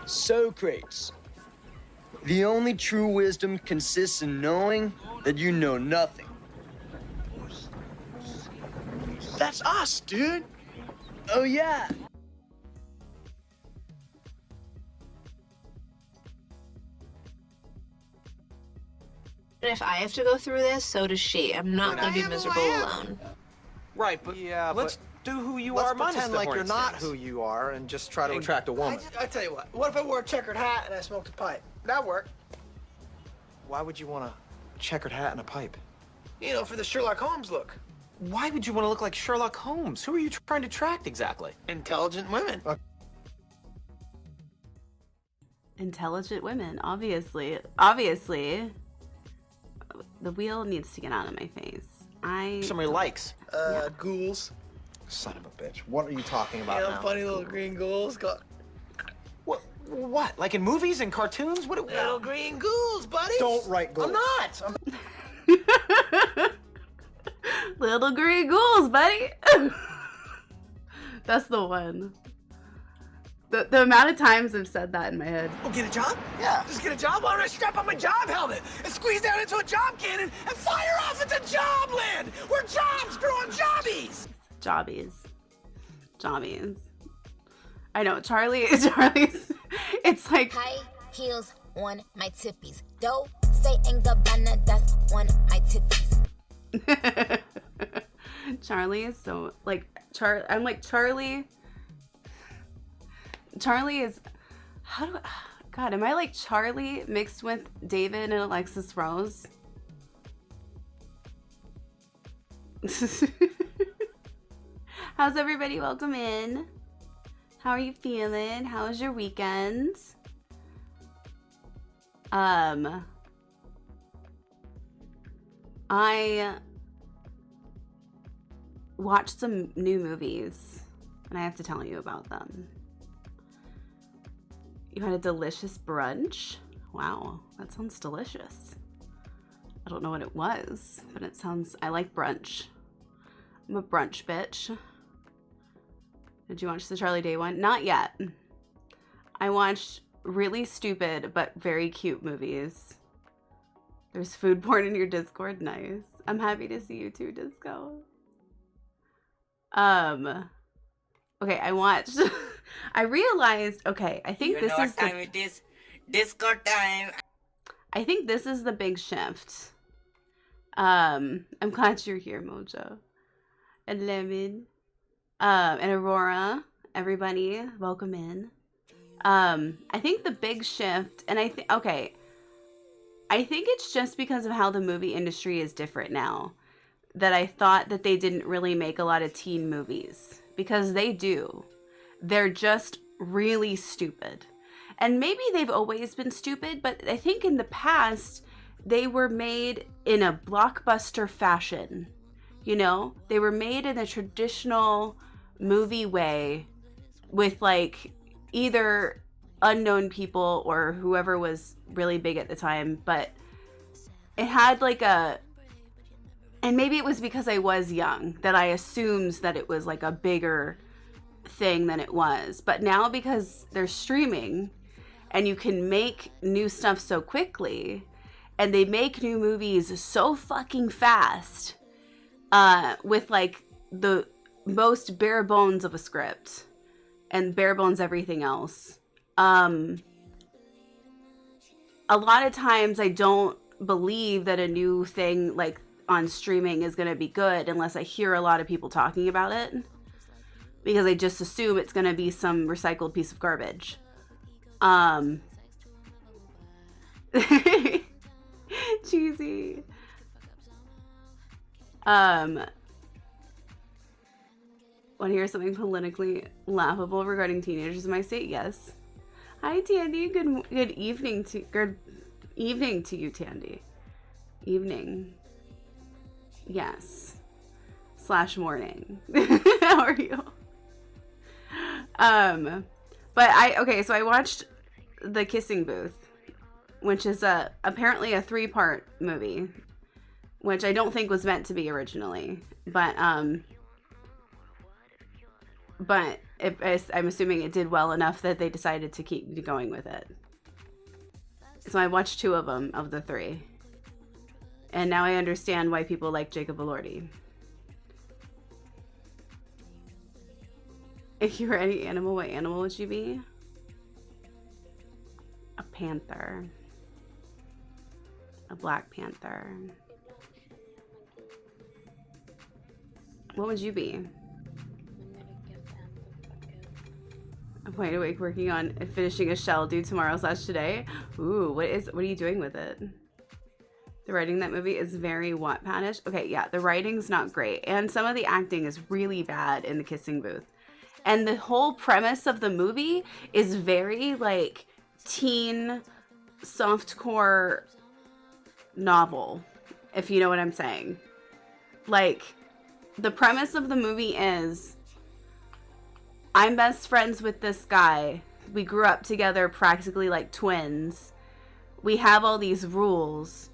Socrates. The only true wisdom consists in knowing that you know nothing. That's us, dude. Oh, yeah. If I have to go through this, so does she. I'm not gonna be miserable alone. Right, but yeah, let's do who you let's are minus pretend the like you're horny not stings. who you are and just try to attract a woman. I tell you what if I wore a checkered hat and I smoked a pipe? That'd work. Why would you want a checkered hat and a pipe? You know, for the Sherlock Holmes look. Why would you want to look like Sherlock Holmes? Who are you trying to attract exactly? Intelligent women. Intelligent women, obviously. Obviously. The wheel needs to get out of my face. Somebody likes. Ghouls. Son of a bitch. What are you talking about You know, now? funny little green ghouls. Got What? Like in movies and cartoons? What? little green ghouls, buddy. Don't write ghouls. I'm not. Little green ghouls, buddy. That's the one. The amount of times I've said that in my head. Oh, get a job? Yeah. Just get a job? Why don't I strap on my job helmet and squeeze down into a job cannon and fire off into Jobland, where jobs grow on jobbies? Jobbies. I know, Charlie's, it's like... High heels on my tippies. Dope, say and Gabbana, that's on my titties. Charlie is so, like, I'm like, Charlie is, God, am I like Charlie mixed with David and Alexis Rose? How's everybody? Welcome in. How are you feeling? How was your weekend? I watched some new movies and I have to tell you about them. You had a delicious brunch? Wow, that sounds delicious. I don't know what it was, but it sounds, I like brunch. I'm a brunch bitch. Did you watch the Charlie Day one? Not yet. I watched really stupid but very cute movies. There's food porn in your Discord. Nice. I'm happy to see you too, Disco. Okay, I watched. I realized. Okay, I think this is time it is. Disco time. I think this is the big shift. I'm glad you're here, Mojo. And Lemon. And Aurora. Everybody, welcome in. I think the big shift, and I think, okay, I think it's just because of how the movie industry is different now that I thought that they didn't really make a lot of teen movies, because they do. They're just really stupid. And maybe they've always been stupid, but I think in the past they were made in a blockbuster fashion. You know, they were made in a traditional movie way with like either unknown people or whoever was really big at the time, but it had like a, and maybe it was because I was young that I assumed that it was like a bigger thing than it was. But now, because they're streaming and you can make new stuff so quickly and they make new movies so fucking fast, with like the most bare bones of a script and bare bones everything else. A lot of times I don't believe that a new thing like on streaming is going to be good unless I hear a lot of people talking about it, because I just assume it's going to be some recycled piece of garbage. Cheesy. Want to hear something politically laughable regarding teenagers in my state? Yes. Hi, Tandy. Good evening to you, Tandy. Evening. Yes. / morning. How are you? So I watched The Kissing Booth, which is apparently a 3-part movie, which I don't think was meant to be originally, but I'm assuming it did well enough that they decided to keep going with it. So I watched 2 of them, of the 3. And now I understand why people like Jacob Elordi. If you were any animal, what animal would you be? A panther. A black panther. What would you be? I'm wide awake working on finishing a shell due tomorrow/today. Ooh, what are you doing with it? The writing in that movie is very Wattpad-ish. Okay, yeah, the writing's not great. And some of the acting is really bad in the kissing booth. And the whole premise of the movie is very, like, teen softcore novel, if you know what I'm saying. Like, the premise of the movie is, I'm best friends with this guy. We grew up together practically like twins. We have all these rules.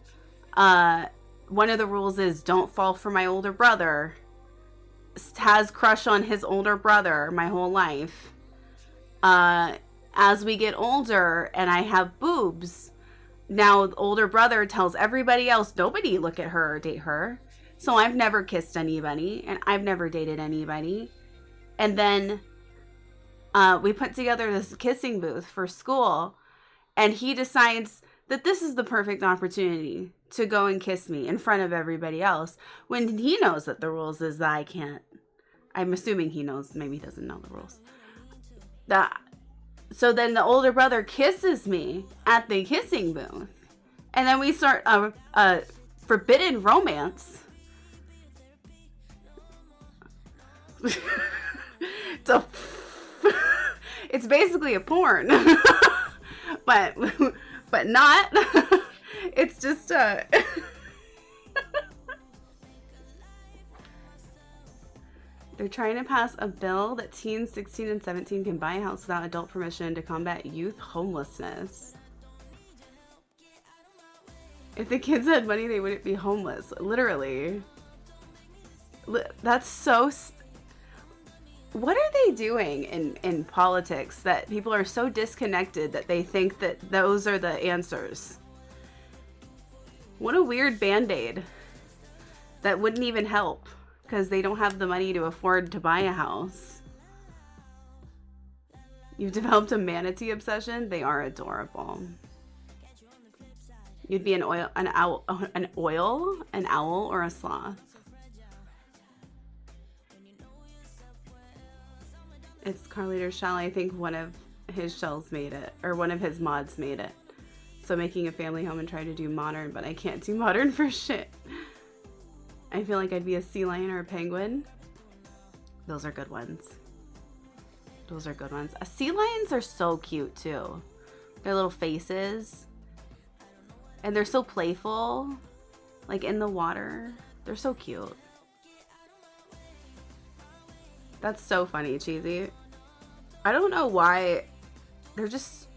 One of the rules is don't fall for my older brother. Has crush on his older brother my whole life. As we get older and I have boobs, now the older brother tells everybody else, nobody look at her or date her. So I've never kissed anybody and I've never dated anybody. And then we put together this kissing booth for school, and he decides that this is the perfect opportunity to go and kiss me in front of everybody else when he knows that the rules is that I can't. I'm assuming he knows, maybe he doesn't know the rules. So then the older brother kisses me at the kissing booth, and then we start a forbidden romance. It's basically a porn, but not. It's just they're trying to pass a bill that teens 16 and 17 can buy a house without adult permission to combat youth homelessness. If the kids had money, they wouldn't be homeless. Literally. That's so... What are they doing in politics that people are so disconnected that they think that those are the answers? What a weird band-aid that wouldn't even help because they don't have the money to afford to buy a house. You've developed a manatee obsession? They are adorable. You'd be an owl, or a sloth. It's Carlito's shell. I think one of his shells made it, or one of his mods made it. So making a family home and trying to do modern, but I can't do modern for shit. I feel like I'd be a sea lion or a penguin. Those are good ones. Those are good ones. Sea lions are so cute too. Their little faces. And they're so playful. Like in the water. They're so cute. That's so funny, Cheesy. I don't know why. They're just...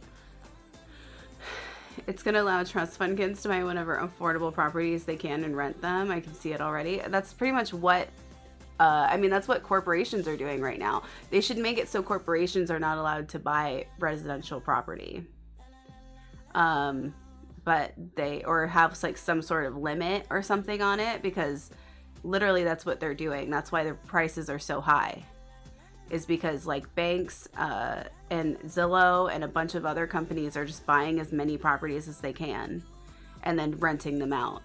It's going to allow trust fund kids to buy whatever affordable properties they can and rent them. I can see it already. That's pretty much what... I mean, that's what corporations are doing right now. They should make it so corporations are not allowed to buy residential property. But they... Or have like some sort of limit or something on it, because literally that's what they're doing. That's why the prices are so high. Is because like banks and Zillow and a bunch of other companies are just buying as many properties as they can and then renting them out.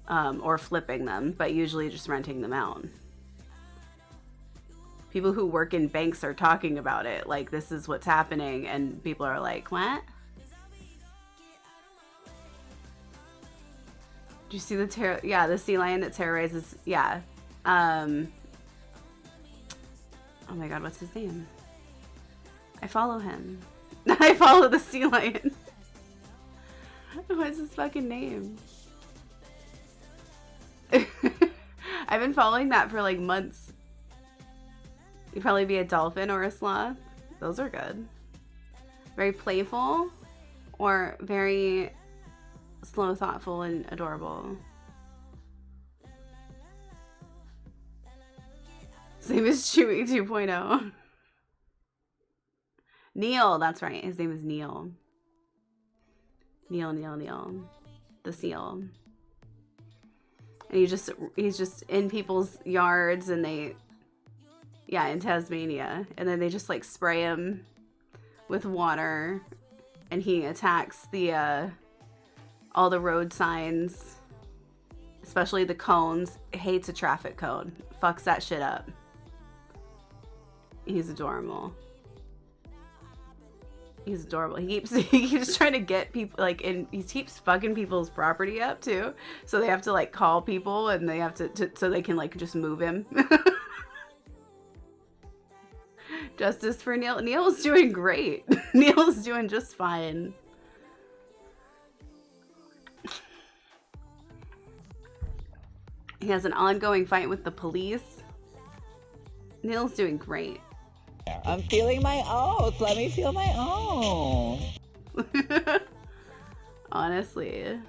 Or flipping them, but usually just renting them out. People who work in banks are talking about it, like this is what's happening, and people are like, what? Did you see the the sea lion that terrorizes? Yeah. Oh my god, what's his name? I follow him. I follow the sea lion. What's his fucking name? I've been following that for like months. You'd probably be a dolphin or a sloth. Those are good. Very playful or very slow, thoughtful, and adorable. His name is Chewie 2.0. Neil, that's right. His name is Neil. Neil. The seal. And he's just in people's yards, and in Tasmania. And then they just like spray him with water, and he attacks the all the road signs, especially the cones. Hates a traffic cone. Fucks that shit up. He's adorable. He's adorable. He keeps trying to get people like, and he keeps fucking people's property up too. So they have to like call people, and they have to so they can like just move him. Justice for Neil. Neil's doing great. Neil's doing just fine. He has an ongoing fight with the police. Neil's doing great. I'm feeling my oats. Let me feel my own. Honestly.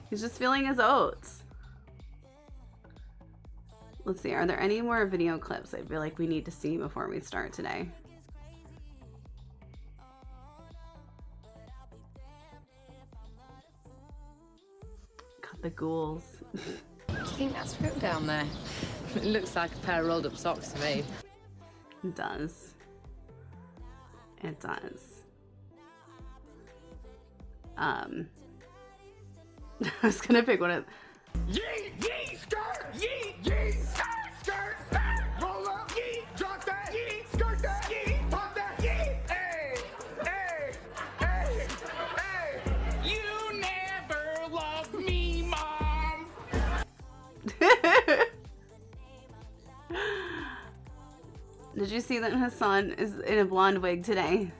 He's just feeling his oats. Let's see. Are there any more video clips I feel like we need to see before we start today? Got the ghouls. Do you think that's real down there? It looks like a pair of rolled up socks to me. It does. It does. I was gonna pick one of. Yeet, yeet, skirt, yeet, yeet, skirt, skirt, skirt, roll up, yeet, drop that, yeet, skirt that, yeet, pop that, yeet, hey, hey, hey, hey. You never loved me, Mom. Did you see that Hassan is in a blonde wig today?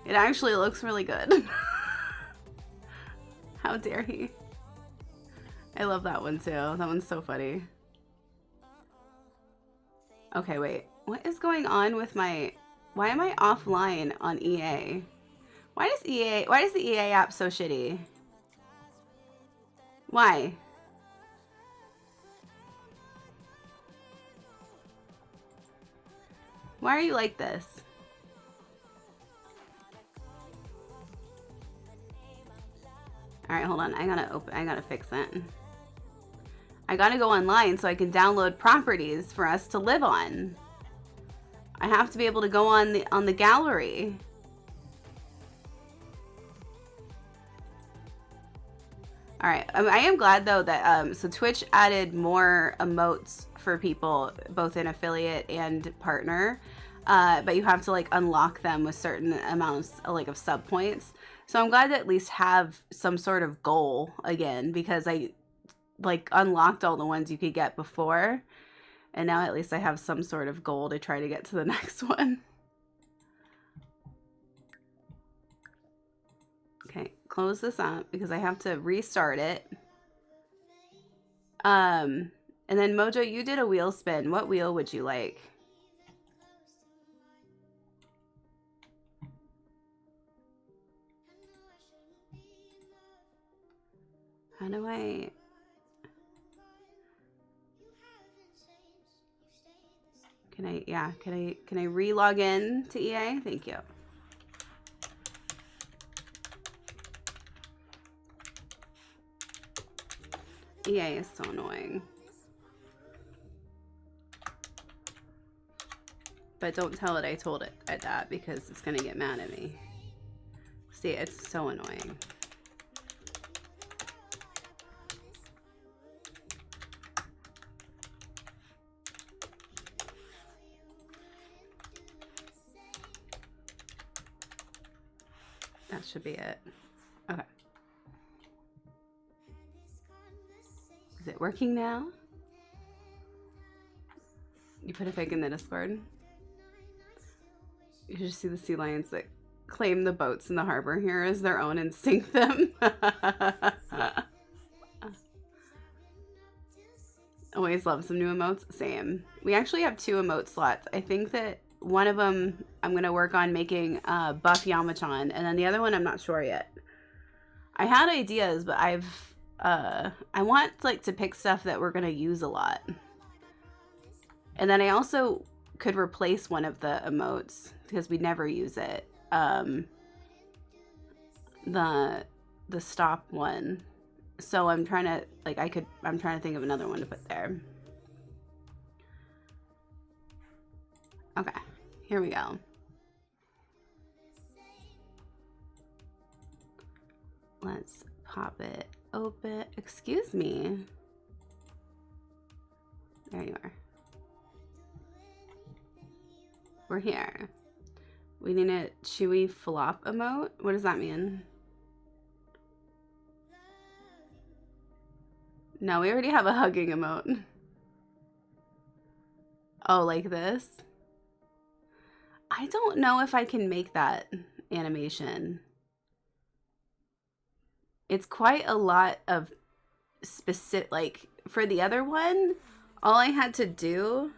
It actually looks really good. How dare he? I love that one too. That one's so funny. Okay, wait. What is going on with my... Why am I offline on EA? Why is the EA app so shitty? Why? Why are you like this? All right, hold on. I gotta fix it. I gotta go online so I can download properties for us to live on. I have to be able to go on the gallery. All right, I am glad though that so Twitch added more emotes for people, both in affiliate and partner, but you have to like unlock them with certain amounts like of sub points. So I'm glad to at least have some sort of goal again, because I like unlocked all the ones you could get before, and now at least I have some sort of goal to try to get to the next one. Okay, close this up because I have to restart it. And then Mojo, you did a wheel spin. What wheel would you like? How do I... Can I re-log in to EA? Thank you. EA is so annoying. But don't tell it I told it at that, because it's gonna get mad at me. See, it's so annoying. That should be it. Okay. Is it working now? You put a pic in the Discord? You should see the sea lions that claim the boats in the harbor here as their own and sink them. Always love some new emotes. Same. We actually have 2 emote slots. I think that one of them I'm going to work on making buff Yamachan, and then the other one I'm not sure yet. I had ideas, but I want like to pick stuff that we're going to use a lot. And then I also could replace one of the emotes because we never use it. The stop one. So I'm trying to I'm trying to think of another one to put there. Okay, here we go. Let's pop it open. Excuse me. There you are. We're here. We need a chewy flop emote. What does that mean? No, we already have a hugging emote. Oh, like this? I don't know if I can make that animation. It's quite a lot of specific, like for the other one, all I had to do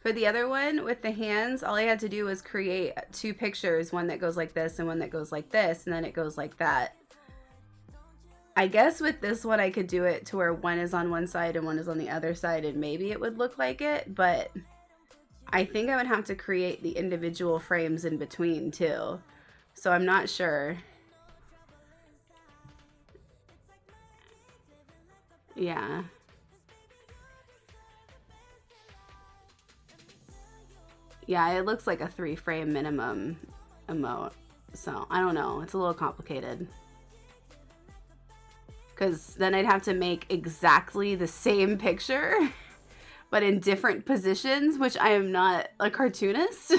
for the other one with the hands, all I had to do was create 2 pictures, one that goes like this and one that goes like this, and then it goes like that. I guess with this one, I could do it to where one is on one side and one is on the other side, and maybe it would look like it, but I think I would have to create the individual frames in between too. So I'm not sure. Yeah. Yeah, it looks like a 3-frame minimum emote. So I don't know. It's a little complicated. Because then I'd have to make exactly the same picture, but in different positions, which I am not a cartoonist.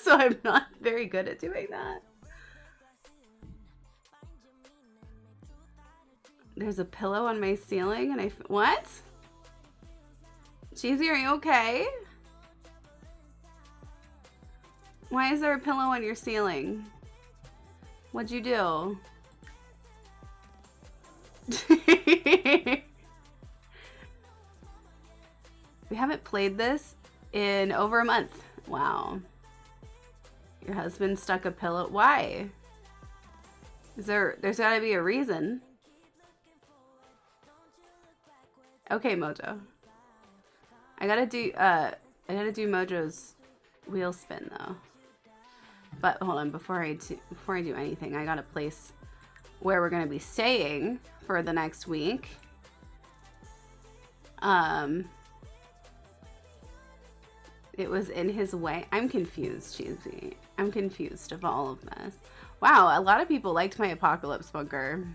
So I'm not very good at doing that. There's a pillow on my ceiling and what? Cheesy, are you okay? Why is there a pillow on your ceiling? What'd you do? We haven't played this in over a month. Wow. Your husband stuck a pillow. Why? There's gotta be a reason. Okay, Mojo. I gotta do Mojo's wheel spin though. But hold on, before I do anything, I gotta place where we're gonna be staying for the next week. It was in his way. I'm confused, Cheesy. I'm confused of all of this. Wow, a lot of people liked my Apocalypse bunker.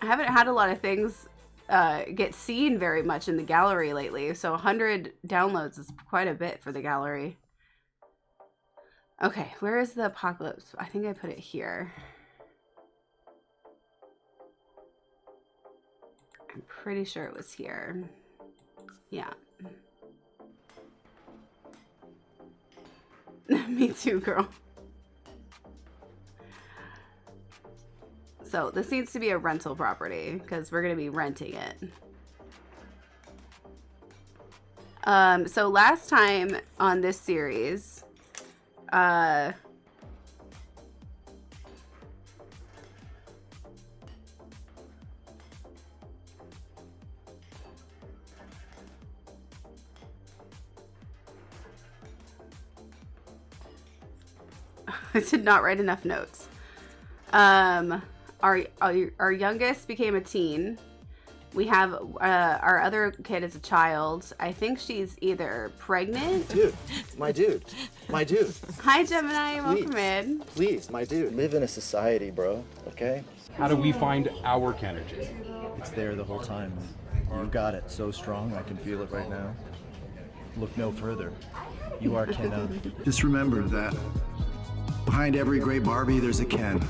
I haven't had a lot of things get seen very much in the gallery lately, so 100 downloads is quite a bit for the gallery. Okay, where is the Apocalypse? I think I put it here. I'm pretty sure it was here. Yeah. Me too, girl. So this needs to be a rental property because we're going to be renting it. So last time on this series, I did not write enough notes. Our youngest became a teen. We have our other kid is a child. I think she's either pregnant. Dude, my dude. My dude. Hi, Gemini. Welcome in. Please, my dude. Live in a society, bro. Okay? How do we find our Kenergy? It's there the whole time. You got it so strong, I can feel it right now. Look no further. You are Kenna. Just remember that behind every great Barbie, there's a Ken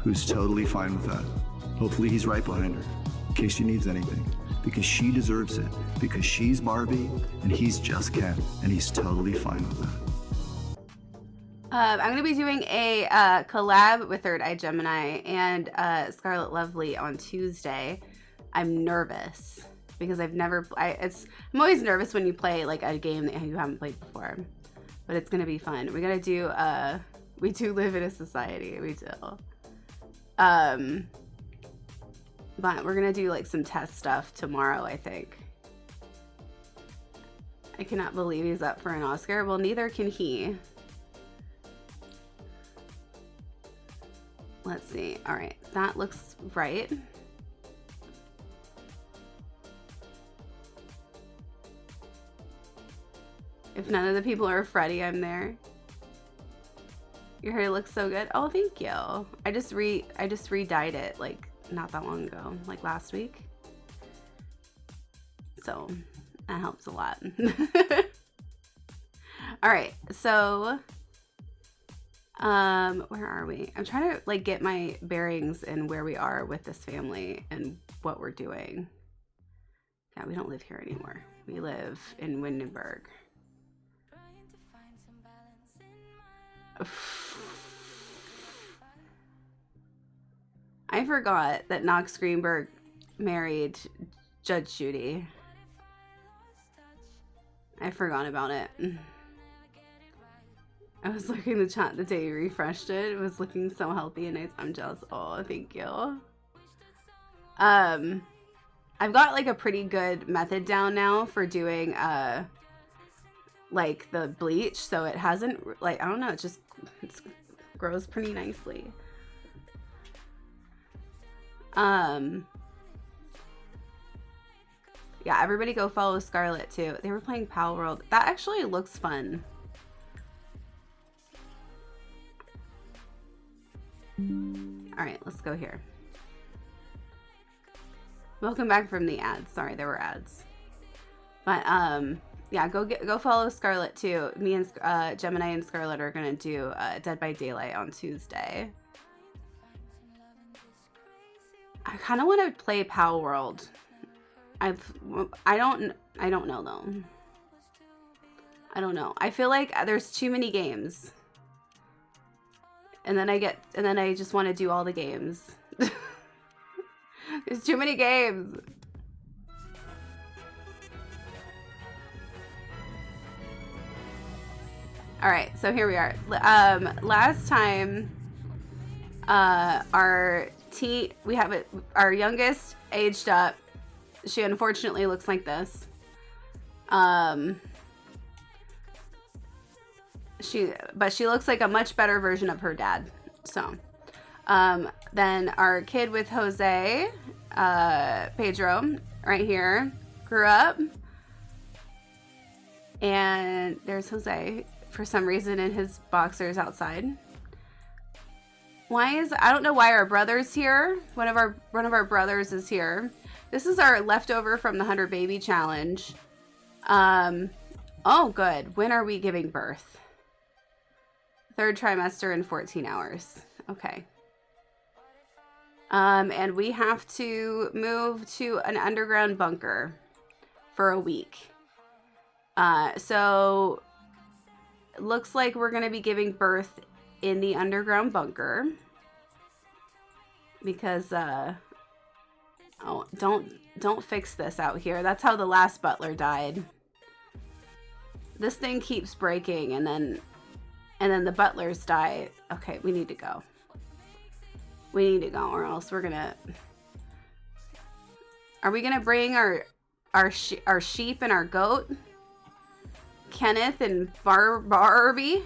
who's totally fine with that. Hopefully he's right behind her, in case she needs anything. Because she deserves it. Because she's Barbie, and he's just Ken, and he's totally fine with that. I'm going to be doing a collab with Third Eye Gemini and Scarlet Lovely on Tuesday. I'm nervous because I've never... I'm always nervous when you play like a game that you haven't played before. But it's going to be fun. We got to do... we do live in a society. We do. But we're gonna do like some test stuff tomorrow, I think. I cannot believe he's up for an Oscar. Well, neither can he. Let's see. All right, that looks right. If none of the people are Freddy, I'm there. Your hair looks so good. Oh, thank you. I just re-dyed it like not that long ago, like last week. So that helps a lot. All right, so where are we? I'm trying to like get my bearings in where we are with this family and what we're doing. Yeah, we don't live here anymore. We live in Windenburg. I forgot that Knox Greenberg married Judge Judy. I forgot about it. I was looking in the chat the day you refreshed it. It was looking so healthy and nice. I'm jealous. Oh, thank you. I've got like a pretty good method down now for doing like the bleach, so it hasn't like, I don't know, it grows pretty nicely. Yeah, everybody go follow Scarlet too. They were playing Pal World. That actually looks fun. All right, let's go here. Welcome back from the ads. Sorry, there were ads. But yeah, go follow Scarlet too. Me and Gemini and Scarlet are gonna do Dead by Daylight on Tuesday. I kind of want to play Pal World. I don't know though. I don't know. I feel like there's too many games. And then I just want to do all the games. There's too many games. All right, so here we are. Last time, our youngest aged up. She unfortunately looks like this. But she looks like a much better version of her dad. So, then our kid with Jose, Pedro, right here, grew up. And there's Jose, for some reason, in his boxers outside. I don't know why our brother's here. One of our brothers is here. This is our leftover from the 100 Baby Challenge. Oh, good. When are we giving birth? 3rd trimester in 14 hours. Okay. And we have to move to an underground bunker for a week. So it looks like we're going to be giving birth in the underground bunker. Because, oh, don't fix this out here. That's how the last butler died. This thing keeps breaking and then the butlers die. Okay, we need to go. We need to go, or else we're gonna... Are we gonna bring our sheep and our goat? Kenneth and Barbie?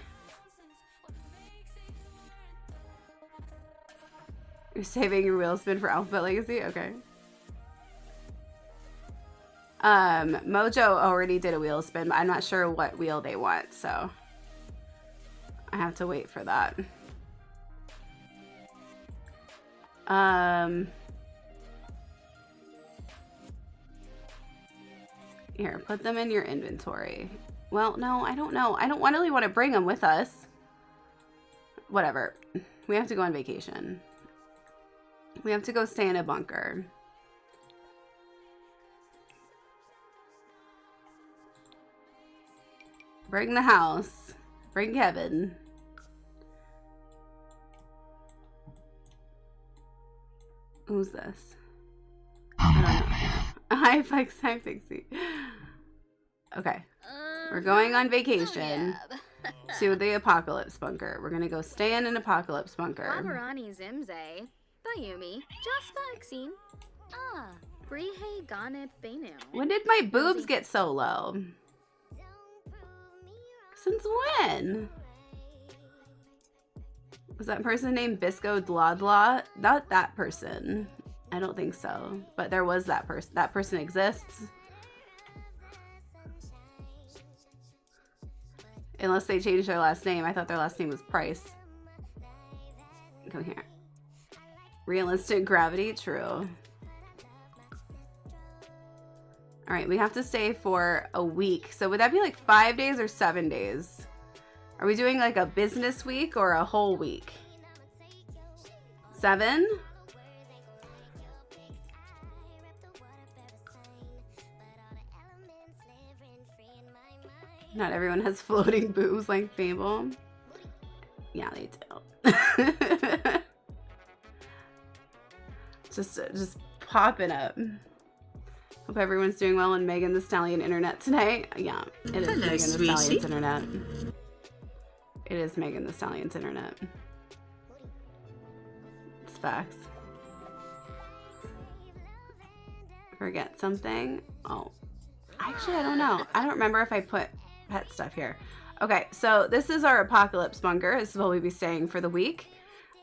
You're saving your wheel spin for Alphabet Legacy? Okay. Mojo already did a wheel spin, but I'm not sure what wheel they want, so I have to wait for that. Here, put them in your inventory. Well, no, I don't know. I don't really want to bring them with us. Whatever. We have to go on vacation. We have to go stay in a bunker. Bring the house. Bring Kevin. Who's this? I don't know. Hi, Pixie. Okay. We're going on vacation to the Apocalypse Bunker. We're gonna go stay in an Apocalypse Bunker. Labarani Zimze, Bayumi, just Maxine. When did my boobs get so low? Since when? Was that person named Bisco Dladla? Not that person. I don't think so. But there was that person. That person exists. Unless they changed their last name. I thought their last name was Price. Come here. Realistic gravity? True. Alright, we have to stay for a week. So would that be like 5 days or 7 days? Are we doing like a business week or a whole week? 7? Not everyone has floating boobs like Fable. Yeah, they do. just popping up. Hope everyone's doing well on Megan Thee Stallion internet tonight. Yeah, it is Megan Thee Stallion's internet. It is Megan Thee Stallion's internet. It's facts. Forget something? Oh, actually, I don't know. I don't remember if I put pet stuff here. Okay, so this is our apocalypse bunker. This is where we'll be staying for the week.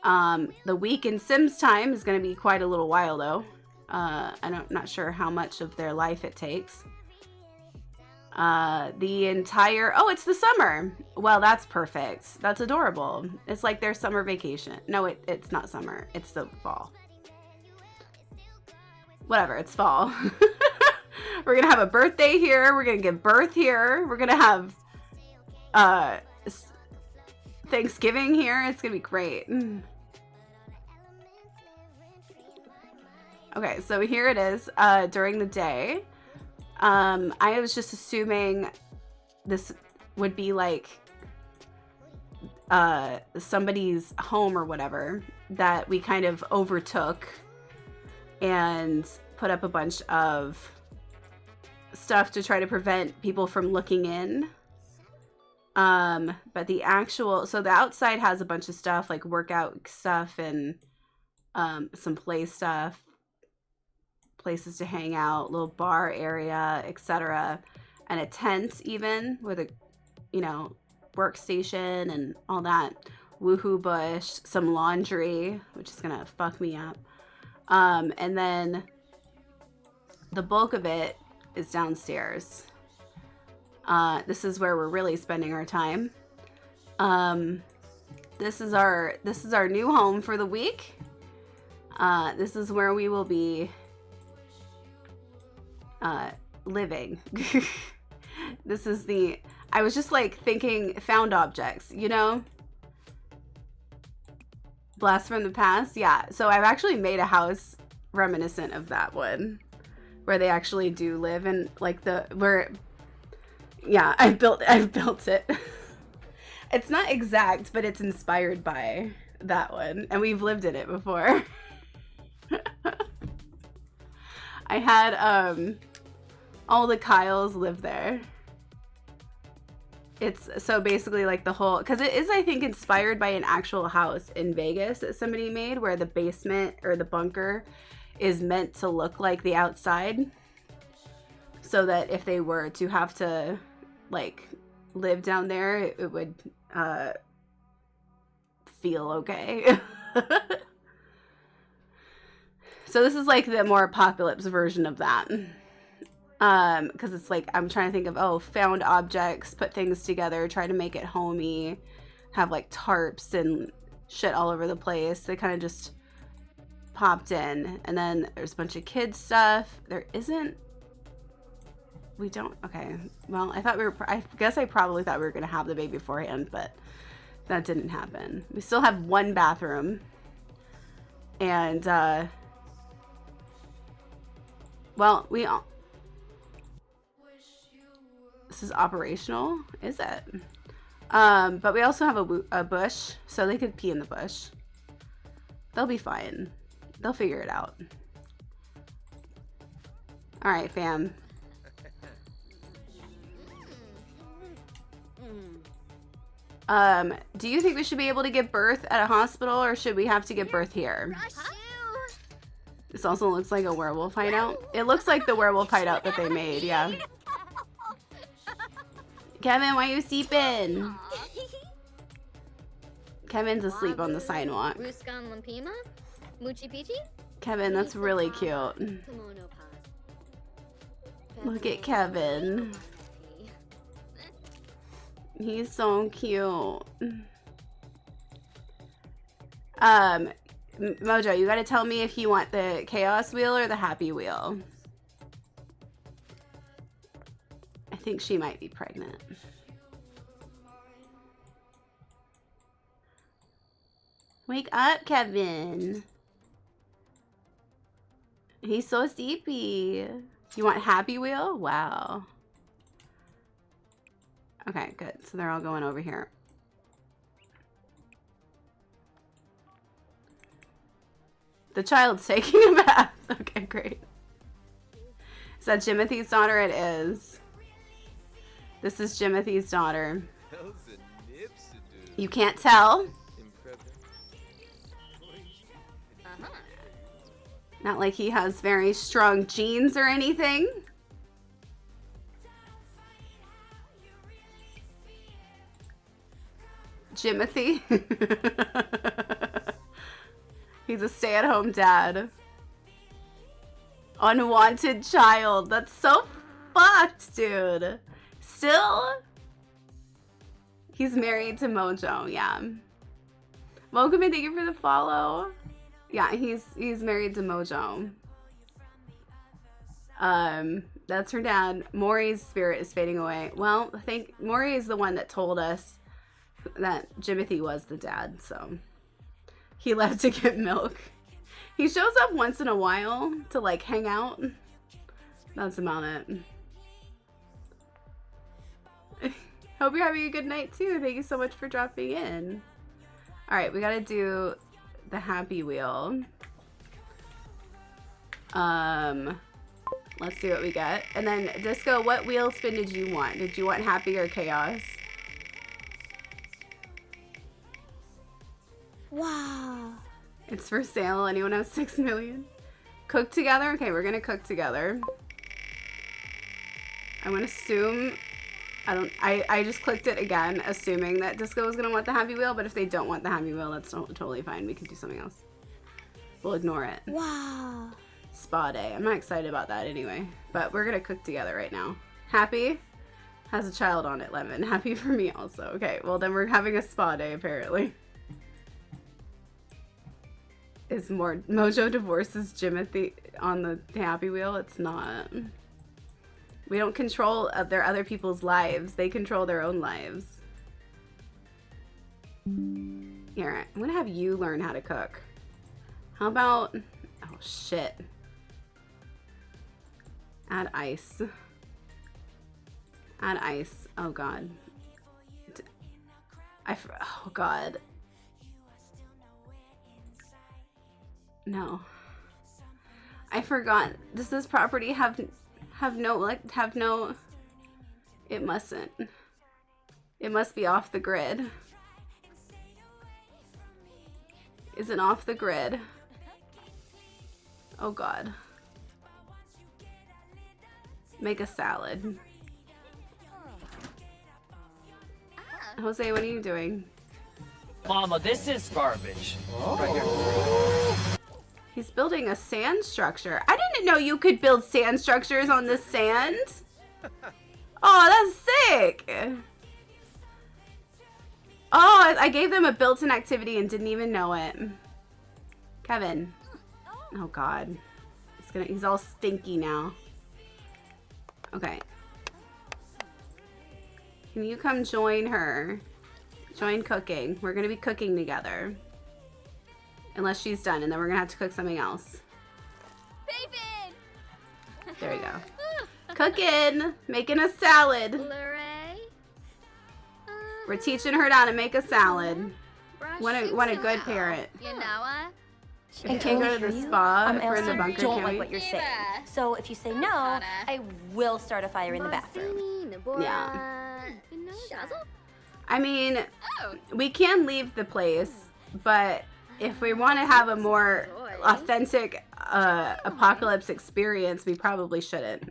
The week in Sims time is going to be quite a little while, though. I'm not sure how much of their life it takes. The entire... Oh, it's the summer! Well, that's perfect. That's adorable. It's like their summer vacation. No, it's not summer. It's the fall. Whatever, it's fall. We're gonna have a birthday here. We're gonna give birth here. We're gonna have Thanksgiving here. It's gonna be great. Okay, so here it is during the day. I was just assuming this would be like somebody's home or whatever that we kind of overtook and put up a bunch of stuff to try to prevent people from looking in. But the actual, so the outside has a bunch of stuff like workout stuff and some play stuff, places to hang out, little bar area, etc., and a tent even with a, you know, workstation and all that. Woohoo bush, some laundry, which is gonna fuck me up, and then the bulk of it is downstairs. This is where we're really spending our time. This is our new home for the week. This is where we will be living. This is the, I was just like thinking found objects, you know? Blast from the past. Yeah, so I've actually made a house reminiscent of that one where they actually do live in, like, the where, yeah, I've built it. It's not exact, but it's inspired by that one, and we've lived in it before. I had all the Kyles live there. It's so basically like the whole, because it is, I think, inspired by an actual house in Vegas that somebody made where the basement or the bunker is meant to look like the outside, so that if they were to have to like live down there, it would feel okay. So this is like the more apocalypse version of that. Because it's like, I'm trying to think of, oh, found objects, put things together, try to make it homey, have like tarps and shit all over the place. They kind of just popped in. And then there's a bunch of kids stuff. There isn't, we don't, okay. Well, I thought we were, I guess I probably thought we were going to have the baby beforehand, but that didn't happen. We still have one bathroom. And, well, we all, this is operational, is it? But we also have a bush, so they could pee in the bush. They'll be fine. They'll figure it out. All right, fam. Do you think we should be able to give birth at a hospital, or should we have to give birth here? This also looks like a werewolf hideout. It looks like the werewolf hideout that they made, yeah. Kevin, why you sleeping? Kevin's asleep on the sidewalk. Ruskan Lampima? Muchi Pichi? Kevin, that's really cute. Kimono Paz. Look at Kevin. He's so cute. Mojo, you gotta tell me if you want the chaos wheel or the happy wheel. I think she might be pregnant. Wake up, Kevin. He's so sleepy. You want happy wheel? Wow. Okay, good. So they're all going over here. The child's taking a bath. Okay, great. Is that Jimothy's daughter? It is. This is Jimothy's daughter. You can't tell? Not like he has very strong genes or anything. Jimothy. He's a stay-at-home dad. Unwanted child. That's so fucked, dude. Still, he's married to Mojo, yeah. Welcome and thank you for the follow. Yeah, he's married to Mojo. That's her dad. Maury's spirit is fading away. Well, I think Maury is the one that told us that Jimothy was the dad, so he left to get milk. He shows up once in a while to like hang out. That's about it. Hope you're having a good night too. Thank you so much for dropping in. All right, we gotta do the happy wheel. Let's see what we get. And then Disco, what wheel spin did you want? Did you want happy or chaos? Wow. It's for sale. Anyone have 6 million? Cook together? Okay, we're gonna cook together. I'm gonna assume I just clicked it again, assuming that Disco was gonna want the happy wheel, but if they don't want the happy wheel, that's totally fine. We can do something else. We'll ignore it. Wow. Spa day. I'm not excited about that anyway, but we're gonna cook together right now. Happy? Has a child on it, Lemon. Happy for me also. Okay, well then we're having a spa day apparently. Is more Mojo divorces Jimothy on the happy wheel? It's not. We don't control their other people's lives. They control their own lives. Here, I'm gonna have you learn how to cook. How about, oh shit. Add ice. Add ice. Oh god. Oh god. No. I forgot. Does this property have no, it mustn't. It must be off the grid. Is it off the grid? Oh god. Make a salad. Jose, what are you doing? Mama, this is garbage. Right here. He's building a sand structure. I didn't know you could build sand structures on the sand. Oh, that's sick. Oh, I gave them a built-in activity and didn't even know it. Kevin. Oh god. He's all stinky now. Okay. Can you come join her? Join cooking. We're gonna be cooking together. Unless she's done, and then we're gonna have to cook something else. There we go. Cooking! Making a salad. We're teaching her how to make a salad. What a good parent. And can't go to the spa if we're in the bunker, don't can like we? what you're saying. So if you say no, I will start a fire in the bathroom. Yeah. I mean, we can leave the place, but if we want to have a more authentic apocalypse experience, we probably shouldn't.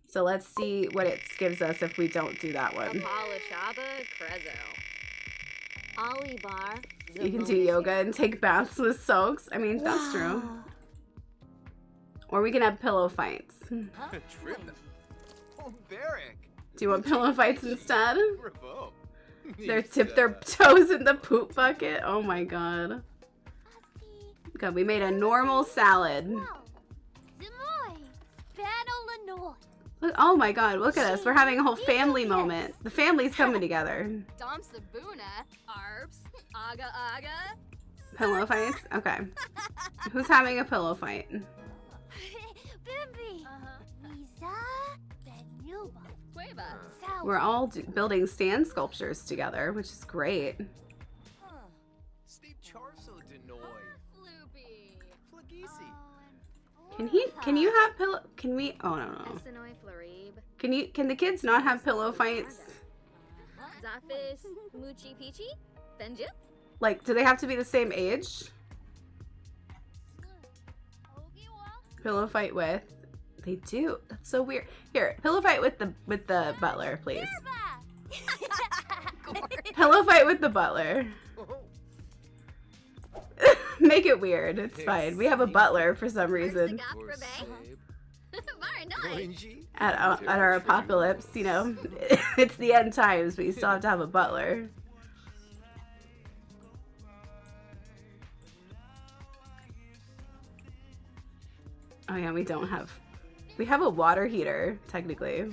So let's see what it gives us if we don't do that one. Apollo Chaba Crezo. Ali Bar. You can do yoga and take baths with soaks. I mean, that's true. Or we can have pillow fights. Do you want pillow fights instead? They tip their toes in the poop bucket. Oh my god. God, we made a normal salad. Look, oh my god, look at us. We're having a whole family moment. The family's coming together. Dom Sabuna. Arbs. Aga Aga. Pillow fights? Okay. Who's having a pillow fight? Bimbi. Lisa. Benuba. Cueva. We're all building sand sculptures together, which is great. Steve Charso Denoy. Floopy. Flagisi. Can you have pillow, can we, oh no. Esinoy Florib. Can the kids not have pillow fights? Zafis. Moochie Peachy. Benjip. Like, do they have to be the same age? Pillow fight with, they do. That's so weird. Here, pillow fight with the butler, please. Pillow fight with the butler. Make it weird. It's fine. We have a butler for some reason. At our apocalypse, you know, it's the end times, but you still have to have a butler. Oh yeah, we don't have. We have a water heater, technically.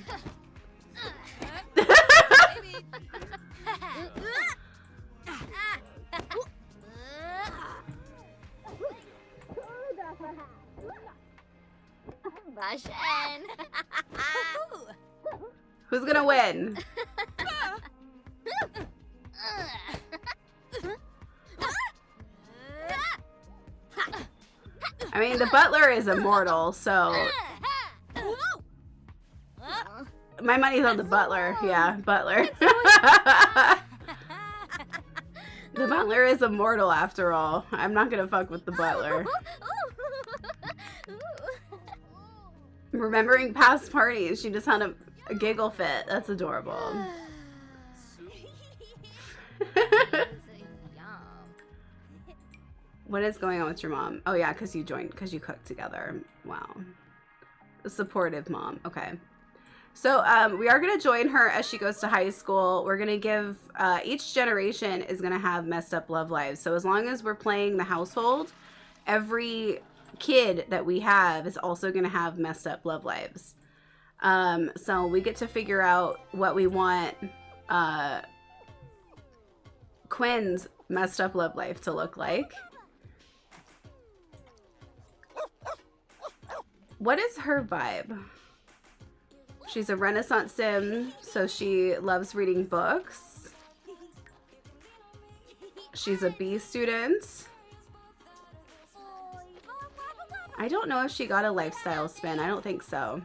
Bashan. Who's gonna win? I mean, the butler is immortal, so my money's on the butler. Yeah, butler. The butler is immortal after all. I'm not gonna fuck with the butler. Remembering past parties, she just had a giggle fit. That's adorable. What is going on with your mom? Oh yeah, because you cooked together. Wow. A supportive mom. Okay. So we are going to join her as she goes to high school. We're going to give, each generation is going to have messed up love lives. So as long as we're playing the household, every kid that we have is also going to have messed up love lives. So we get to figure out what we want Quinn's messed up love life to look like. What is her vibe? She's a Renaissance sim, so she loves reading books. She's a B student. I don't know if she got a lifestyle spin. I don't think so.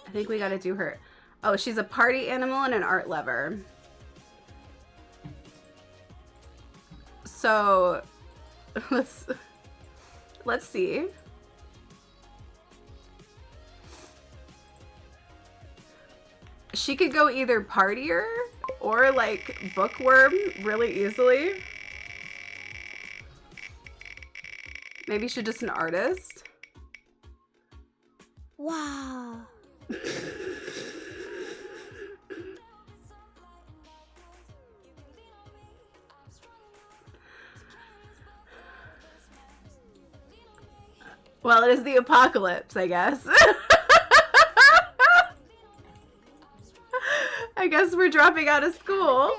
I think we gotta do her. Oh, she's a party animal and an art lover. So let's see. She could go either partier or like bookworm really easily. Maybe she's just an artist. Wow. Well, it is the apocalypse, I guess. I guess we're dropping out of school.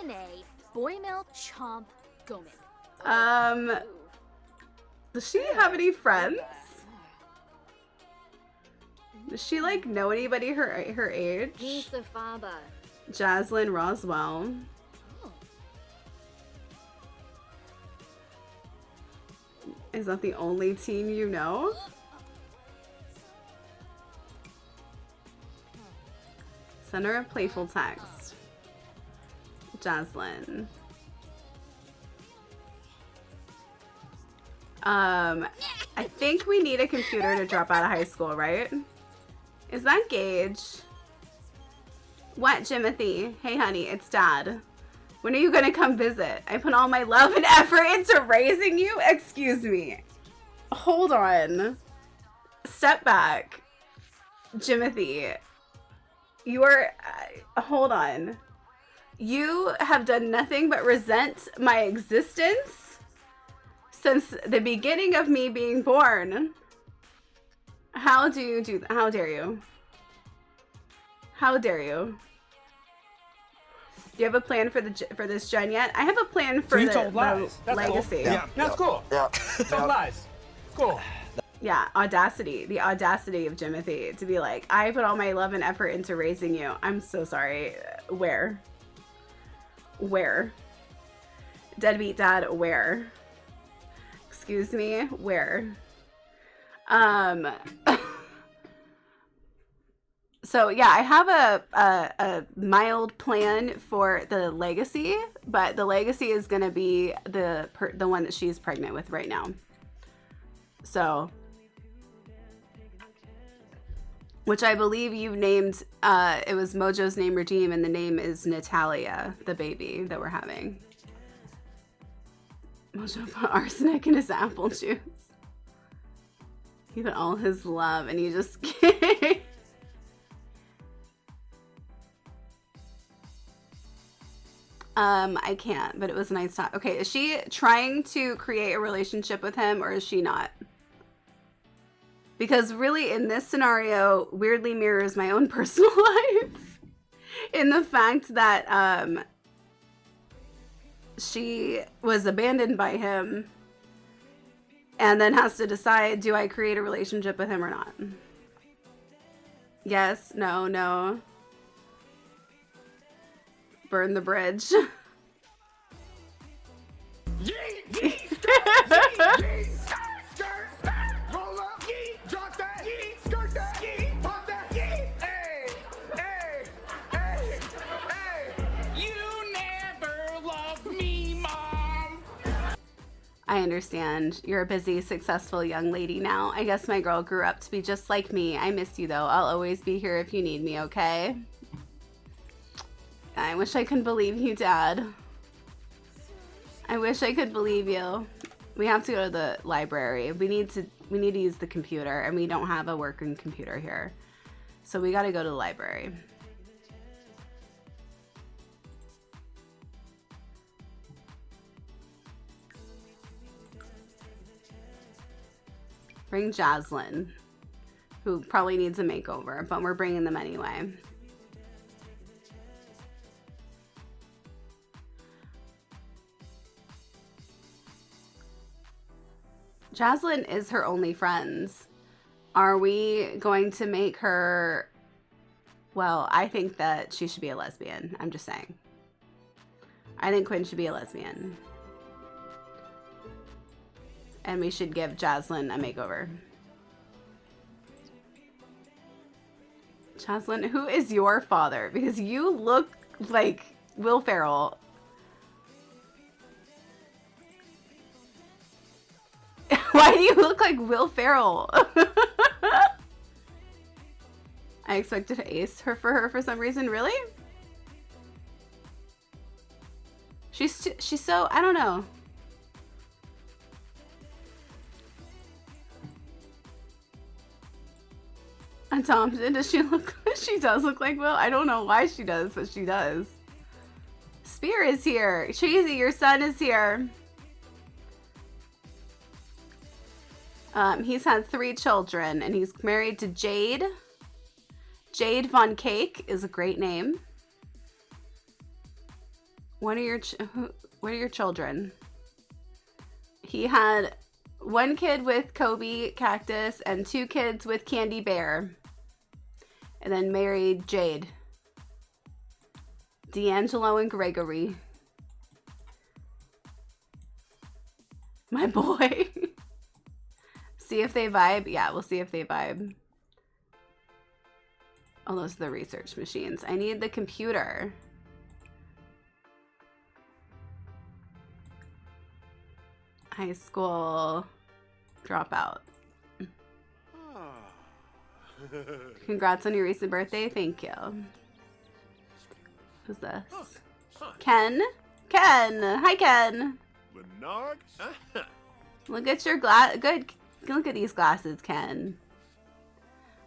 Does she have any friends? Does she like know anybody her age? Jaslyn Roswell. Is that the only teen you know? Send her a playful text. Jaslyn. I think we need a computer to drop out of high school, right? Is that Gage? What, Jimothy? Hey, honey, it's Dad. When are you gonna come visit? I put all my love and effort into raising you? Excuse me. Hold on. Step back. Jimothy. You are... hold on. You have done nothing but resent my existence since the beginning of me being born. How do you do that? How dare you? How dare you? Do you have a plan for this gen yet? I have a plan for You the told lies. That's legacy. Cool. Yeah, that's cool. Yeah. Told lies. Cool. Yeah, audacity. The audacity of Jimothy to be like, I put all my love and effort into raising you. I'm so sorry. Where? Where? Deadbeat dad, where? Excuse me, where? So yeah, I have a mild plan for the legacy, but the legacy is gonna be the one that she's pregnant with right now. So, which I believe you named, it was Mojo's name Redeem, and the name is Natalia, the baby that we're having. Mojo put arsenic in his apple juice. He put all his love, and he just I can't, but it was a nice time. Okay, is she trying to create a relationship with him, or is she not? Because really, in this scenario, weirdly mirrors my own personal life. In the fact that she was abandoned by him and then has to decide, do I create a relationship with him or not? Yes, no, no. Burn the bridge. I understand. You're a busy, successful young lady now. I guess my girl grew up to be just like me. I miss you though. I'll always be here if you need me, okay? I wish I could believe you, Dad. I wish I could believe you. We have to go to the library. We need to use the computer, and we don't have a working computer here. So we gotta go to the library. Bring Jaslyn, who probably needs a makeover, but we're bringing them anyway. Jaslyn is her only friends. Are we going to make her... Well, I think that she should be a lesbian. I'm just saying. I think Quinn should be a lesbian. And we should give Jaslyn a makeover. Jaslyn, who is your father? Because you look like Will Ferrell. Why do you look like Will Ferrell? I expected to ace her for some reason. Really? She's so, I don't know. And Thompson, does she look? She does look like Will. I don't know why she does, but she does. Spear is here. Cheesy, your son is here. He's had 3 children, and he's married to Jade. Jade Von Cake is a great name. What are your children? He had 1 kid with Kobe Cactus and 2 kids with Candy Bear. And then married Jade. D'Angelo and Gregory. My boy. See if they vibe. Yeah, we'll see if they vibe. Oh, those are the research machines. I need the computer. High school. drop out. Congrats on your recent birthday. Thank you. Who's this? Ken? Ken! Hi, Ken! Bernard? Look at your good. Look at these glasses, Ken.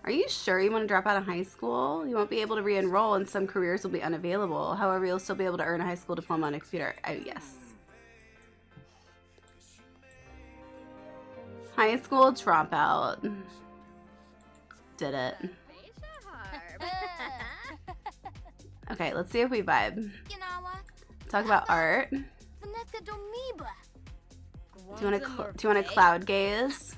Are you sure you want to drop out of high school? You won't be able to re-enroll and some careers will be unavailable. However, you'll still be able to earn a high school diploma on a computer. Oh, yes. High school dropout. Did it. Okay, let's see if we vibe. Talk about art. Do you want to cloud gaze?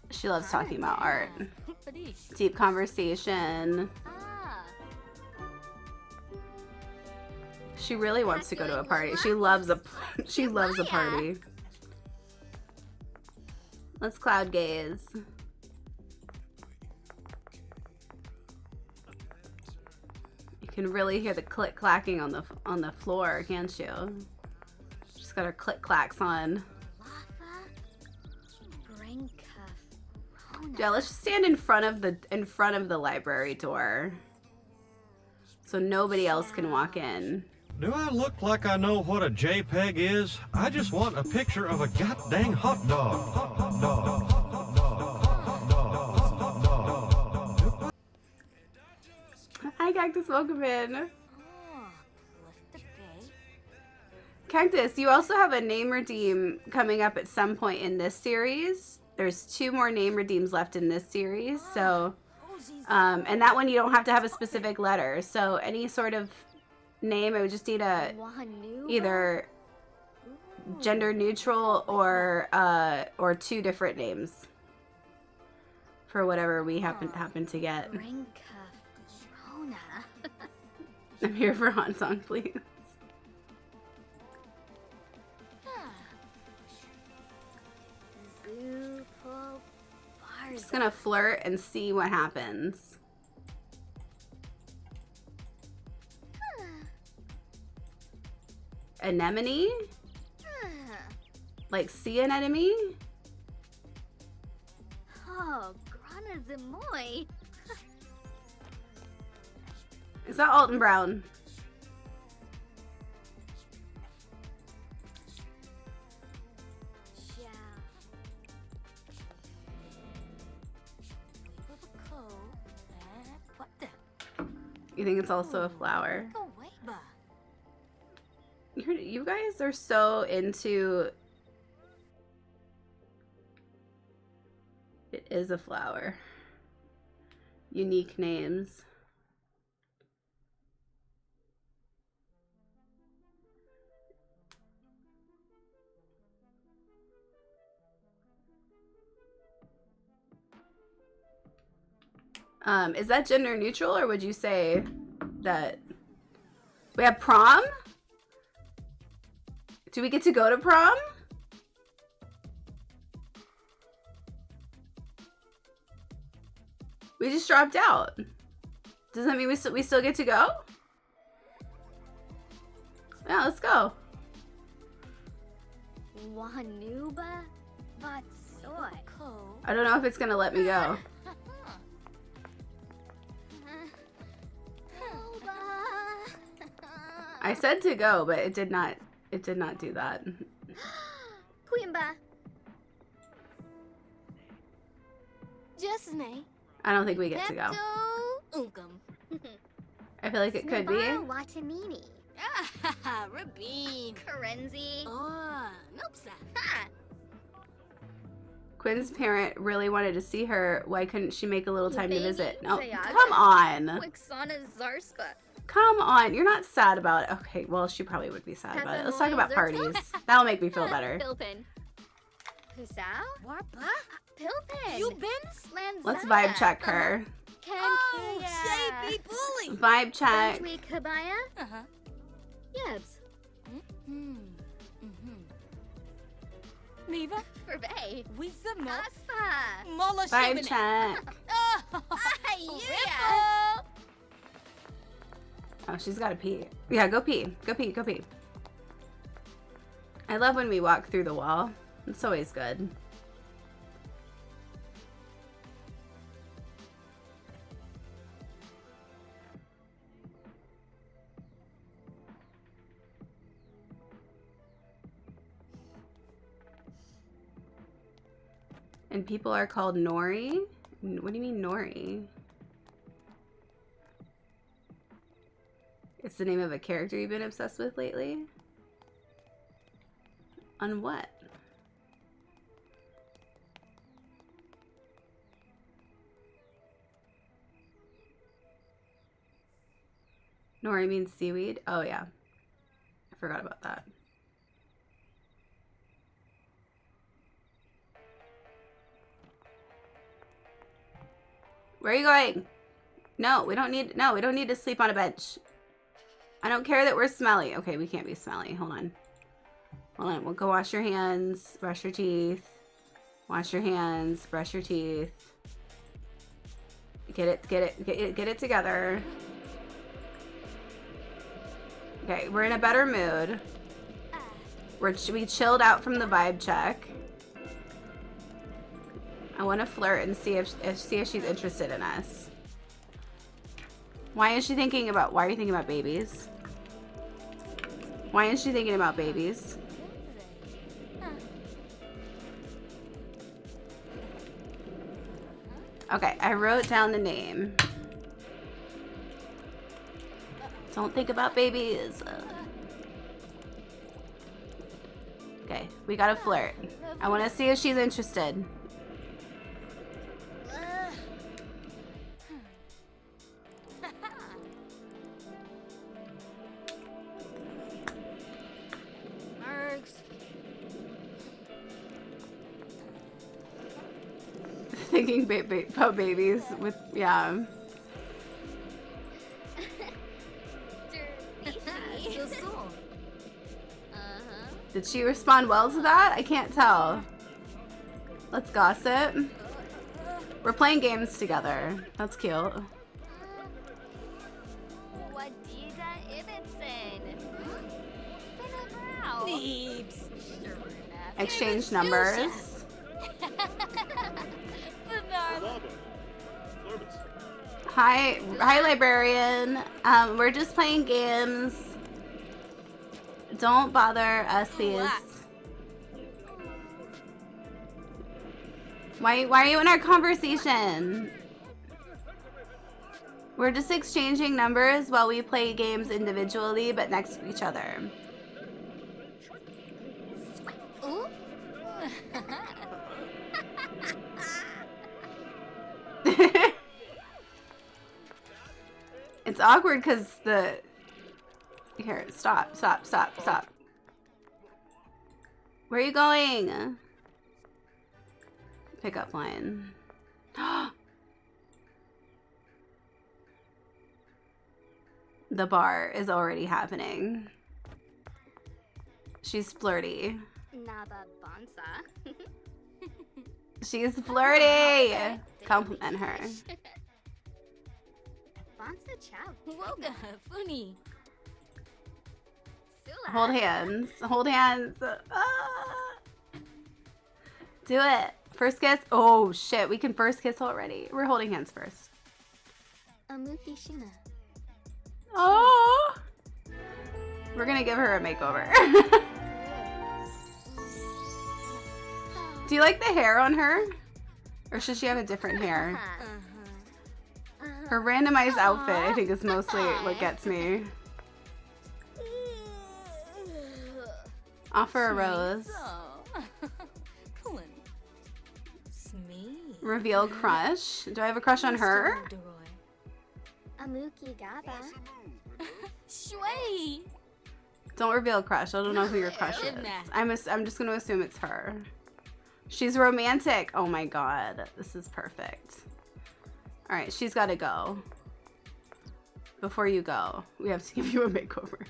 She loves talking about art. Deep conversation. She really wants to go to a party. She loves a party. Let's cloud gaze. You can really hear the click clacking on the floor, can't you? She's got her click clacks on. Yeah, let's just stand in front of the library door, so nobody else can walk in. Do I look like I know what a JPEG is? I just want a picture of a goddamn hot dog. Hi, Cactus. Welcome in. Cactus, you also have a name redeem coming up at some point in this series. There's 2 more name redeems left in this series, so and that one you don't have to have a specific letter. So any sort of name, I would just need a either gender neutral or 2 different names for whatever we happen to get. I'm here for hot song, please. I'm just gonna flirt and see what happens. Anemone? Like sea anemone? Oh, Grana Zemoy. Is that Alton Brown? You think it's also a flower? You guys are so into... It is a flower. Unique names. Is that gender neutral, or would you say that we have prom? Do we get to go to prom? We just dropped out. Does that mean we still get to go? Yeah, let's go. I don't know if it's gonna let me go. I said to go, but it did not do that. Quimba. Jasne. I don't think we get to go. I feel like it could be. Watanini. Rabin. Karenzi. Oh, Nopsa. Quinn's parent really wanted to see her. Why couldn't she make a little time to visit? No, come on. Wixana Zarspa. Come on. You're not sad about it. Okay, well, she probably would be sad about it. Let's talk about parties. That'll make me feel better. Pilpin. Husau? Warpa? Pilpin. You been? Let's vibe check her. Shapey bully. Vibe check. Kabaya? Yebs. Neva? Forbay. Wisamo. Aspa. Mola Vibe check. Yeah. Oh, she's got to pee. Yeah, go pee. Go pee. Go pee. I love when we walk through the wall. It's always good. And people are called Nori? What do you mean Nori? It's the name of a character you've been obsessed with lately? On what? Nori means seaweed? Oh yeah. I forgot about that. Where are you going? No, we don't need to sleep on a bench. I don't care that we're smelly. Okay, we can't be smelly. Hold on. Hold on. We'll go wash your hands, brush your teeth. Wash your hands, brush your teeth. Get it together. Okay, we're in a better mood. We chilled out from the vibe check. I want to flirt and see if she's interested in us. Why are you thinking about babies? Why is she thinking about babies? Okay, I wrote down the name. Don't think about babies. Okay, we gotta flirt. I want to see if she's interested. Thinking about babies with, yeah. Did she respond well to that? I can't tell. Let's gossip. We're playing games together. That's cute. Exchange numbers. Hi, librarian. We're just playing games. Don't bother us, please. Why are you in our conversation? We're just exchanging numbers while we play games individually, but next to each other. It's awkward because here, stop. Where are you going? Pickup line. The bar is already happening. She's flirty. She's flirty. Compliment her. Hold hands. Hold hands. Do it. First kiss. Oh shit, we can first kiss already. We're holding hands first. Oh. We're gonna give her a makeover. Do you like the hair on her? Or should she have a different hair? Her randomized outfit, I think, is mostly what gets me. Offer a rose. Reveal crush. Do I have a crush on her? Don't reveal crush. I don't know who your crush is. I'm just gonna assume it's her. She's romantic. Oh my god. This is perfect. Alright, she's gotta go. Before you go, we have to give you a makeover.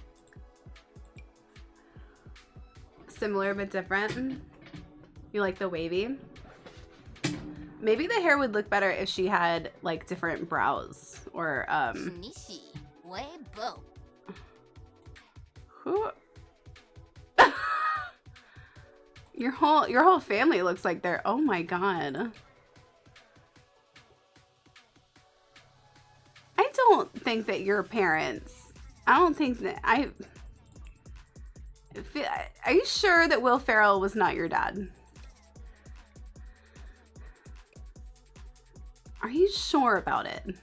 Similar but different. You like the wavy? Maybe the hair would look better if she had like different brows or who? Your whole family looks like they're, oh my god. I don't think that your parents, I don't think that, are you sure that Will Ferrell was not your dad? Are you sure about it?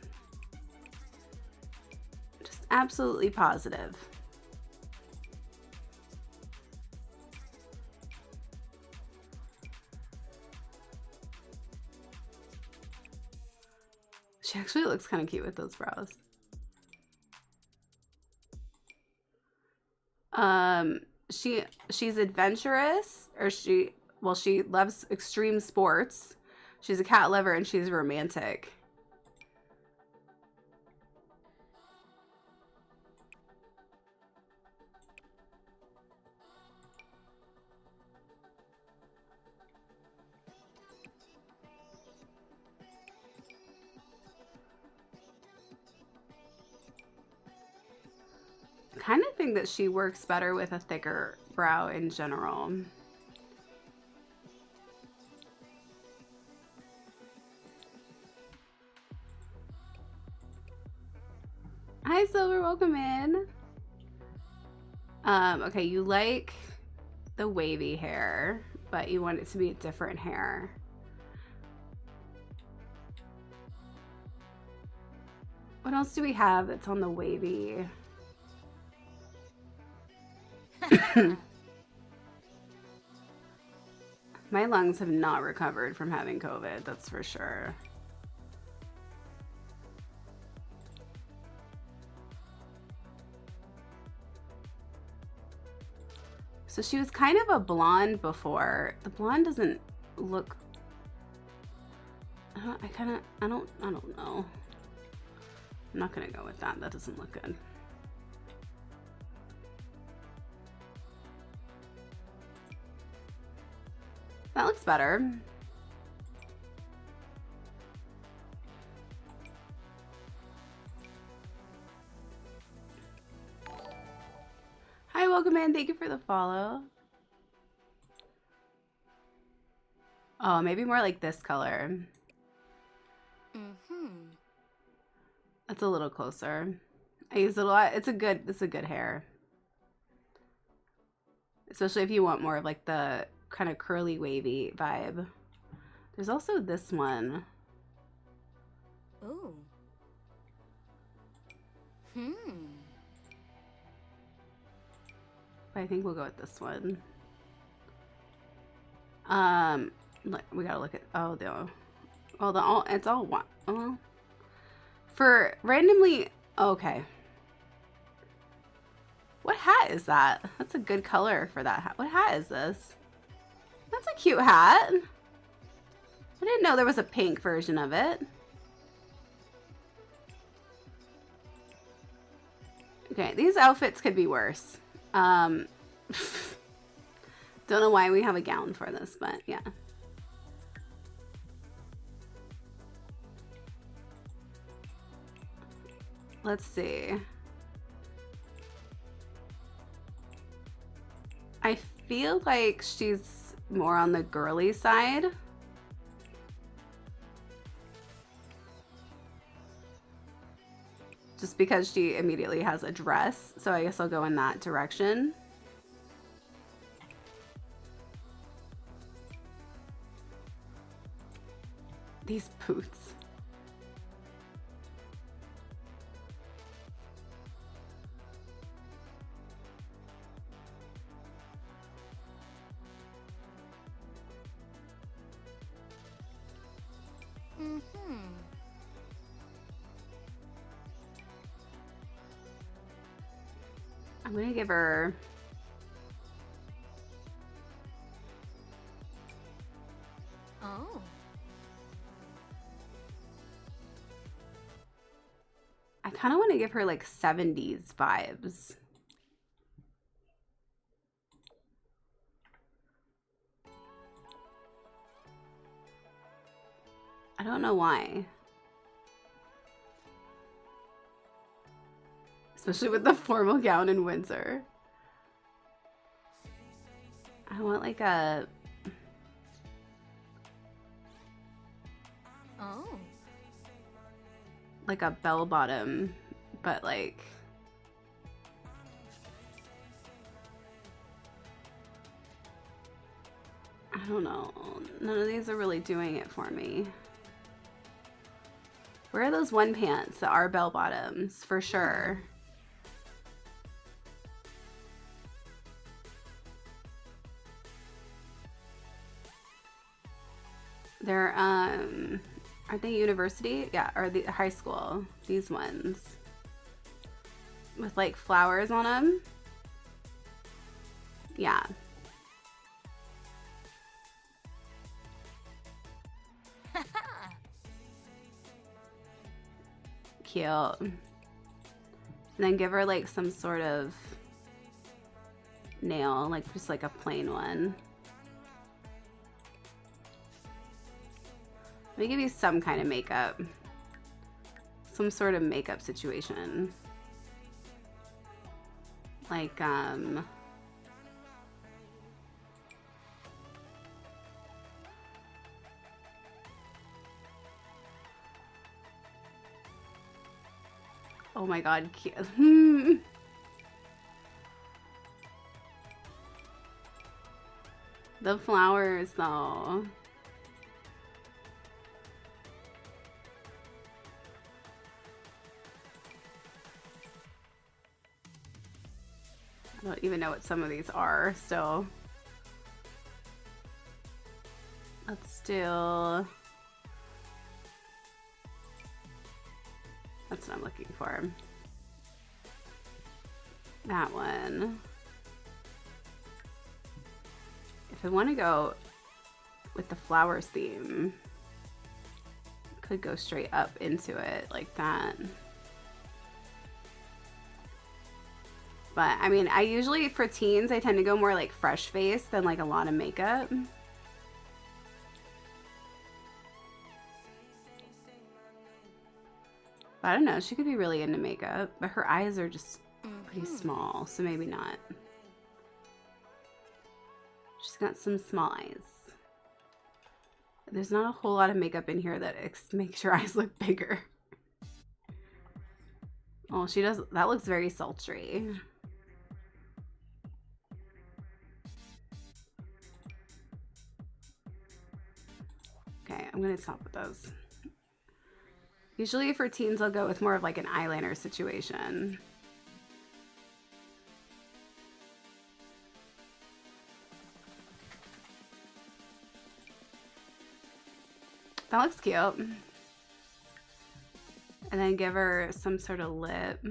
Just absolutely positive. She actually looks kind of cute with those brows. She's adventurous, or she loves extreme sports. She's a cat lover and she's romantic. I kind of think that she works better with a thicker brow in general. Hi Silver, welcome in. Okay, you like the wavy hair, but you want it to be a different hair. What else do we have that's on the wavy? My lungs have not recovered from having COVID, that's for sure. So she was kind of a blonde before. The blonde doesn't look, I don't know. I'm not gonna go with that. That doesn't look good. That looks better. Hi, welcome in. Thank you for the follow. Oh, maybe more like this color. That's a little closer. I use it a lot. It's a good hair. Especially if you want more of like the kind of curly wavy vibe. There's also this one. Ooh. But I think we'll go with this one. We gotta look at it's all one. For randomly, okay. What hat is that? That's a good color for that hat. What hat is this? That's a cute hat. I didn't know there was a pink version of it. Okay, these outfits could be worse. Don't know why we have a gown for this, but yeah. Let's see. I feel like she's more on the girly side. Just because she immediately has a dress, so I guess I'll go in that direction. These boots. I'm gonna give her Oh. I kind of want to give her like 70s vibes. I don't know why. Especially with the formal gown in Windsor. I want like a Oh. Like a bell bottom, but like I don't know. None of these are really doing it for me. Where are those one pants that are bell bottoms for sure? They're aren't they university? Yeah, or the high school. These ones with like flowers on them. Yeah. Cute. And then give her like some sort of nail, like just like a plain one. Let me give you some kind of makeup. Some sort of makeup situation. Like, oh my god, cute. The flowers though. I don't even know what some of these are still. Let's do... That's what I'm looking for. That one. If I want to go with the flowers theme, could go straight up into it like that. But I mean, I usually, for teens, I tend to go more like fresh face than like a lot of makeup. But I don't know, she could be really into makeup, but her eyes are just pretty small, so maybe not. She's got some small eyes. There's not a whole lot of makeup in here that makes your eyes look bigger. Oh, she does, that looks very sultry. Okay, I'm gonna stop with those. Usually for teens, I'll go with more of like an eyeliner situation. That looks cute. And then give her some sort of lip.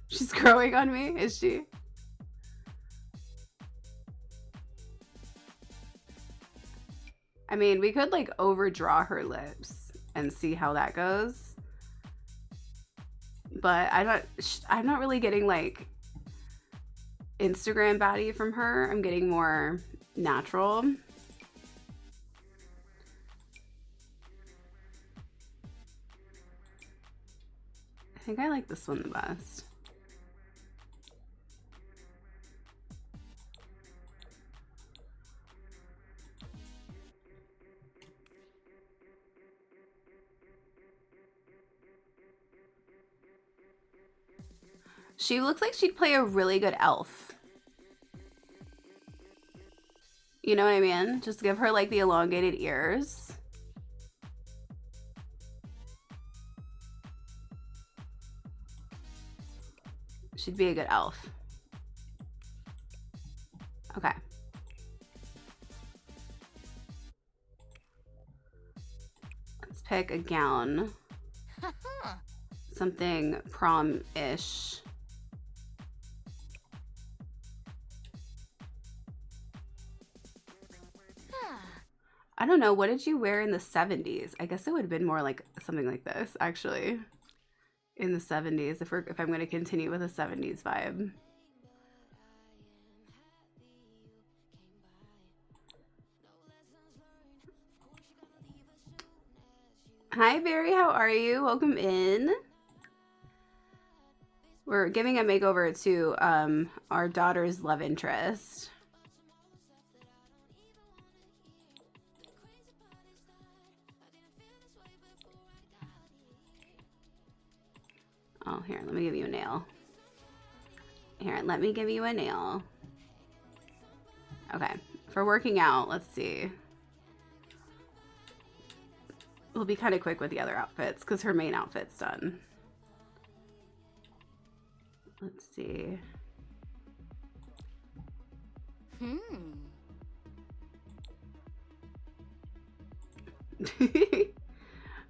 She's growing on me, is she? I mean, we could like overdraw her lips and see how that goes. But I'm not really getting like Instagram baddie from her. I'm getting more natural. I think I like this one the best. She looks like she'd play a really good elf. You know what I mean? Just give her like the elongated ears. She'd be a good elf. Okay. Let's pick a gown. Something prom-ish. I don't know. What did you wear in the 70s? I guess it would have been more like something like this, actually. In the 70s, if I'm going to continue with a 70s vibe. Hi, Barry. How are you? Welcome in. We're giving a makeover to our daughter's love interest. Oh, here, let me give you a nail. Here, let me give you a nail. Okay, for working out, let's see. We'll be kind of quick with the other outfits because her main outfit's done. Let's see.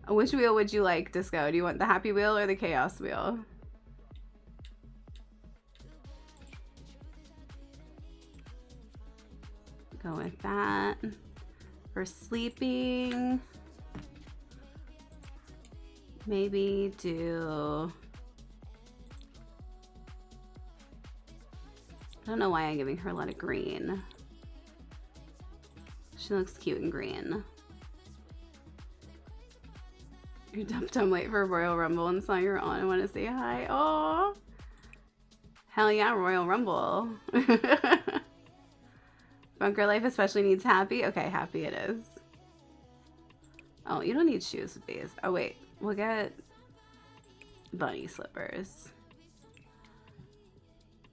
Which wheel would you like, Disco? Do you want the happy wheel or the chaos wheel? Go with that. For sleeping, maybe do... I don't know why I'm giving her a lot of green. She looks cute in green. You dumped I'm late for Royal Rumble and saw you're on. I want to say hi. Oh, hell yeah, Royal Rumble. Bunker life especially needs happy. Okay, happy it is. Oh, you don't need shoes with these. Oh wait, we'll get bunny slippers.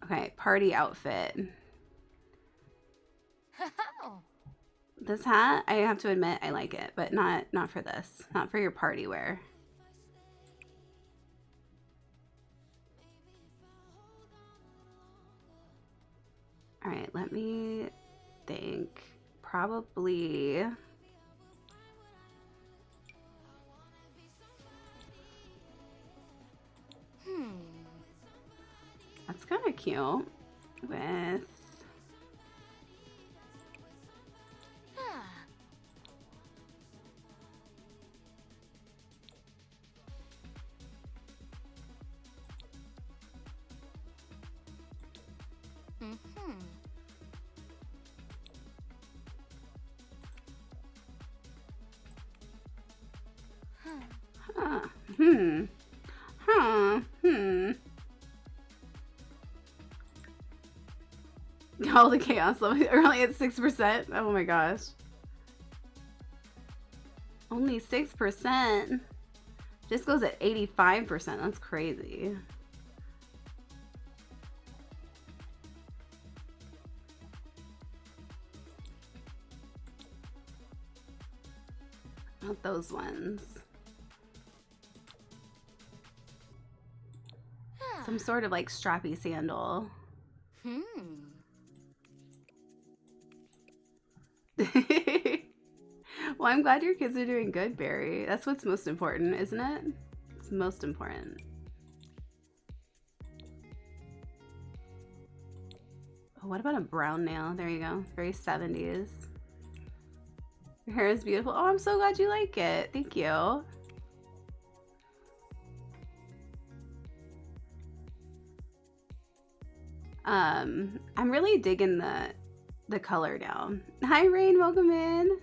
Okay, party outfit. This hat, I have to admit, I like it, but not for this. Not for your party wear. All right, let me think. Probably... That's kind of cute. With... All the chaos level early at 6%. Oh my gosh. Only 6%. This goes at 85%. That's crazy. Not those ones. Some sort of like strappy sandal. Well, I'm glad your kids are doing good, Barry. That's what's most important, isn't it? It's most important. Oh, what about a brown nail? There you go. Very 70s. Your hair is beautiful. Oh, I'm so glad you like it. Thank you. I'm really digging the color down. Hi, Rain. Welcome in.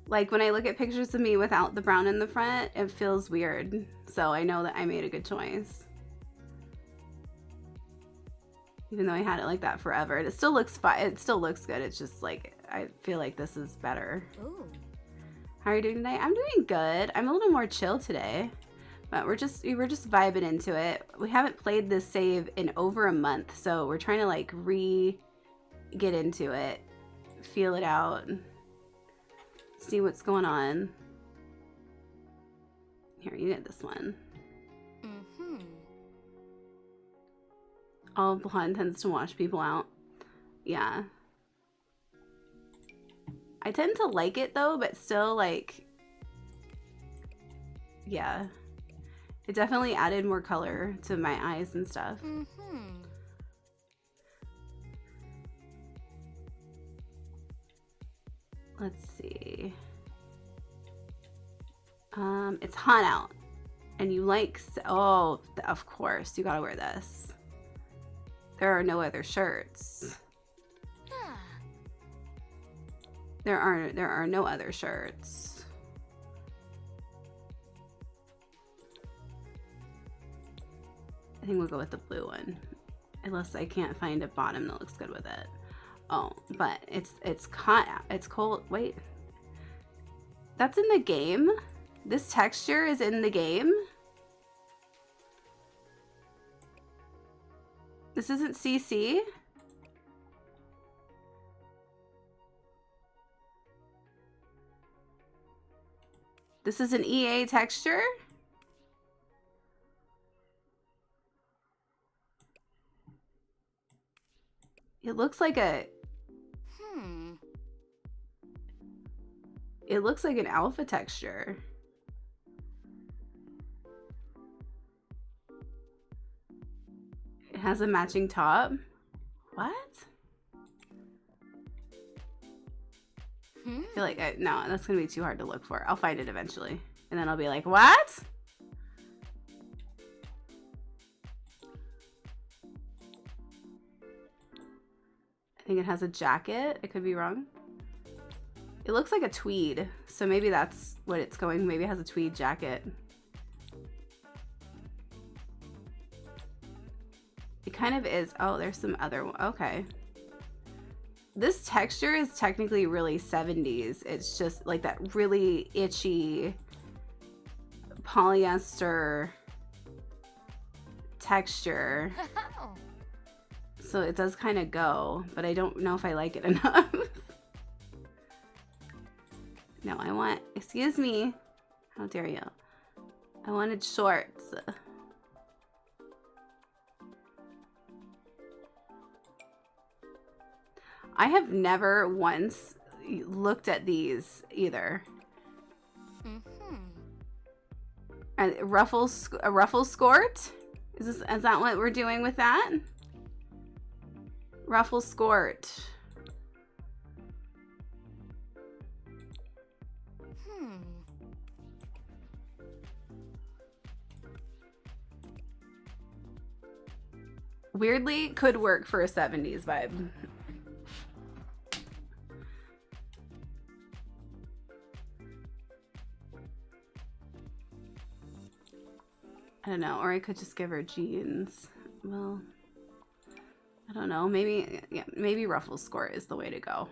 Like, when I look at pictures of me without the brown in the front, it feels weird. So I know that I made a good choice. Even though I had it like that forever. It still looks fine. It still looks good. It's just like, I feel like this is better. Ooh. How are you doing today? I'm doing good. I'm a little more chill today. But we're just vibing into it. We haven't played this save in over a month. So we're trying to like get into it. Feel it out. See what's going on. Here, you get this one. All blonde tends to wash people out. Yeah. I tend to like it though, but still like, yeah. It definitely added more color to my eyes and stuff. Let's see. It's hot out. And you like... Oh, of course. You gotta wear this. There are no other shirts. There are no other shirts. I think we'll go with the blue one. Unless I can't find a bottom that looks good with it. Oh, but it's cold. Wait. That's in the game? This texture is in the game? This isn't CC? This is an EA texture? It looks like a... It looks like an alpha texture. It has a matching top. What? I feel like no, that's gonna be too hard to look for. I'll find it eventually. And then I'll be like, what? I think it has a jacket. I could be wrong. It looks like a tweed, so maybe that's what it's going. Maybe it has a tweed jacket. It kind of is. Oh, there's some other one. Okay. This texture is technically really 70s. It's just like that really itchy polyester texture. So it does kind of go, but I don't know if I like it enough. No, I want, excuse me. How dare you? I wanted shorts. I have never once looked at these either. A ruffle skirt? Is that what we're doing with that? Ruffle skirt. Weirdly, could work for a 70s vibe. I don't know, or I could just give her jeans. Well, I don't know. Maybe, yeah, maybe ruffle skirt is the way to go.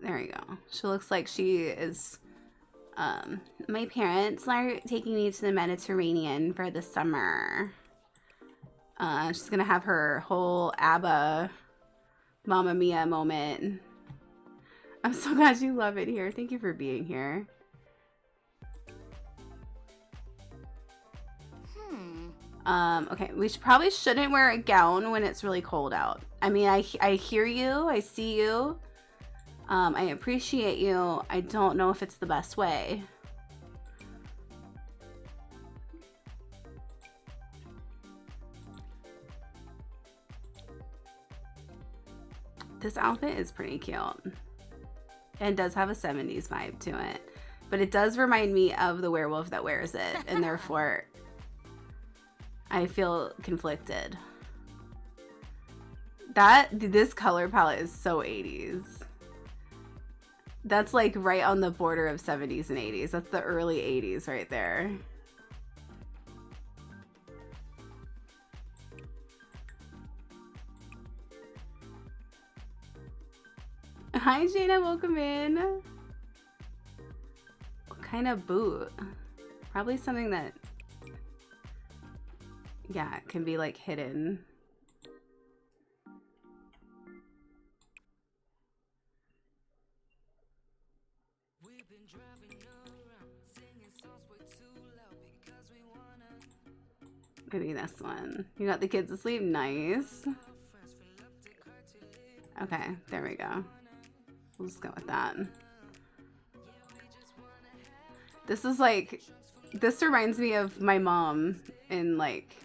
There you go. She looks like she is. My parents are taking me to the Mediterranean for the summer. She's gonna have her whole ABBA Mamma Mia moment. I'm so glad you love it here. Thank you for being here. Okay, we probably shouldn't wear a gown when it's really cold out. I mean, I hear you. I see you. I appreciate you. I don't know if it's the best way. This outfit is pretty cute. And does have a 70s vibe to it. But it does remind me of the werewolf that wears it. And therefore, I feel conflicted. This color palette is so 80s. That's like right on the border of 70s and 80s. That's the early 80s right there. Hi Jana, welcome in. What kind of boot? Probably something that, yeah, it can be like hidden. Maybe this one. You got the kids asleep? Nice. Okay, there we go. We'll just go with that. This is like, this reminds me of my mom in like,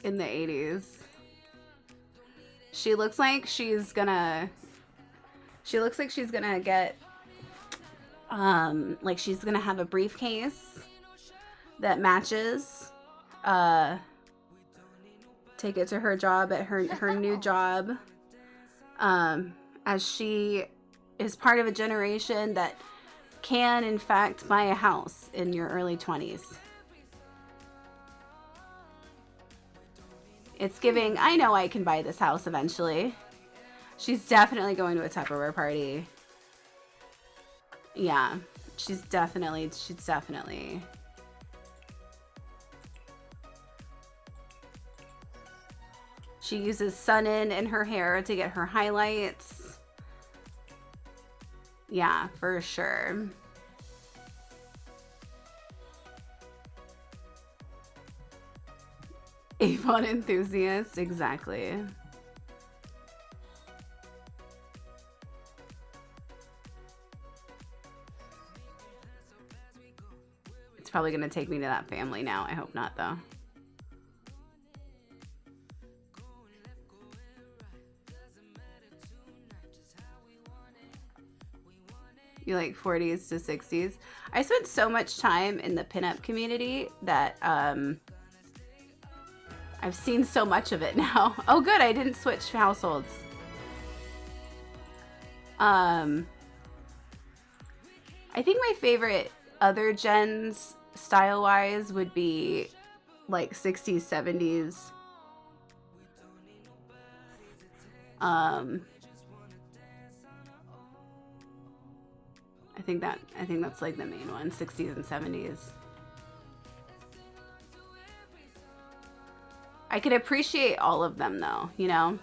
in the 80s. She looks like she's gonna get, like she's gonna have a briefcase that matches, take it to her job at her new job, as she is part of a generation that can, in fact, buy a house in your early 20s. It's giving, I know I can buy this house eventually. She's definitely going to a Tupperware party. Yeah, she's definitely. She uses Sun-In in her hair to get her highlights. Yeah, for sure. Avon enthusiast, exactly. It's probably gonna take me to that family now. I hope not, though. You like 40s to 60s? I spent so much time in the pinup community that I've seen so much of it now. Oh good, I didn't switch households. I think my favorite other gens style-wise would be like 60s, 70s. I think that's like the main one, 60s and 70s. I could appreciate all of them though, you know?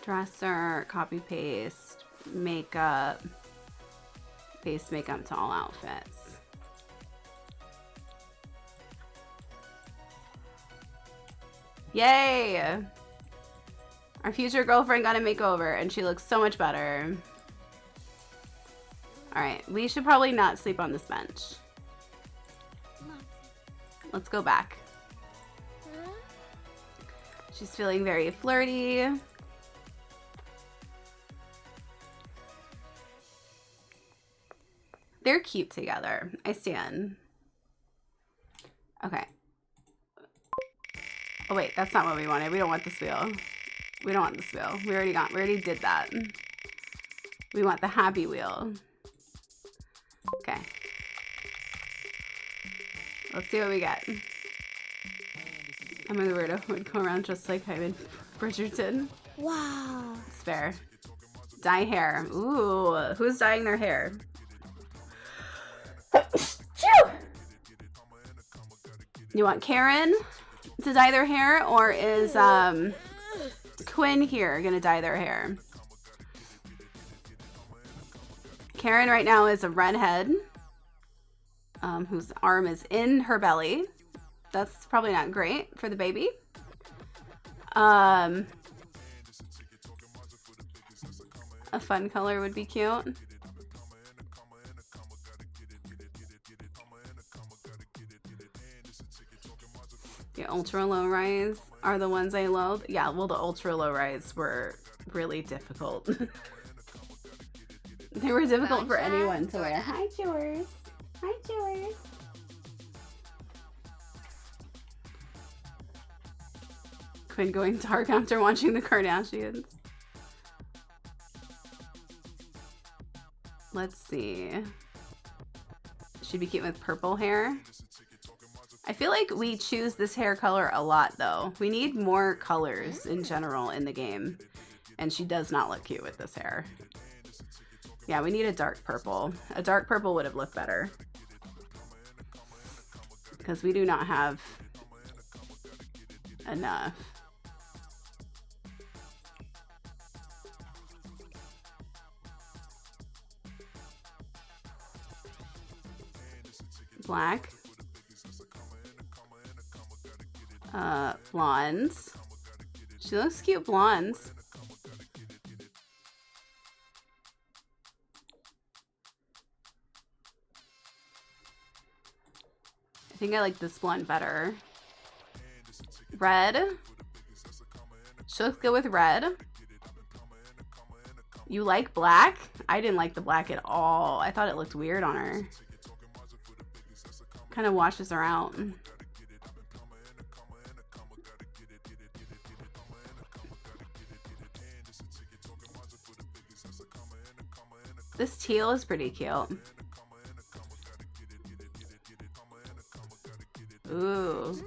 Dresser, copy paste, makeup, base makeup to all outfits. Yay! Our future girlfriend got a makeover and she looks so much better. Alright, we should probably not sleep on this bench. Let's go back. She's feeling very flirty. They're cute together. I stand. Okay. Oh wait, that's not what we wanted. We don't want this wheel. We don't want this wheel. We already did that. We want the happy wheel. Okay. Let's see what we get. I'm a weirdo who would go around just like Hyman Bridgerton. Wow. It's fair. Dye hair. Ooh, who's dyeing their hair? You want Karen to dye their hair, or is Quinn here gonna dye their hair? Karen right now is a redhead whose arm is in her belly. That's probably not great for the baby. A fun color would be cute. The ultra low rise are the ones I loathe. Yeah, well, the ultra low rise were really difficult. They were difficult for anyone to wear. Hi, George. Hi, George. Quinn going dark after watching the Kardashians. Let's see. She'd be cute with purple hair. I feel like we choose this hair color a lot though. We need more colors in general in the game. And she does not look cute with this hair. Yeah, we need a dark purple. A dark purple would have looked better. Because we do not have enough. Black. Blondes. She looks cute blondes. I think I like this blonde better. Red. She looks good with red. You like black? I didn't like the black at all. I thought it looked weird on her. Kind of washes her out. This teal is pretty cute. Ooh.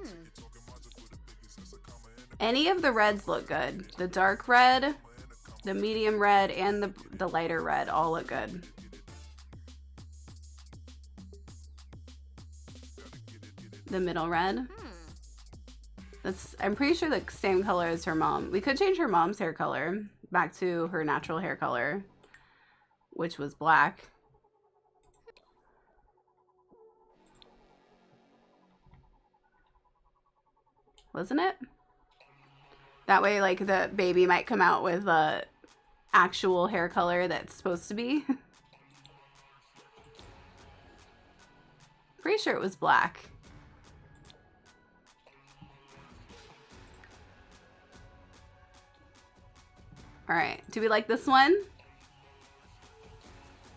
Any of the reds look good. The dark red, the medium red, and the lighter red all look good. The middle red. I'm pretty sure the same color as her mom. We could change her mom's hair color back to her natural hair color, which was black. Wasn't it? That way, like, the baby might come out with the actual hair color that's supposed to be. Pretty sure it was black. All right, do we like this one?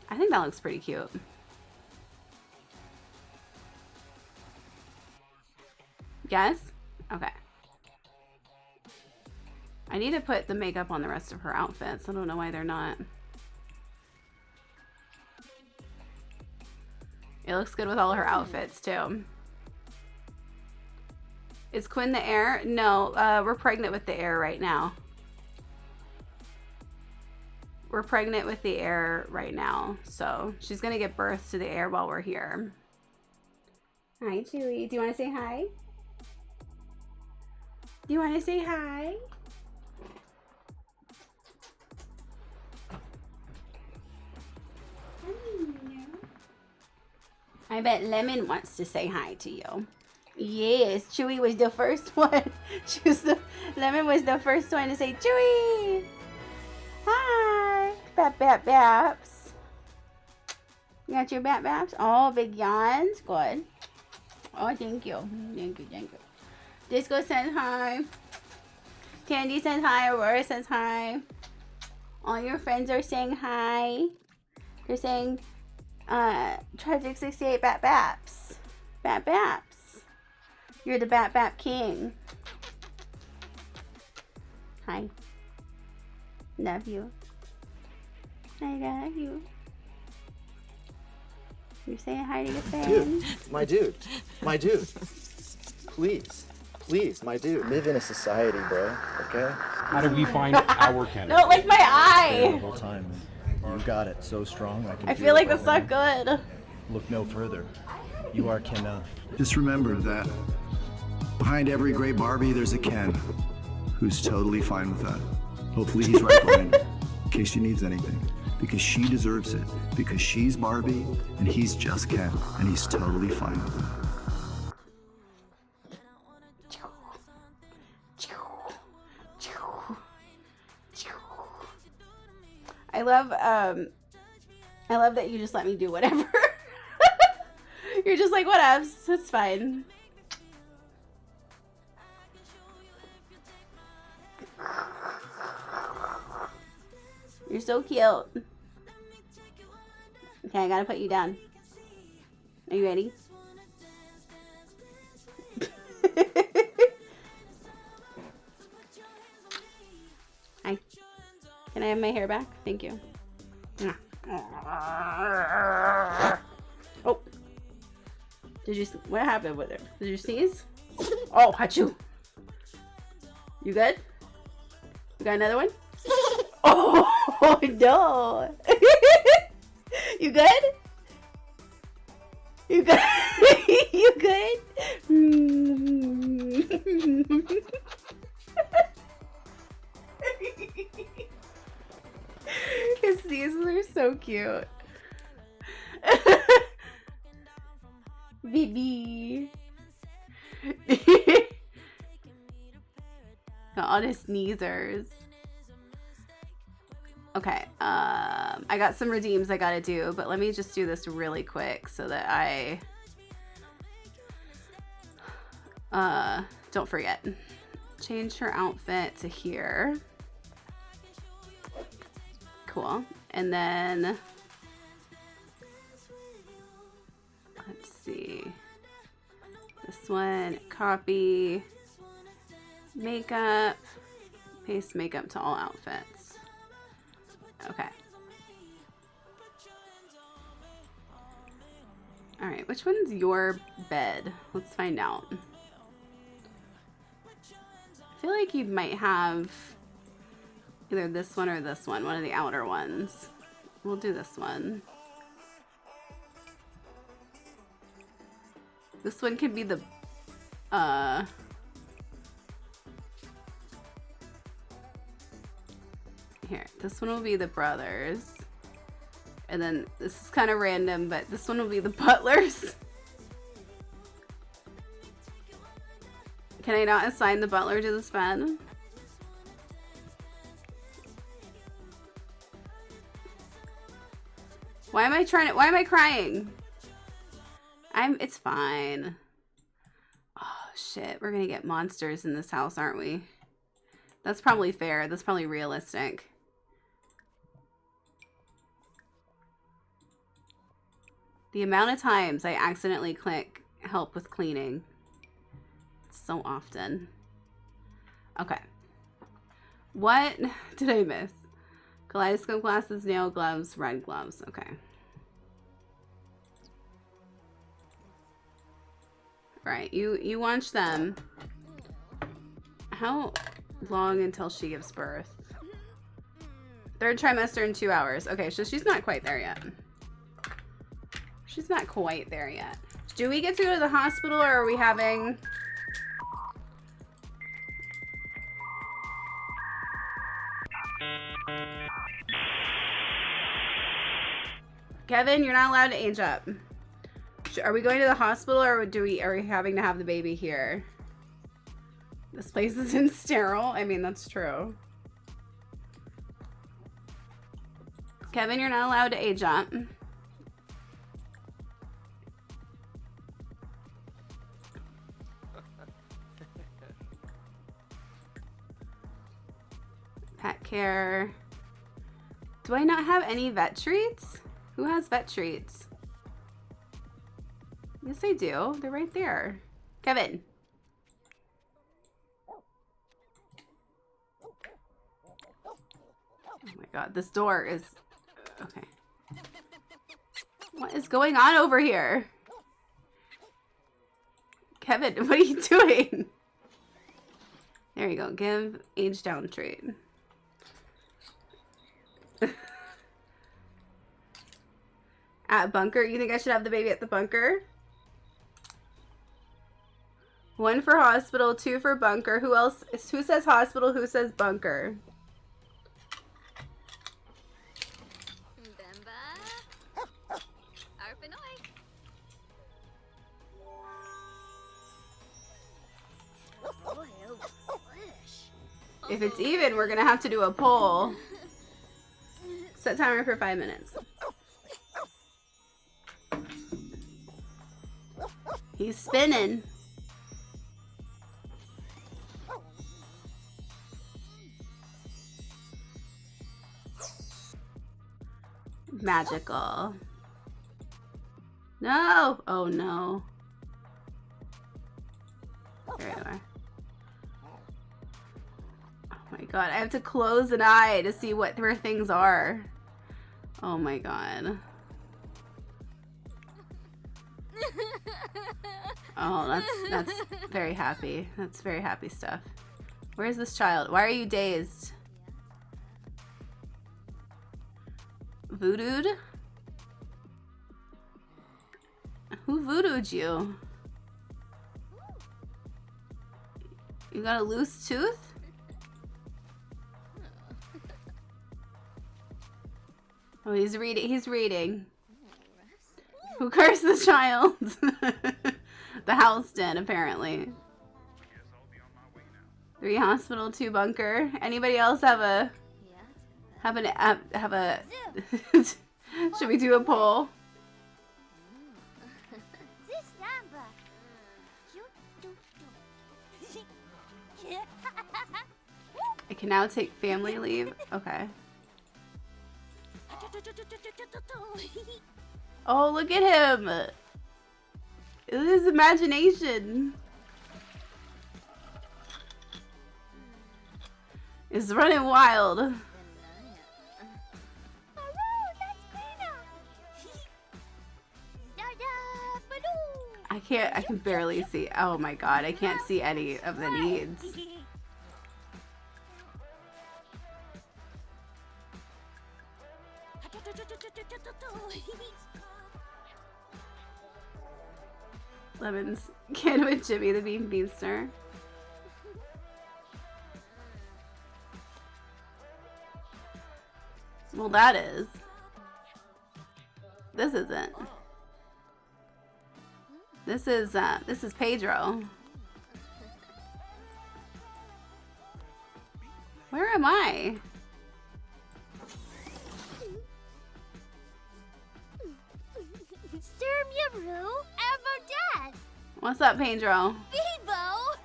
I think that looks pretty cute. Yes? Okay. I need to put the makeup on the rest of her outfits. I don't know why they're not. It looks good with all her outfits too. Is Quinn the heir? No, we're pregnant with the heir right now. We're pregnant with the heir right now, so she's gonna give birth to the heir while we're here. Hi, Chewy. Do you want to say hi? Do you want to say hi? I bet Lemon wants to say hi to you. Yes, Chewy was the first one. Lemon was the first one to say, Chewy! Hi! Bap bap baps. You got your bap baps? Oh, big yawns. Good. Oh, thank you. Thank you, thank you. Disco says hi. Candy says hi. Aurora says hi. All your friends are saying hi. They're saying, Tragic 68 Bat Baps. Bat Baps. You're the Bat Bap King. Hi. Love you. I love you. You're saying hi to your friends? Dude, my dude. My dude. Please. Please, my dude. Live in a society, bro. Okay? How do we find our candidate? No, like my eye. The whole time. You got it so strong. I feel like that's not good. Look no further. You are Ken. Just remember that behind every great Barbie, there's a Ken who's totally fine with that. Hopefully he's right behind her, in case she needs anything. Because she deserves it. Because she's Barbie, and he's just Ken, and he's totally fine with it. I love that you just let me do whatever. You're just like, whatevs, it's fine. You're so cute. Okay, I gotta put you down. Are you ready? Hi. Can I have my hair back? Thank you. Oh. What happened with it? Did you sneeze? Oh, achoo. You good? You got another one? Oh, no. You good? You good? You good? His sneezes are so cute. Baby. All the sneezers. Okay, I got some redeems I gotta do, but let me just do this really quick so that I don't forget. Change her outfit to here. Cool. And then let's see. This one, copy makeup, paste makeup to all outfits. Okay. Which one's your bed? Let's find out. I feel like you might have either this one or this one of the outer ones. We'll do this one. This one could be the, here, this one will be the brothers. And then this is kind of random, but this one will be the butlers. Can I not assign the butler to this bed? Why am I crying? It's fine. Oh shit, we're gonna get monsters in this house, aren't we? That's probably fair. That's probably realistic. The amount of times I accidentally click help with cleaning. So often. Okay. What did I miss? Kaleidoscope glasses, nail gloves, red gloves. Okay. Alright, you watch them. How long until she gives birth? 3rd trimester in 2 hours. Okay, so she's not quite there yet. She's not quite there yet. Do we get to go to the hospital, or are we having... Kevin, you're not allowed to age up. Are we going to the hospital, or are we having to have the baby here? This place isn't sterile. I mean, that's true. Kevin, you're not allowed to age up. Pet care. Do I not have any vet treats? Who has vet treats? Yes, I do. They're right there. Kevin. Oh my god, this door is... Okay. What is going on over here? Kevin, what are you doing? There you go. Give age down treat. At bunker? You think I should have the baby at the bunker? 1 for hospital, 2 for bunker. Who else? Who says hospital? Who says bunker? If it's even, we're gonna have to do a poll. Set timer for 5 minutes. He's spinning. Magical. No! Oh no. There you are. Oh my god, I have to close an eye to see where things are. Oh my god. Oh, that's very happy. That's very happy stuff. Where's this child? Why are you dazed? Voodooed? Who voodooed you? You got a loose tooth? Oh, he's reading. He's reading. Who cursed the child? The house did, apparently. 3 hospital, 2 bunker. Anybody else have a should we do a poll? I can now take family leave. Okay. Oh, look at him! It is imagination. It's running wild. I can barely see. Oh my god, I can't see any of the needs. Lemon's kid with Jimmy the Bean Beaster. Well, that is. This isn't. This is Pedro. Where am I? What's up, Pedro? Bebo!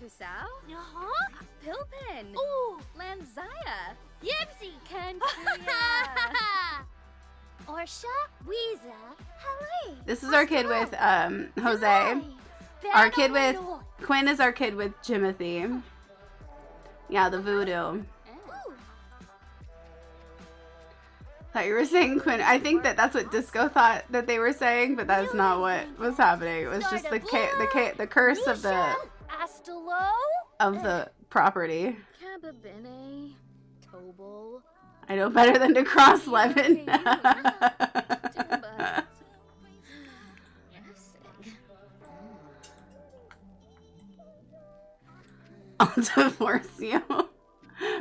Husao? Uh-huh. Pilpin! Ooh! Lanzaya! Yipsy! Kankuya! Orsha? Weeza? Hallie! This is our kid with Jose. Our kid with Quinn is our kid with Jimothy. Yeah, the voodoo. Thought you were saying Quinn. I think that's what Disco thought that they were saying, but that's not what was happening. It was just the curse of the property. Kababene. Tobal. I know better than to cross Levin. I'll divorce you.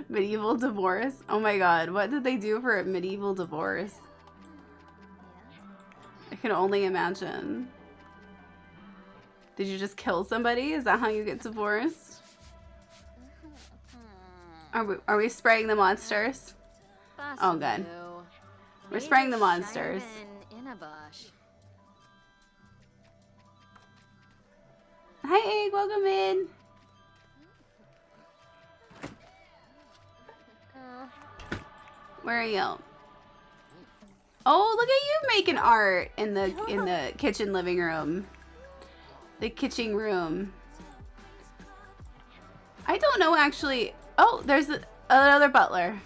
Medieval divorce? Oh my god, what did they do for a medieval divorce? I can only imagine. Did you just kill somebody? Is that how you get divorced? Are we spraying the monsters? Oh good. We're spraying the monsters. Hi Egg, welcome in. Where are you? Oh, look at you making art in the kitchen living room. The kitchen room. I don't know actually. Oh, there's another butler.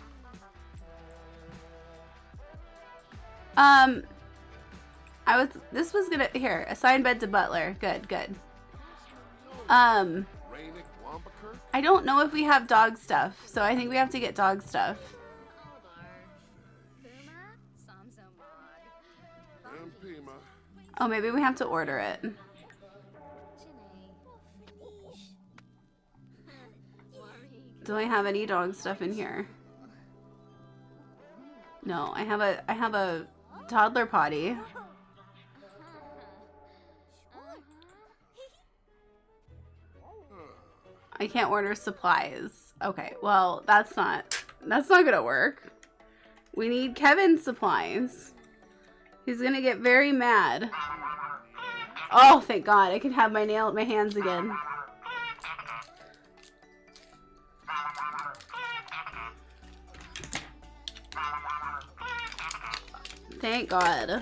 This was gonna, here, assign bed to butler. Good. I don't know if we have dog stuff, so I think we have to get dog stuff. Oh, maybe we have to order it. Do I have any dog stuff in here? No, I have a toddler potty. I can't order supplies. Okay, well, that's not gonna work. We need Kevin's supplies. He's gonna get very mad. Oh, thank God, I can have my hands again. Thank God.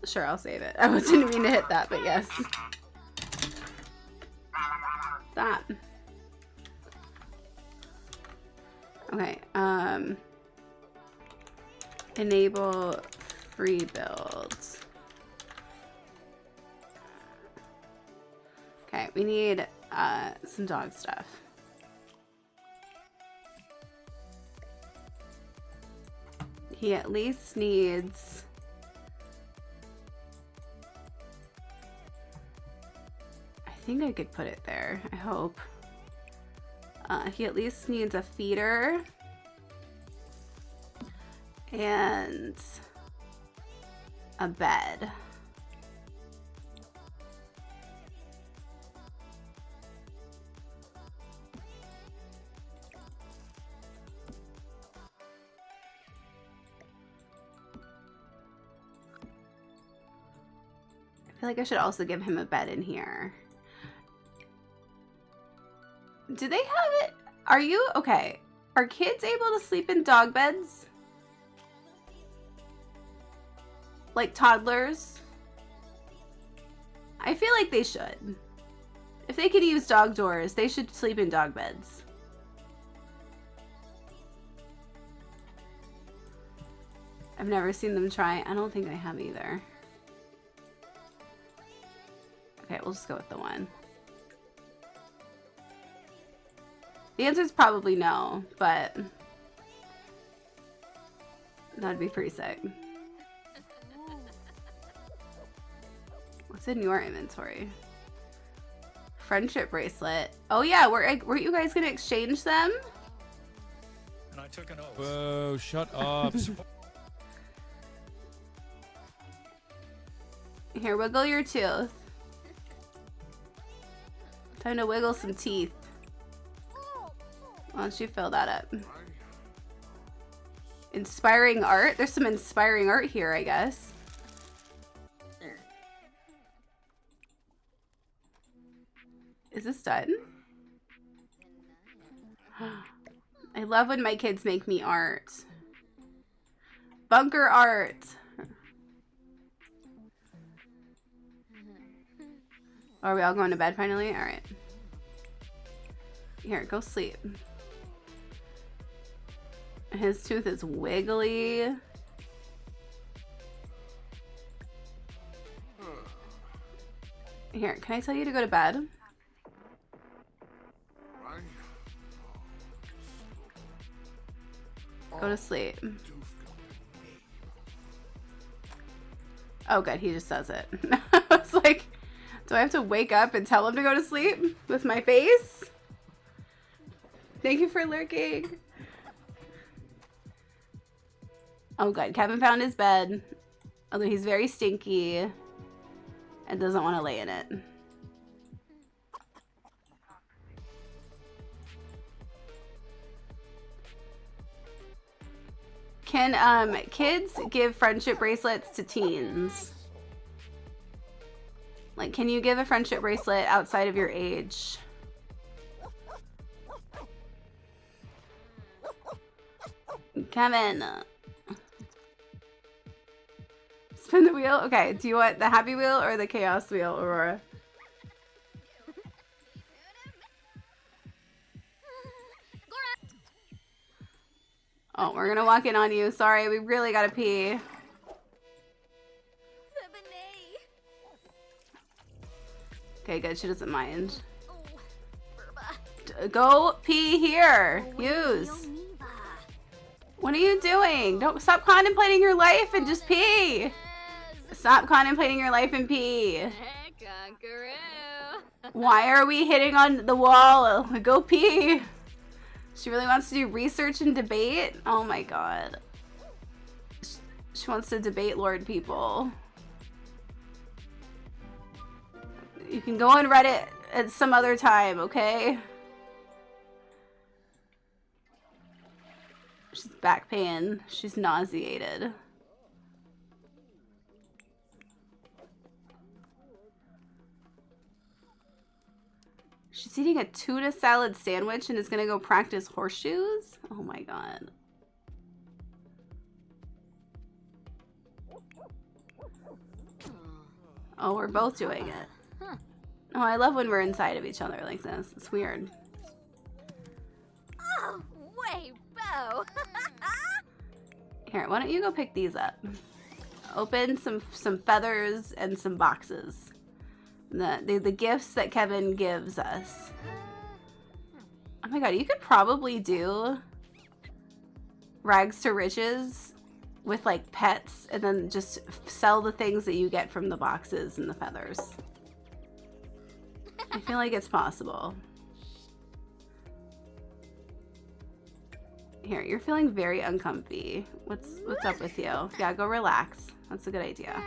Sure, I'll save it. I didn't mean to hit that, but yes. Stop. Okay, enable free builds. Okay, we need some dog stuff. He at least needs I think I could put it there. I hope. He at least needs a feeder and a bed. I feel like I should also give him a bed in here. Do they have it? Are you okay? Are kids able to sleep in dog beds? Like toddlers? I feel like they should. If they could use dog doors, they should sleep in dog beds. I've never seen them try. I don't think I have either. Okay, we'll just go with the 1. The answer is probably no, but that'd be pretty sick. What's in your inventory? Friendship bracelet. Oh yeah, were you guys gonna exchange them? And I took an oath. Whoa, shut up. Here, wiggle your tooth. Time to wiggle some teeth. Why don't you fill that up? Inspiring art? There's some inspiring art here, I guess. Is this done? I love when my kids make me art. Bunker art. Are we all going to bed finally? All right. Here, go sleep. His tooth is wiggly. Here, can I tell you to go to bed? Go to sleep. Oh, good. He just says it. I was like, do I have to wake up and tell him to go to sleep with my face? Thank you for lurking. Oh, good. Kevin found his bed. Although he's very stinky and doesn't want to lay in it. Can kids give friendship bracelets to teens? Like, can you give a friendship bracelet outside of your age? Kevin. Spin the wheel? Okay, do you want the happy wheel or the chaos wheel, Aurora? Oh, we're gonna walk in on you. Sorry, we really gotta pee. Okay, good. She doesn't mind. Go pee here. Use. What are you doing? Don't stop contemplating your life and just pee. Stop contemplating your life and pee. Why are we hitting on the wall? Go pee. She really wants to do research and debate? Oh my god. She wants to debate Lord people. You can go on Reddit at some other time, okay? She's back pain. She's nauseated. She's eating a tuna salad sandwich and is gonna go practice horseshoes? Oh my god. Oh, we're both doing it. Oh, I love when we're inside of each other like this. It's weird. Oh, way, Bo. Here, why don't you go pick these up? Open some feathers and some boxes. The gifts that Kevin gives us. Oh my god, you could probably do rags to riches with like pets and then just sell the things that you get from the boxes and the feathers. I feel like it's possible. Here, you're feeling very uncomfy. What's up with you? Yeah, go relax. That's a good idea.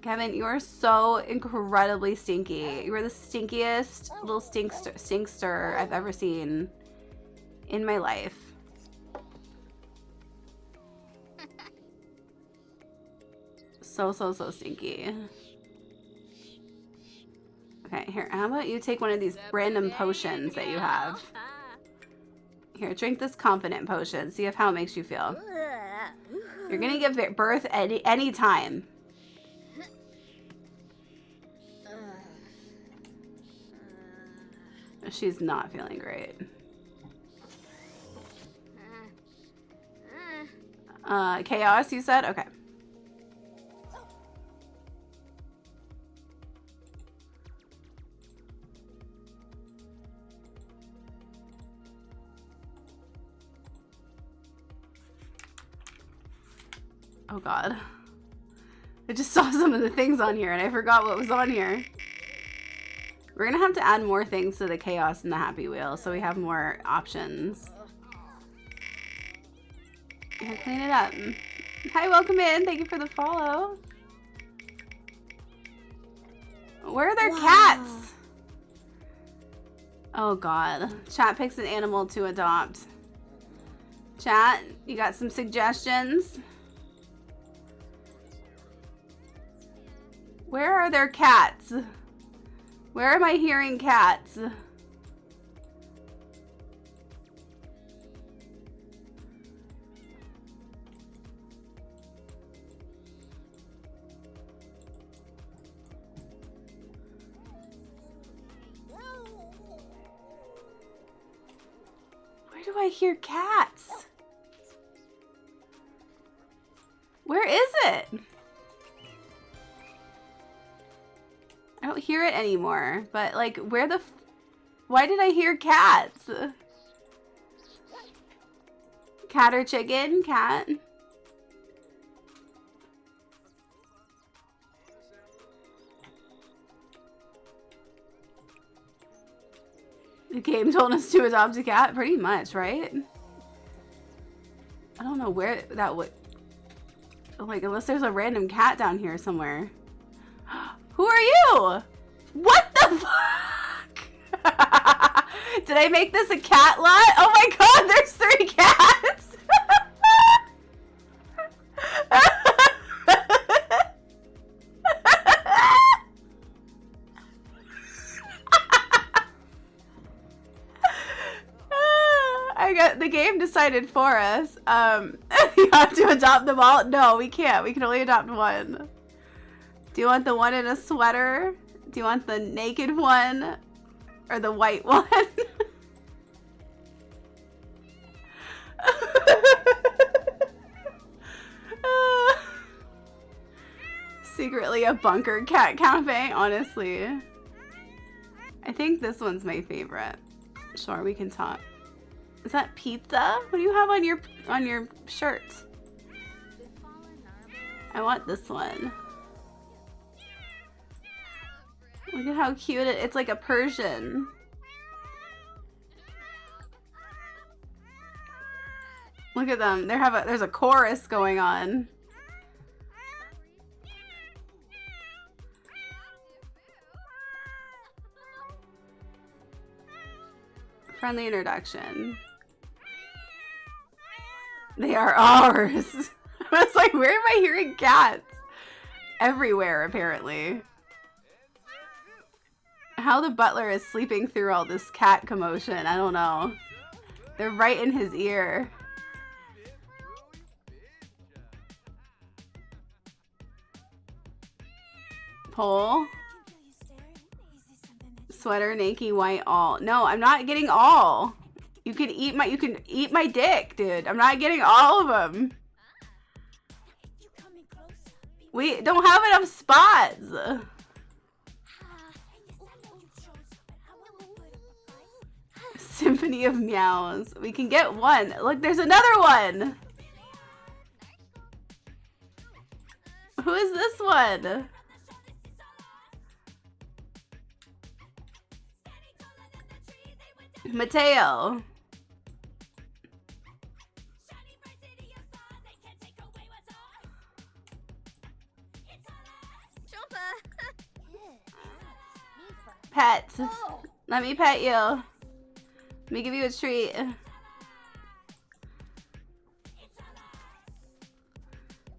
Kevin, you are so incredibly stinky. You are the stinkiest little stinkster I've ever seen in my life. So stinky. Okay, here, how about you take one of these random potions that you have. Here, drink this confident potion. See how it makes you feel. You're gonna give birth any time. She's not feeling great. Chaos, you said? Okay. Oh god. I just saw some of the things on here and I forgot what was on here. We're gonna have to add more things to the chaos and the happy wheel so we have more options. Here, clean it up. Hi, welcome in. Thank you for the follow. Where are their cats? Oh god. Chat picks an animal to adopt. Chat, you got some suggestions? Where are their cats? Where am I hearing cats? Where do I hear cats? Where is it? I don't hear it anymore, but like, where the why did I hear cats? Cat or chicken? Cat? The game told us to adopt a cat, pretty much, right? I don't know where that would, like, unless there's a random cat down here somewhere. Who are you? What the fuck? Did I make this a cat lot? Oh my god, there's 3 cats! The game decided for us. You have to adopt them all? No, we can't. We can only adopt one. Do you want the one in a sweater? Do you want the naked one? Or the white one? Secretly a bunker cat cafe, honestly. I think this one's my favorite. Sure, we can talk. Is that pizza? What do you have on your shirt? I want this one. Look at how cute it's like a Persian. Look at them. There's a chorus going on. Friendly introduction. They are ours. I was like, where am I hearing cats? Everywhere, apparently. How the butler is sleeping through all this cat commotion, I don't know. They're right in his ear. Pole. Sweater, naked, white, all. No, I'm not getting all. You can eat my dick, dude. I'm not getting all of them. We don't have enough spots. Symphony of meows. We can get one. Look, there's another one. Who is this one? Mateo. Pet. Let me pet you. Let me give you a treat.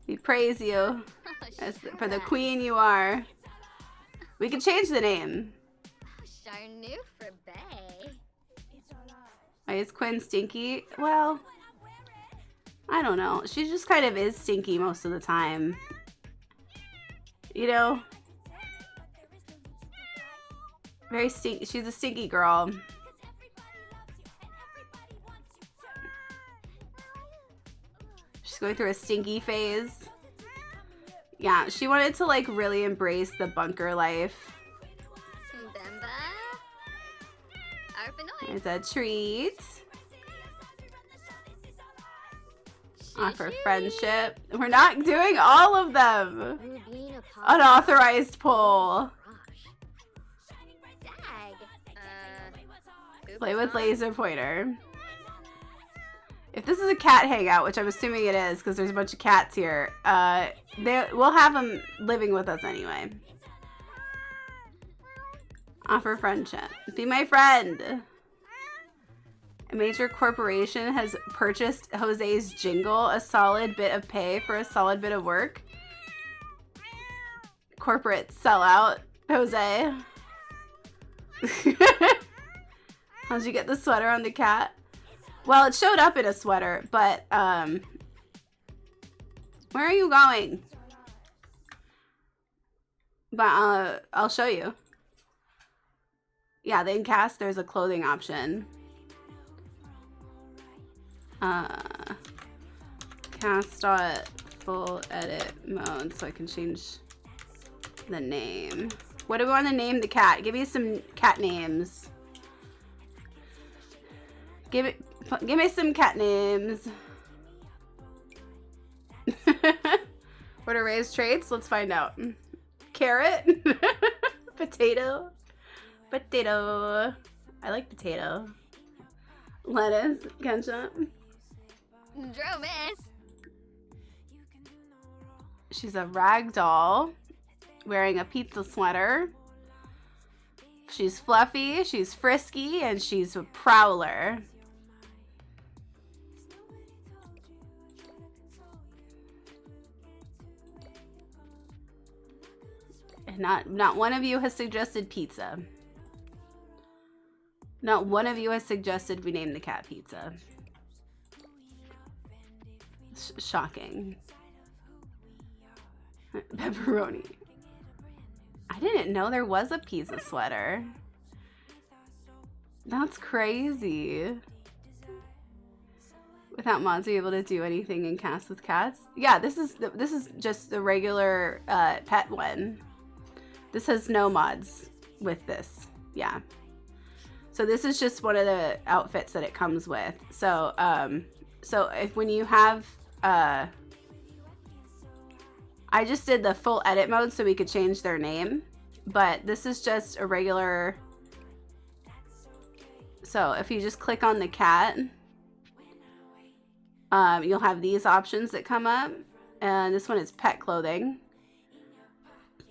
We praise you for the queen you are. We can change the name. Charnu for Bay. Why is Quinn stinky? Well, I don't know. She just kind of is stinky most of the time. You know? Very stinky. She's a stinky girl. She's going through a stinky phase. Yeah, she wanted to like really embrace the bunker life. It's a treat. Offer friendship. We're not doing all of them. Unauthorized poll. Play with laser pointer. If this is a cat hangout, which I'm assuming it is because there's a bunch of cats here, we'll have them living with us anyway. Offer friendship. Be my friend. A major corporation has purchased Jose's jingle, a solid bit of pay for a solid bit of work. Corporate sellout, Jose. How'd you get the sweater on the cat? Well, it showed up in a sweater, but, where are you going? But, I'll show you. Yeah, in cast, there's a clothing option. Cast full edit mode, so I can change the name. What do we want to name the cat? Give me some cat names. Give me some cat names. What are Ray's traits? Let's find out. Carrot, potato, potato. I like potato. Lettuce, ketchup. Dromis. She's a rag doll wearing a pizza sweater. She's fluffy, she's frisky, and she's a prowler. And not one of you has suggested pizza. Not one of you has suggested we name the cat Pizza. Shocking. Pepperoni. I didn't know there was a pizza sweater. That's crazy. Without mods, are you able to do anything in cast with cats? Yeah, this is just the regular pet one. This has no mods with this. Yeah. So this is just one of the outfits that it comes with. So so if when you have I just did the full edit mode so we could change their name, but this is just a regular. So if you just click on the cat, you'll have these options that come up, and this one is pet clothing,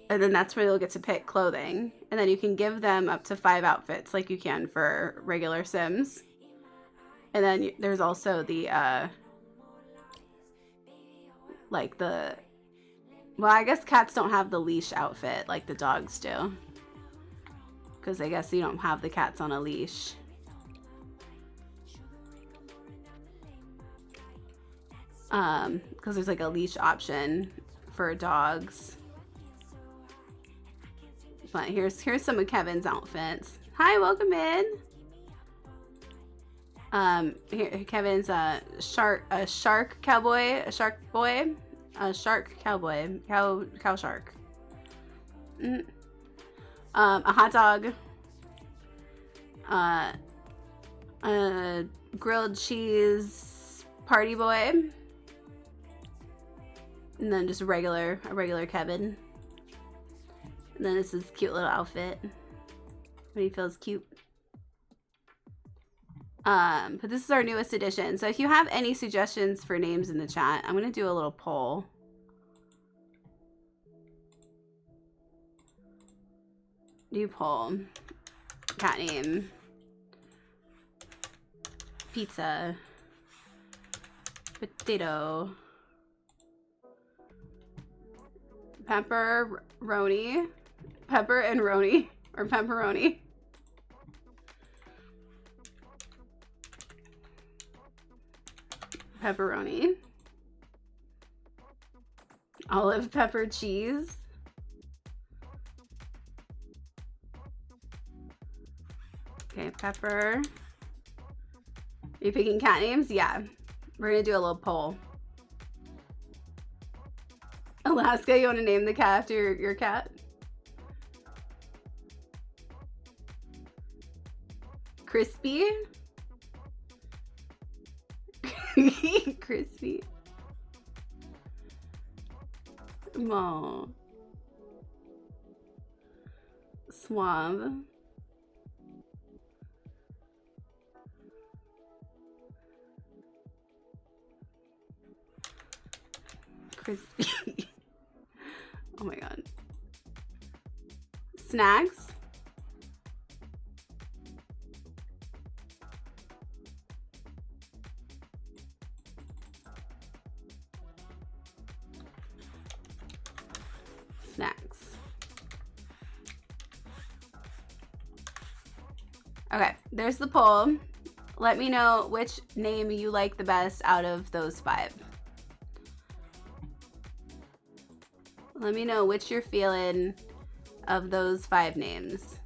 and then that's where you'll get to pick clothing, and then you can give them up to 5 outfits like you can for regular Sims. And then there's also the like the, well, I guess cats don't have the leash outfit like the dogs do, because I guess you don't have the cats on a leash. Because there's like a leash option for dogs. But here's some of Kevin's outfits. Hi, welcome in. Here Kevin's a shark cowboy, a shark boy, a shark cowboy, cow shark. A hot dog. A grilled cheese party boy. And then just a regular Kevin. And then this is cute little outfit. When he feels cute. But this is our newest edition. So if you have any suggestions for names in the chat, I'm gonna do a little poll. New poll. Cat name. Pizza. Potato. Pepperoni. Pepper and Roni. Or pepperoni. Pepperoni. Olive pepper cheese. Okay, pepper. Are you picking cat names? Yeah. We're gonna do a little poll. Alaska, you want to name the cat after your cat? Crispy? Crispy. Mo. Swab. Crispy. Oh my god. Snacks. Snacks. Okay, there's the poll. Let me know which name you like the best out of those 5. Let me know which you're feeling of those 5 names.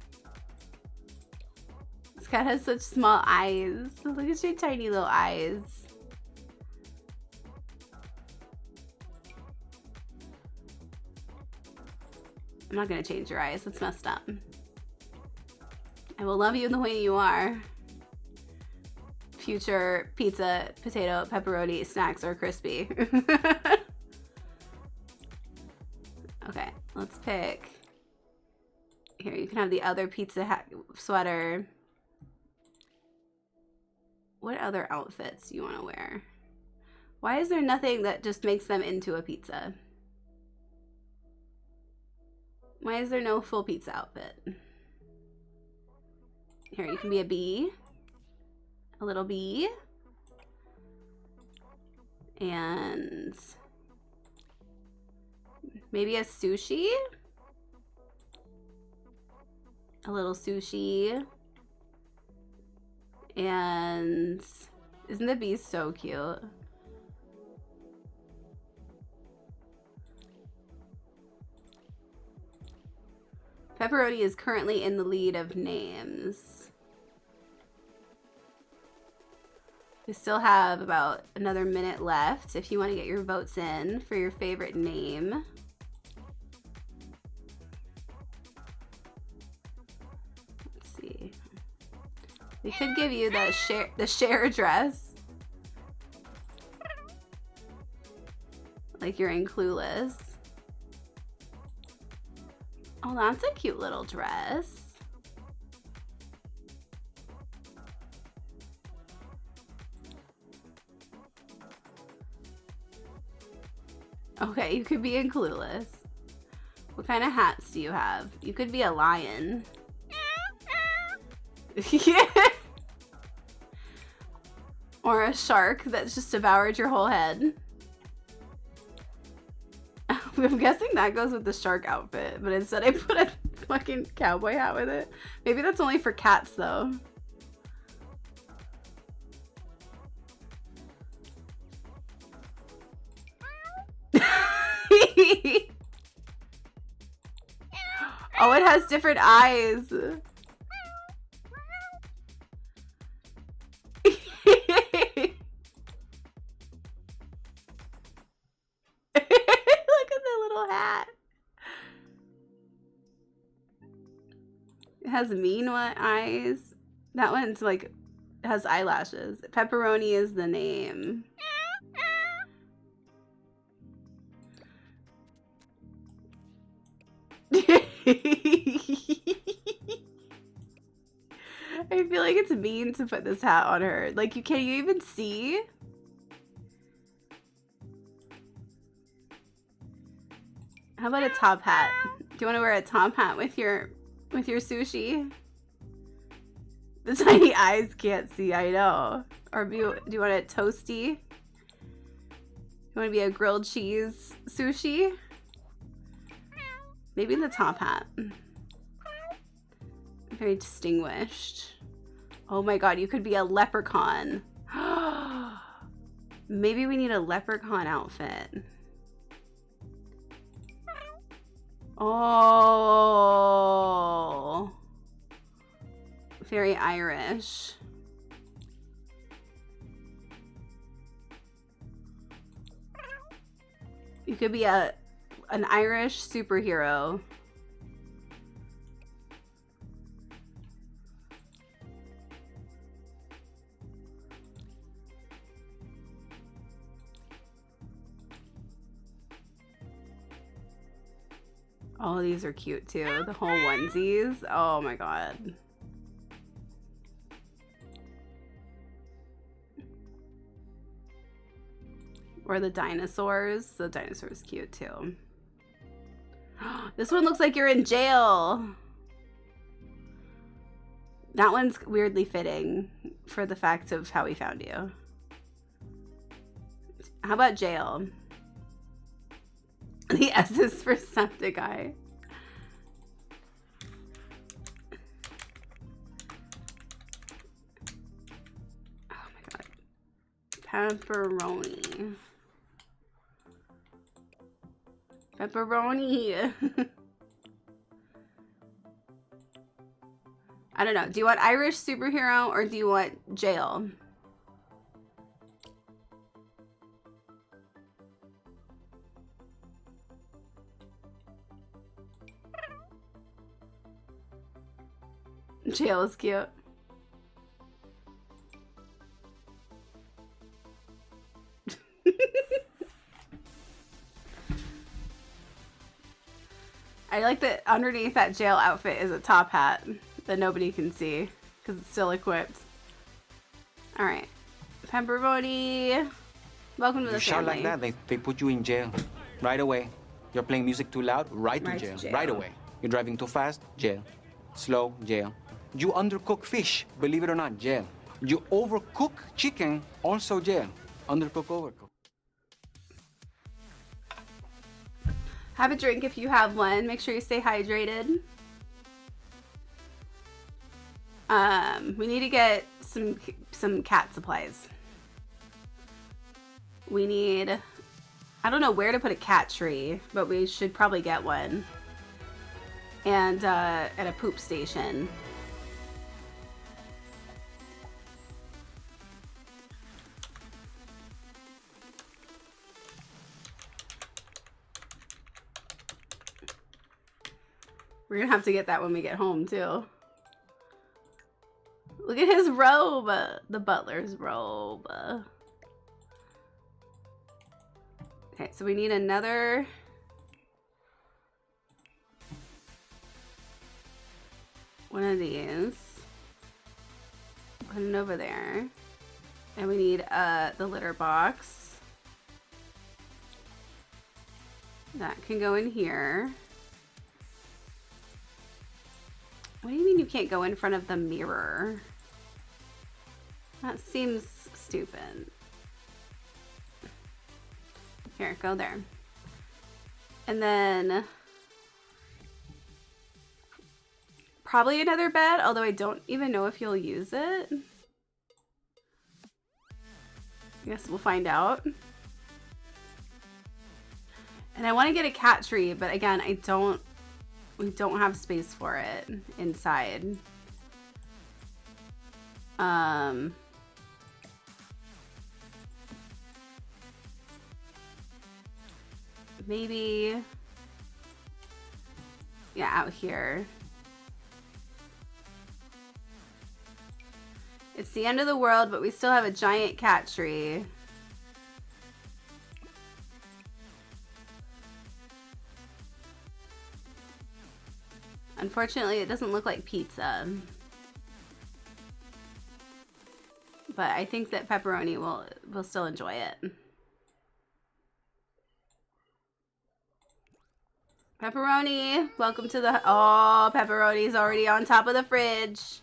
This cat has such small eyes. Look at your tiny little eyes. I'm not gonna change your eyes. That's messed up. I will love you the way you are. Future pizza, potato, pepperoni, snacks, or crispy. Okay, let's pick. Here, you can have the other pizza sweater. What other outfits do you want to wear? Why is there nothing that just makes them into a pizza? Why is there no full pizza outfit? Here, you can be a bee. A little bee. And maybe a sushi? A little sushi. And isn't the bee so cute? Pepperoni is currently in the lead of names. We still have about another minute left if you want to get your votes in for your favorite name. Let's see. We could give you the share dress. Like you're in Clueless. Oh, that's a cute little dress. Okay, you could be in Clueless. What kind of hats do you have? You could be a lion. Yeah. Or a shark that's just devoured your whole head. I'm guessing that goes with the shark outfit, but instead I put a fucking cowboy hat with it. Maybe that's only for cats though. Oh, it has different eyes. Look at the little hat. It has mean eyes. That one's like has eyelashes. Pepperoni is the name. I feel like it's mean to put this hat on her. Like, can you even see? How about a top hat? Do you want to wear a top hat with your sushi? The tiny eyes can't see, I know. Or do you want a toasty? You want to be a grilled cheese sushi? Maybe the top hat. Very distinguished. Oh my god, you could be a leprechaun. Maybe we need a leprechaun outfit. Oh. Very Irish. You could be a an Irish superhero. Oh, these are cute too. The whole onesies. Oh my god. Or the dinosaurs. The dinosaur's cute too. This one looks like you're in jail. That one's weirdly fitting for the fact of how we found you. How about jail? The S is for septic eye. Oh my god. Pepperoni. Pepperoni. I don't know. Do you want Irish superhero or do you want jail? Jail is cute. I like that underneath that jail outfit is a top hat that nobody can see because it's still equipped. All right, Pepperoni, welcome to the You shout family. like that, they put you in jail right away. You're playing music too loud, right to jail. Right away. You're driving too fast, jail. Slow, jail. You undercook fish, believe it or not, jail. You overcook chicken, also jail. Undercook, overcook. Have a drink if you have one. Make sure you stay hydrated. We need to get some cat supplies. We need, I don't know where to put a cat tree, but we should probably get one. And at a poop station. We're gonna have to get that when we get home too. Look at his robe, the butler's robe. Okay, so we need another. One of these. Put it over there. And we need the litter box. That can go in here. What do you mean you can't go in front of the mirror? That seems stupid. Here, go there. And then probably another bed, although I don't even know if you'll use it. I guess we'll find out. And I want to get a cat tree, but again, we don't have space for it inside. Maybe, yeah, out here. It's the end of the world, but we still have a giant cat tree. Unfortunately, it doesn't look like pizza. But I think that Pepperoni will still enjoy it. Pepperoni, welcome to the... Oh, Pepperoni's already on top of the fridge.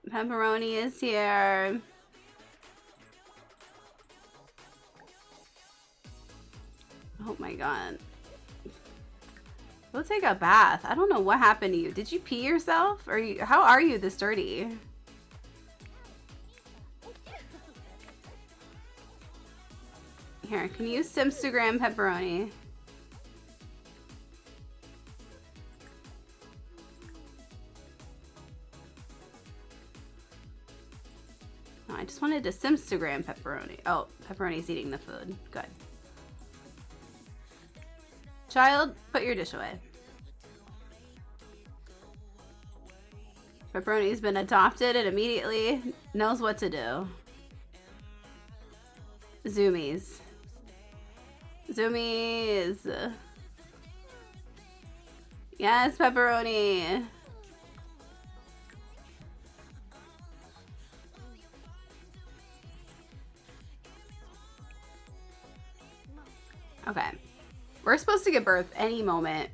Pepperoni is here. Oh my god. Go take a bath. I don't know what happened to you. Did you pee yourself? How are you this dirty? Here, can you Simstagram Pepperoni? No, I just wanted to Simstagram pepperoni. Oh, pepperoni's eating the food. Good. Child, put your dish away. Pepperoni's been adopted and immediately knows what to do. Zoomies. Zoomies. Yes, pepperoni. Okay. We're supposed to give birth any moment.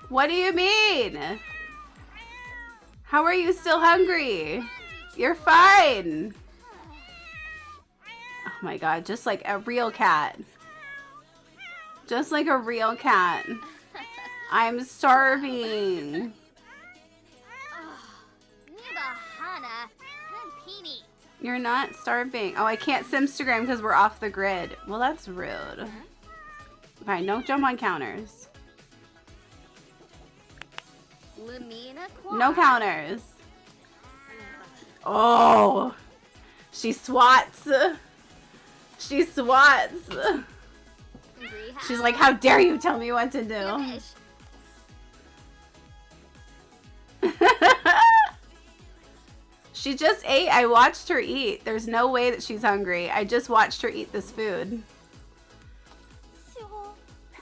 What do you mean? How are you still hungry? You're fine. Oh my god, just like a real cat. Just like a real cat. I'm starving. You're not starving. Oh, I can't Simstagram because we're off the grid. Well, that's rude. Fine, don't jump on counters. No counters. Oh, she swats. She swats. She's like, how dare you tell me what to do? She just ate. I watched her eat. There's no way that she's hungry. I just watched her eat this food.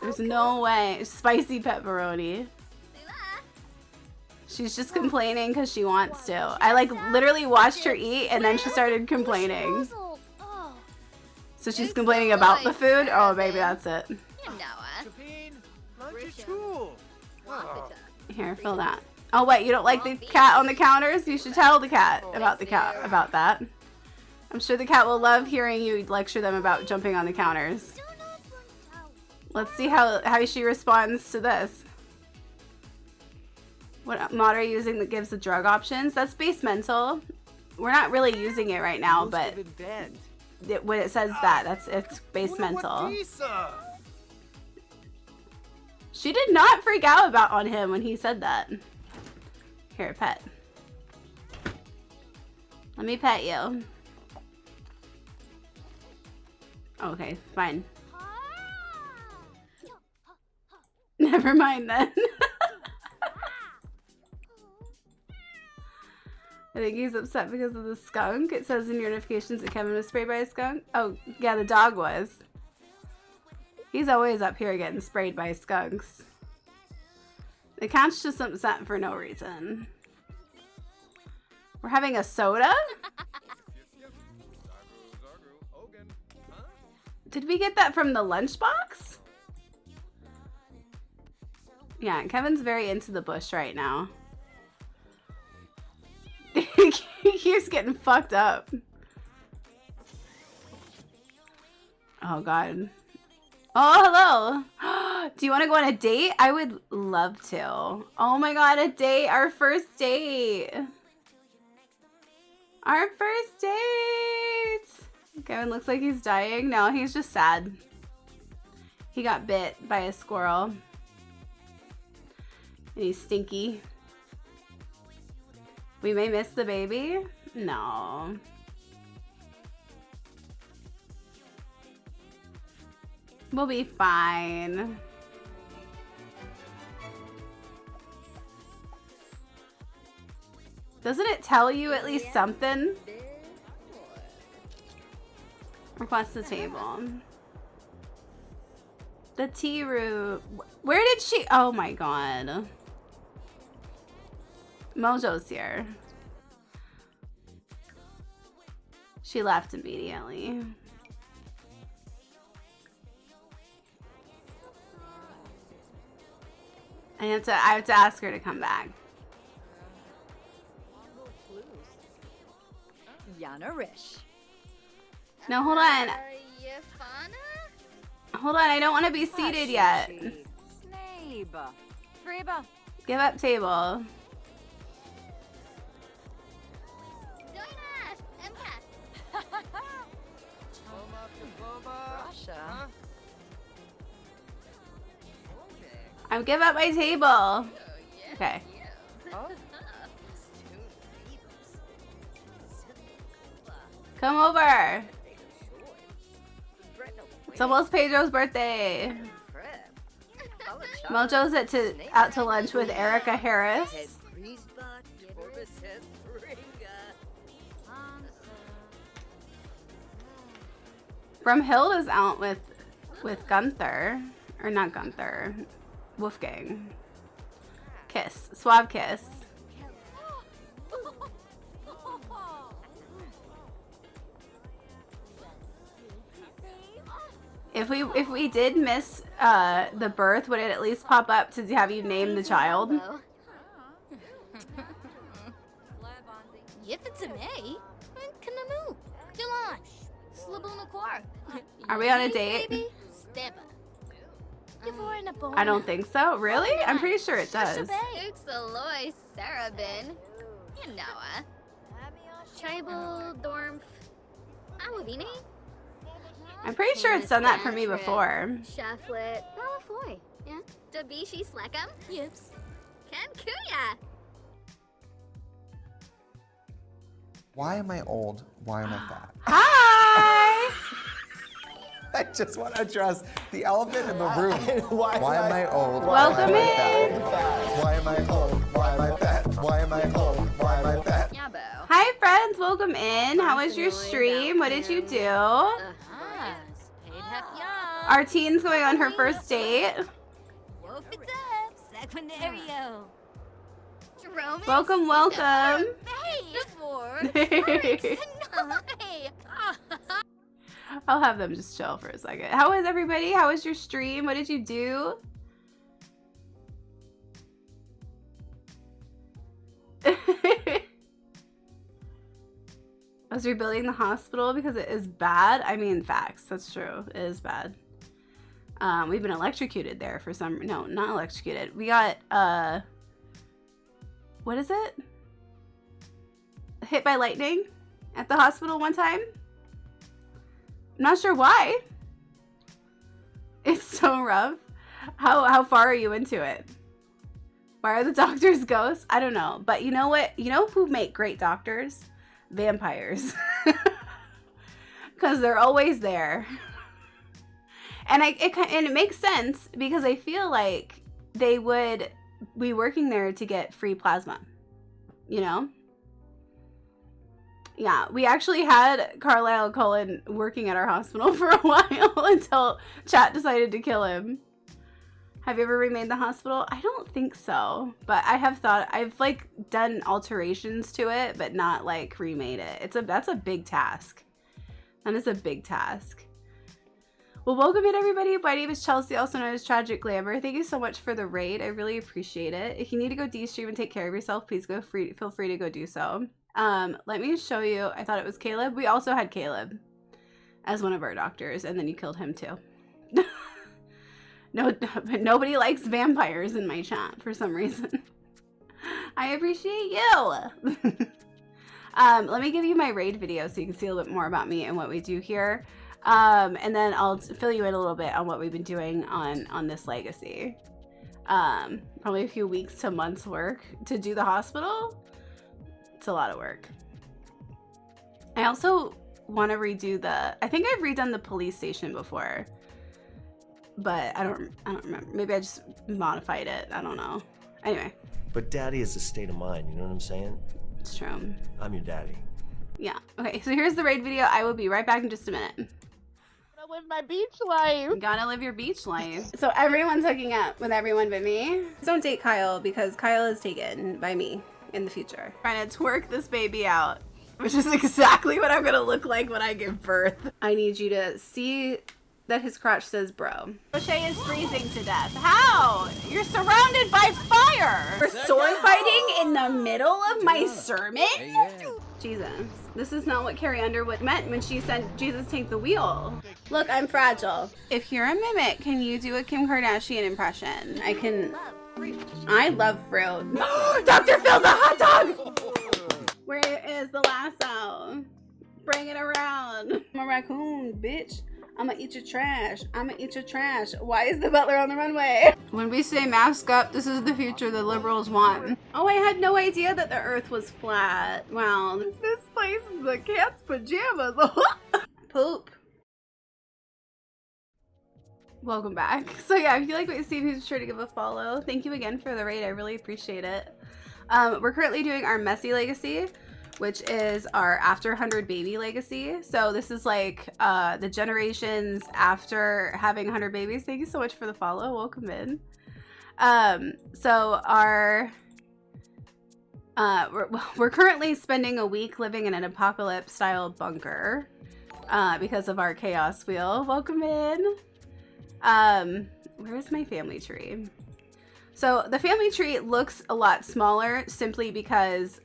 There's no way. Spicy pepperoni. She's just complaining because she wants to. I like literally watched her eat and then she started complaining. So she's complaining about the food? Oh, baby, that's it. Here, fill that. Oh, wait, you don't like the cat on the counters? You should tell the cat about that. I'm sure the cat will love hearing you lecture them about jumping on the counters. Let's see how she responds to this. What mod are you using that gives the drug options? That's Base Mental. We're not really using it right now, but when it says that, it's Base Mental. She did not freak out on him when he said that. Here, pet. Let me pet you. Okay, fine. Never mind then. I think he's upset because of the skunk. It says in your notifications that Kevin was sprayed by a skunk. Oh, yeah, the dog was. He's always up here getting sprayed by skunks. The cat's just upset for no reason. We're having a soda? Did we get that from the lunchbox? Yeah, Kevin's very into the bush right now. He keeps getting fucked up. Oh, God. Oh, hello. Do you want to go on a date? I would love to. Oh my god, a date. Our first date. Our first date. Kevin looks like he's dying. No, he's just sad. He got bit by a squirrel. And he's stinky. We may miss the baby? No. We'll be fine. Doesn't it tell you at least something? Request the table. The tea room. Where did she? Oh my god. Mojo's here. She left immediately. I have to ask her to come back. Yana Rish. No, hold on. Hold on, I don't want to be seated yet. Give up table. I give up my table. Okay. Come over. It's almost Pedro's birthday. Mojo's out to lunch with Erica Harris. Brumhilda's out with Gunther, or not Gunther, Wolfgang. Kiss, suave kiss. If we did miss the birth, would it at least pop up to have you name the child? Are we on a date? I don't think so. Really? I'm pretty sure it does. I'm pretty sure it's done that for me before. Why am I old? Why am I fat? Hi! I just want to address the elephant in the room. Why am I old? Welcome in. Why am I old? Why am I fat? Why am I old? Why am I fat? Hi friends, welcome in. How was your stream? What did you do? Our teen's going on her first date. Welcome, welcome. I'll have them just chill for a second. How was everybody? How was your stream? What did you do? I was rebuilding the hospital because it is bad. I mean, facts. That's true. It is bad. We've been electrocuted there for some... No, not electrocuted. We got, what is it? Hit by lightning at the hospital one time. I'm not sure why. It's so rough. How far are you into it? Why are the doctors ghosts? I don't know. But you know what? You know who make great doctors? Vampires. Because they're always there. And it makes sense because I feel like they would be working there to get free plasma. You know? Yeah, we actually had Carlisle Cullen working at our hospital for a while until chat decided to kill him. Have you ever remade the hospital? I don't think so, but I have thought, I've like done alterations to it, but not like remade it. That's a big task. That is a big task. Well, welcome in everybody. My name is Chelsea, also known as Tragic Glamour. Thank you so much for the raid. I really appreciate it. If you need to go de-stream and take care of yourself, please feel free to go do so. Let me show you. I thought it was Caleb. We also had Caleb as one of our doctors, and then you killed him too. No, but nobody likes vampires in my chat for some reason. I appreciate you. Let me give you my raid video so you can see a little bit more about me and what we do here. And then I'll fill you in a little bit on what we've been doing on this legacy. Probably a few weeks to months work to do the hospital. It's a lot of work. I also want to redo I think I've redone the police station before, but I don't remember. Maybe I just modified it. I don't know. Anyway. But daddy is a state of mind, you know what I'm saying? It's true. I'm your daddy. Yeah. Okay, so here's the raid video. I will be right back in just a minute. Live my beach life. Gotta live your beach life. So everyone's hooking up with everyone but me. Don't date Kyle because Kyle is taken by me in the future. Trying to twerk this baby out, which is exactly what I'm gonna look like when I give birth. I need you to see that his crotch says bro. O'Shea is freezing to death. How? You're surrounded by fire. We're sword fighting in the middle of my sermon? Jesus. This is not what Carrie Underwood meant when she said, Jesus take the wheel. Look, I'm fragile. If you're a mimic, can you do a Kim Kardashian impression? I love fruit. Dr. Phil's a hot dog! Where is the lasso? Bring it around. I'm a raccoon, bitch. I'ma eat your trash. I'ma eat your trash. Why is the butler on the runway? When we say mask up, this is the future the liberals want. Oh, I had no idea that the earth was flat. Wow. This place is the cat's pajamas. Poop. Welcome back. So yeah, if you like what you see, be sure to give a follow. Thank you again for the raid. I really appreciate it. We're currently doing our messy legacy, which is our after 100 baby legacy. So this is like the generations after having 100 babies. Thank you so much for the follow. Welcome in. So our we're currently spending a week living in an apocalypse style bunker because of our chaos wheel. Welcome in. Where's my family tree? So the family tree looks a lot smaller simply because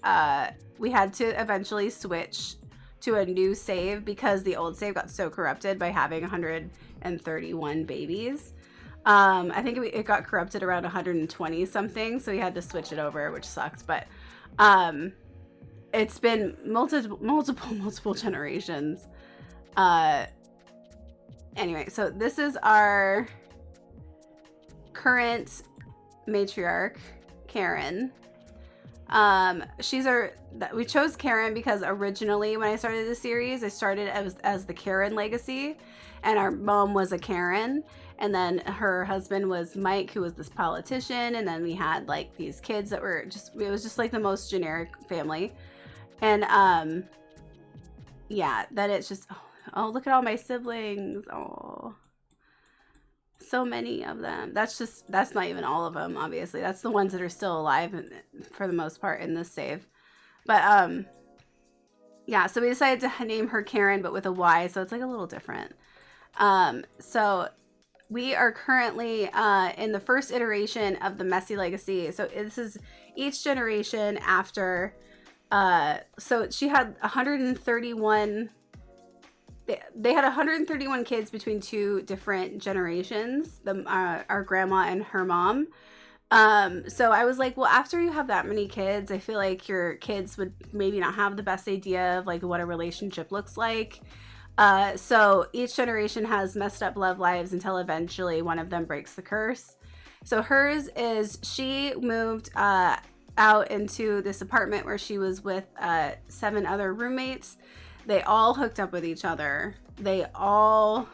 we had to eventually switch to a new save because the old save got so corrupted by having 131 babies. I think it got corrupted around 120 something, so we had to switch it over, which sucked. But it's been multiple generations. Anyway, so this is our current matriarch, Karen. We chose Karen because originally when I started the series, I started as the Karen legacy, and our mom was a Karen, and then her husband was Mike, who was this politician, and then we had like these kids that were it was just like the most generic family. And yeah, then it's just, oh, look at all my siblings. Oh, so many of them. That's not even all of them, obviously. That's the ones that are still alive for the most part in this save. But yeah, so we decided to name her Karen, but with a Y, so it's like a little different. So we are currently in the first iteration of the Messy Legacy. So this is each generation after. So she had 131. They had 131 kids between two different generations, our grandma and her mom. So I was like, well, after you have that many kids, I feel like your kids would maybe not have the best idea of like what a relationship looks like. So each generation has messed up love lives until eventually one of them breaks the curse. So hers is, she moved out into this apartment where she was with 7 other roommates. They all hooked up with each other. They all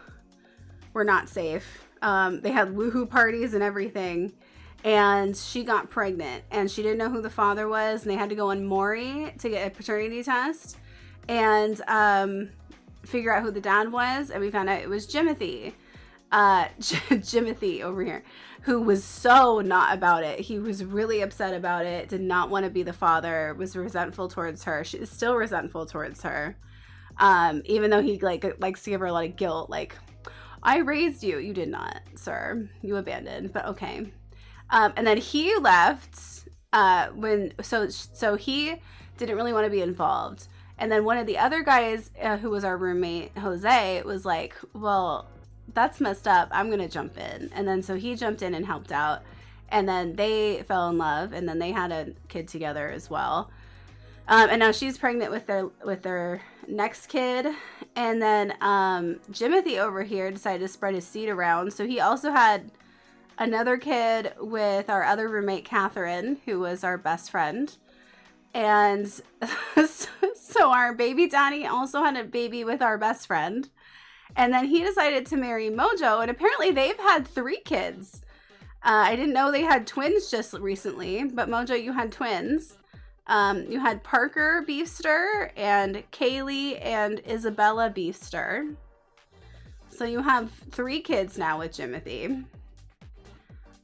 were not safe. They had woohoo parties and everything. And she got pregnant and she didn't know who the father was. And they had to go on Maury to get a paternity test and figure out who the dad was. And we found out it was Jimothy. Jimothy over here, who was so not about it. He was really upset about it. Did not want to be the father. Was resentful towards her. She is still resentful towards her. Even though he likes to give her a lot of guilt, like, I raised you. You did not, sir. You abandoned, but okay. And then he left so he didn't really want to be involved. And then one of the other guys who was our roommate, Jose, was like, well, that's messed up. I'm going to jump in. And then so he jumped in and helped out. And then they fell in love and then they had a kid together as well. And now she's pregnant with their next kid. And then Jimothy over here decided to spread his seed around. So he also had another kid with our other roommate, Catherine, who was our best friend. And so our baby Donnie also had a baby with our best friend. And then he decided to marry Mojo. And apparently they've had 3 kids. I didn't know they had twins just recently. But Mojo, you had twins. You had Parker Beefster and Kaylee and Isabella Beefster. So you have 3 kids now with Jimothy.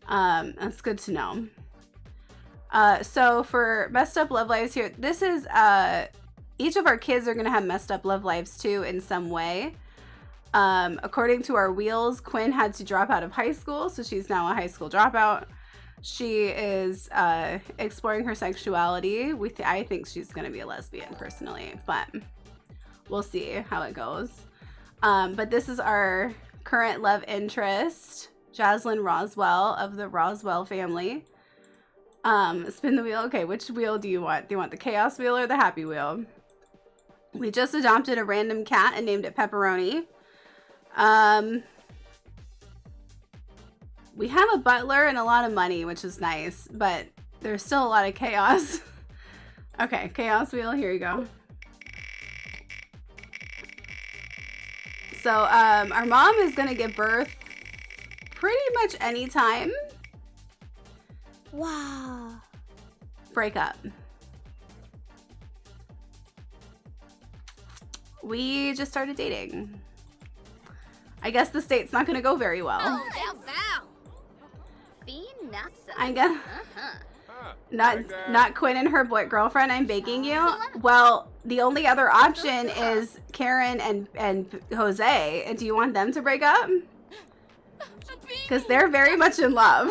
That's good to know. So for messed up love lives here, this is each of our kids are going to have messed up love lives too in some way. According to our wheels, Quinn had to drop out of high school, so she's now a high school dropout. She is exploring her sexuality. I think she's going to be a lesbian personally, but we'll see how it goes. But this is our current love interest, Jaslyn Roswell of the Roswell family. Spin the wheel. Okay, which wheel do you want? Do you want the chaos wheel or the happy wheel? We just adopted a random cat and named it Pepperoni. We have a butler and a lot of money, which is nice, but there's still a lot of chaos. Okay, chaos wheel, here you go. So, our mom is gonna give birth pretty much any time. Wow. Break up. We just started dating. I guess this date's not gonna go very well. Oh, I guess not Quinn and her girlfriend. I'm begging you. Well, the only other option is Karen and Jose. And do you want them to break up? Because they're very much in love.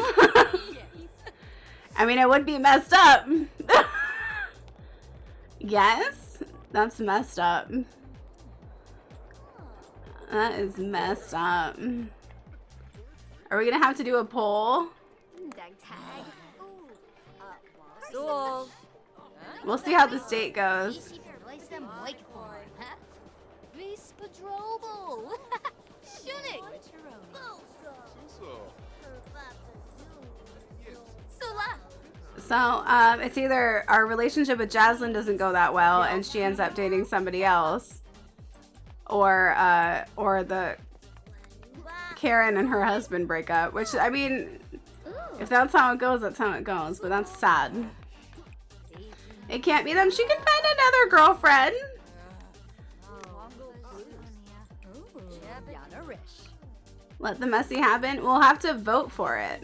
I mean, it would be messed up. Yes, that's messed up. That is messed up. Are we gonna have to do a poll? We'll see how this date goes. So, it's either our relationship with Jaslyn doesn't go that well and she ends up dating somebody else, or the Karen and her husband break up, which, I mean, if that's how it goes, that's how it goes, but that's sad. It can't be them. She can find another girlfriend. Let the messy happen. We'll have to vote for it.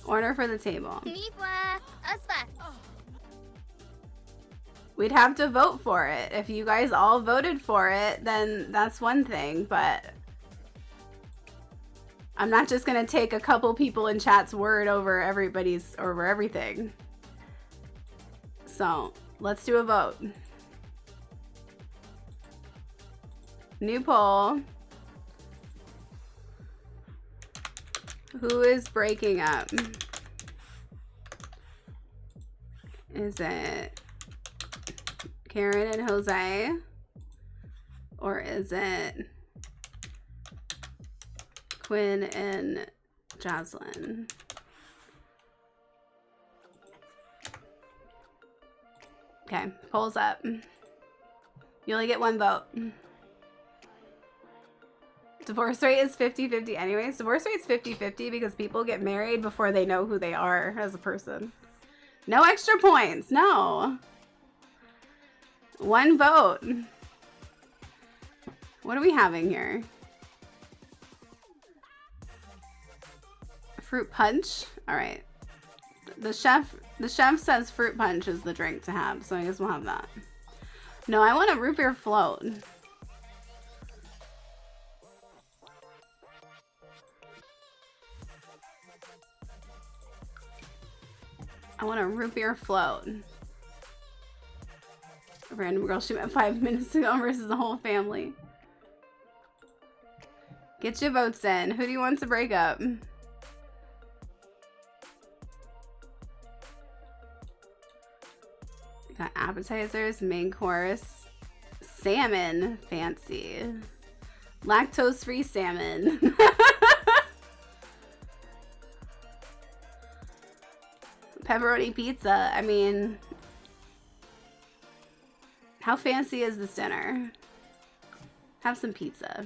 Order for the table. We'd have to vote for it. If you guys all voted for it, then that's one thing, but I'm not just gonna take a couple people in chat's word over everything. So let's do a vote. New poll. Who is breaking up? Is it Karen and Jose? Or is it Quinn and Jaslyn? Okay, polls up. You only get one vote. Divorce rate is 50-50 anyways. Divorce rate's 50-50 because people get married before they know who they are as a person. No extra points, no. One vote. What are we having here? Fruit punch? Alright. The chef says fruit punch is the drink to have, so I guess we'll have that. No, I want a root beer float. I want a root beer float. A random girl she met 5 minutes ago versus the whole family. Get your votes in. Who do you want to break up? Got appetizers, main course, salmon, fancy. Lactose-free salmon. Pepperoni pizza. I mean, how fancy is this dinner? Have some pizza.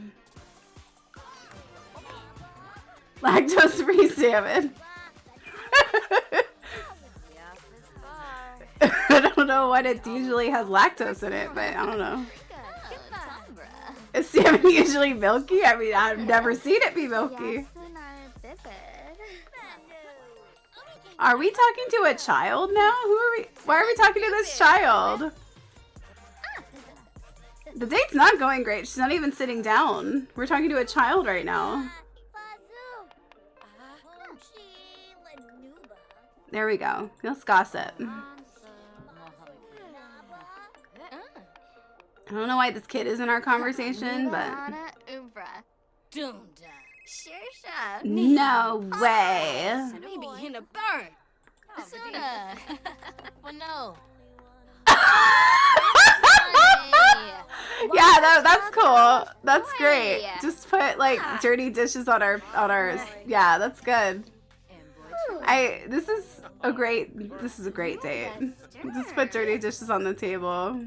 Lactose-free salmon. I don't know what it usually has lactose in it, but I don't know. Is salmon usually milky? I mean, I've never seen it be milky. Are we talking to a child now? Who are we? Why are we talking to this child? The date's not going great. She's not even sitting down. We're talking to a child right now. There we go. Let's gossip. I don't know why this kid is in our conversation, but no way. Maybe in a bird. Well, no. Yeah, that's cool. That's great. Just put like dirty dishes on our yeah, that's good. This is a great date. Just put dirty dishes on the table.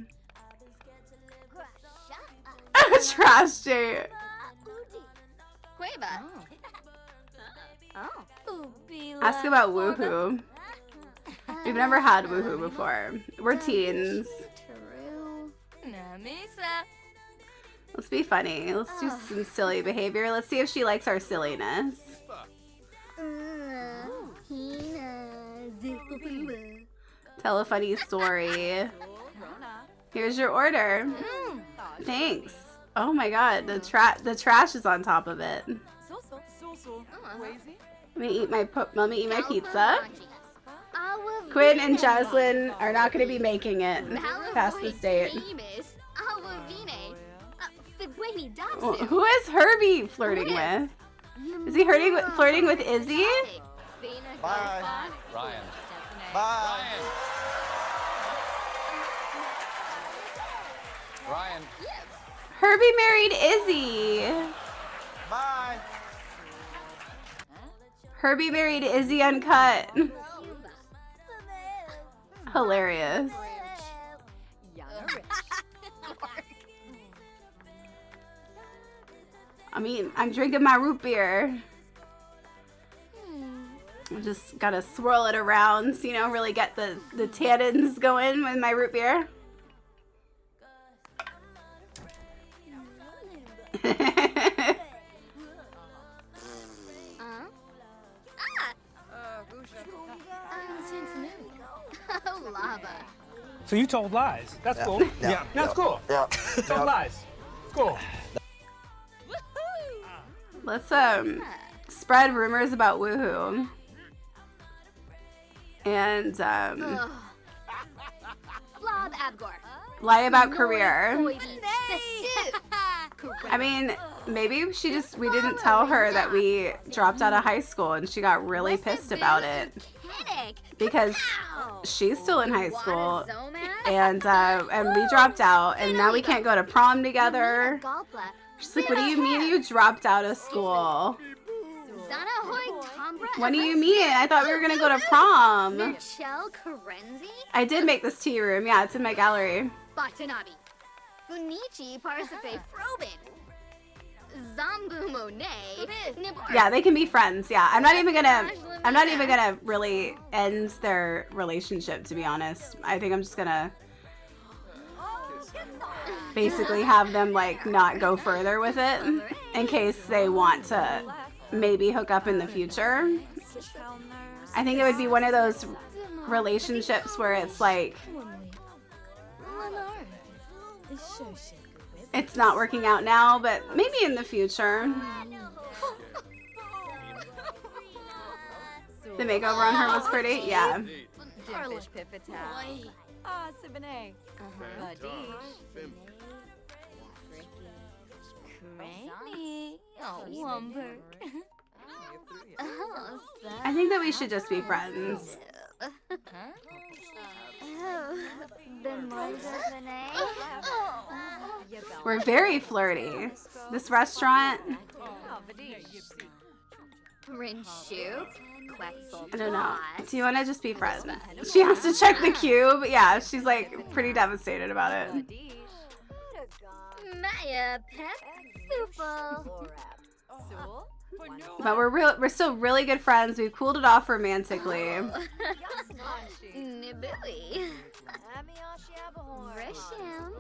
Trash date. Ask about woohoo. We've never had woohoo before. We're teens. Let's be funny. Let's do some silly behavior. Let's see if she likes our silliness. Tell a funny story. Here's your order. Thanks. Oh my god, the trash is on top of it. Let me eat my pizza. Quinn and Jocelyn are not going to be making it past this date. Who is Herbie flirting with? Is he flirting with Izzy? Bye. Ryan. Bye. Ryan. Herbie married Izzy. Bye. Herbie married Izzy Uncut. Hilarious. I mean, I'm drinking my root beer. I just gotta swirl it around, so, you know, really get the tannins going with my root beer. So you told lies. That's cool. Yeah. That's cool. Yeah. Told lies. Cool. Let's spread rumors about woohoo. And lie about career. I mean, maybe we didn't tell her that we dropped out of high school and she got really pissed about it. Because she's still in high school and we dropped out and now we can't go to prom together. She's like, what do you mean you dropped out of school? What do you mean? I thought we were gonna go to prom. I did make this tea room. Yeah, it's in my gallery. Yeah, they can be friends. Yeah, I'm not even gonna really end their relationship, to be honest. I think I'm just gonna basically have them like not go further with it in case they want to maybe hook up in the future. I think it would be one of those relationships where it's like it's not working out now, but maybe in the future. The makeover on her was pretty, yeah. I think that we should just be friends. We're very flirty. This restaurant, I don't know. Do you want to just be friends? She has to check the cube. Yeah, she's like pretty devastated about it. But we're still really good friends. We've cooled it off romantically.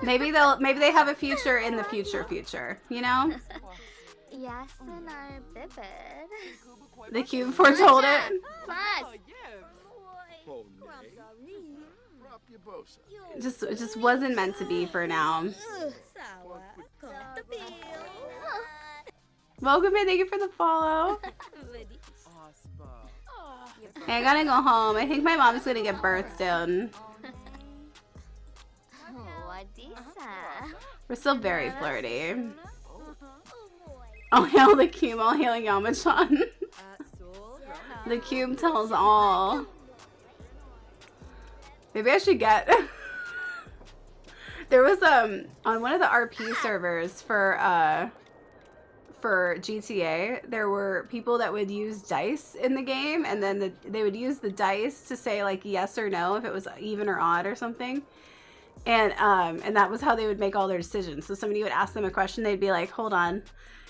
Maybe they have a future in the future, you know? The cube foretold it. It just wasn't meant to be for now. Welcome in, thank you for the follow. Hey, I gotta go home. I think my mom's gonna give birth soon. We're still very flirty. I'll hail the cube, I'll hail Yamachan. The cube tells all. Maybe I should get There was on one of the RP servers for GTA, there were people that would use dice in the game, and then they would use the dice to say like yes or no if it was even or odd or something. And that was how they would make all their decisions. So somebody would ask them a question, they'd be like, hold on,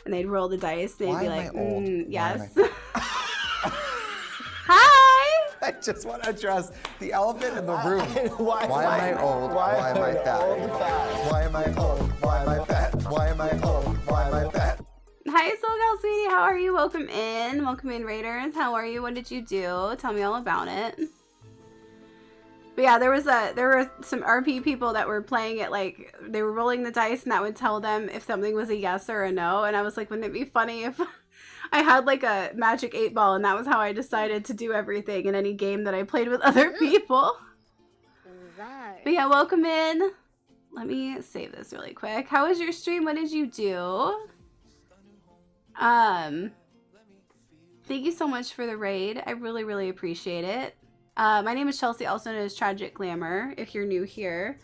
and they'd roll the dice, they'd be like, yes. Hi! I just want to address the elephant in the room. Why am I old? Why am I fat? Why am I old? Why am I fat? Why am I old? Why am I fat? Hi, SoulGal sweetie. How are you? Welcome in. Welcome in, Raiders. How are you? What did you do? Tell me all about it. But yeah, there were some RP people that were playing it like they were rolling the dice, and that would tell them if something was a yes or a no. And I was like, wouldn't it be funny if I had like a magic 8-ball, and that was how I decided to do everything in any game that I played with other people. But yeah, welcome in. Let me save this really quick. How was your stream? What did you do? Thank you so much for the raid. I really, really appreciate it. My name is Chelsea, also known as Tragic Glamour, if you're new here.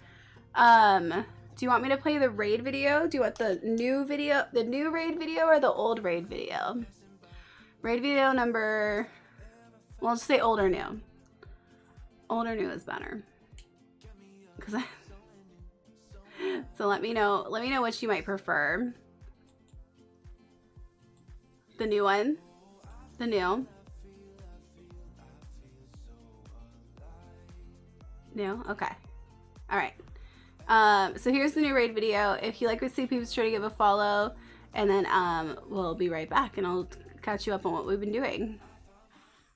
Do you want me to play the raid video? Do you want the new raid video, or the old raid video? Raid video number, well, just say old or new. Old or new is better. So let me know what you might prefer. The new one? The new? New? Okay. Alright. So here's the new raid video. If you like what Sleepy was, sure to give a follow. And then we'll be right back, and I'll catch you up on what we've been doing.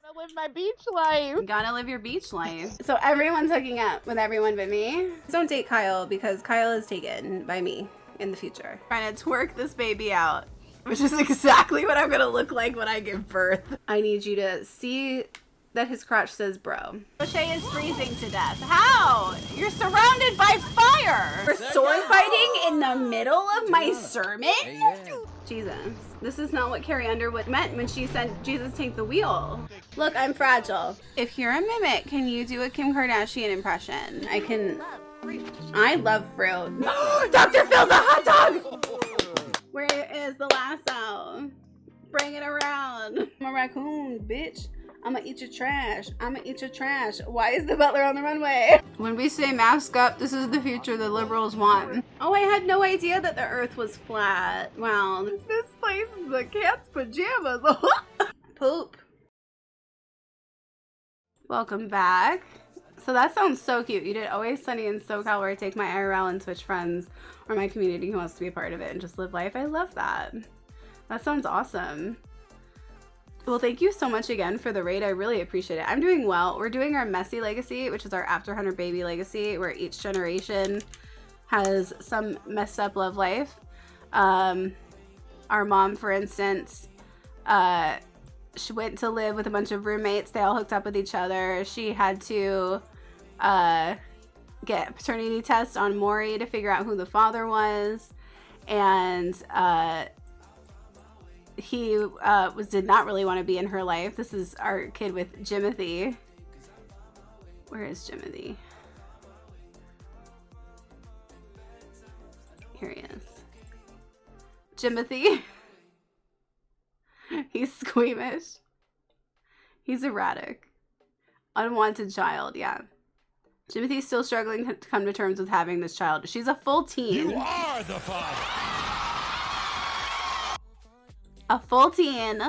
I live my beach life. You gotta live your beach life. So everyone's hooking up with everyone but me. Don't date Kyle, because Kyle is taken by me in the future. Trying to twerk this baby out, which is exactly what I'm gonna look like when I give birth. I need you to see that his crotch says bro. O'Shea is freezing to death. How? You're surrounded by fire! We're sword fighting in the middle of my sermon? Jesus. This is not what Carrie Underwood meant when she said, Jesus, take the wheel. Look, I'm fragile. If you're a mimic, can you do a Kim Kardashian impression? I love fruit. Dr. Phil's a hot dog! Where is the lasso? Bring it around. I'm a raccoon, bitch. I'ma eat your trash. I'ma eat your trash. Why is the butler on the runway? When we say mask up, this is the future the liberals want. Oh, I had no idea that the earth was flat. Wow. This place is a cat's pajamas. Poop. Welcome back. So that sounds so cute. You did Always Sunny in SoCal, where I take my IRL and Twitch friends or my community who wants to be a part of it and just live life. I love that. That sounds awesome. Well, thank you so much again for the raid. I really appreciate it. I'm doing well. We're doing our messy legacy, which is our after 100 baby legacy, where each generation has some messed up love life. Our mom, for instance, she went to live with a bunch of roommates. They all hooked up with each other. She had to get a paternity test on Maury to figure out who the father was. And he did not really want to be in her life. This is our kid with Jimothy. Where is Jimothy? Here he is. Jimothy. He's squeamish. He's erratic. Unwanted child, yeah. Jimothy's still struggling to come to terms with having this child. She's a full teen. You are the father. A full teen.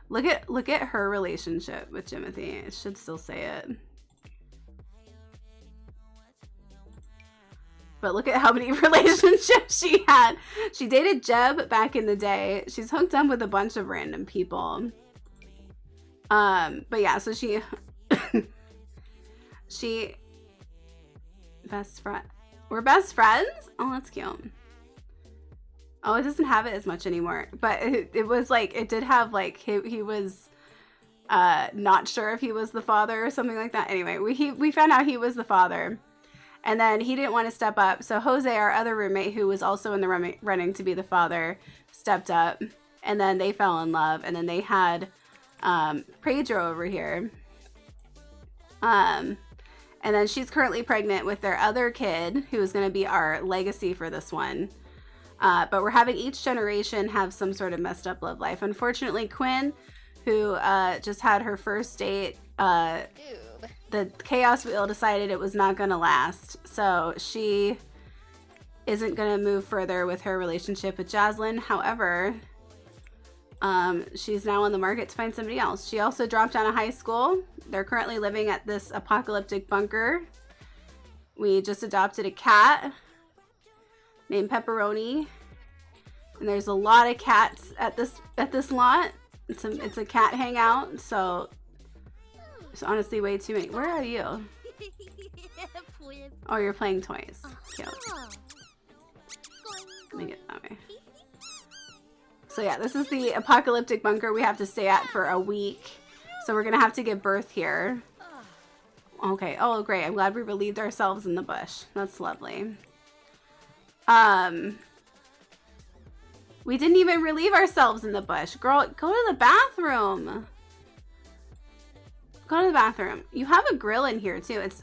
Look at her relationship with Jimothy. I should still say it. But look at how many relationships she had. She dated Jeb back in the day. She's hooked up with a bunch of random people. But yeah, so she best friend. We're best friends? Oh, that's cute. Oh, it doesn't have it as much anymore. But it was like, it did have like, he was not sure if he was the father or something like that. Anyway, we found out he was the father. And then he didn't want to step up. So Jose, our other roommate, who was also in the running to be the father, stepped up. And then they fell in love. And then they had Pedro over here. And And then she's currently pregnant with their other kid, who is going to be our legacy for this one. But we're having each generation have some sort of messed up love life. Unfortunately, Quinn, who just had her first date, the chaos wheel decided it was not going to last. So she isn't going to move further with her relationship with Jaslyn. However, she's now on the market to find somebody else. She also dropped out of high school. They're currently living at this apocalyptic bunker. We just adopted a cat named Pepperoni, and there's a lot of cats at this lot. It's a cat hangout, so there's honestly way too many. Where are you? Oh, you're playing toys. Cute. Let me get that way. So yeah, this is the apocalyptic bunker we have to stay at for a week. So we're gonna have to give birth here. Okay, oh great, I'm glad we relieved ourselves in the bush. That's lovely. We didn't even relieve ourselves in the bush. Girl, go to the bathroom. Go to the bathroom. You have a grill in here too. It's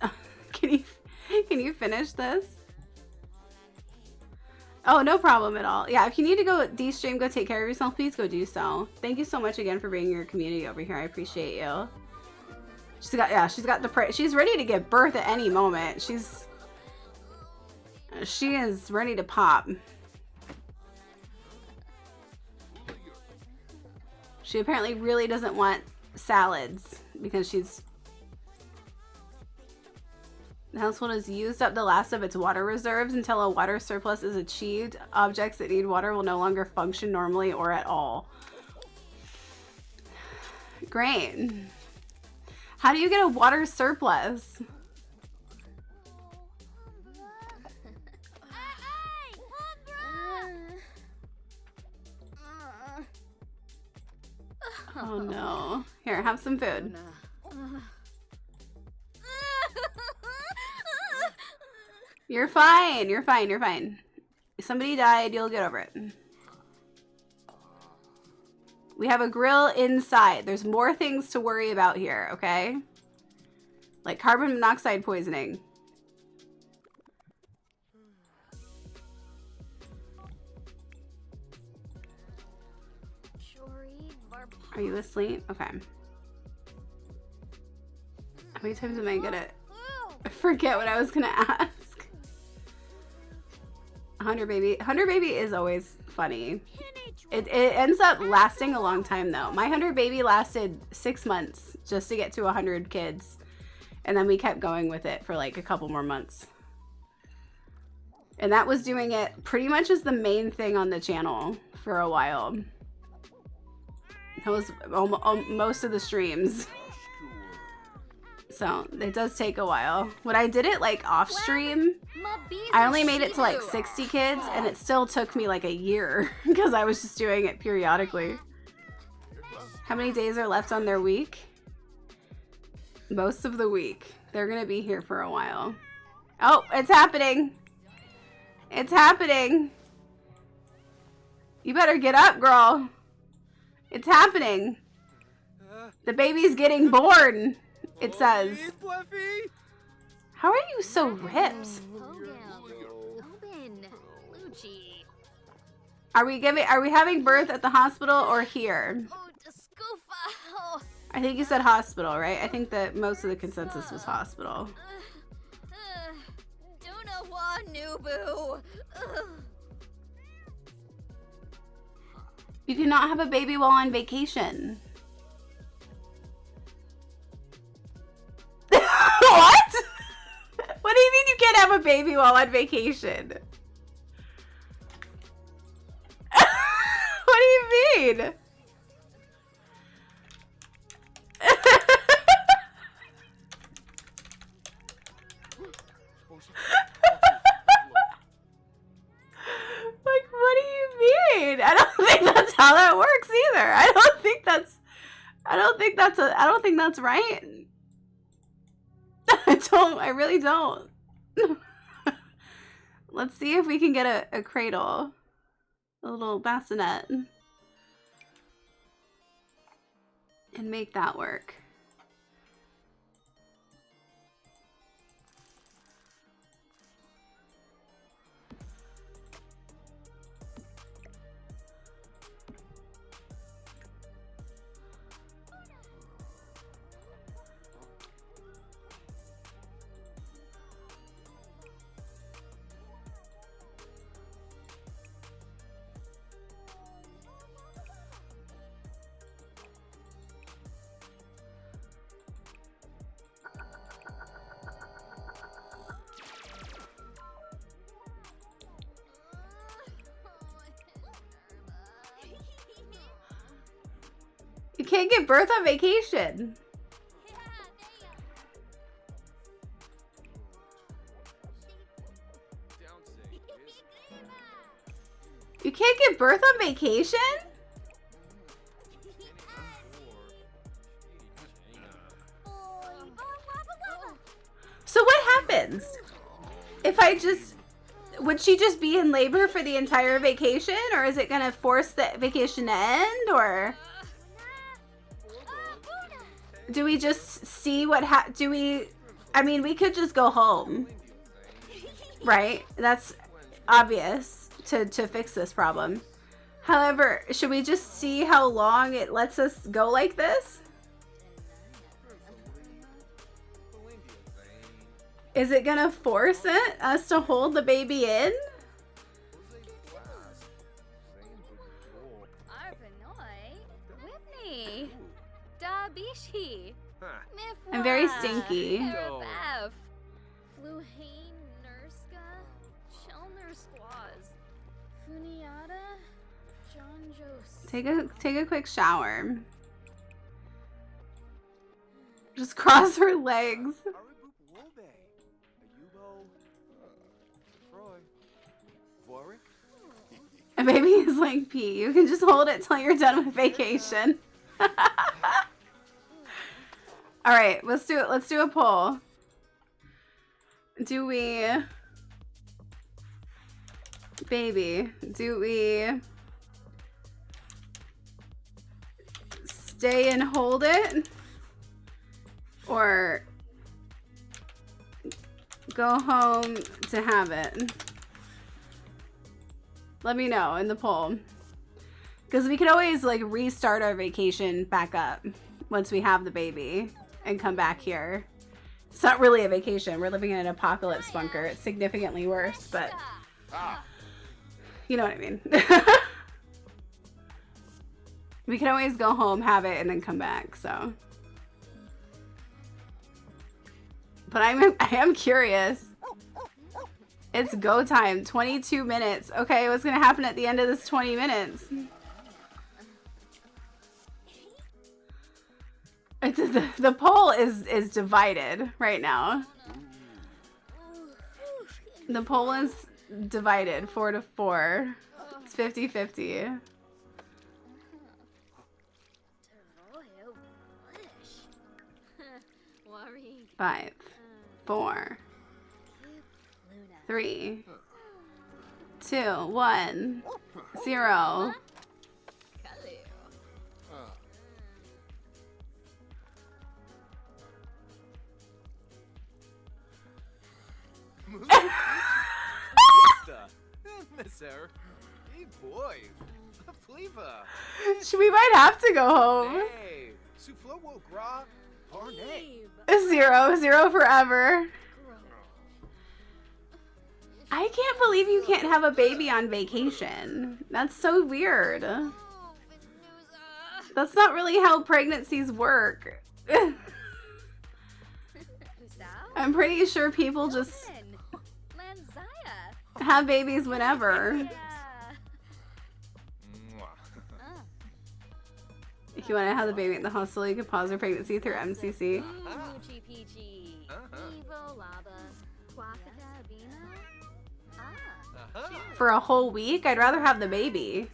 can you finish this? Oh, no problem at all. Yeah, if you need to go de-stream, go take care of yourself, please go do so. Thank you so much again for bringing your community over here. I appreciate you. She's ready to give birth at any moment. She is ready to pop. She apparently really doesn't want salads because the household has used up the last of its water reserves. Until a water surplus is achieved, objects that need water will no longer function normally or at all. Great. How do you get a water surplus? Oh no. Here, have some food. You're fine. You're fine. You're fine. If somebody died, you'll get over it. We have a grill inside. There's more things to worry about here, okay? Like carbon monoxide poisoning. Are you asleep? Okay. How many times am I gonna forget what I was gonna ask? Hunter Baby is always funny. It ends up lasting a long time though. My Hunter Baby lasted 6 months just to get to 100 kids. And then we kept going with it for like a couple more months. And that was doing it pretty much as the main thing on the channel for a while. That was most of the streams. So it does take a while. When I did it like off stream, I only made it to like 60 kids and it still took me like a year because I was just doing it periodically. How many days are left on their week? Most of the week. They're gonna be here for a while. Oh, it's happening. It's happening. You better get up, girl. It's happening. The baby's getting born. It says. How are you so ripped? Are we having birth at the hospital or here? I think you said hospital, right? I think that most of the consensus was hospital. You cannot have a baby while on vacation. What? What do you mean you can't have a baby while on vacation? What do you mean? Like, what do you mean? I don't think that's how that works either. I don't think that's right. I really don't. Let's see if we can get a cradle. A little bassinet. And make that work. You can't give birth on vacation. You can't give birth on vacation? So what happens? If I just... Would she just be in labor for the entire vacation? Or is it going to force the vacation to end? Or... Do we just see what do we... I mean, we could just go home. Right? That's obvious to fix this problem. However, should we just see how long it lets us go like this? Is it gonna force us to hold the baby in? I'm very stinky. Take a quick shower. Just cross her legs. A baby is like pee. You can just hold it till you're done with vacation. All right, let's do it. Let's do a poll. Do we, baby, do we stay and hold it, or go home to have it? Let me know in the poll, because we could always like restart our vacation back up once we have the baby and come back here. It's not really a vacation. We're living in an apocalypse bunker. It's significantly worse, but you know what I mean. We can always go home, have it, and then come back. So, but I am curious. It's go time. 22 minutes. Okay, what's gonna happen at the end of this 20 minutes? The poll is divided right now. The poll is divided 4-4. It's 50-50. Five, 4, 3, 2, 1, 0. We might have to go home. 0 forever. I can't believe you can't have a baby on vacation. That's so weird. That's not really how pregnancies work. I'm pretty sure people just have babies whenever. If you want to have the baby at the hospital, you can pause your pregnancy through MCC. For a whole week? I'd rather have the baby.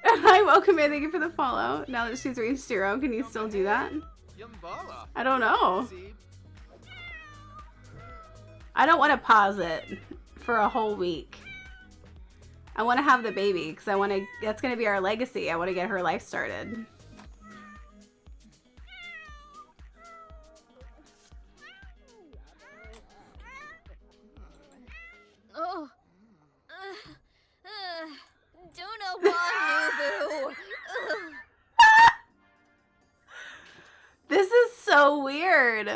Hi, welcome in. Thank you for the follow. Now that she's reached 0, can you still do that? I don't know. I don't want to pause it for a whole week. I want to have the baby because I want to. That's going to be our legacy. I want to get her life started. Oh. Don't know why, Nubu. This is so weird.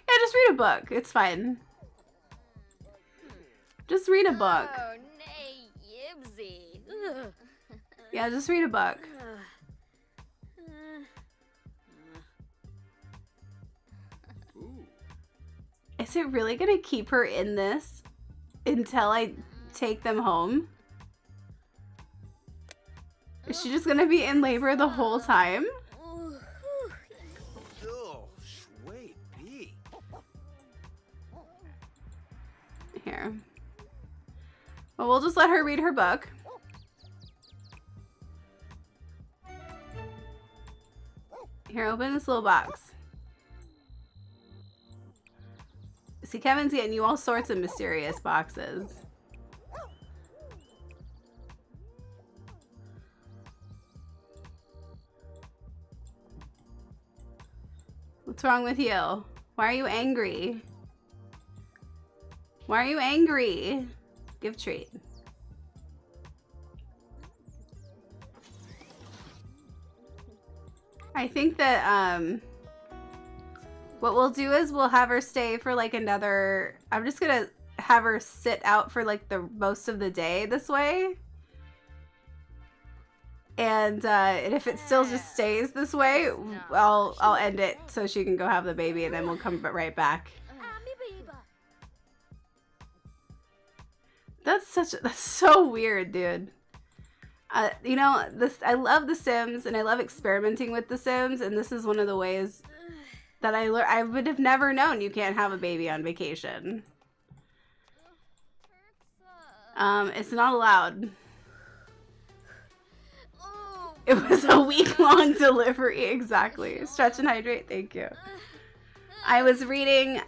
Yeah, just read a book. It's fine. Just read a book. Oh, nay, Yibsy. Yeah, just read a book. Is it really gonna keep her in this until I take them home? Is she just gonna be in labor the whole time? Here. Well, we'll just let her read her book. Here, open this little box. See, Kevin's getting you all sorts of mysterious boxes. What's wrong with you? Why are you angry? Why are you angry? Give treat. I think that what we'll do is we'll have her stay for like another, I'm just gonna have her sit out for like the most of the day this way. And if it still just stays this way, I'll end it so she can go have the baby, and then we'll come right back. That's so weird, dude. You know, I love The Sims, and I love experimenting with The Sims, and this is one of the ways that I would have never known you can't have a baby on vacation. It's not allowed. It was a week-long delivery, exactly. Stretch and hydrate, thank you. I was reading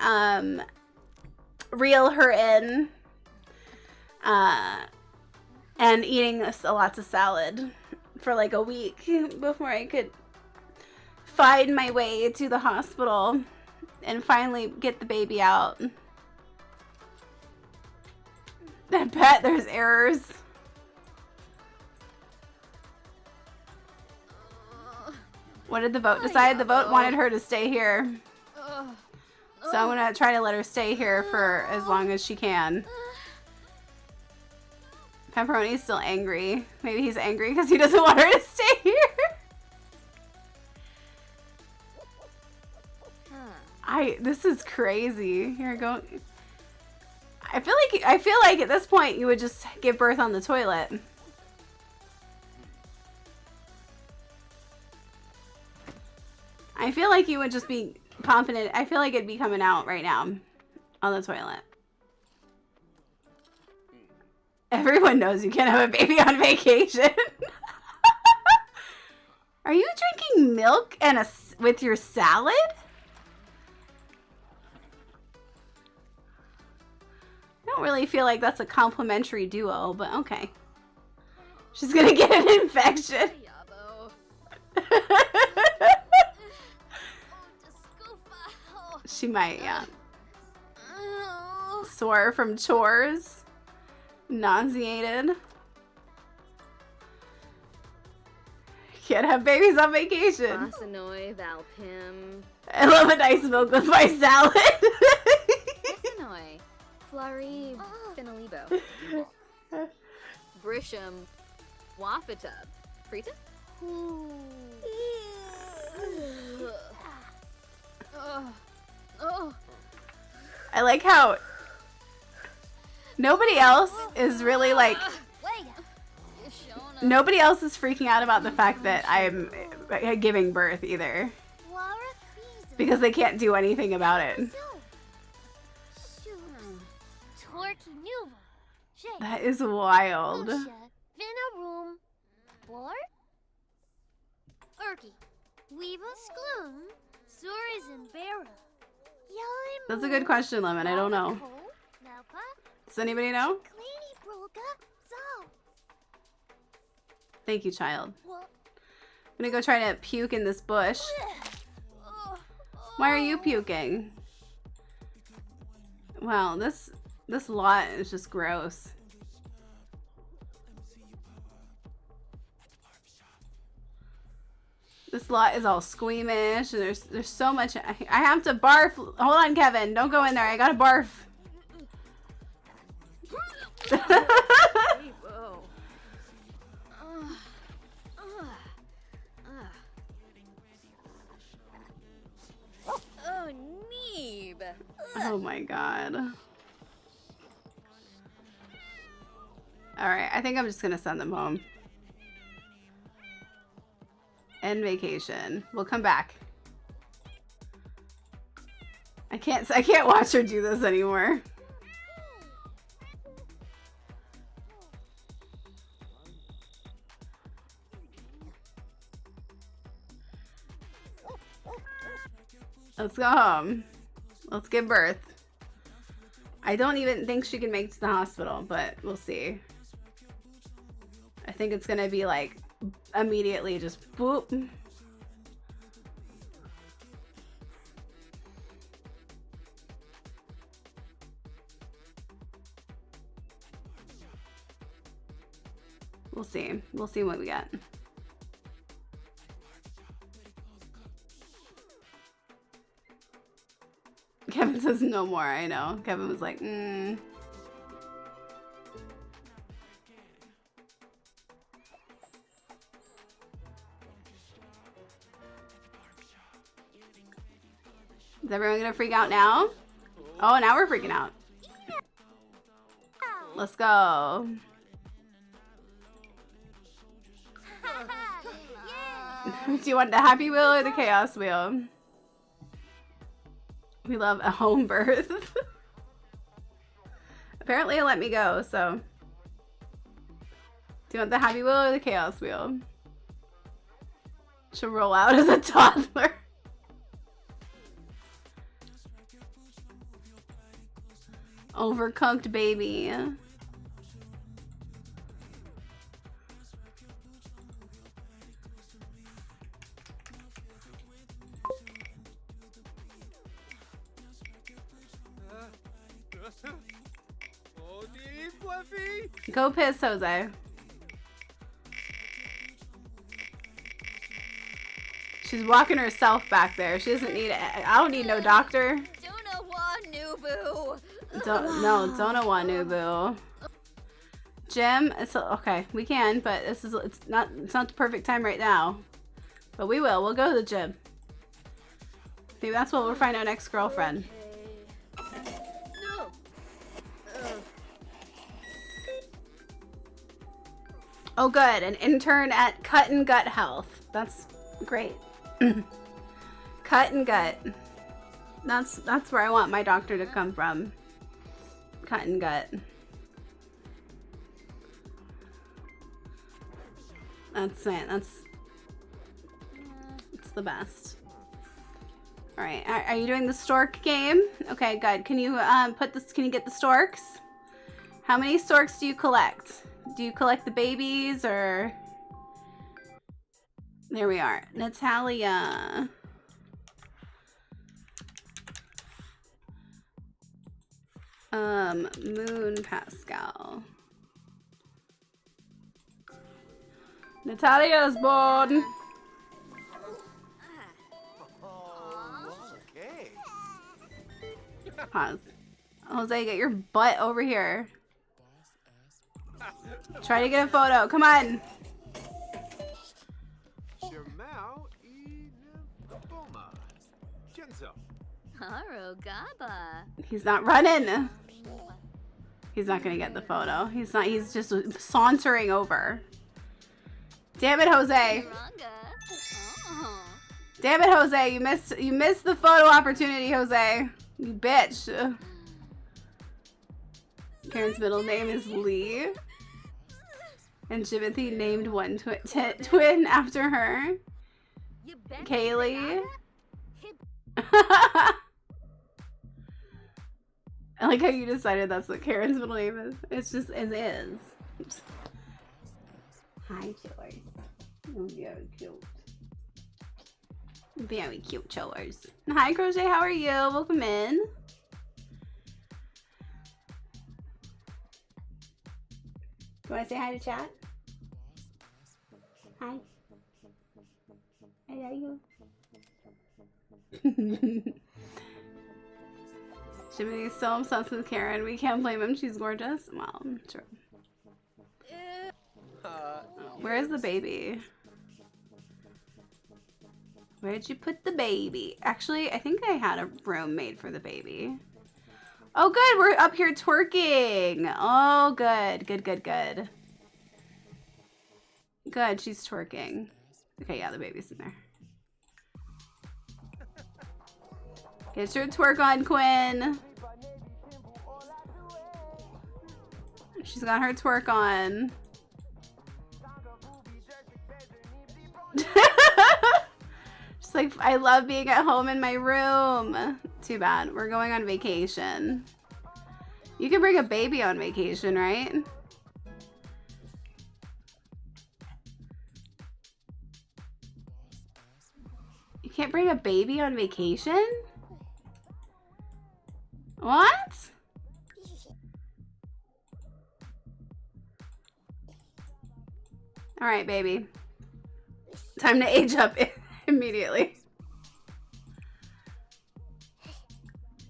Reel Her In and eating lots of salad for like a week before I could find my way to the hospital and finally get the baby out. I bet there's errors. What did the vote decide? The vote wanted her to stay here. So I'm gonna try to let her stay here for as long as she can. Pepperoni's still angry. Maybe he's angry because he doesn't want her to stay here. This is crazy. Here, go. I feel like at this point you would just give birth on the toilet. I feel like you would just be pumping it. I feel like it'd be coming out right now on the toilet. Everyone knows you can't have a baby on vacation. Are you drinking milk and with your salad? I don't really feel like that's a complimentary duo, but okay. She's gonna get an infection. She might, yeah. Sore from chores. Nauseated. Can't have babies on vacation. Masanoy, Valpim. I love a nice milk with my salad. Masanoy, Flurry, Finalibo. Brisham, Wafatub. Frita? I like how nobody else is really like, nobody else is freaking out about the fact that I'm giving birth either, because they can't do anything about it. That is wild. That's a good question, Lemon. I don't know. Does anybody know? Thank you, child. I'm gonna go try to puke in this bush. Why are you puking? Wow, this lot is just gross. This lot is all squeamish, and there's so much. I have to barf. Hold on, Kevin. Don't go in there. I gotta barf. Oh my god. Alright, I think I'm just gonna send them home. End vacation. We'll come back. I can't watch her do this anymore. Let's go home. Let's give birth. I don't even think she can make it to the hospital, but we'll see. I think it's gonna be like immediately just boop. We'll see. We'll see what we get. Kevin says no more. I know. Kevin was like, Is everyone gonna freak out now? Oh, now we're freaking out. Let's go. Do you want the happy wheel or the chaos wheel? We love a home birth. Apparently it let me go, so. Do you want the happy wheel or the chaos wheel? She'll roll out as a toddler. Overcooked baby. Go piss, Jose. She's walking herself back there. She doesn't need it. I don't need no doctor. Don't want Nubu. Jim, it's okay. We can, but it's not the perfect time right now. But we will. We'll go to the gym. Maybe that's what we'll find our next girlfriend. Oh, good. An intern at Cut and Gut Health. That's great. Cut and Gut. That's where I want my doctor to come from. Cut and Gut. That's it. It's the best. All right. Are you doing the stork game? Okay, good. Can you Can you get the storks? How many storks do you collect? Do you collect the babies or? There we are. Natalia. Moon Pascal. Natalia is born. Okay. Pause. Jose, get your butt over here. Try to get a photo. Come on. He's not running. He's not gonna get the photo. He's not. He's just sauntering over. Damn it, Jose. Damn it, Jose. You missed the photo opportunity, Jose. You bitch. Karen's middle name is Lee. And Jimothy named one twin after her. Kaylee. I like how you decided that's what Karen's middle name is. It's just as is. Hi, chillers. Oh, very cute. Very cute chillers. Hi, Crochet. How are you? Welcome in. You want to say hi to chat? Hi. I love you. Jimmy is so obsessed with Karen. We can't blame him. She's gorgeous. Well, true. Where is the baby? Where'd you put the baby? Actually, I think I had a room made for the baby. Oh, good. We're up here twerking. Oh, good. Good, good, good. Good. She's twerking. Okay, yeah, the baby's in there. Get your twerk on, Quinn. She's got her twerk on. She's like, I love being at home in my room. Too bad. We're going on vacation. You can bring a baby on vacation, right? You can't bring a baby on vacation? What? All right, baby. Time to age up immediately.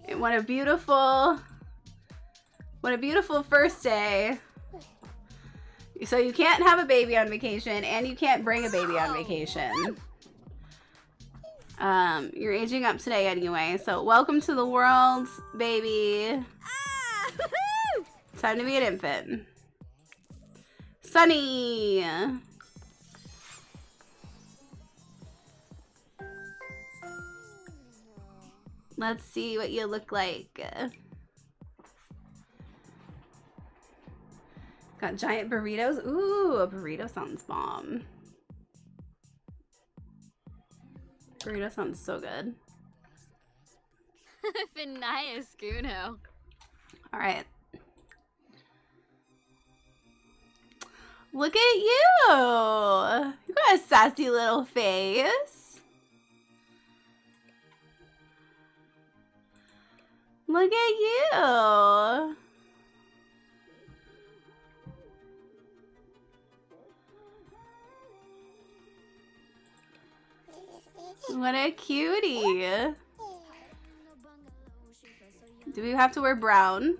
And what a beautiful first day. So you can't have a baby on vacation and you can't bring a baby on vacation. You're aging up today anyway. So welcome to the world, baby. Time to be an infant. Sunny. Let's see what you look like. Got giant burritos. Ooh, a burrito sounds bomb. Burrito sounds so good. Finaya Scuno. All right. Look at you. You got a sassy little face. Look at you. What a cutie. Do we have to wear brown?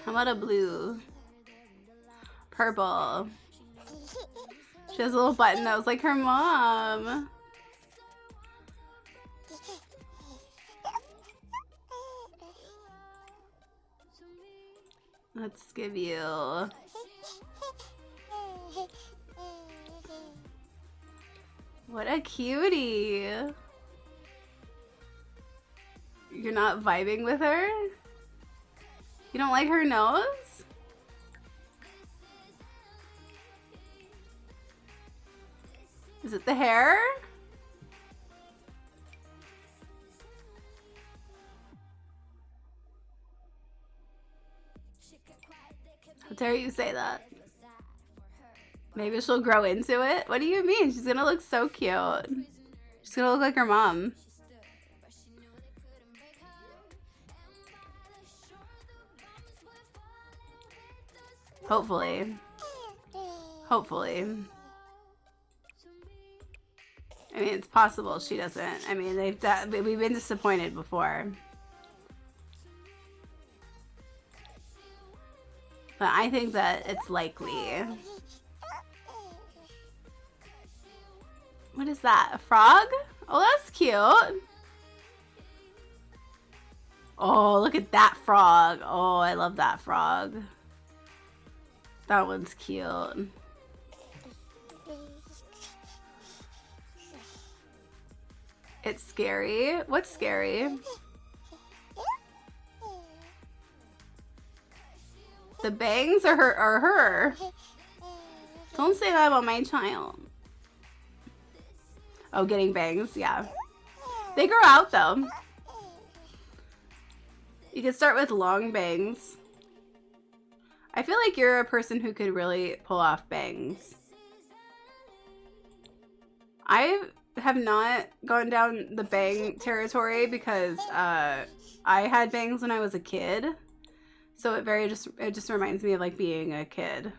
How about a blue? Purple. She has a little button nose like her mom. Let's give you... What a cutie. You're not vibing with her? You don't like her nose? Is it the hair? How dare you say that? Maybe she'll grow into it? What do you mean? She's gonna look so cute. She's gonna look like her mom. Hopefully. Hopefully. I mean, it's possible she doesn't. I mean, we've been disappointed before. But I think that it's likely. What is that? A frog? Oh, that's cute. Oh, look at that frog. Oh, I love that frog. That one's cute. It's scary. What's scary? The bangs or her? Don't say that about my child. Oh, getting bangs, yeah. They grow out though. You could start with long bangs. I feel like you're a person who could really pull off bangs. I have not gone down the bang territory because I had bangs when I was a kid. So it just reminds me of like being a kid.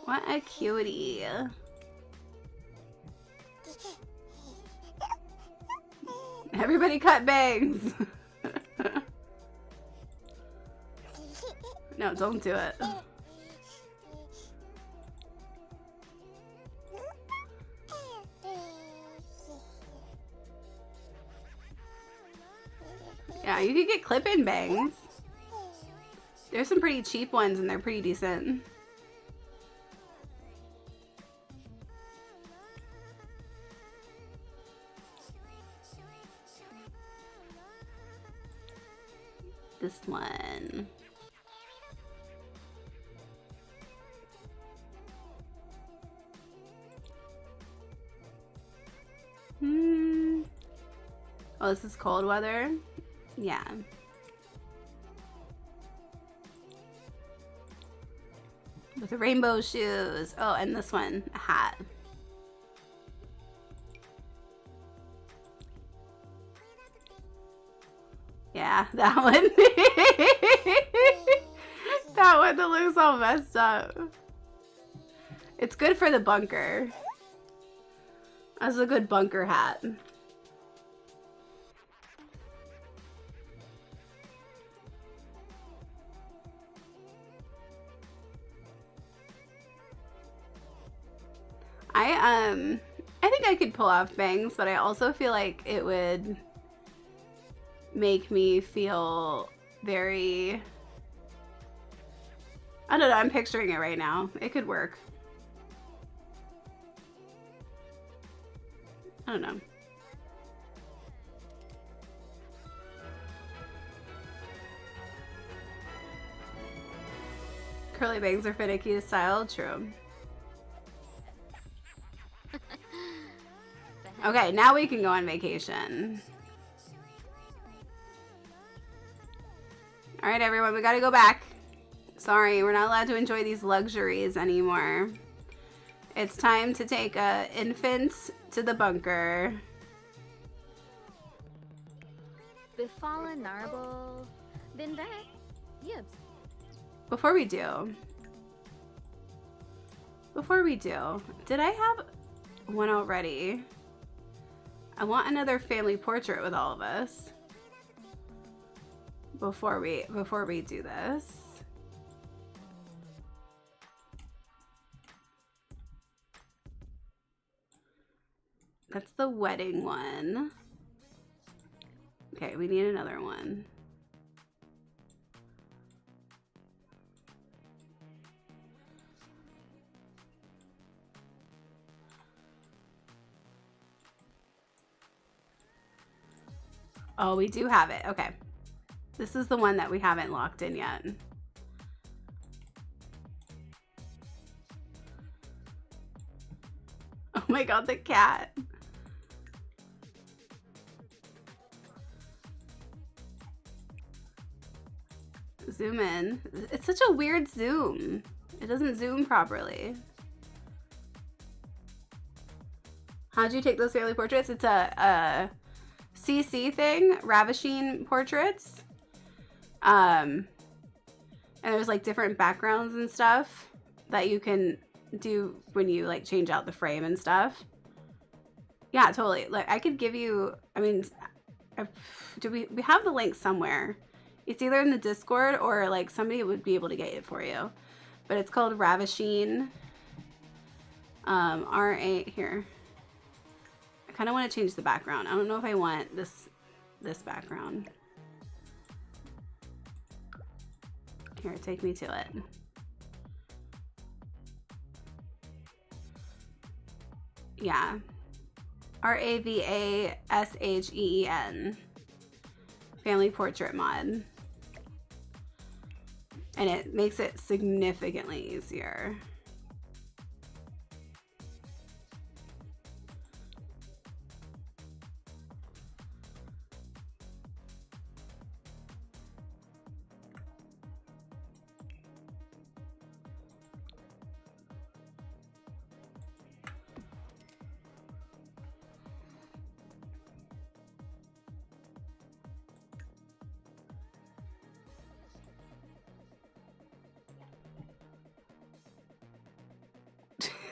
What a cutie. Everybody cut bangs. No, don't do it. Yeah, you could get clip-in bangs. There's some pretty cheap ones and they're pretty decent. This one. Oh, this is cold weather? Yeah. With the rainbow shoes. Oh, and this one, a hat. Yeah, that one. That one that looks all messed up. It's good for the bunker. That's a good bunker hat. I think I could pull off bangs, but I also feel like it would make me feel very, I don't know, I'm picturing it right now. It could work. I don't know. Curly bangs are finicky to style, true. Okay, now we can go on vacation. All right, everyone, we gotta go back. Sorry, we're not allowed to enjoy these luxuries anymore. It's time to take a infant to the bunker. Befallen Narble. Been back. Yep. Before we do, did I have one already? I want another family portrait with all of us before we do this. That's the wedding one. Okay, we need another one. Oh, we do have it. Okay. This is the one that we haven't locked in yet. Oh my god, the cat. Zoom in. It's such a weird zoom. It doesn't zoom properly. How'd you take those family portraits? It's a CC thing, Ravishing Portraits. And there's like different backgrounds and stuff that you can do when you like change out the frame and stuff. Yeah, totally. Like I could give you, I mean, do we have the link somewhere? It's either in the Discord or like somebody would be able to get it for you. But it's called Ravishing. R8 here. I kind of want to change the background. I don't know if I want this background. Here, take me to it. Yeah. RAVASHEEN. Family portrait mod. And it makes it significantly easier.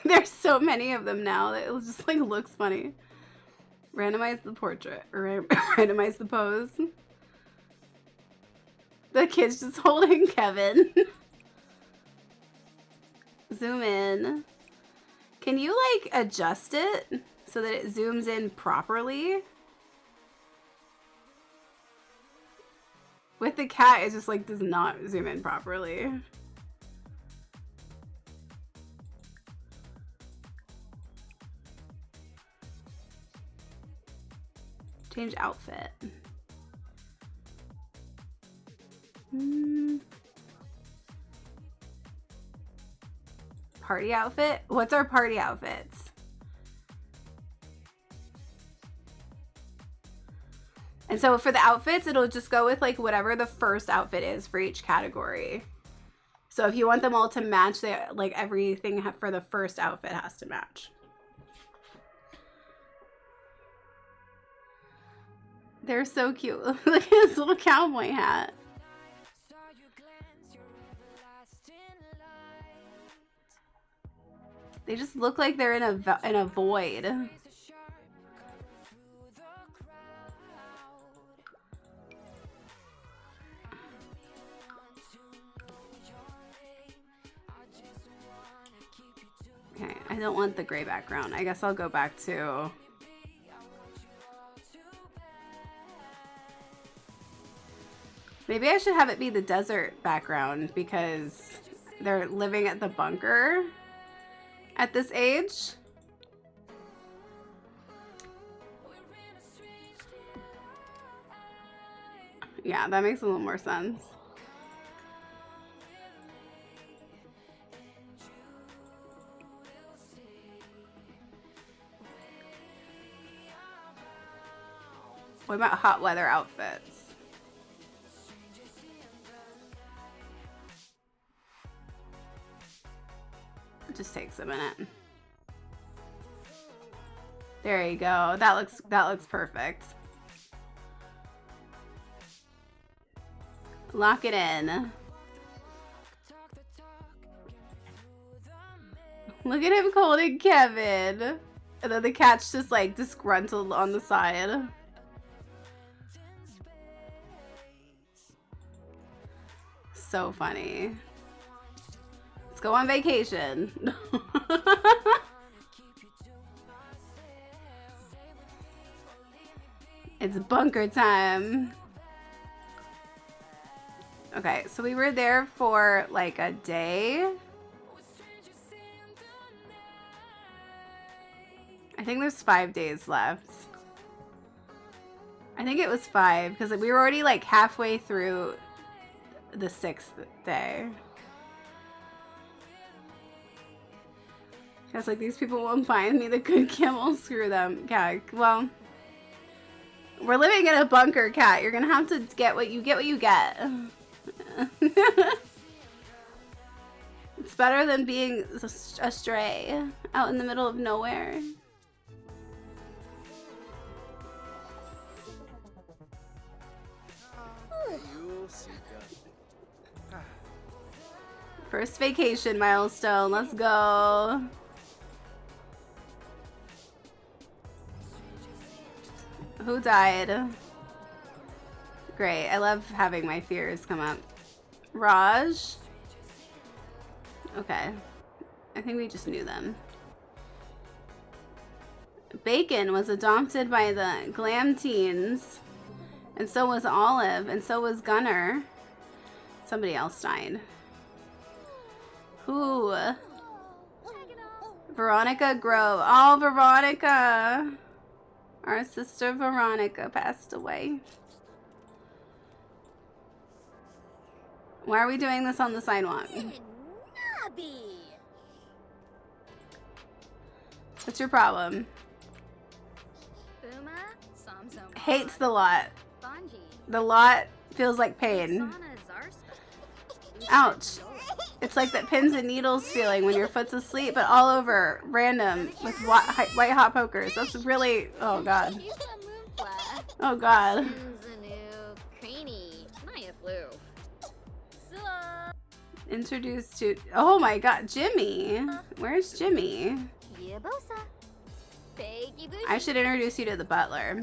There's so many of them now that it just like looks funny. Randomize the portrait. Or randomize the pose. The kid's just holding Kevin. Zoom in. Can you like adjust it so that it zooms in properly? With the cat, it just like does not zoom in properly. Change outfit. Party outfit? What's our party outfits? And so for the outfits, it'll just go with like whatever the first outfit is for each category. So if you want them all to match, they like everything for the first outfit has to match. They're so cute. Look at his little cowboy hat. They just look like they're in a void. Okay, I don't want the gray background. I guess I'll go back to... Maybe I should have it be the desert background because they're living at the bunker at this age. Yeah, that makes a little more sense. What about hot weather outfits? It just takes a minute. There you go. That looks perfect. Lock it in. Look at him holding Kevin. And then the cat's just like disgruntled on the side. So funny. Let's go on vacation. It's bunker time. Okay, so we were there for like a day. I think there's 5 days left. I think it was 5 because we were already like halfway through the 6th day. I was like, these people won't find me the good camel, screw them. Yeah, well, we're living in a bunker, Cat. You're gonna have to get what you get. It's better than being astray out in the middle of nowhere. First vacation milestone, let's go. Who died? Great, I love having my fears come up. Raj? Okay, I think we just knew them. Bacon was adopted by the Glam Teens, and so was Olive, and so was Gunner. Somebody else died. Who? Veronica Grove. Oh, Veronica! Our sister Veronica passed away. Why are we doing this on the sidewalk? What's your problem? Hates the lot. The lot feels like pain. Ouch. It's like that pins and needles feeling when your foot's asleep, but all over, random, with white hot pokers. That's really, oh god. Oh god. Introduced to, oh my god, Jimmy. Where's Jimmy? I should introduce you to the butler.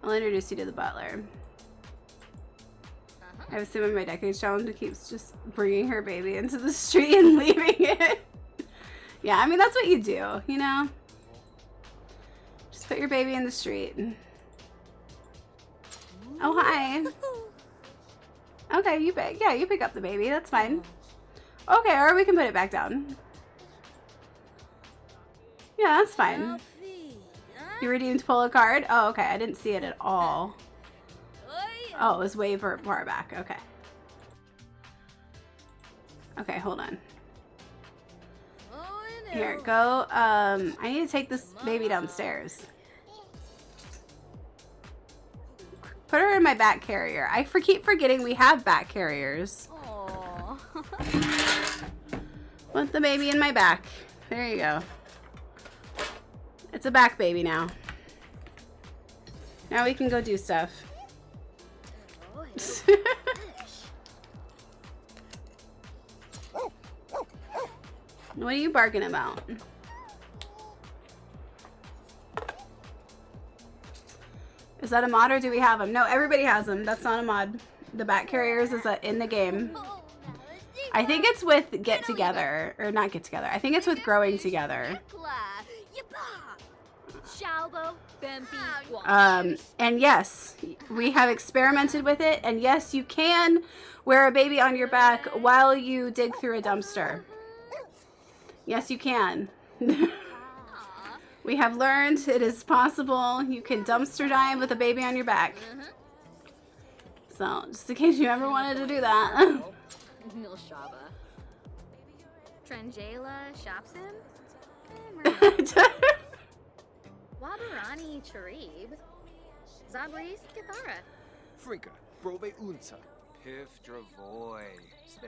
I'll introduce you to the butler. I have assumed my decades challenge keeps just bringing her baby into the street and leaving it. Yeah, I mean, that's what you do, you know? Just put your baby in the street. Oh, hi. Okay, you pick up the baby. That's fine. Okay, or we can put it back down. Yeah, that's fine. You redeemed pull a card? Oh, okay. I didn't see it at all. Oh, it was way far back. Okay. Okay, hold on. Here, go. I need to take this baby downstairs. Put her in my back carrier. I keep forgetting we have back carriers. Put the baby in my back. There you go. It's a back baby now. Now we can go do stuff. What are you barking about? Is that a mod or do we have them? No, everybody has them. That's not a mod. The back carriers is in the game. I think it's with Get Together. Or not Get Together. I think it's with Growing Together. And yes, we have experimented with it. And yes, you can wear a baby on your back while you dig through a dumpster. Yes, you can. We have learned it is possible. You can dumpster dive with a baby on your back. So, just in case you ever wanted to do that. Trangela Shopsim? Wabarani Charib? Zabris Kathara? Frinka, Prove Unta, Pif Dravoy.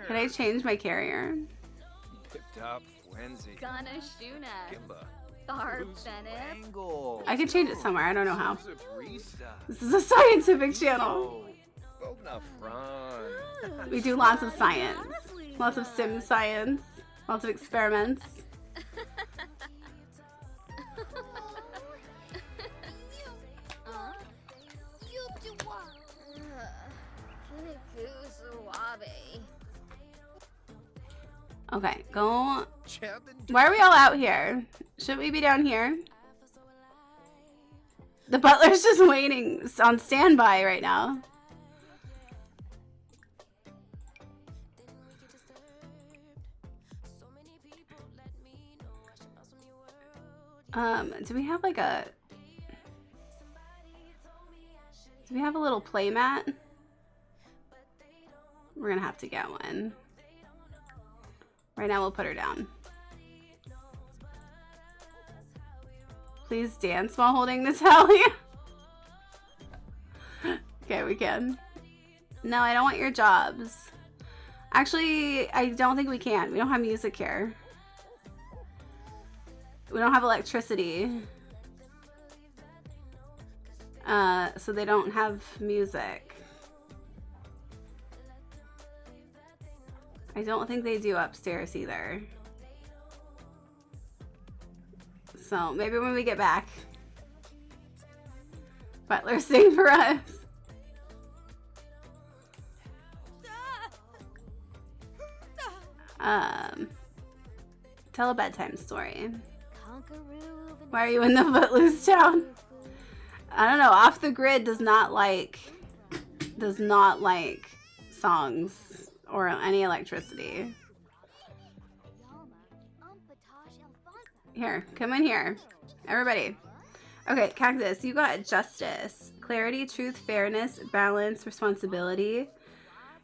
Can I change my carrier? Pipped up, Wenzi. Gana Shuna. Kimba. Thar Benef. I can change it somewhere. I don't know how. This is a scientific channel. We do lots of science. Lots of sim science. Lots of experiments. Okay, go. Why are we all out here? Should we be down here? The butler's just waiting on standby right now. Do we have like a... Do we have a little play mat? We're gonna have to get one. Right now we'll put her down. Please dance while holding Natalia. Okay, we can. No, I don't want your jobs. Actually, I don't think we can. We don't have music here. We don't have electricity. So they don't have music. I don't think they do upstairs either. So maybe when we get back, Butler sing for us. Tell a bedtime story. Why are you in the Footloose town? I don't know. Off the Grid does not like songs or any electricity. Here, come in here. Everybody. Okay, Cactus, you got justice. Clarity, truth, fairness, balance, responsibility.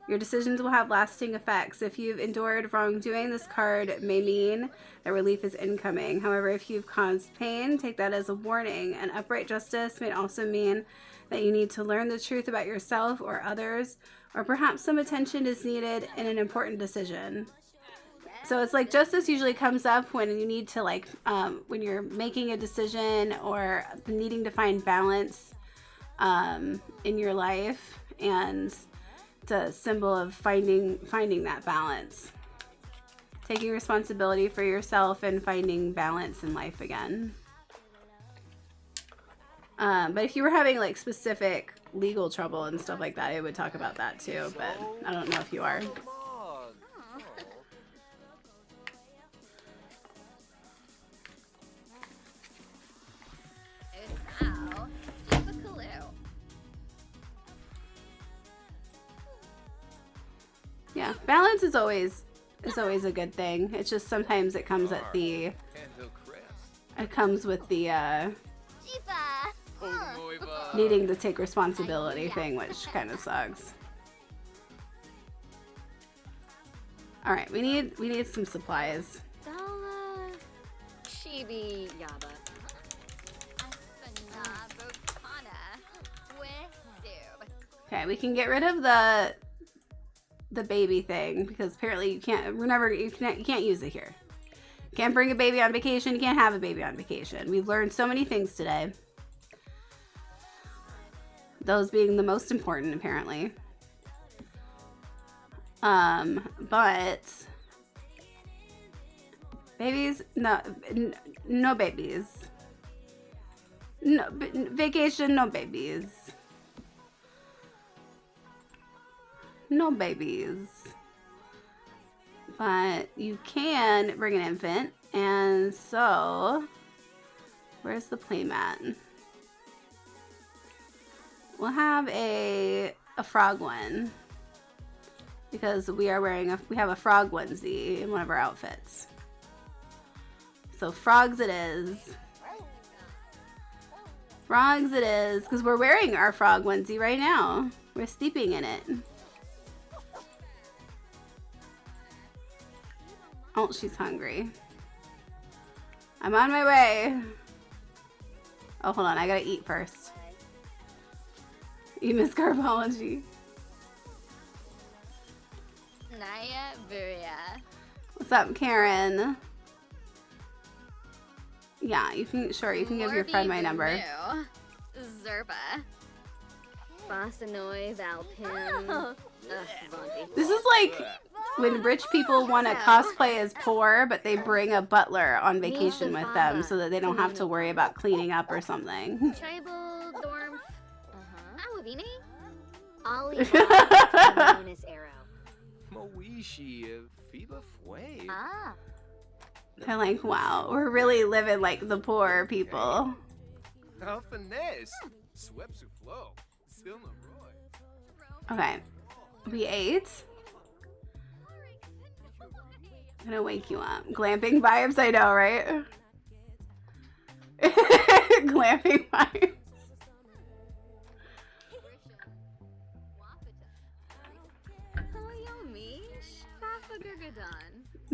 Your decisions will have lasting effects. If you've endured wrongdoing, this card may mean that relief is incoming. However, if you've caused pain, take that as a warning. And upright justice may also mean that you need to learn the truth about yourself or others, or perhaps some attention is needed in an important decision. So it's like justice usually comes up when you need to when you're making a decision or needing to find balance in your life, and it's a symbol of finding that balance. taking responsibility for yourself and finding balance in life again. But if you were having like specific legal trouble and stuff like that, I would talk about that too, but I don't know if you are. Yeah, balance is always a good thing. It's just sometimes it comes at the needing to take responsibility thing, which kind of sucks. All right, we need some supplies. Chibi Yaba. Okay, we can get rid of the baby thing because apparently you can't use it here. You can't bring a baby on vacation. You can't have a baby on vacation. We've learned so many things today. Those being the most important, apparently. But babies, no babies. No vacation, no babies. No babies. But you can bring an infant, and so where's the playmat? We'll have a frog one because we have a frog onesie in one of our outfits. So frogs it is. Frogs it is, because we're wearing our frog onesie right now. We're sleeping in it. Oh, she's hungry. I'm on my way. Oh, hold on. I gotta eat first. You miss Garbology. Naya Buria. What's up, Karen? Yeah, you can give your friend my number. Zerba. Bosanoi Valpin. This is like when rich people want to cosplay as poor, but they bring a butler on vacation with them so that they don't have to worry about cleaning up or something. Tribal Dorm. Awavini? Ali Bonus Arrow. Moishi Fiba Fue. Ah. They're like, wow, we're really living like the poor people. How finesse. Swepsu flow. Still no Roy. Okay. We ate. I'm gonna wake you up. Glamping vibes, I know, right? Glamping vibes.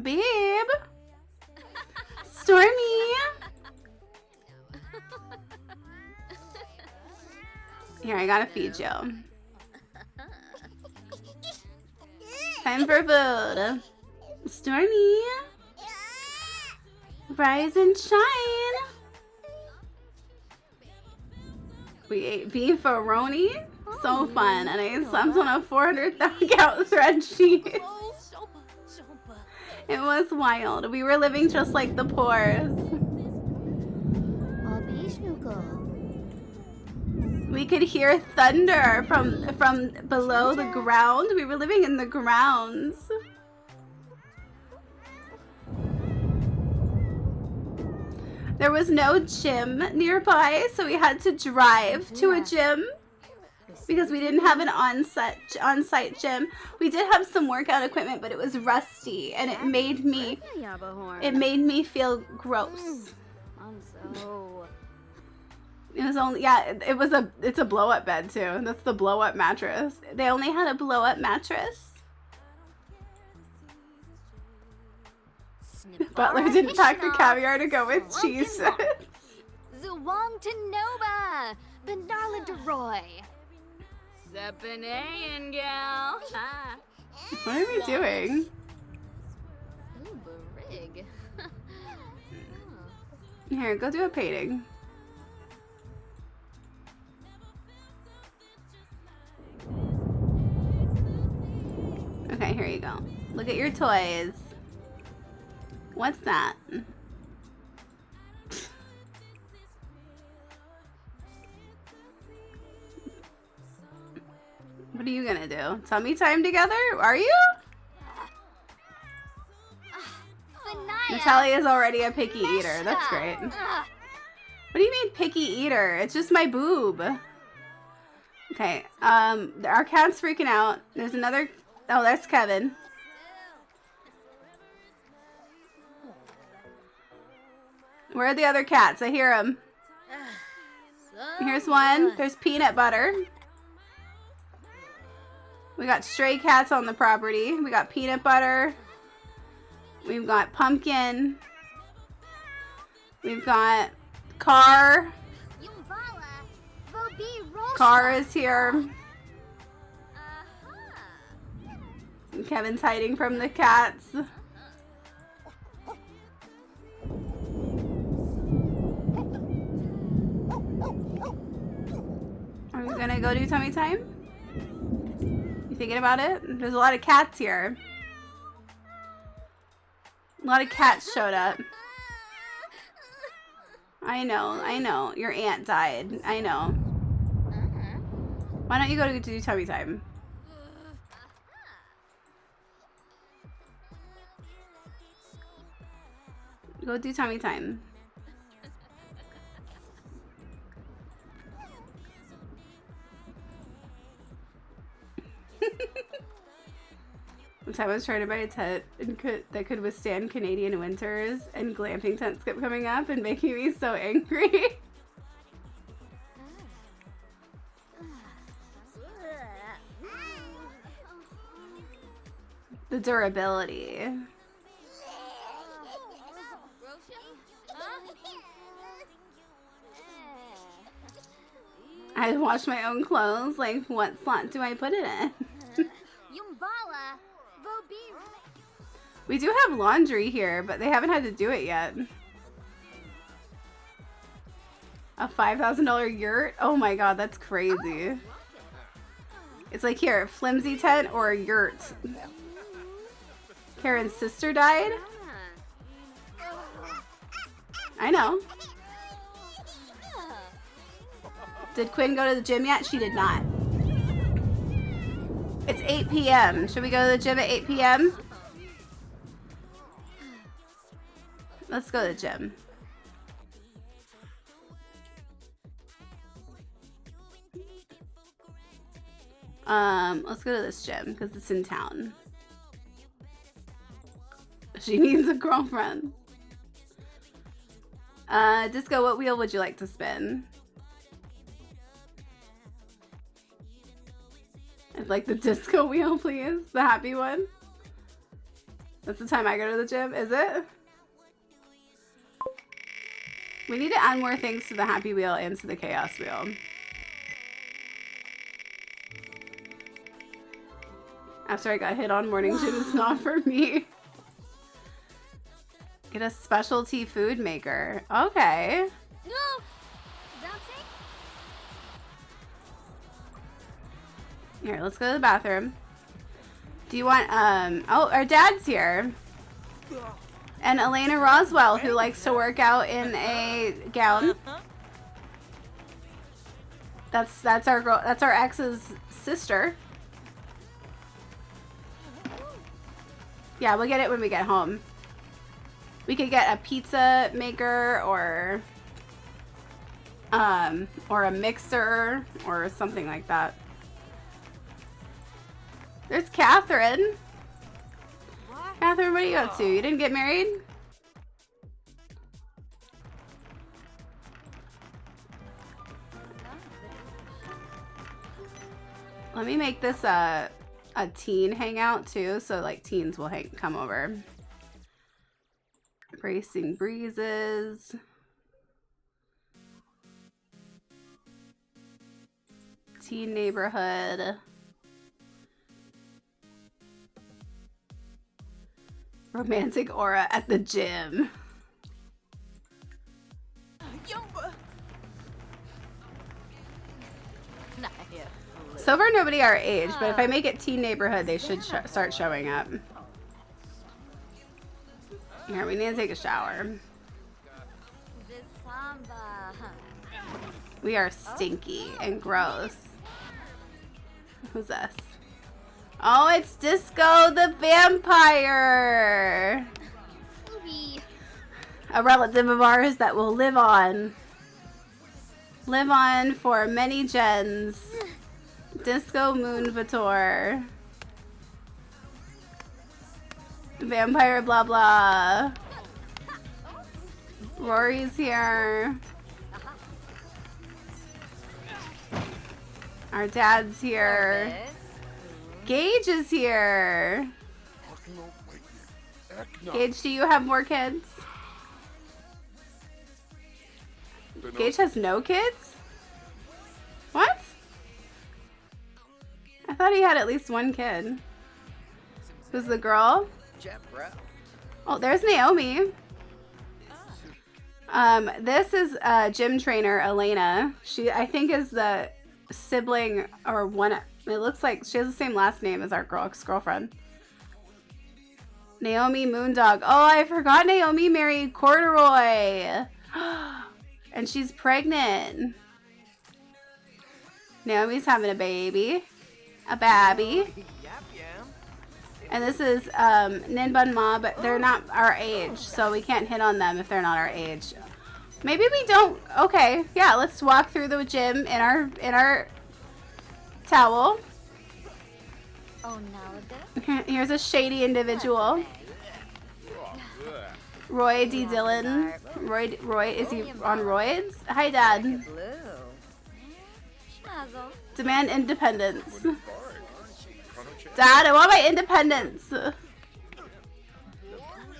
Babe. Stormy. Here, I gotta feed you. Time for food. Stormy. Rise and shine. We ate beefaroni. So fun. And I slept on a 400,000 count thread sheet. It was wild. We were living just like the poors. We could hear thunder from below the ground. We were living in the grounds. There was no gym nearby, so we had to drive to a gym because we didn't have an on-site gym. We did have some workout equipment, but it was rusty, and it made me feel gross. It was only, yeah, it's a blow-up bed too. That's the blow-up mattress. They only had a blow-up mattress. Butler didn't pack the caviar to go with cheese. Zuwang Tanoba. Bendarla DeRoy. Sepanayan gal. What are we doing? Ooh, Barig. Here, go do a painting. Okay, here you go. Look at your toys. What's that? What are you gonna do? Tummy time together? Are you? Natalia is already a picky eater. That's great. What do you mean picky eater? It's just my boob. Okay, our cat's freaking out. There's another, oh, that's Kevin. Where are the other cats? I hear them. Here's one. There's peanut butter. We got stray cats on the property. We got peanut butter. We've got pumpkin. We've got Car. Car is here. Kevin's hiding from the cats. Are we gonna go do tummy time? You thinking about it? There's a lot of cats here. A lot of cats showed up. I know. Your aunt died. I know. Why don't you go to do tummy time? Go do tummy time. One time I was trying to buy a tent that could withstand Canadian winters, and glamping tents kept coming up and making me so angry. The durability. I wash my own clothes. Like, what slot do I put it in? We do have laundry here, but they haven't had to do it yet. A $5,000 yurt? Oh my god, that's crazy. It's like, here, flimsy tent or a yurt. Karen's sister died? I know. Did Quinn go to the gym yet? She did not. It's 8 p.m. Should we go to the gym at 8 p.m.? Let's go to the gym. Let's go to this gym because it's in town. She needs a girlfriend. Disco, what wheel would you like to spin? I'd like the disco wheel, please. The happy one. That's the time I go to the gym, is it? We need to add more things to the happy wheel and to the chaos wheel. After I got hit on, morning gym is not for me. Get a specialty food maker. Okay. Here, let's go to the bathroom. Do you want, oh, our dad's here. And Elena Roswell, who likes to work out in a gown. That's our girl, that's our ex's sister. Yeah, we'll get it when we get home. We could get a pizza maker or a mixer or something like that. There's Catherine. Catherine, what are you up to? You didn't get married? Let me make this a teen hangout too, so like teens will come over. Bracing breezes. Teen neighborhood. Romantic aura at the gym. So far nobody our age, but if I make it teen neighborhood, they should start showing up. Here, we need to take a shower. This samba. We are stinky and gross. Who's this? Oh, it's Disco the Vampire! Ooby. A relative of ours that will live on. Live on for many gens. Disco Moon Vitor. Vampire blah blah. Rory's here. Our dad's here. Gage is here. Gage, do you have more kids? Gage has no kids? What? I thought he had at least one kid. Who's the girl? Oh, there's Naomi. This is gym trainer Elena. She, I think, is the sibling or one. It looks like she has the same last name as our ex-girlfriend. Naomi Moondog. Oh, I forgot Naomi married Corduroy. And she's pregnant. Naomi's having a baby. A babby. And this is Ninbun Ma, but they're not our age, so we can't hit on them if they're not our age. Maybe we don't. Okay, yeah, let's walk through the gym in our towel. Oh, no. Here's a shady individual. Roy D. Dillon. Roy, is he on roids? Hi, Dad. Demand independence. Dad, I want my independence.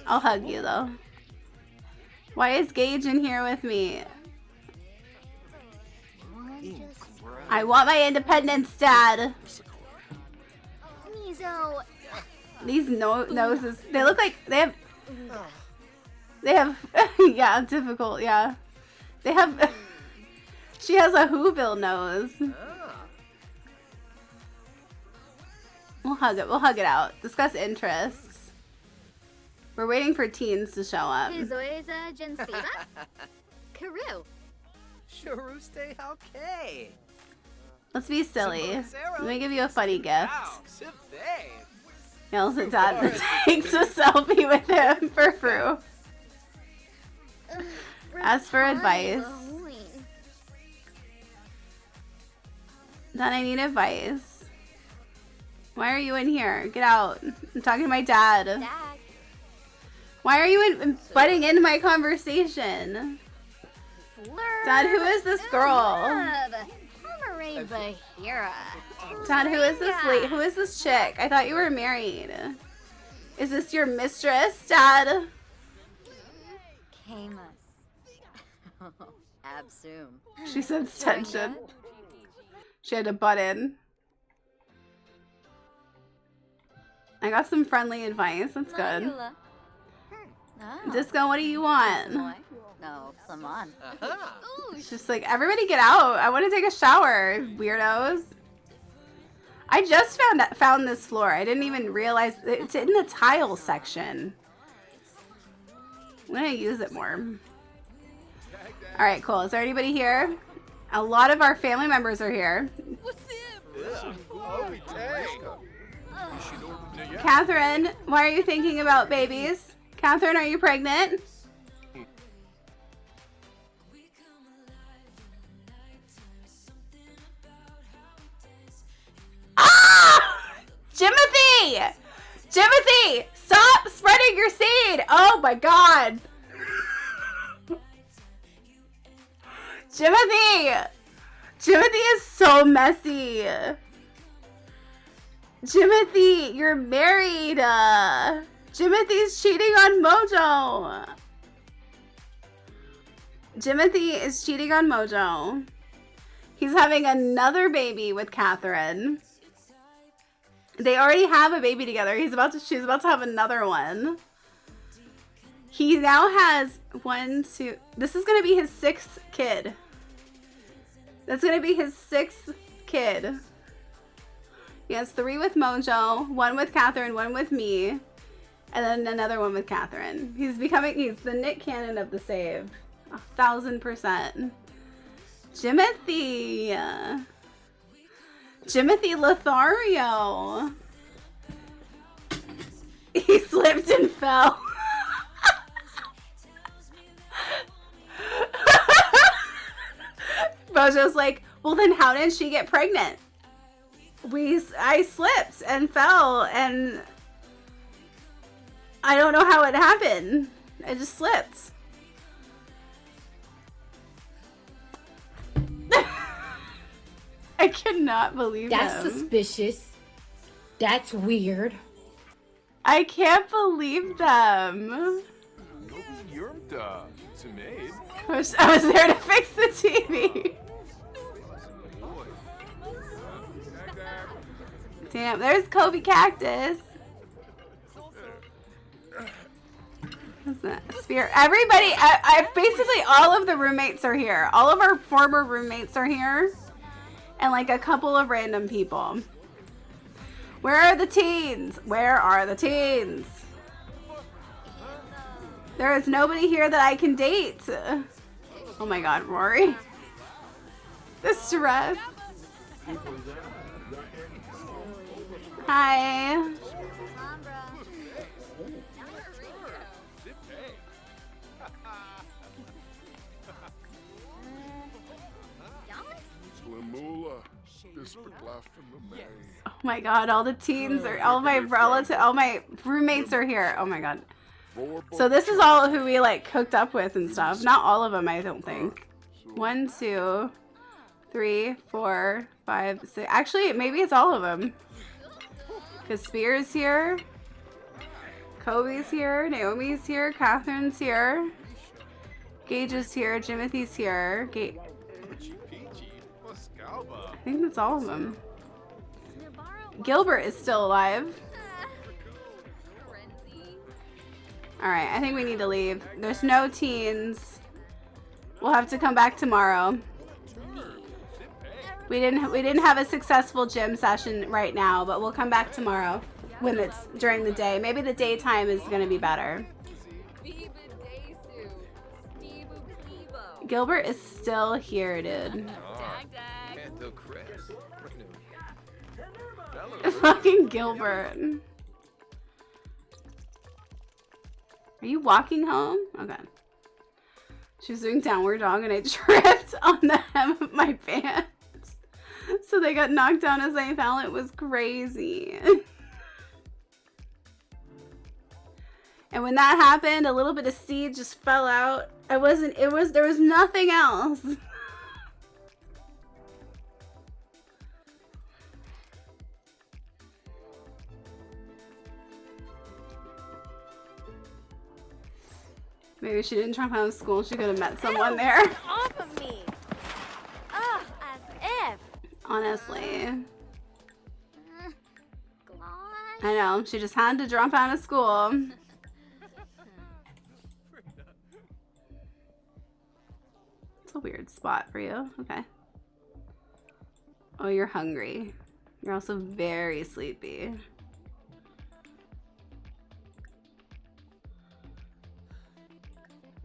I'll hug you, though. Why is Gage in here with me? I want my independence, Dad. Mizo. These noses, they look like they have yeah, difficult, yeah. They have she has a Whoville nose. We'll hug it out. Discuss interests. We're waiting for teens to show up. Zoeza Jensita. Karu. Sharuste okay. Let's be silly. Let me give you a funny gift. Yells at Dad and takes a selfie with him for Fru. Ask for advice. Dad, I need advice. Why are you in here? Get out. I'm talking to my dad. Why are you butting into my conversation? Dad, who is this girl? Dad, who is this who is this chick? I thought you were married. Is this your mistress, Dad? Camus. Absum. She sensed tension. She had to butt in. I got some friendly advice. That's good. Disco, what do you want? No, come on. It's just like, everybody get out. I want to take a shower, weirdos. I just found this floor. I didn't even realize it's in the tile section. I'm going to use it more. All right, cool. Is there anybody here? A lot of our family members are here. Catherine, why are you thinking about babies? Catherine, are you pregnant? Ah! Jimothy! Jimothy! Stop spreading your seed! Oh my god! Jimothy! Jimothy is so messy. Jimothy, you're married. Jimothy's cheating on Mojo. Jimothy is cheating on Mojo. He's having another baby with Catherine. They already have a baby together. She's about to have another one. He now has 1, 2. This is gonna be his 6th kid. That's gonna be his 6th kid. He has 3 with Mojo, 1 with Catherine, 1 with me. And then another one with Catherine. He's the Nick Cannon of the save. 1000%. Jimothy. Jimothy Lothario. He slipped and fell. Mojo's like, well then how did she get pregnant? I slipped and fell and I don't know how it happened. I just slipped. I cannot believe That's him. suspicious. That's weird. I can't believe them. I was there to fix the TV. Damn, there's Kobe Cactus. What's that? Spear. Everybody, I basically all of the roommates are here. All of our former roommates are here. And like a couple of random people. Where are the teens? Where are the teens? There is nobody here that I can date. Oh my god, Rory. The stress. Hi. Oh my god, all the teens are, all my roommates are here. Oh my god. So this is all who we like hooked up with and stuff. Not all of them, I don't think. 1, 2, 3, 4, 5, 6. Actually, maybe it's all of them. Because Spear's here. Kobe's here. Naomi's here. Catherine's here. Gage is here. Jimothy's here. I think that's all of them. Gilbert is still alive. Alright, I think we need to leave. There's no teens. We'll have to come back tomorrow. We didn't have a successful gym session right now, but we'll come back tomorrow when it's during the day. Maybe the daytime is gonna be better. Gilbert is still here, dude. Fucking Gilbert. Are you walking home? Okay. She was doing downward dog and I tripped on the hem of my pants. So they got knocked down as I fell. It was crazy. And when that happened, a little bit of seed just fell out. There was nothing else. Maybe she didn't drop out of school. She could have met someone there. Off of me. Ugh, as if. Honestly. I know. She just had to drop out of school. It's a weird spot for you. Okay. Oh, you're hungry. You're also very sleepy.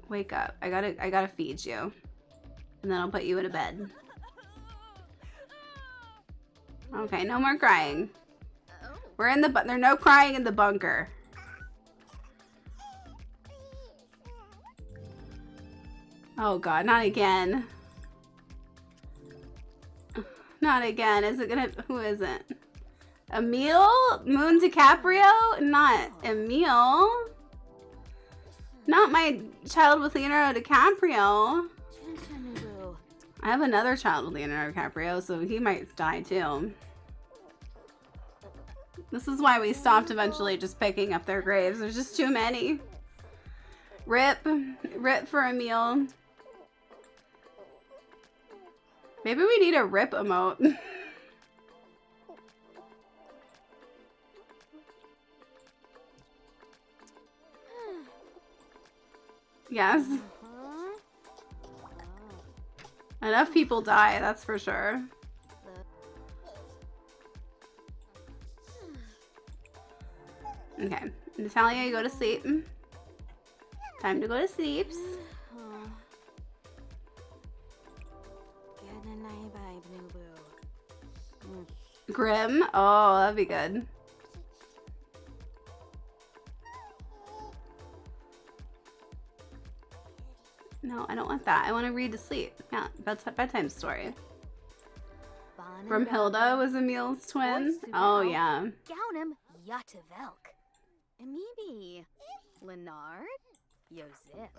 Wake up. I gotta feed you. And then I'll put you in a bed. Okay, no more crying. We're in the there's no crying in the bunker. Oh god, not again. Not again. Is it gonna, who is it? Emil? Moon DiCaprio? Not Emil. Not my child with Leonardo DiCaprio. I have another child with Leonardo DiCaprio, so he might die too. This is why we stopped eventually just picking up their graves. There's just too many. Rip. Rip for Emil. Maybe we need a rip emote. Yes. Enough people die, that's for sure. Okay. Natalia, you go to sleep. Time to go to sleep. Grim. Oh, that'd be good. No, I don't want that. I want to read to sleep. Yeah, bedtime story. Brumhilda was Emil's twin. Oh, yeah. Gaunum Yatavelk. Amibi. Leonard. Joseph.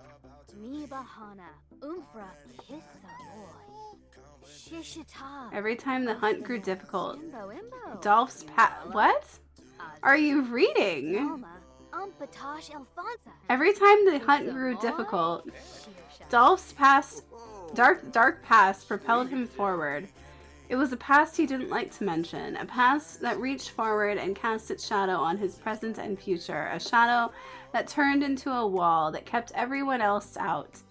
Mibahana. Umfra Kissaboy. Shishita. Every time the hunt grew difficult. Dolph's what? Are you reading? Every time the hunt grew difficult, Dolph's dark past propelled him forward. It was a past he didn't like to mention, a past that reached forward and cast its shadow on his present and future, a shadow that turned into a wall that kept everyone else out,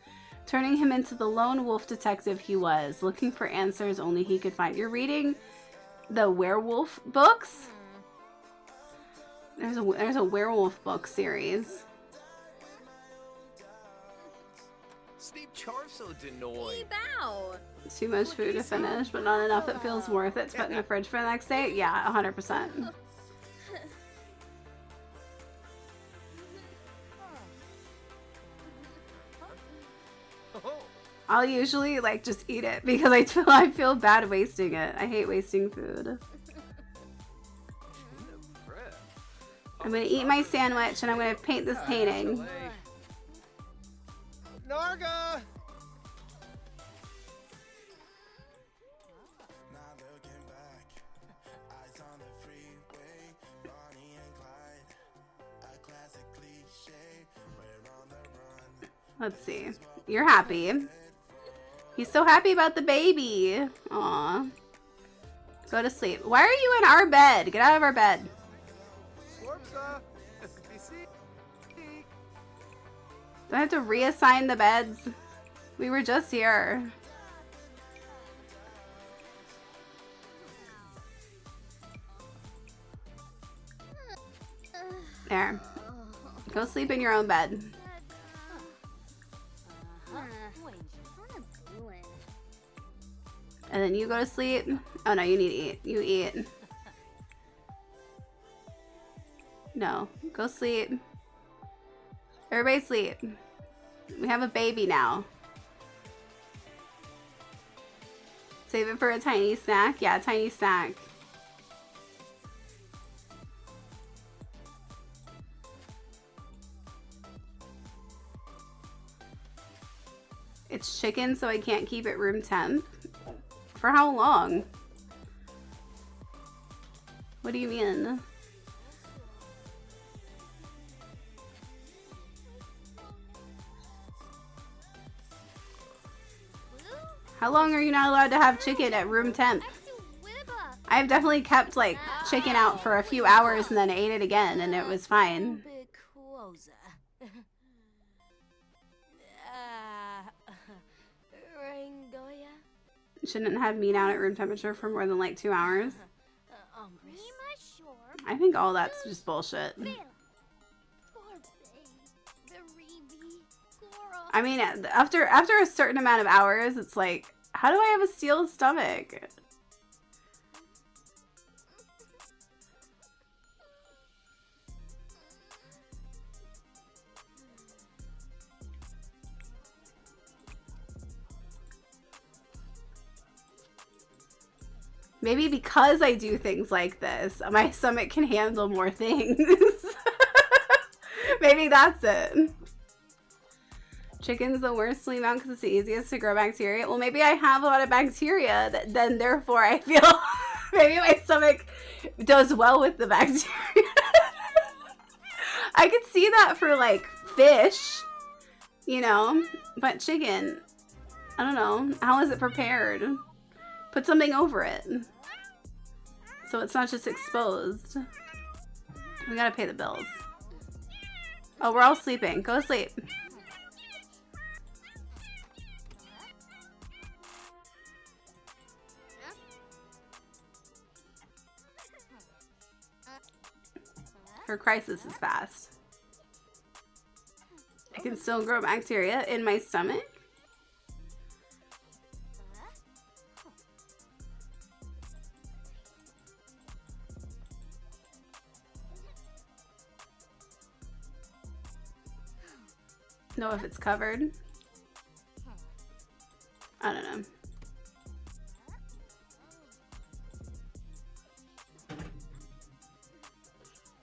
turning him into the lone wolf detective he was, looking for answers only he could find. You're reading the werewolf books? There's a werewolf book series. Steve Charso Denoy. Too much food to finish, but not enough that feels worth it to put in the fridge for the next day? Yeah, 100%. I'll usually like just eat it because I feel bad wasting it. I hate wasting food. I'm gonna eat my sandwich and I'm gonna paint this painting. Narga! Let's see. You're happy. He's so happy about the baby. Aw. Go to sleep. Why are you in our bed? Get out of our bed. Do I have to reassign the beds? We were just here. There. Go sleep in your own bed. And then you go to sleep. Oh no, you need to eat. You eat. No, go sleep. Everybody sleep. We have a baby now. Save it for a tiny snack. Yeah, a tiny snack. It's chicken, so I can't keep it room temp. For how long? What do you mean? How long are you not allowed to have chicken at room temp? I've definitely kept like chicken out for a few hours and then ate it again and it was fine. Shouldn't have meat out at room temperature for more than like 2 hours. I think all that's just bullshit. I mean, after a certain amount of hours, it's like, how do I have a steel stomach? Maybe because I do things like this, my stomach can handle more things. Maybe that's it. Chicken's the worst to leave out because it's the easiest to grow bacteria. Well, maybe I have a lot of bacteria that then therefore I feel maybe my stomach does well with the bacteria. I could see that for like fish, you know, but chicken, I don't know. How is it prepared? Put something over it so it's not just exposed. We gotta pay the bills. Oh, we're all sleeping. Go to sleep. Her crisis is fast. can still grow bacteria in my stomach? Know if it's covered. I don't know.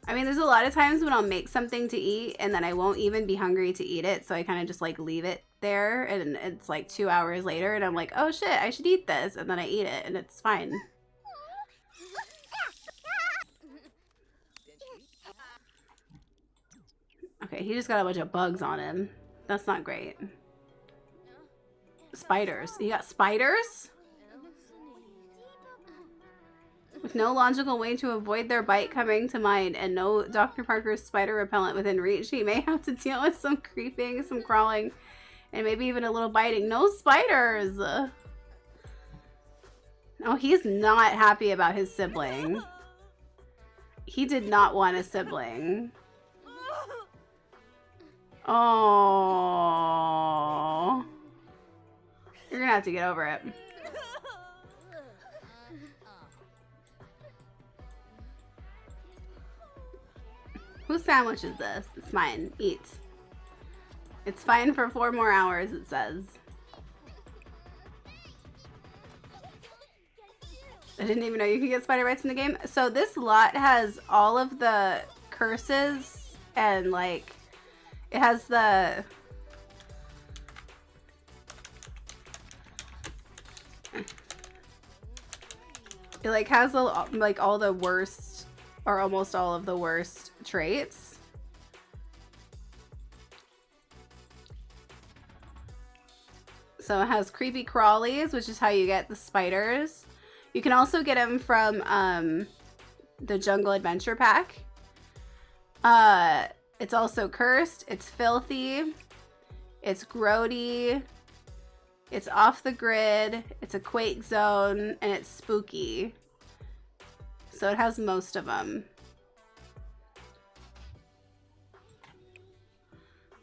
I mean, there's a lot of times when I'll make something to eat and then I won't even be hungry to eat it. So I kind of just like leave it there and it's like 2 hours later and I'm like, oh shit, I should eat this. And then I eat it and it's fine. Okay, he just got a bunch of bugs on him. That's not great. Spiders. You got spiders? With no logical way to avoid their bite coming to mind and no Dr. Parker's spider repellent within reach, he may have to deal with some creeping, some crawling, and maybe even a little biting. No spiders! Oh, he's not happy about his sibling. He did not want a sibling. Oh, you're gonna have to get over it. Whose sandwich is this? It's mine. Eat. It's fine for 4 more hours, it says. I didn't even know you could get spider bites in the game. So this lot has all of the curses and like it has the it like has like all the worst or almost all of the worst traits. So it has creepy crawlies, which is how you get the spiders. You can also get them from the Jungle Adventure Pack. It's also cursed, it's filthy, it's grody, it's off the grid, it's a quake zone, and it's spooky. So it has most of them.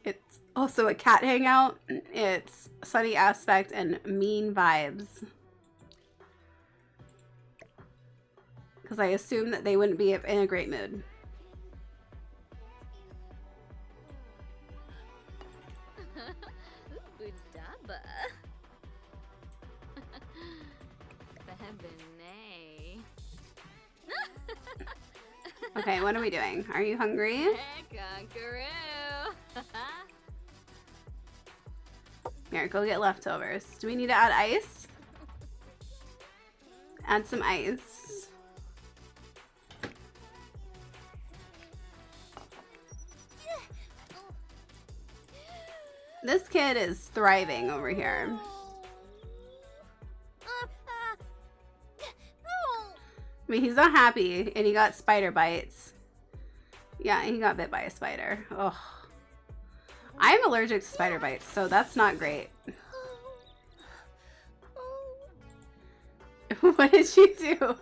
It's also a cat hangout, it's sunny aspect, and mean vibes. Because I assume that they wouldn't be in a great mood. Okay, what are we doing? Are you hungry? Here, go get leftovers. Do we need to add ice? Add some ice. This kid is thriving over here. I mean, he's not happy, and he got spider bites. Yeah, he got bit by a spider. Ugh. I'm allergic to spider bites, so that's not great. What did she do?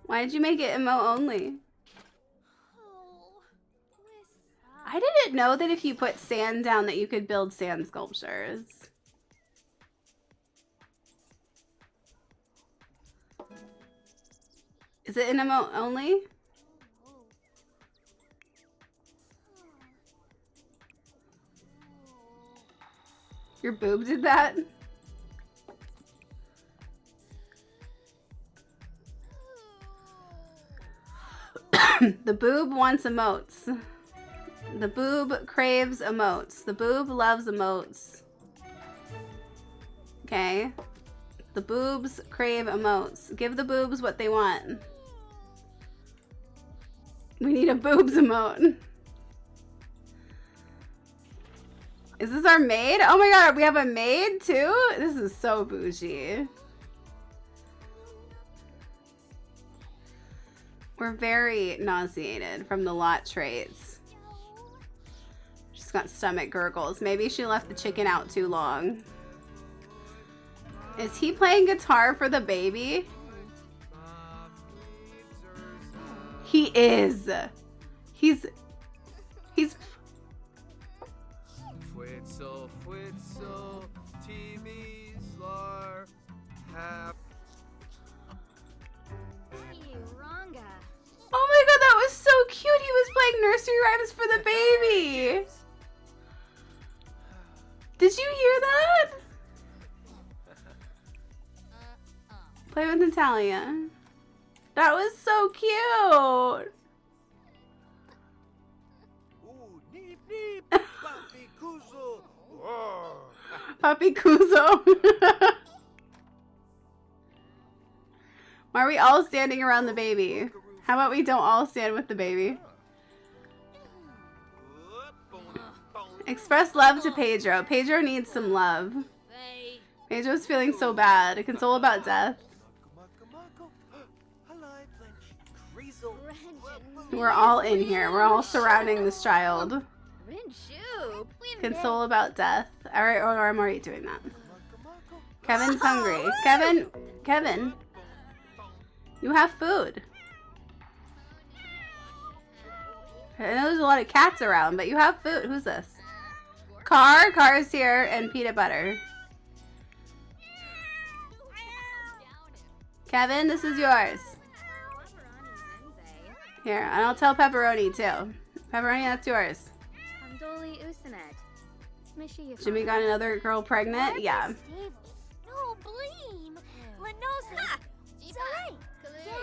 Why did you make it emote only? I didn't know that if you put sand down that you could build sand sculptures. Is it an emote only? Your boob did that? The boob wants emotes. The boob craves emotes. The boob loves emotes. Okay. The boobs crave emotes. Give the boobs what they want. We need a boobs emote. Is this our maid? Oh my god, we have a maid too? This is so bougie. We're very nauseated from the lot traits. She's got stomach gurgles. Maybe she left the chicken out too long. Is he playing guitar for the baby? He is. He's Fuetzo, TVs are half. Oh my god, that was so cute. He was playing nursery rhymes for the baby. Did you hear that? Play with Natalia. That was so cute. Papi Kuzo. Why are we all standing around the baby? How about we don't all stand with the baby? Express love to Pedro. Pedro needs some love. Pedro's feeling so bad. Console about death. We're all in here. We're all surrounding this child. Console about death. Alright, or I'm already doing that. Kevin's hungry. Kevin. You have food. I know there's a lot of cats around, but you have food. Who's this? Car's here, and peanut butter. Kevin, this is yours. Here, and I'll tell Pepperoni too. Pepperoni, that's yours. Jimmy got another girl pregnant? Yeah.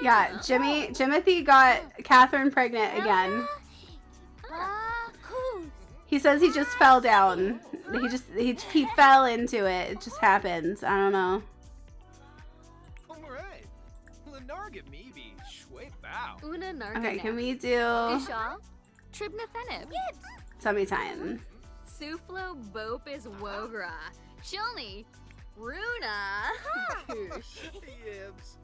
Yeah, Jimothy got Catherine pregnant again. He says he just fell down. He fell into it. It just happened. I don't know. Okay, can we do tummy time? Suflo Bopis Wogra. Shilni. Runa. Yibs.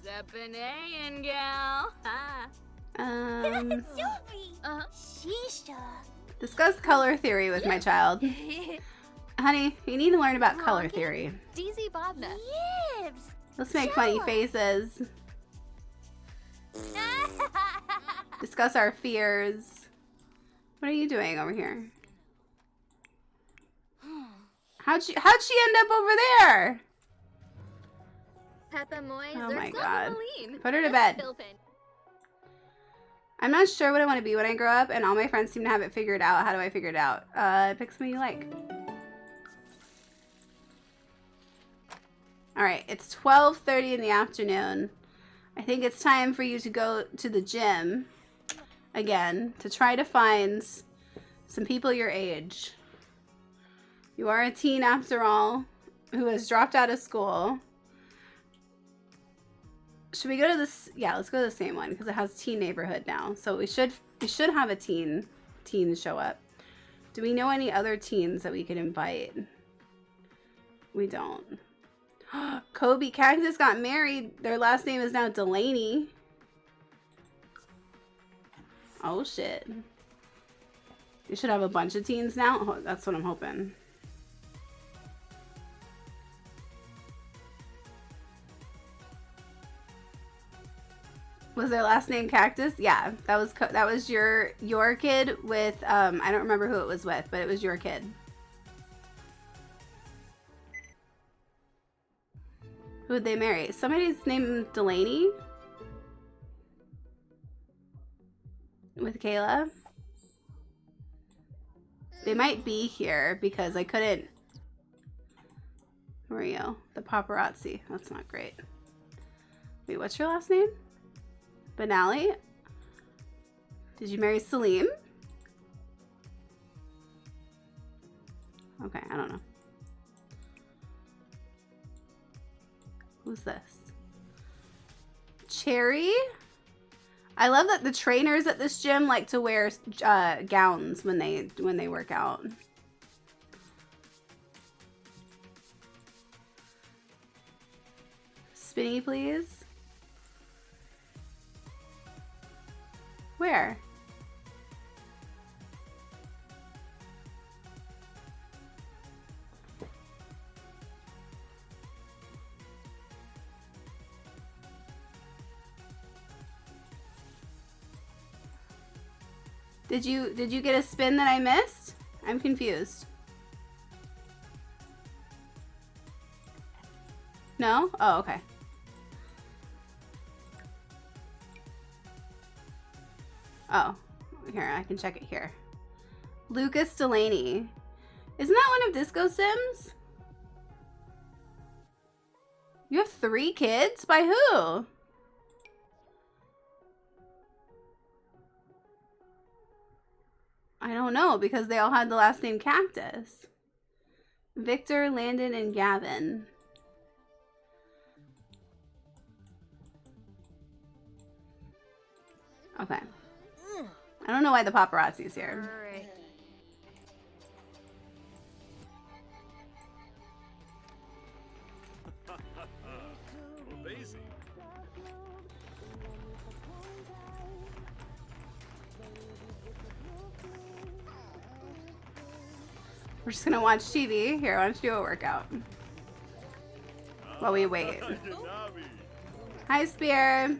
Sepanayan gal. Discuss color theory with my child. Honey, you need to learn about color theory. DZ Bobna. Let's make funny faces. Discuss our fears. What are you doing over here? How'd she end up over there? Oh my god. Put her to bed. I'm not sure what I want to be when I grow up, and all my friends seem to have it figured out. How do I figure it out? Pick something you like. Alright, it's 12:30 in the afternoon. I think it's time for you to go to the gym again to try to find some people your age. You are a teen after all who has dropped out of school. Should we go to this? Yeah, let's go to the same one because it has teen neighborhood now. So we should have a teen show up. Do we know any other teens that we could invite? We don't. Kobe Cactus got married. Their last name is now Delaney. Oh shit. You should have a bunch of teens now. Oh, that's what I'm hoping. Was their last name Cactus? Yeah, that was your kid with I don't remember who it was with, but it was your kid. Who'd they marry? Somebody's named Delaney? With Kayla? They might be here because I couldn't... Where are you? The paparazzi. That's not great. Wait, what's your last name? Benali? Did you marry Salim? Okay, I don't know. Who's this? Cherry? I love that the trainers at this gym like to wear gowns when they work out. Spinny, please. Where? Did you get a spin that I missed? I'm confused. No? Oh, okay. Oh, here, I can check it here. Lucas Delaney. Isn't that one of Disco Sims? You have 3 kids? By who? I don't know, because they all had the last name Cactus. Victor, Landon, and Gavin. Okay. I don't know why the paparazzi's here. We're just gonna watch TV. Here, why don't you do a workout? While we wait. Hi, Spear.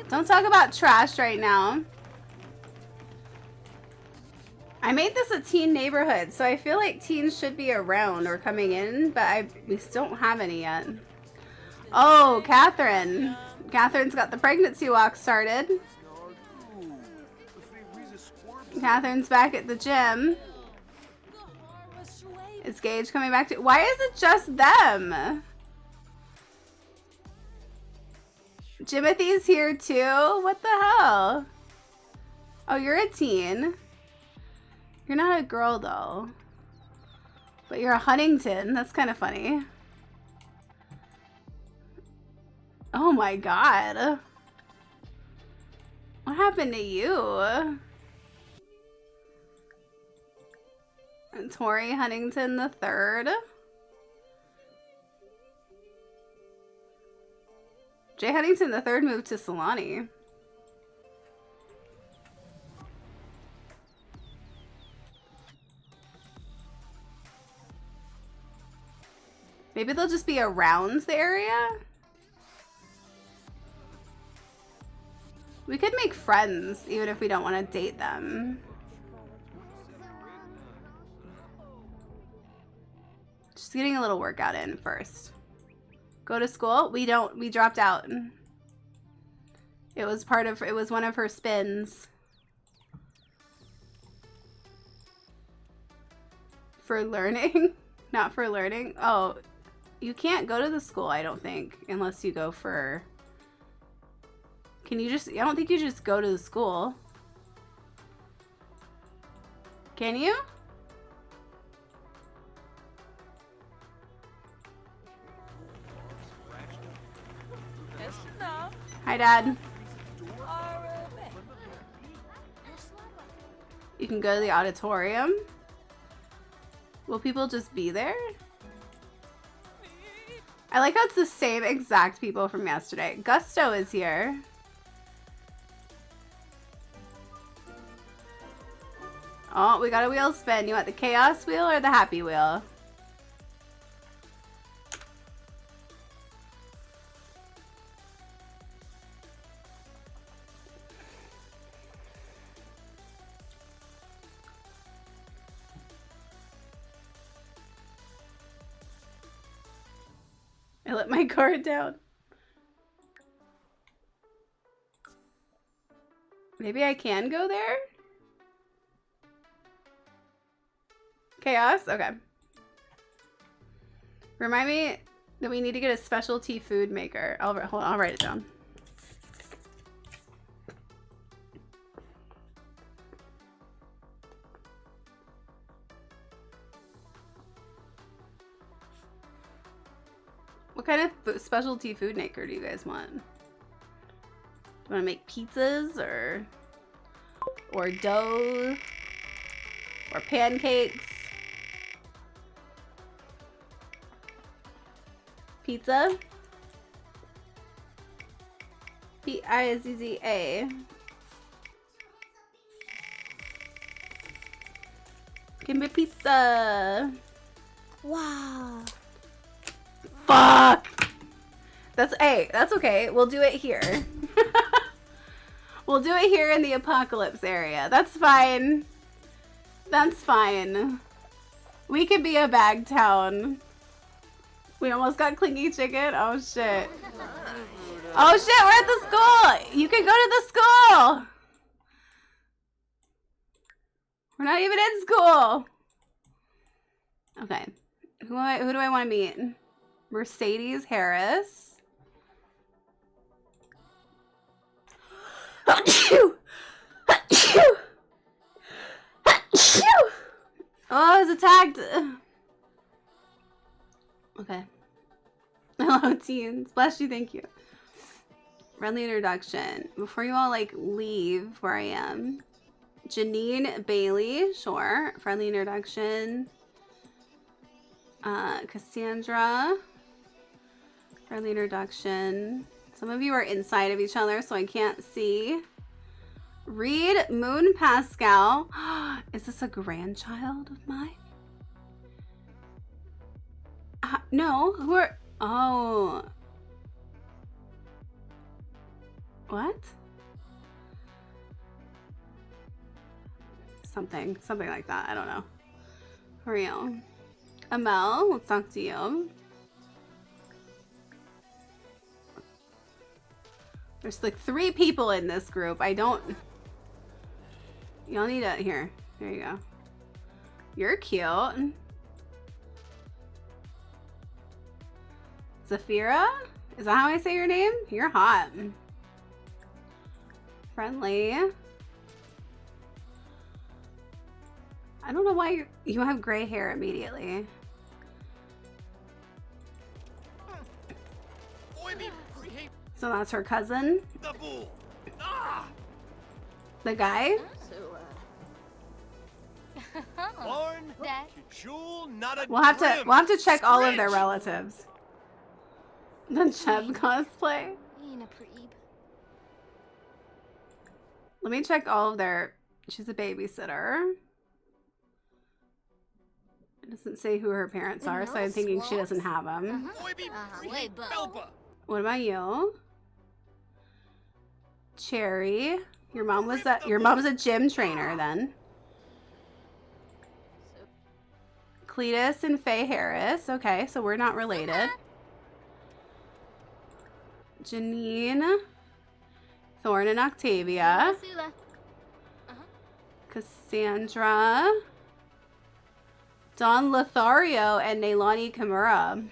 Don't talk about trash right now. I made this a teen neighborhood, so I feel like teens should be around or coming in, but we still don't have any yet. Oh, Catherine. Catherine's got the pregnancy walk started. Catherine's back at the gym. Is Gage coming back to... Why is it just them? Jimothy's here too? What the hell? Oh, you're a teen. You're not a girl though. But you're a Huntington. That's kind of funny. Oh my god. What happened to you? And Tori Huntington the third. Jay Huntington the third moved to Solani. Maybe they'll just be around the area. We could make friends even if we don't want to date them. Just getting a little workout in first. Go to school? We dropped out. It was one of her spins. For learning? Not for learning? Oh, you can't go to the school, I don't think, unless you go for... Can you just... I don't think you just go to the school. Can you? Hi, Dad. You can go to the auditorium. Will people just be there? I like how it's the same exact people from yesterday. Gusto is here. Oh, we got a wheel spin. You want the chaos wheel or the happy wheel? I let my guard down. Maybe I can go there? Chaos? Okay. Remind me that we need to get a specialty food maker. Hold on, I'll write it down. What kind of specialty food maker do you guys want? Do you want to make pizzas or dough or pancakes? Pizza? P-I-Z-Z-A. Give me pizza. Wow. Fuck! That's okay. We'll do it here. We'll do it here in the apocalypse area. That's fine. That's fine. We could be a bag town. We almost got clingy chicken. Oh shit. Oh shit, we're at the school. You can go to the school. We're not even in school. Okay. Who do I want to meet? Mercedes Harris. Oh, I was attacked. Okay. Hello, teens. Bless you, thank you. Friendly introduction. Before you all, like, leave where I am. Janine Bailey. Sure. Friendly introduction. Cassandra. Friendly introduction. Some of you are inside of each other, so I can't see. Reed Moon Pascal. Is this a grandchild of mine? No. Who are... Oh. What? Something like that. I don't know. For real. Amel, let's talk to you. There's like 3 people in this group. I don't... Y'all need to... Here you go. You're cute. Zafira? Is that how I say your name? You're hot. Friendly. I don't know why you have gray hair immediately. So that's her cousin? The guy? We'll have to check all of their relatives. The Cheb cosplay? Let me check all of their... She's a babysitter. It doesn't say who her parents are, so I'm thinking she doesn't have them. What about you? Cherry. Your mom's a gym trainer then. Cletus and Faye Harris. Okay, so we're not related. Janine. Thorne and Octavia. Cassandra. Don Lothario and Neilani Kimura.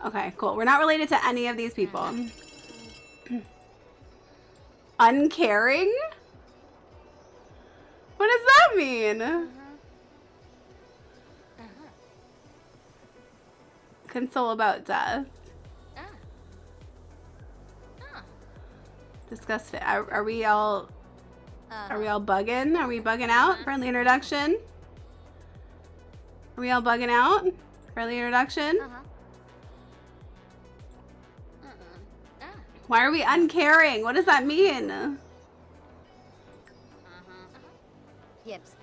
Okay, cool. We're not related to any of these people. Uncaring? What does that mean? Console about death. Discuss fit. Are we all bugging? Are we bugging out? Friendly introduction. Are we all bugging out? Friendly introduction. Why are we uncaring? What does that mean? Yips.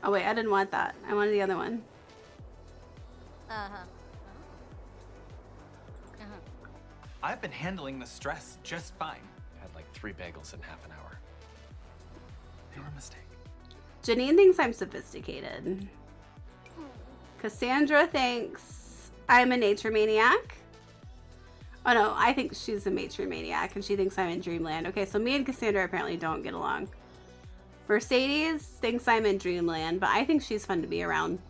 Oh wait, I didn't want that. I wanted the other one. I've been handling the stress just fine. Had like 3 bagels in half an hour. They were a mistake. Janine thinks I'm sophisticated. Cassandra thinks I'm a nature maniac. Oh no, I think she's a nature maniac and she thinks I'm in Dreamland. Okay, so me and Cassandra apparently don't get along. Mercedes thinks I'm in Dreamland, but I think she's fun to be around.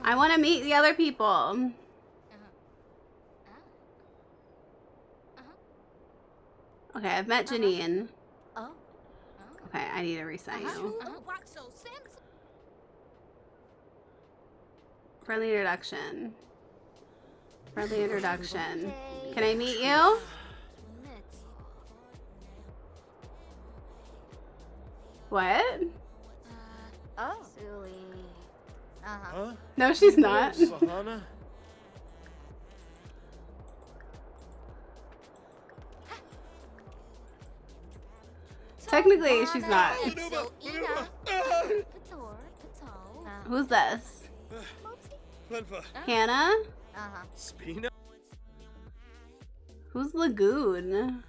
I want to meet the other people. Okay, I've met Janine. Okay, I need to reset you. Friendly introduction. Friendly introduction. Can I meet you? What? Oh. Silly. Huh? No, she's not. Sahana? Technically, she's not. Who's this? Hannah? Uh-huh. Spino? Who's Lagoon?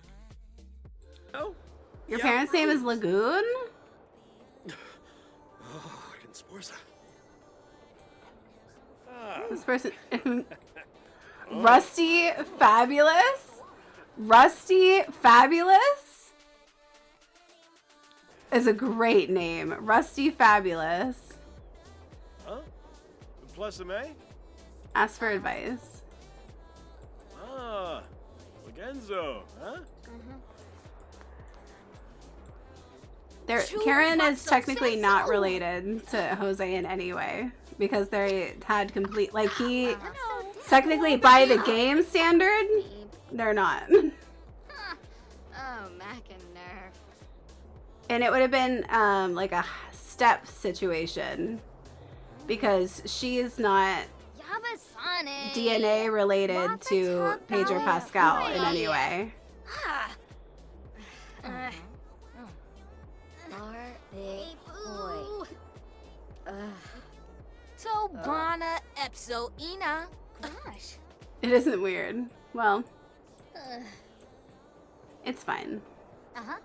Oh? Your Yeah, parents' name is Lagoon? Oh, I can sporza. This person... Rusty Fabulous? Rusty Fabulous? Is a great name. Rusty Fabulous. Huh? Plus a May? Ask for advice. Ah, Lagenzo, huh? Karen is technically not related to Jose in any way because they had complete, like, he technically by the game standard, they're not. Oh, Mac and Nerf. And it would have been like a step situation because she's not DNA related to Pedro Pascal in any way. So Bana Epso Ina. Gosh. It isn't weird. Well, it's fine. Uh-huh.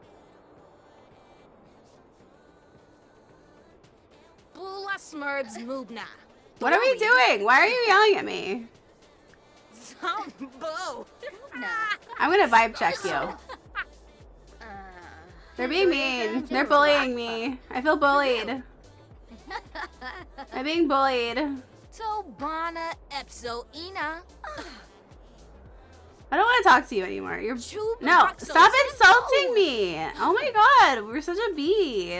Bula Smurds Mubna. What are we doing? Why are you yelling at me? Sambo. I'm gonna vibe check you. They're being mean. They're bullying me. I feel bullied. I'm being bullied. So Bana Epso Ina. I don't want to talk to you anymore. You're no. Stop insulting me. Oh my god, we're such a bee.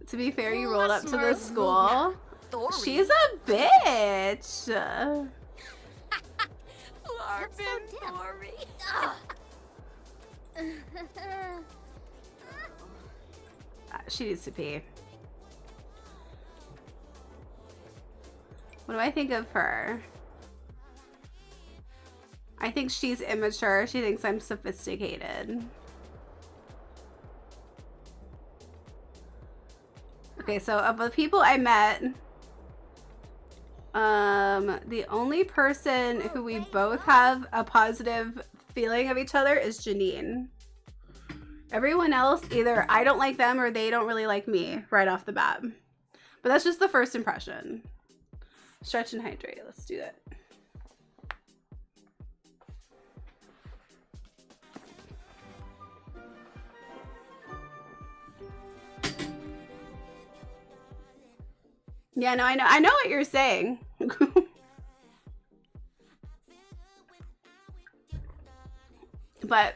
To be fair, you rolled up to the school. She's a bitch. She needs to pee. What do I think of her? I think she's immature. She thinks I'm sophisticated. Okay, so of the people I met, the only person who we both have a positive feeling of each other is Janine. Everyone else, either I don't like them or they don't really like me right off the bat. But that's just the first impression. Stretch and hydrate. Let's do that. Yeah, no, I know what you're saying. But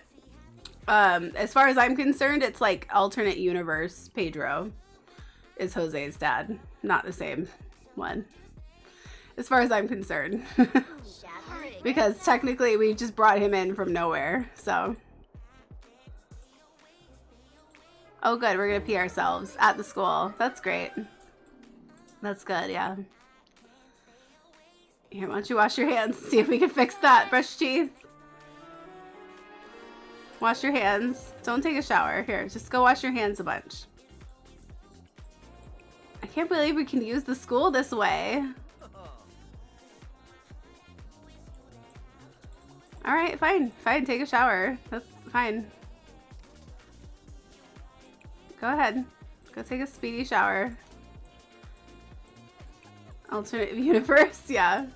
as far as I'm concerned, it's like alternate universe Pedro is Jose's dad, not the same one. As far as I'm concerned. Because technically we just brought him in from nowhere, so. Oh good, we're gonna pee ourselves at the school. That's great. That's good, yeah. Here, why don't you wash your hands? See if we can fix that. Brush teeth. Wash your hands. Don't take a shower. Here, just go wash your hands a bunch. I can't believe we can use the school this way. Alright, fine. Fine, take a shower. That's fine. Go ahead. Go take a speedy shower. Alternate universe, yeah.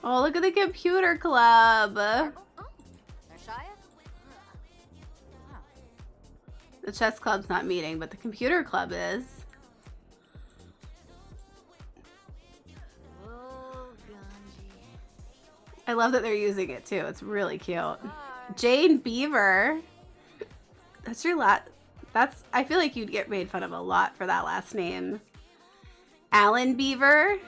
Oh, look at the computer club. The chess club's not meeting, but the computer club is. I love that they're using it too. It's really cute. Jane Beaver. That's your that's I feel like you'd get made fun of a lot for that last name. Alan Beaver.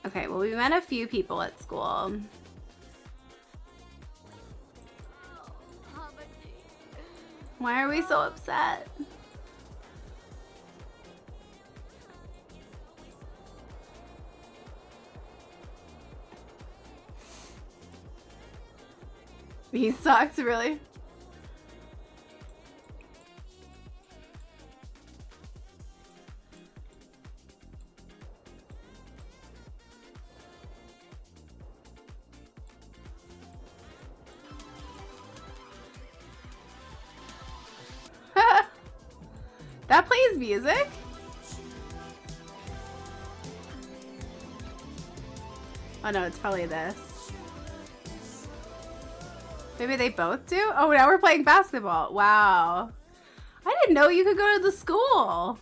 Okay, well, we met a few people at school. Why are we so upset? He sucked, really? That plays music? Oh no, it's probably this. Maybe they both do? Oh, now we're playing basketball. Wow. I didn't know you could go to the school.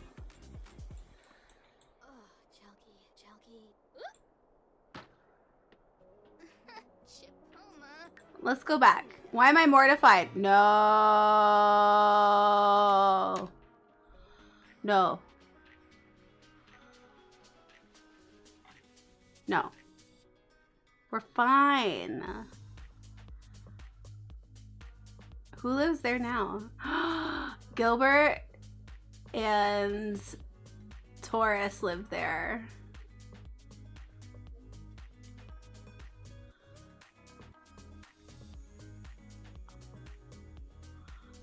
Let's go back. Why am I mortified? No. No. No. We're fine. Who lives there now? Gilbert and Taurus live there.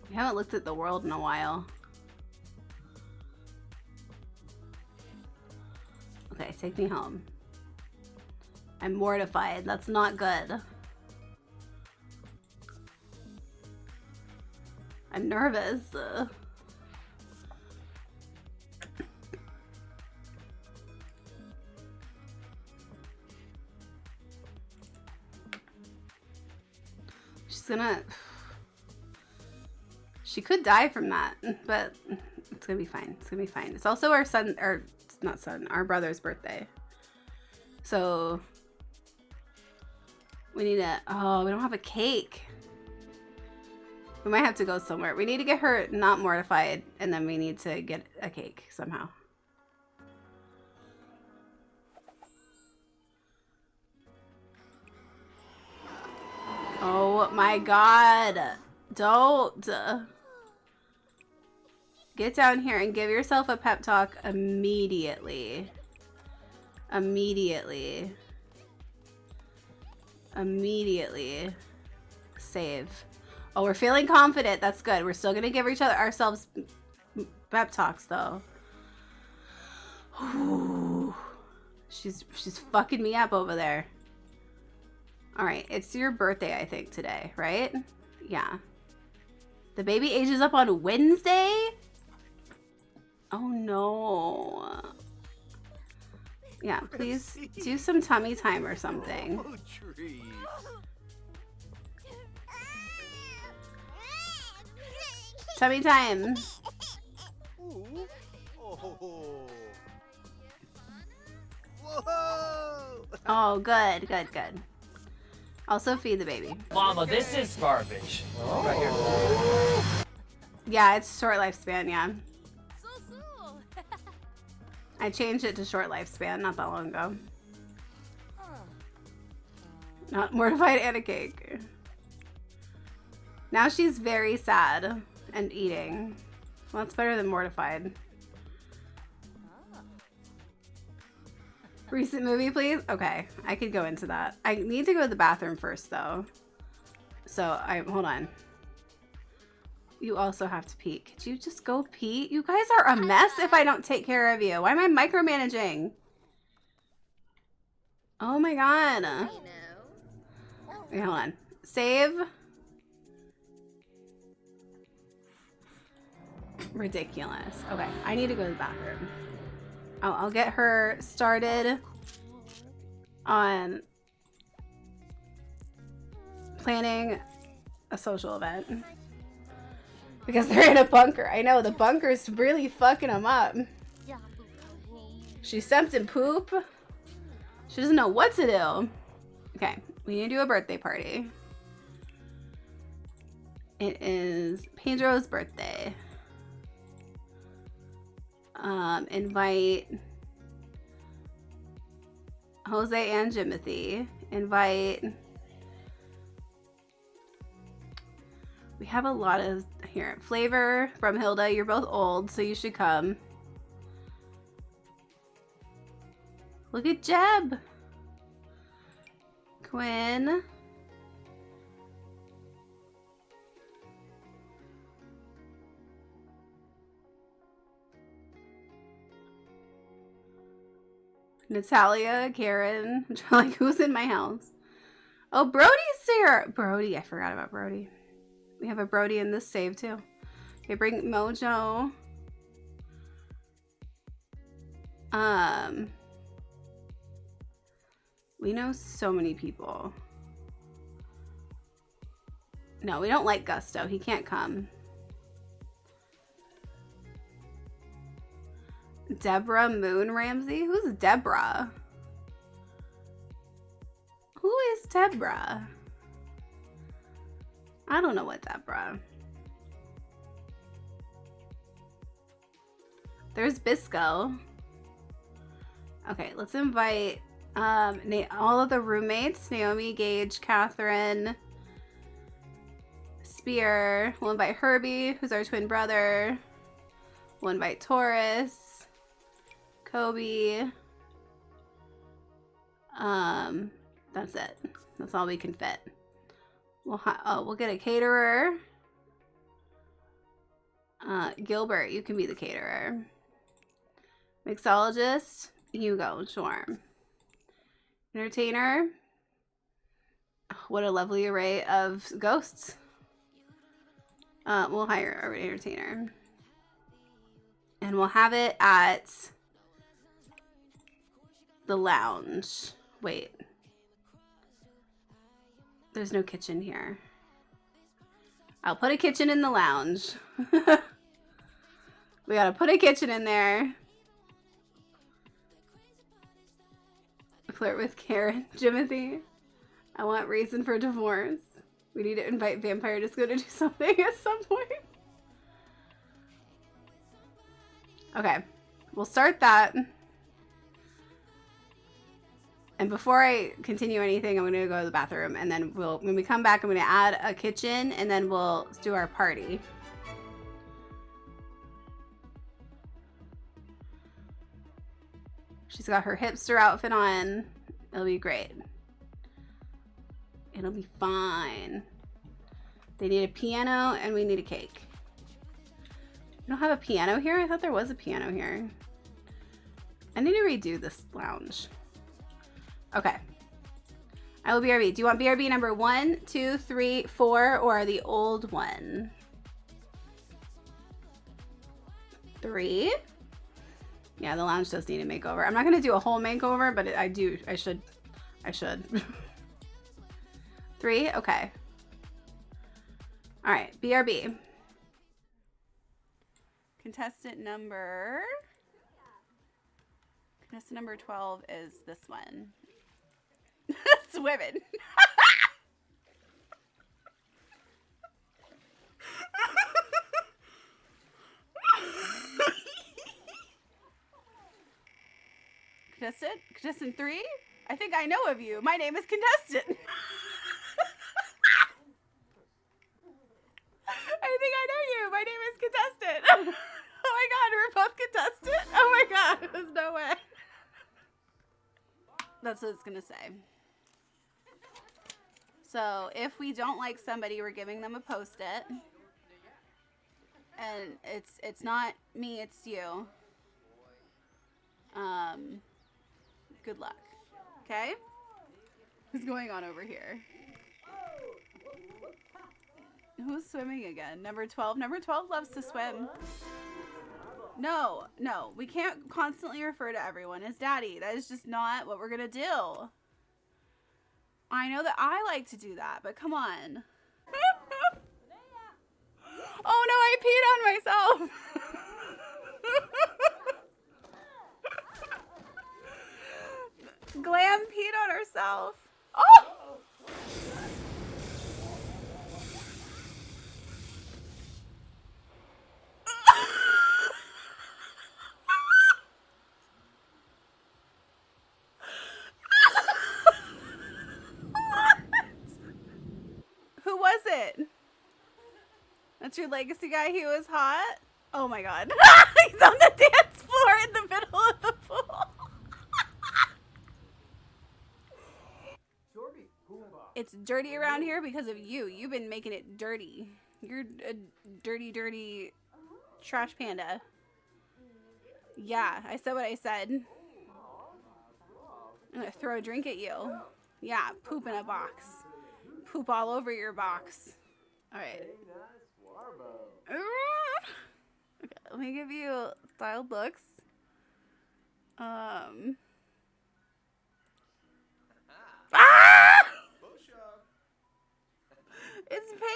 We haven't looked at the world in a while. Okay, take me home. I'm mortified. That's not good. I'm nervous. She's gonna... She could die from that, but it's gonna be fine. It's gonna be fine. It's also our son, or not son, our brother's birthday. So we need to, oh, we don't have a cake. We might have to go somewhere. We need to get her not mortified, and then we need to get a cake somehow. Oh my God. Don't. Get down here and give yourself a pep talk immediately. Immediately. Immediately. Save. Oh, we're feeling confident. That's good. We're still gonna give ourselves pep talks though. Ooh. She's fucking me up over there. All right, it's your birthday, I think, today, right? Yeah. The baby ages up on Wednesday? Oh no. Yeah, please do some tummy time or something. Tummy time. Oh, good, good, good. Also feed the baby. Mama, this is garbage. Right here. Yeah, it's short lifespan, yeah. I changed it to short lifespan not that long ago. Not mortified and a cake. Now she's very sad and eating. Well, that's better than mortified. Recent movie, please? Okay, I could go into that. I need to go to the bathroom first, though. So, hold on. You also have to pee. Could you just go pee? You guys are a mess if I don't take care of you. Why am I micromanaging? Oh my God. Wait, hold on. Save. Ridiculous. Okay, I need to go to the bathroom. I'll get her started on planning a social event. Because they're in a bunker. I know, the bunker's really fucking them up. She stepped in poop. She doesn't know what to do. Okay, we need to do a birthday party. It is Pedro's birthday. Invite Jose and Jimothy. Invite. We have a lot of here. Flavor from Hilda. You're both old, so you should come. Look at Jeb. Quinn. Natalia, Karen. Like, who's in my house? Oh, Brody's there. Brody, I forgot about Brody. We have a Brody in this save too. Okay, bring Mojo. We know so many people. No, we don't like Gusto. He can't come. Deborah Moon Ramsey? Who's Deborah? Who is Deborah? I don't know what Deborah. There's Bisco. Okay, let's invite all of the roommates. Naomi, Gage, Catherine, Spear. We'll invite Herbie, who's our twin brother. We'll invite Taurus, Kobe. That's it. That's all we can fit. We'll get a caterer. Gilbert, you can be the caterer. Mixologist, you go, sure. Entertainer. What a lovely array of ghosts. We'll hire our entertainer. And we'll have it at the lounge. Wait. There's no kitchen here. I'll put a kitchen in the lounge. We gotta put a kitchen in there. Flirt with Karen. Jimothy. I want reason for divorce. We need to invite Vampire Disco to do something at some point. Okay. We'll start that. And before I continue anything, I'm going to go to the bathroom. And then when we come back, I'm going to add a kitchen. And then we'll do our party. She's got her hipster outfit on. It'll be great. It'll be fine. They need a piano and we need a cake. We don't have a piano here? I thought there was a piano here. I need to redo this lounge. Okay. I will BRB. Do you want BRB number 1, 2, 3, 4, or the old one? 3. Yeah, the lounge does need a makeover. I'm not gonna do a whole makeover, but I should. 3, okay. All right, BRB. Contestant number 12 is this one. It's women. Contestant 3? I think I know of you. My name is Contestant. I think I know you. My name is Contestant. Oh my god, we're both Contestant? Oh my god, there's no way. That's what it's gonna say. So if we don't like somebody, we're giving them a post-it. And it's not me, it's you. Good luck. Okay? What's going on over here? Who's swimming again? Number 12? Number 12 loves to swim. No, we can't constantly refer to everyone as daddy. That is just not what we're gonna do. I know that I like to do that, but come on. Oh no, I peed on myself. Glam peed on herself. Oh! Who was it? That's your legacy guy? He was hot? Oh my god. He's on the dance floor in the middle of the pool. It's dirty around here because of you. You've been making it dirty. You're a dirty, dirty trash panda. Yeah, I said what I said. I'm gonna throw a drink at you. Yeah, poop in a box. Poop all over your box. All right. Okay, let me give you styled looks. Ah! It's Pedro!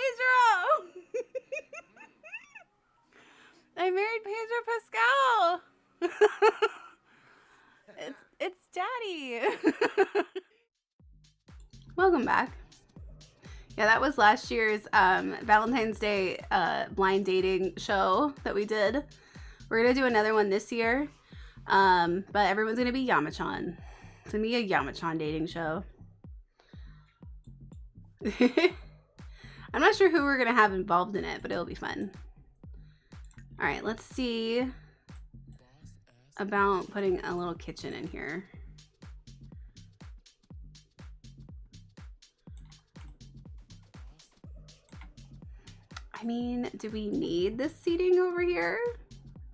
I married Pedro Pascal! It's Daddy! Welcome back. Yeah, that was last year's Valentine's Day blind dating show that we did. We're gonna do another one this year. But everyone's gonna be Yamachan. It's gonna be a Yamachan dating show. I'm not sure who we're gonna have involved in it, but it'll be fun. All right, let's see about putting a little kitchen in here. I mean, do we need this seating over here?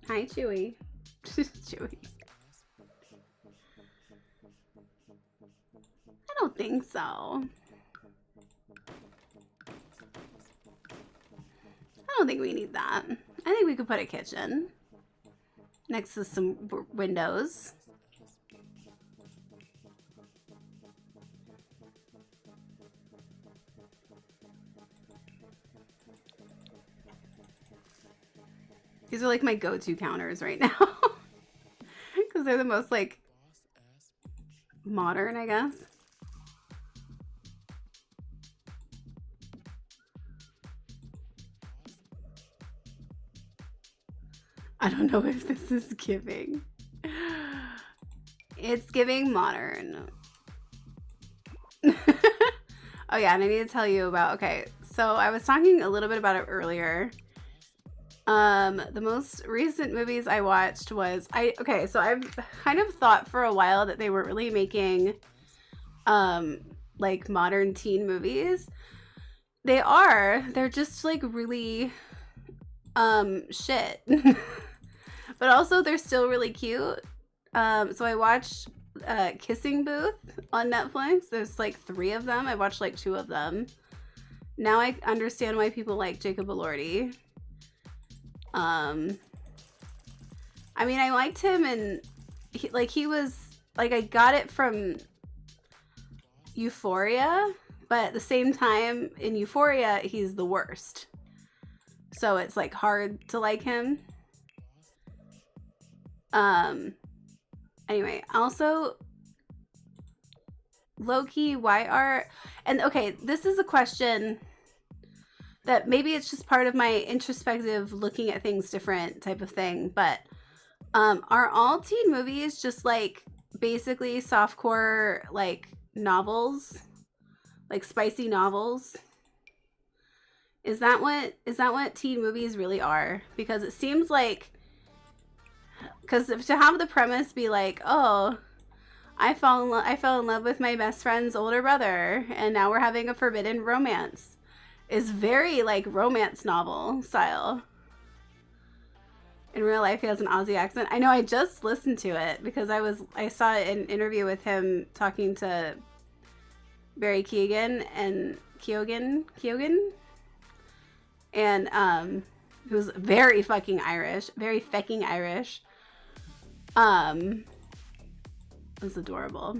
Hi, Chewy. Chewy. I don't think so. I don't think we need that. I think we could put a kitchen next to some windows. These are like my go-to counters right now because they're the most like modern, I guess. I don't know if this is giving. It's giving modern. Oh yeah, and I need to tell you about, okay, so I was talking a little bit about it earlier. The most recent movies I watched was, so I've kind of thought for a while that they were really making like modern teen movies. They're just like really shit. But also they're still really cute. So I watched Kissing Booth on Netflix. There's like 3 of them. I watched like 2 of them. Now I understand why people like Jacob Elordi. I mean, I liked him, and he was like, I got it from Euphoria, but at the same time in Euphoria he's the worst, so it's like hard to like him. Anyway, also low-key, why are, and okay, this is a question that maybe it's just part of my introspective looking at things different type of thing, but are all teen movies just like basically softcore like novels, like spicy novels? Is that what teen movies really are? Because it seems like, because to have the premise be like, oh, I fell in love with my best friend's older brother and now we're having a forbidden romance, is very like romance novel style. In real life, he has an Aussie accent. I know, I just listened to it because I saw an interview with him talking to Barry Keoghan and Keoghan, and who's very fucking Irish, very fecking Irish. It was adorable.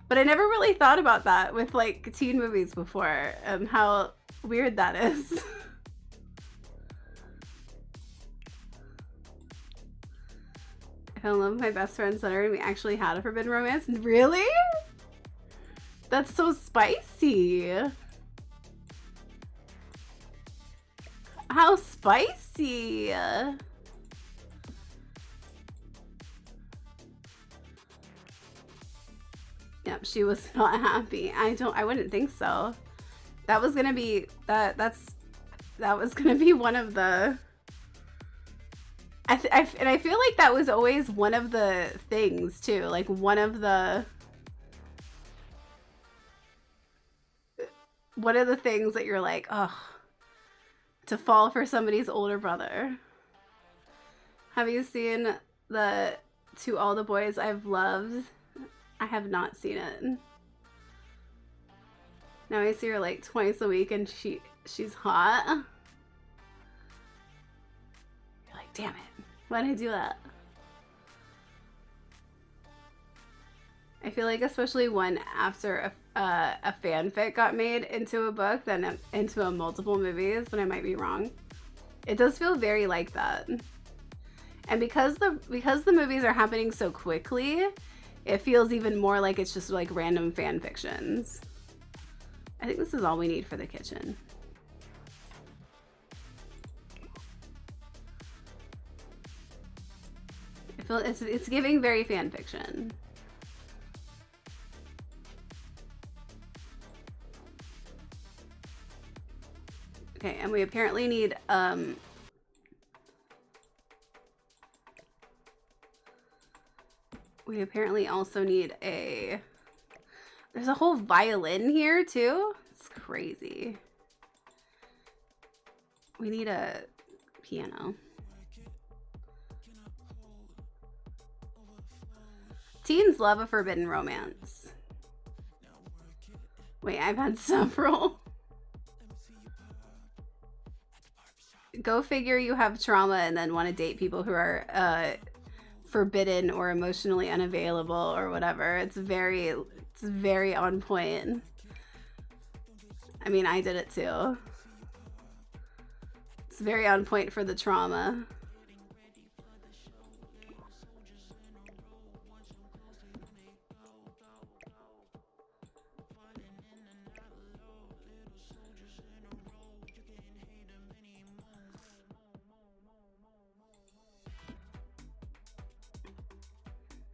But I never really thought about that with like teen movies before, and how weird that is. I fell in love with my best friend's son and we actually had a forbidden romance. Really? That's so spicy. How spicy. Yep, she was not happy. I wouldn't think so. That was gonna be that was gonna be one of the. And I feel like that was always one of the things too. Like one of the things that you're like, oh, to fall for somebody's older brother. Have you seen the To All the Boys I've Loved? I have not seen it. Now I see her like twice a week and she's hot. You're like, damn it. Why did I do that? I feel like especially one after a fanfic got made into a book, then into a multiple movies, but I might be wrong. It does feel very like that. And because the movies are happening so quickly, it feels even more like it's just like random fan fictions. I think this is all we need for the kitchen. I feel it's giving very fan fiction. Okay, and we apparently need we apparently also need a, there's a whole violin here too. It's crazy. We need a piano. Teens love a forbidden romance. Wait, I've had several. Go figure, you have trauma and then want to date people who are forbidden or emotionally unavailable or whatever. It's very on point. I mean, I did it too. It's very on point for the trauma.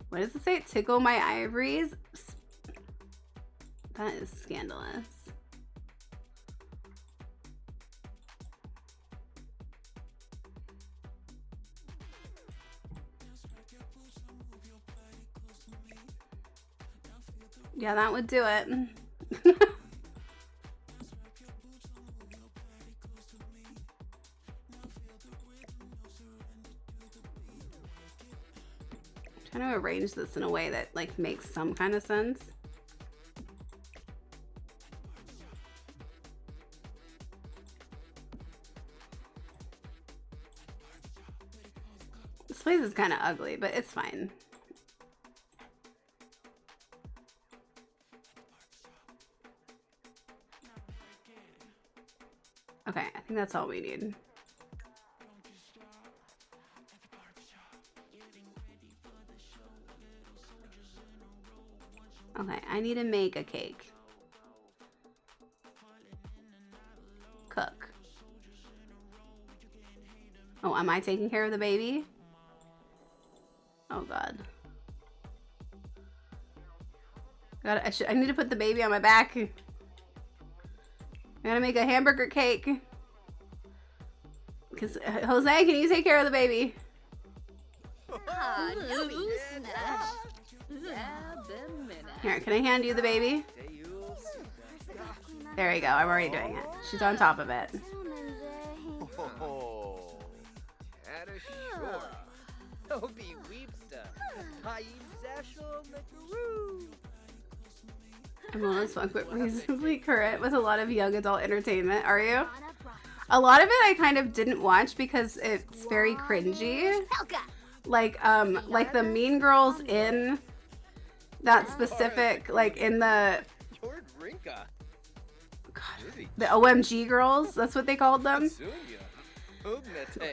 What does it say? Tickle my ivories? That is scandalous. Yeah, that would do it. Trying to arrange this in a way that like makes some kind of sense. This place is kind of ugly, but it's fine. Okay, I think that's all we need. Okay, I need to make a cake. Cook. Oh, am I taking care of the baby? Oh God. I need to put the baby on my back. I gotta make a hamburger cake. Cause Jose, can you take care of the baby? Here, can I hand you the baby? There you go. I'm already doing it. She's on top of it. I'm almost fun, but reasonably current with a lot of young adult entertainment. Are you? A lot of it I kind of didn't watch because it's very cringy. Like the Mean Girls in that specific, like in the the OMG girls, that's what they called them,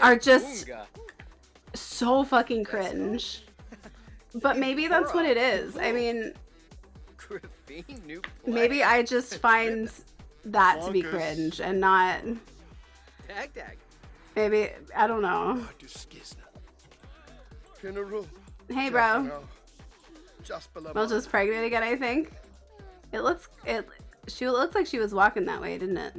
are just so fucking cringe. But maybe that's what it is. I mean, maybe I just find that to be cringe and not, maybe, I don't know. Hey bro. Mojo's pregnant again, I think. She looks like she was walking that way, didn't it?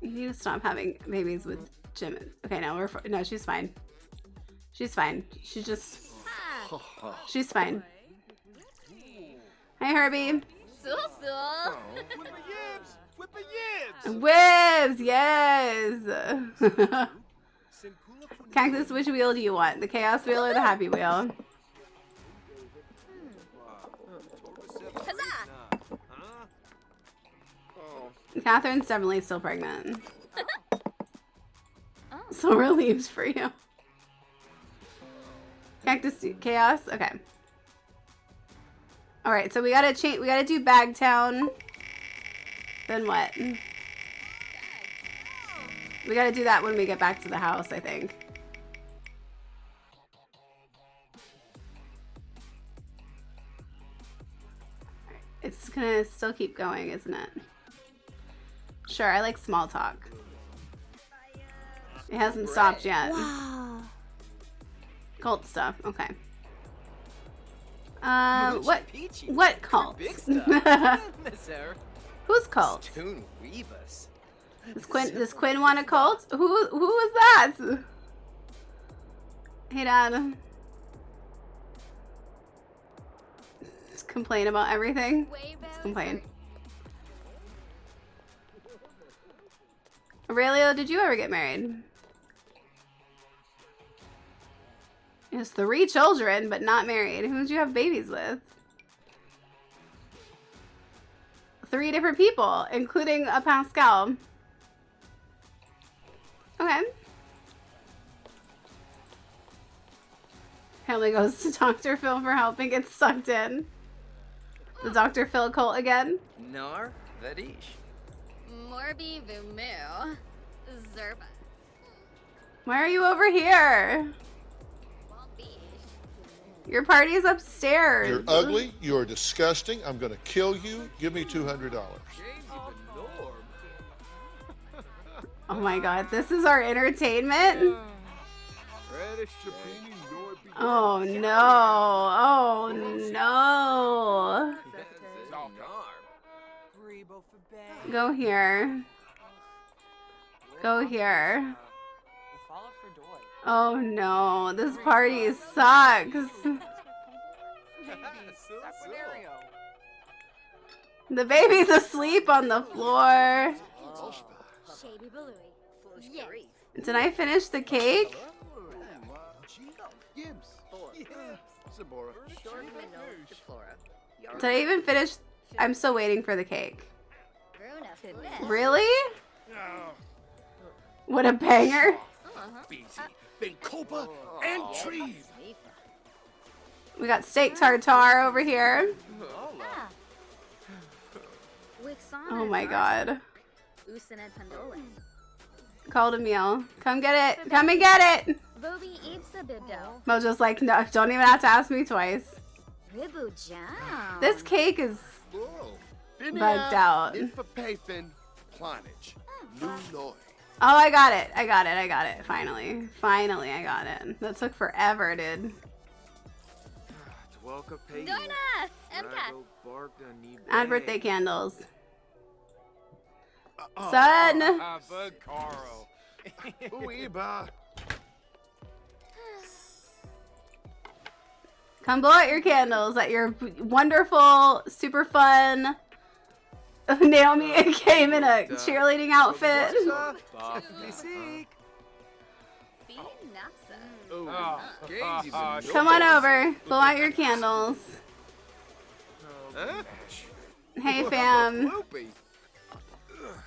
You need to stop having babies with Jim. Okay, no, she's fine. She's fine. She's fine. Hey Herbie. Whips, yes. Cactus, which wheel do you want? The chaos wheel or the happy wheel? Catherine's definitely still pregnant. So relieved for you. Cactus Chaos? Okay. Alright, so we gotta change. We gotta do Bagtown. Then what? We gotta do that when we get back to the house, I think. It's gonna still keep going, isn't it? Sure, I like small talk. It hasn't stopped yet. Wow. Cult stuff, okay. What cult? Who's cult? Does Quinn want a cult? Who was that? Hey Dad. Just complain about everything. Just complain. Aurelio, did you ever get married? He has 3 children, but not married. Who did you have babies with? 3 different people, including a Pascal. Okay. Family goes to Dr. Phil for help and gets sucked in. The Dr. Phil cult again. Nar Vadish. Morbi Vumu. Zerba. Why are you over here? Your party's upstairs. You're ugly. You are disgusting. I'm going to kill you. Give me $200. Oh my god, this is our entertainment? Oh no. Oh no. Go here. Go here. Oh no, this party sucks. The baby's asleep on the floor. Did I finish the cake? Did I even finish? I'm still waiting for the cake. Really? What a banger. We got steak tartare over here. Oh my god. Called a meal. Come get it. Come and get it. Mojo's like, no, don't even have to ask me twice. This cake is bugged out. Oh, I got it. I got it. I got it. Finally. Finally, I got it. That took forever, dude. Add birthday candles. Son! Come blow out your candles at your wonderful, super fun... Naomi came in a cheerleading outfit. Come on over. Blow out your candles. Hey fam.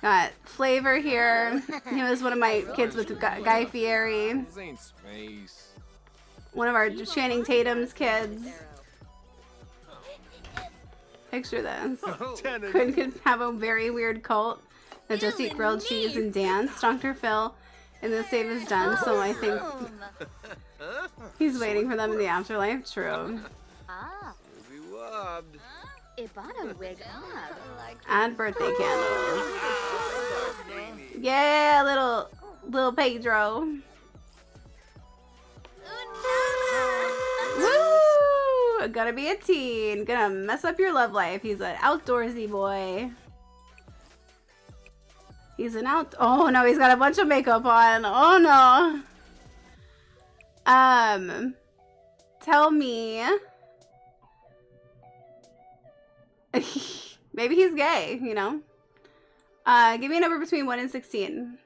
Got Flavor here. He was one of my kids with Guy Fieri. One of our Channing Tatum's kids. Picture this. Quinn could have a very weird cult that just eat grilled cheese and dance. Dr. Phil, and the save is done, so I think he's waiting for them in the afterlife. True. Add birthday candles. Yeah, little Pedro. Woo! Gonna be a teen. Gonna mess up your love life. He's an outdoorsy boy. He's an oh no, he's got a bunch of makeup on. Oh no. Tell me. Maybe he's gay, you know? Give me a number between 1 and 16.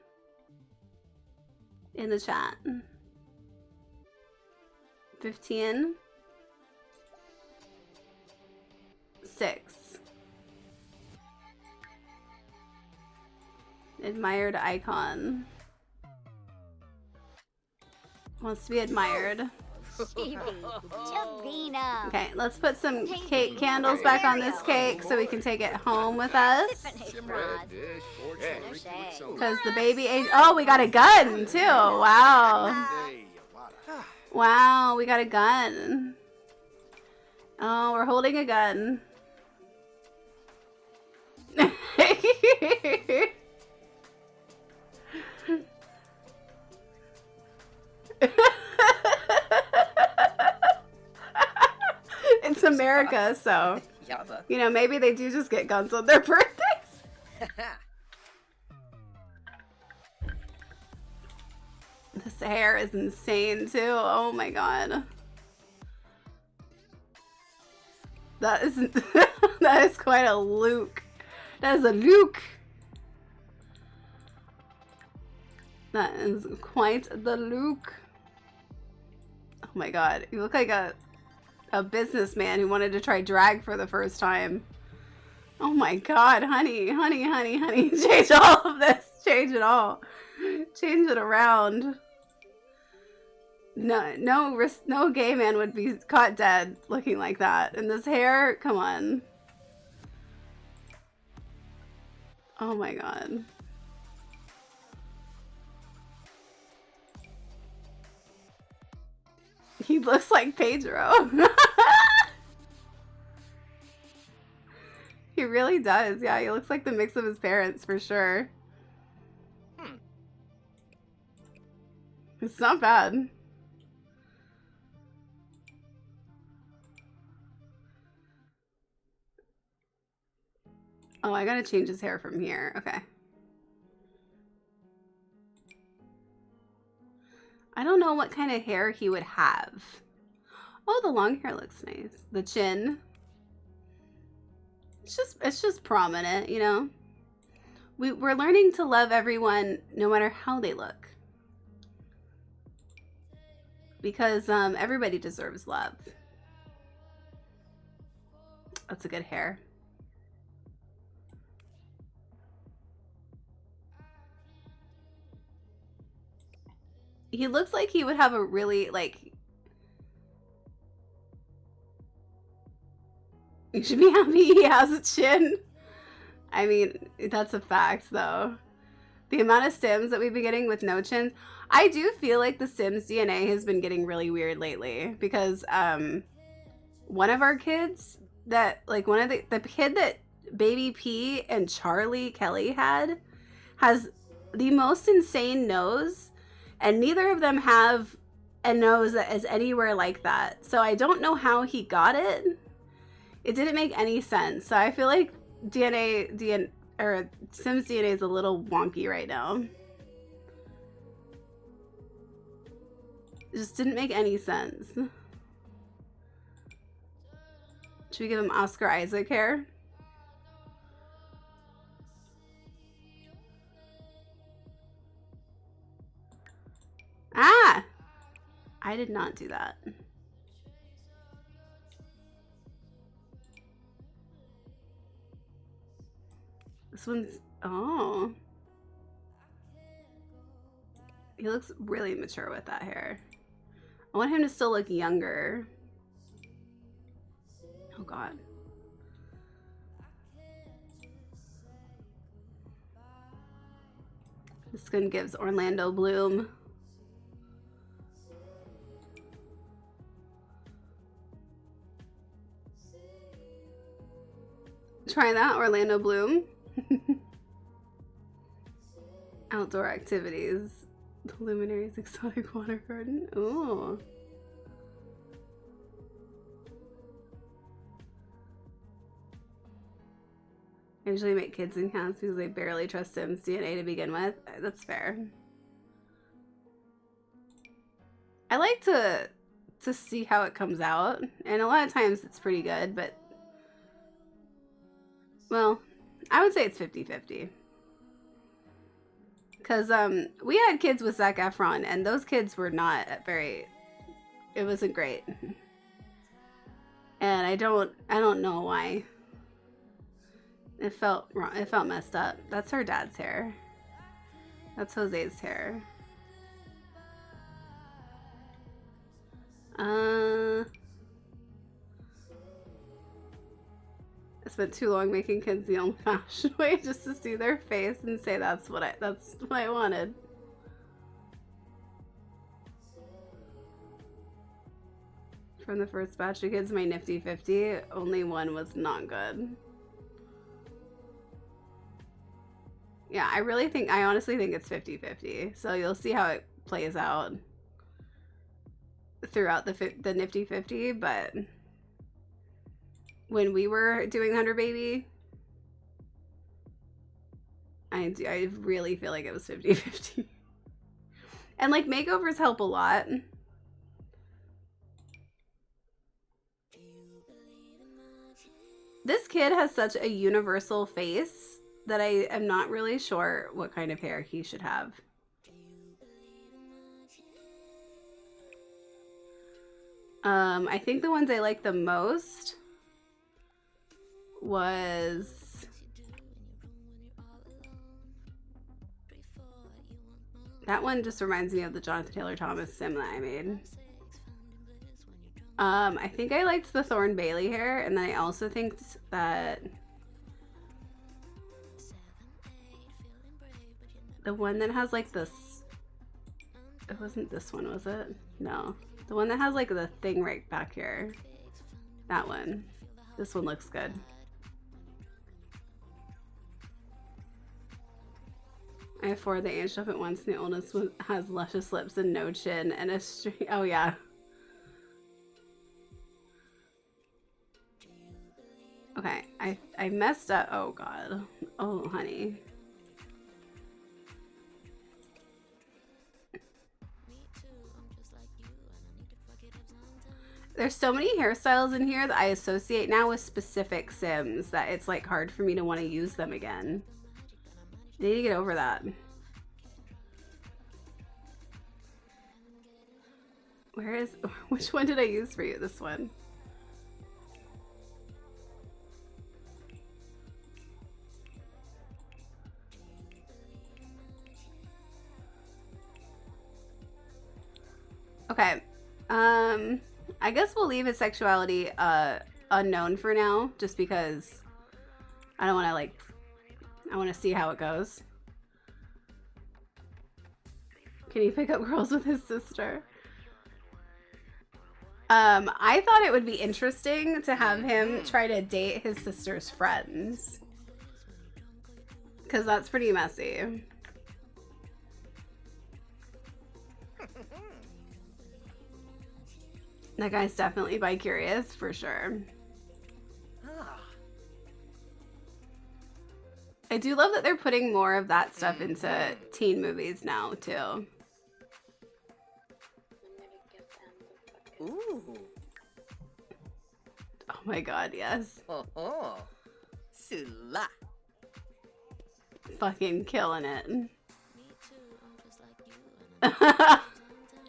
In the chat. 15. 6. Admired icon. Wants to be admired. Okay, let's put some cake candles back on this cake so we can take it home with us. Because the baby age. Oh, we got a gun too. Wow. Wow, we got a gun. Oh, we're holding a gun. It's America, so you know, maybe they do just get guns on their birthdays. This hair is insane too. Oh my god. That is that is quite a look. That is a look. That is quite the look. Oh my god, you look like a businessman who wanted to try drag for the first time. Oh my god, honey, honey, honey, honey. Change all of this. Change it all. Change it around. No gay man would be caught dead looking like that. And this hair, come on. Oh my god. He looks like Pedro. He really does. Yeah, he looks like the mix of his parents for sure. It's not bad. Oh, I gotta change his hair from here. Okay. I don't know what kind of hair he would have. Oh, the long hair looks nice. The chin. It's just prominent, you know? We're learning to love everyone no matter how they look. Because everybody deserves love. That's a good hair. He looks like he would have a really, like... You should be happy he has a chin. I mean, that's a fact, though. The amount of Sims that we've been getting with no chins. I do feel like the Sims DNA has been getting really weird lately. Because, one of our kids that, like, one of the kid that Baby P and Charlie Kelly had has the most insane nose. And neither of them have a nose that is anywhere like that. So I don't know how he got it. It didn't make any sense. So I feel like Sims DNA is a little wonky right now. It just didn't make any sense. Should we give him Oscar Isaac hair? Ah! I did not do that. This one's... Oh. He looks really mature with that hair. I want him to still look younger. Oh, God. This skin gives Orlando Bloom. Try that, Orlando Bloom. Outdoor activities. The Luminaries Exotic Water Garden. Ooh. I usually make kids in cats because they barely trust Sims DNA to begin with. That's fair. I like to see how it comes out, and a lot of times it's pretty good, but well, I would say it's 50-50. Because we had kids with Zac Efron, and those kids were not very... It wasn't great. And I don't know why. It felt wrong. It felt messed up. That's her dad's hair. That's Jose's hair. I spent too long making kids the old-fashioned way just to see their face and say that's what I wanted. From the first batch of kids, my Nifty 50, only one was not good. Yeah, I honestly think it's 50-50. So you'll see how it plays out throughout the Nifty 50, but when we were doing 100 Baby, I really feel like it was 50-50. And like makeovers help a lot. This kid has such a universal face that I am not really sure what kind of hair he should have. I think the ones I like the most was that one. Just reminds me of the Jonathan Taylor Thomas sim that I made. I think I liked the Thorn Bailey hair, and then I also think that the one that has like this, it wasn't this one, was it? No. The one that has like the thing right back here. That one. This one looks good. I have 4 that aged up at once, and the oldest one has luscious lips and no chin and a string. Oh yeah. Okay, I messed up. Oh god. Oh honey. There's so many hairstyles in here that I associate now with specific Sims that it's like hard for me to want to use them again. I need to get over that. Which one did I use for you? This one. Okay. I guess we'll leave his sexuality unknown for now, just because I don't want to I want to see how it goes. Can he pick up girls with his sister? I thought it would be interesting to have him try to date his sister's friends, because that's pretty messy. That guy's definitely bi-curious, for sure. I do love that they're putting more of that stuff into teen movies now, too. Ooh. Oh my god, yes. Oh. Sula. Fucking killing it.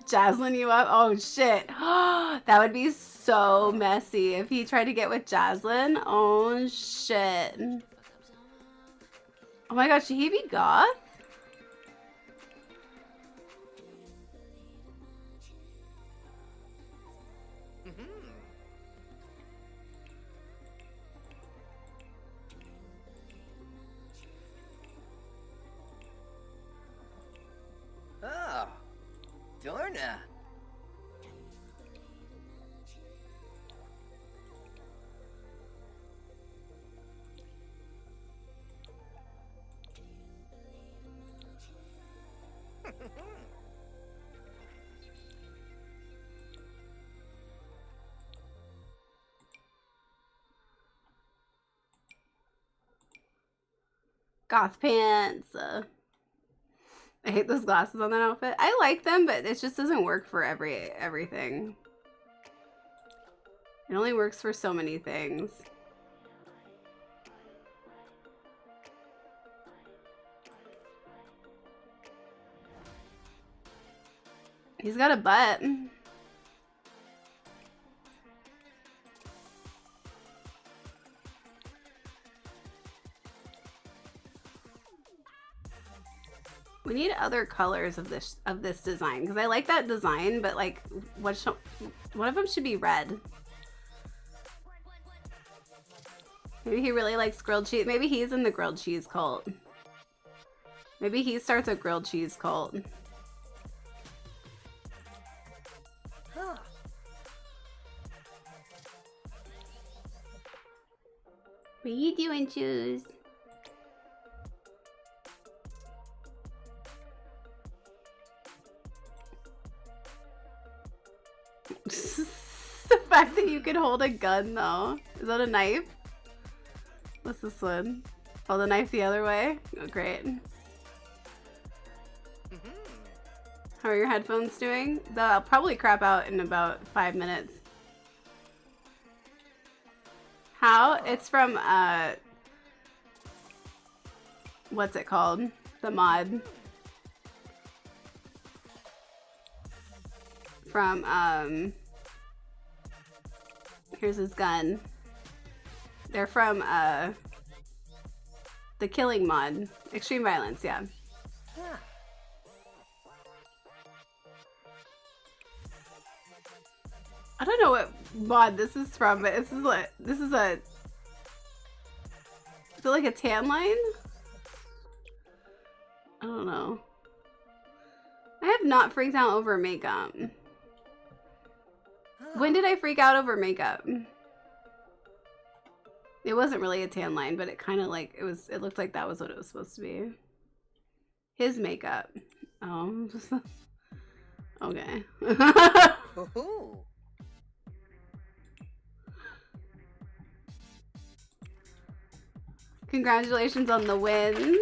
Jaslyn you up? Oh shit. That would be so messy if he tried to get with Jaslyn. Oh shit. Oh my god, should he be goth? Oh, Dorna. Goth pants. I hate those glasses on that outfit. I like them, but it just doesn't work for everything. It only works for so many things. He's got a butt. We need other colors of this design because I like that design, but like one of them should be red. Maybe he really likes grilled cheese. Maybe he's in the grilled cheese cult. Maybe he starts a grilled cheese cult. Huh. What you doing, Choose? The fact that you can hold a gun, though. Is that a knife? What's this one? Oh, the knife the other way? Oh, great. How are your headphones doing? They'll probably crap out in about 5 minutes. How? It's from, what's it called? The mod. From, here's his gun. They're from, the Killing mod. Extreme Violence, yeah. Huh. I don't know what mod this is from, but this is a is it like a tan line? I don't know. I have not freaked out over makeup. When did I freak out over makeup? It wasn't really a tan line, but it kind of like it looked like that was what it was supposed to be. His makeup. Oh. Okay. Ooh. Congratulations on the wins.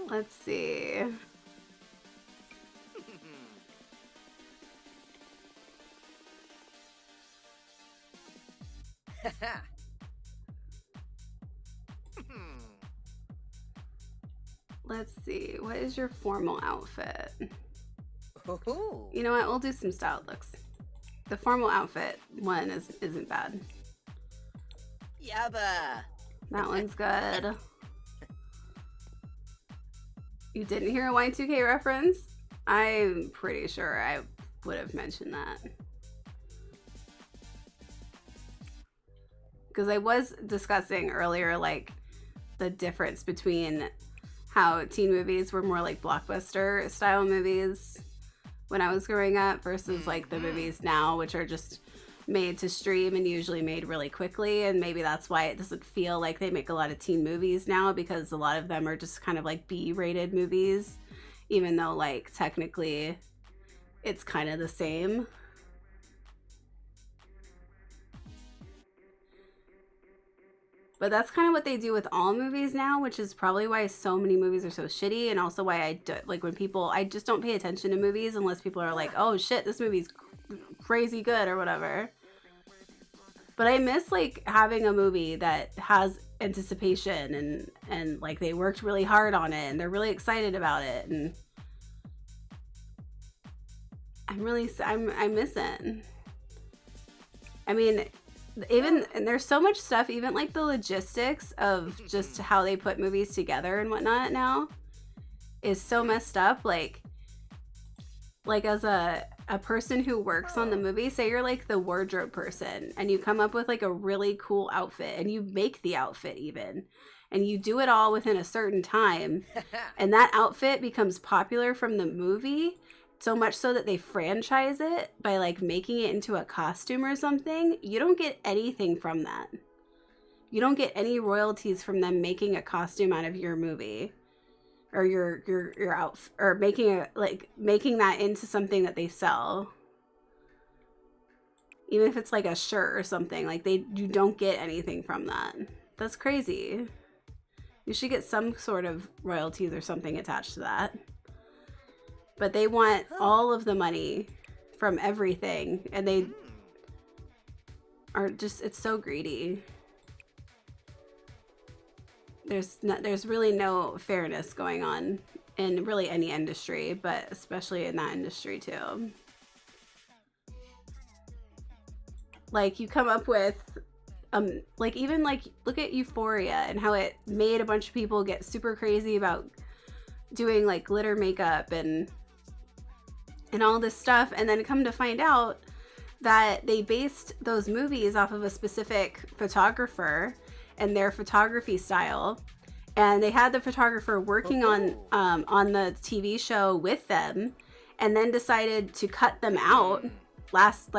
Let's see. Let's see. What is your formal outfit? Ooh. You know what? We'll do some style looks. The formal outfit one isn't bad. Yabba. That one's good. You didn't hear a Y2K reference? I'm pretty sure I would have mentioned that. Because I was discussing earlier, like, the difference between how teen movies were more like blockbuster style movies when I was growing up versus like the movies now, which are just made to stream and usually made really quickly. And maybe that's why it doesn't feel like they make a lot of teen movies now, because a lot of them are just kind of like B-rated movies, even though like technically it's kind of the same. But that's kind of what they do with all movies now, which is probably why so many movies are so shitty, and also why I just don't pay attention to movies unless people are like, oh shit, this movie's crazy good or whatever. But I miss like having a movie that has anticipation and like they worked really hard on it and they're really excited about it, and I miss it. I mean, and there's so much stuff, even like the logistics of just how they put movies together and whatnot now is so messed up. Like as a person who works on the movie, say you're like the wardrobe person and you come up with like a really cool outfit and you make the outfit even, and you do it all within a certain time, and that outfit becomes popular from the movie, so much so that they franchise it by like making it into a costume or something. You don't get anything from that. You don't get any royalties from them making a costume out of your movie or your outfit, or making that into something that they sell. Even if it's like a shirt or something, like you don't get anything from that. That's crazy. You should get some sort of royalties or something attached to that. But they want all of the money from everything, and they are just, it's so greedy. There's really no fairness going on in really any industry, but especially in that industry too. like you come up with like even like look at Euphoria and how it made a bunch of people get super crazy about doing like glitter makeup and all this stuff, and then come to find out that they based those movies off of a specific photographer and their photography style, and they had the photographer working on the TV show with them, and then decided to cut them out last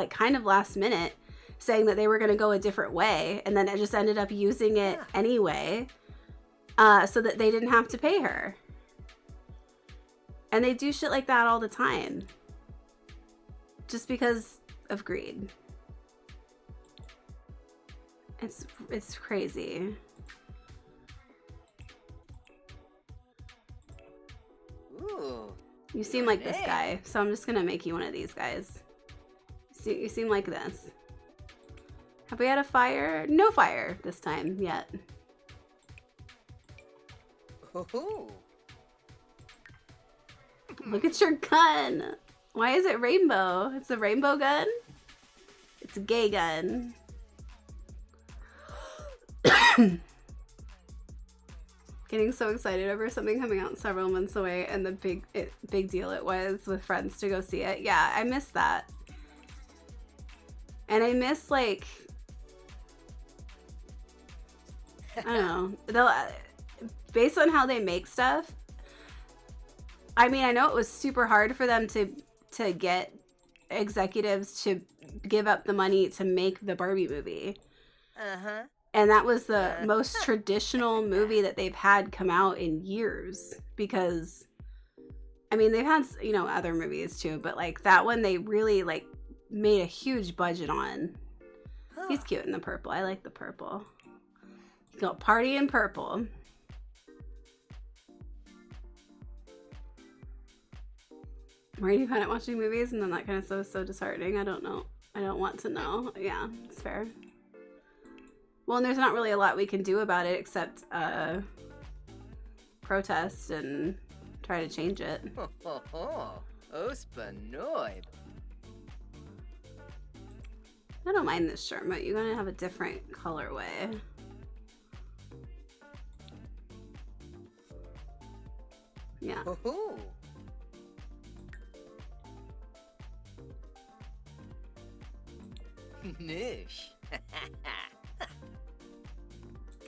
minute, saying that they were going to go a different way, and then it just ended up using it anyway, so that they didn't have to pay her. And they do shit like that all the time, just because of greed. It's crazy. Ooh. You seem like this guy, so I'm just gonna make you one of these guys. You seem like this. Have we had a fire? No fire this time yet. Ooh. Look at your gun. Why is it rainbow? It's a rainbow gun? It's a gay gun. Getting so excited over something coming out several months away, and the big deal it was with friends to go see it. Yeah, I miss that. And I miss, like, I don't know, based on how they make stuff, I mean, I know it was super hard for them to get executives to give up the money to make the Barbie movie. Uh-huh. And that was the most traditional movie that they've had come out in years, because, I mean, they've had, you know, other movies too, but like that one they really like made a huge budget on. He's cute in the purple. I like the purple. You go party in purple. Where do you find it watching movies and then that kind of stuff is so disheartening? I don't know. I don't want to know. Yeah, it's fair. Well, and there's not really a lot we can do about it except protest and try to change it. Ospanoid. I don't mind this shirt, but you're gonna have a different colorway. Yeah. Noosh.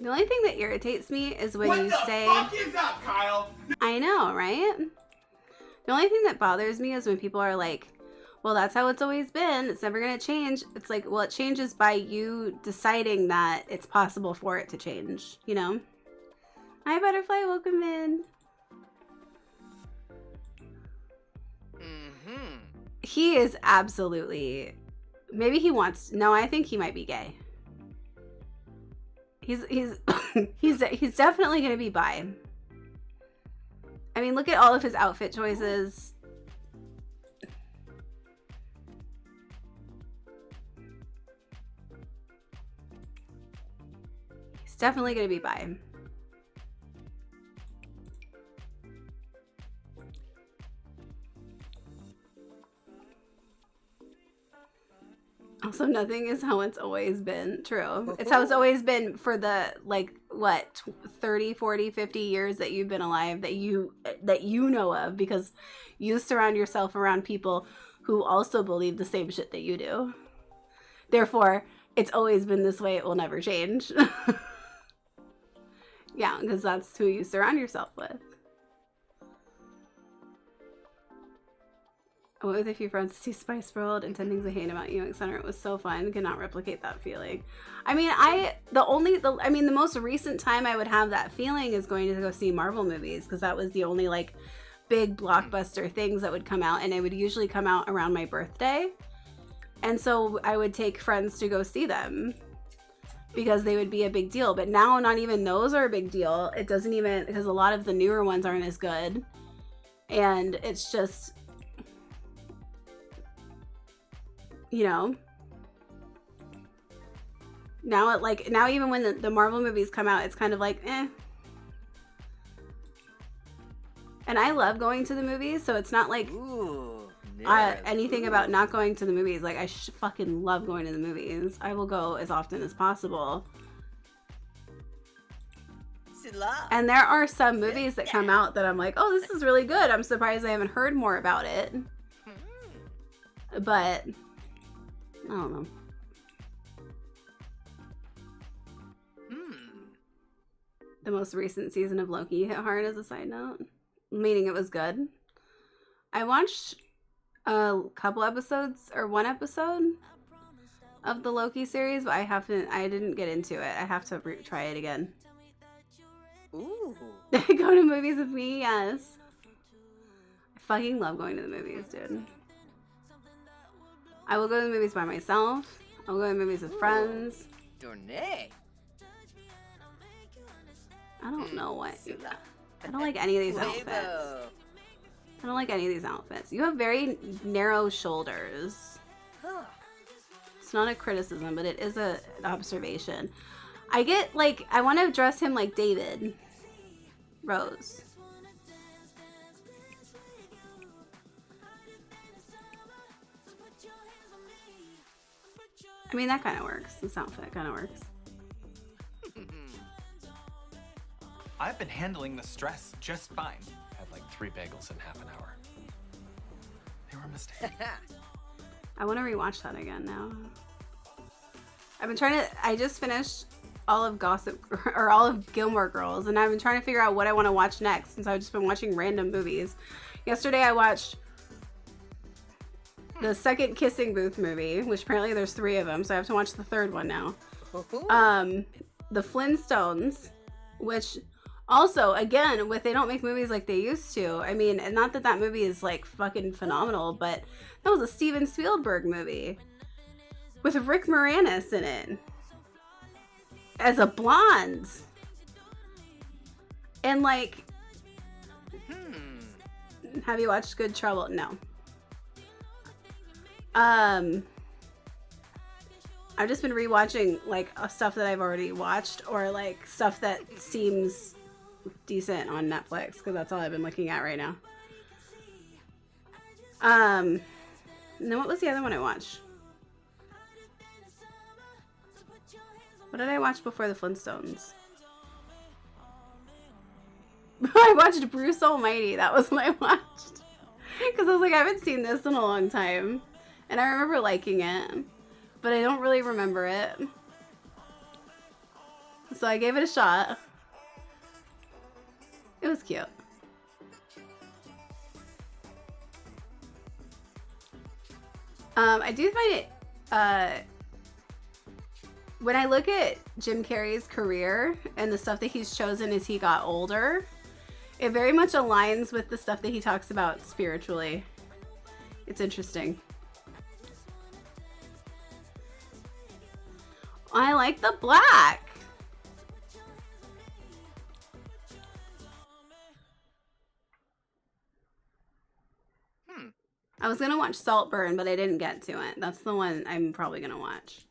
The only thing that irritates me is when you say, What the fuck is up, Kyle? I know, right? The only thing that bothers me is when people are like, well, that's how it's always been. It's never going to change. It's like, well, it changes by you deciding that it's possible for it to change, you know? Hi, Butterfly. Welcome in. Mm-hmm. He is absolutely... Maybe he wants... No, I think he might be gay. He's definitely going to be bi. I mean, look at all of his outfit choices. He's definitely going to be bi. Also, nothing is how it's always been. True. It's how it's always been for the, like, what, 30, 40, 50 years that you've been alive, that you know of, because you surround yourself around people who also believe the same shit that you do. Therefore, it's always been this way. It will never change. Yeah, because that's who you surround yourself with. I went with a few friends to see Spice World, intending to hate about UX Center. It was so fun. Could not replicate that feeling. I mean, the most recent time I would have that feeling is going to go see Marvel movies, because that was the only like big blockbuster things that would come out, and it would usually come out around my birthday. And so I would take friends to go see them because they would be a big deal. But now not even those are a big deal. It doesn't even, because a lot of the newer ones aren't as good. And it's just, you know, now even when the Marvel movies come out, it's kind of like, eh. And I love going to the movies, so it's not like, Ooh, anything about not going to the movies. Like, I fucking love going to the movies. I will go as often as possible. And there are some movies that come out that I'm like, oh, this is really good. I'm surprised I haven't heard more about it. But I don't know. The most recent season of Loki hit hard, as a side note, meaning it was good. I watched a couple episodes or one episode of the Loki series, but I didn't get into it. I have to try it again. Ooh. Go to movies with me? Yes. I fucking love going to the movies, dude. I will go to the movies by myself. I'll go to the movies with friends. Dornay. I don't know what. I don't like any of these outfits. I don't like any of these outfits. You have very narrow shoulders. It's not a criticism, but it is an observation. I get, like, I want to dress him like David Rose. I mean, that kind of works. This outfit kind of works. I've been handling the stress just fine. Had like 3 bagels in half an hour. They were a mistake. I want to rewatch that again now. I've been trying to, I just finished all of all of Gilmore Girls, and I've been trying to figure out what I want to watch next, and so I've just been watching random movies. Yesterday I watched the second Kissing Booth movie, which apparently there's 3 of them, so I have to watch the 3rd one now. The Flintstones, which also, again, they don't make movies like they used to. I mean, and not that that movie is like fucking phenomenal, but that was a Steven Spielberg movie with Rick Moranis in it as a blonde. And like, have you watched Good Trouble? No. I've just been rewatching like stuff that I've already watched, or like stuff that seems decent on Netflix, because that's all I've been looking at right now. And then what was the other one I watched? What did I watch before the Flintstones? I watched Bruce Almighty. That was what I watched. Because I was like, I haven't seen this in a long time. And I remember liking it, but I don't really remember it. So I gave it a shot. It was cute. I do find it, when I look at Jim Carrey's career and the stuff that he's chosen as he got older, it very much aligns with the stuff that he talks about spiritually. It's interesting. I like the black. I was gonna watch Saltburn, but I didn't get to it. That's the one I'm probably gonna watch.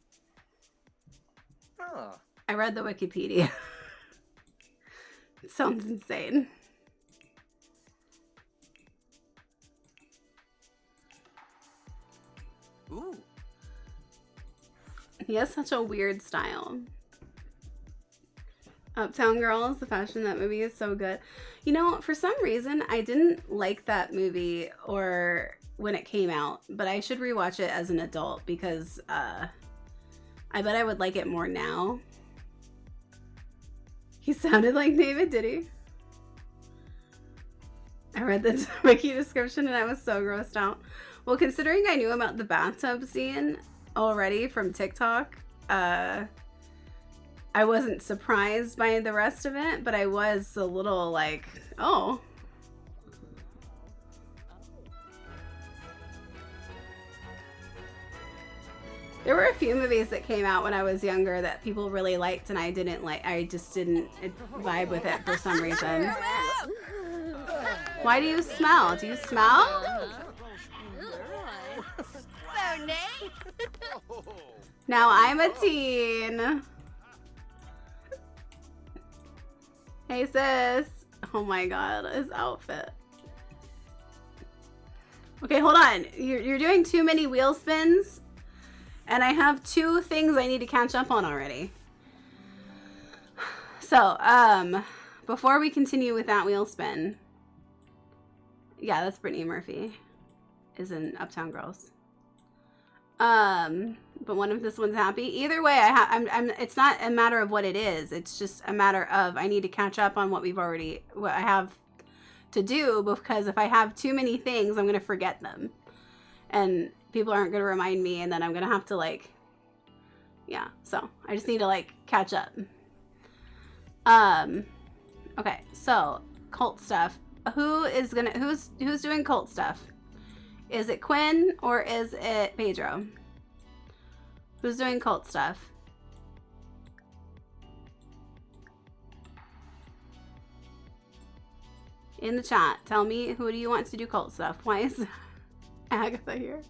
Oh. I read the Wikipedia. It sounds insane. Ooh. He has such a weird style. Uptown Girls, the fashion in that movie is so good. You know, for some reason, I didn't like that movie or when it came out, but I should rewatch it as an adult because I bet I would like it more now. He sounded like David, did he? I read the wiki description and I was so grossed out. Well, considering I knew about the bathtub scene already from TikTok, I wasn't surprised by the rest of it, but I was a little like, oh. There were a few movies that came out when I was younger that people really liked and I didn't like. I just didn't vibe with it for some reason. Why do you smell? Do you smell? Now I'm a teen. Hey sis. Oh my god, his outfit. Okay, hold on. You're doing too many wheel spins, and I have 2 things I need to catch up on already. So, before we continue with that wheel spin, yeah, that's Brittany Murphy, is in Uptown Girls. But one of this one's happy. Either way, it's not a matter of what it is. It's just a matter of I need to catch up on what I have to do, because if I have too many things, I'm gonna forget them, and people aren't gonna remind me, and then I'm gonna have to like, yeah. So I just need to like catch up. Okay, so cult stuff. Who's doing cult stuff? Is it Quinn or is it Pedro? Who's doing cult stuff? In the chat, tell me, who do you want to do cult stuff? Why is Agatha here?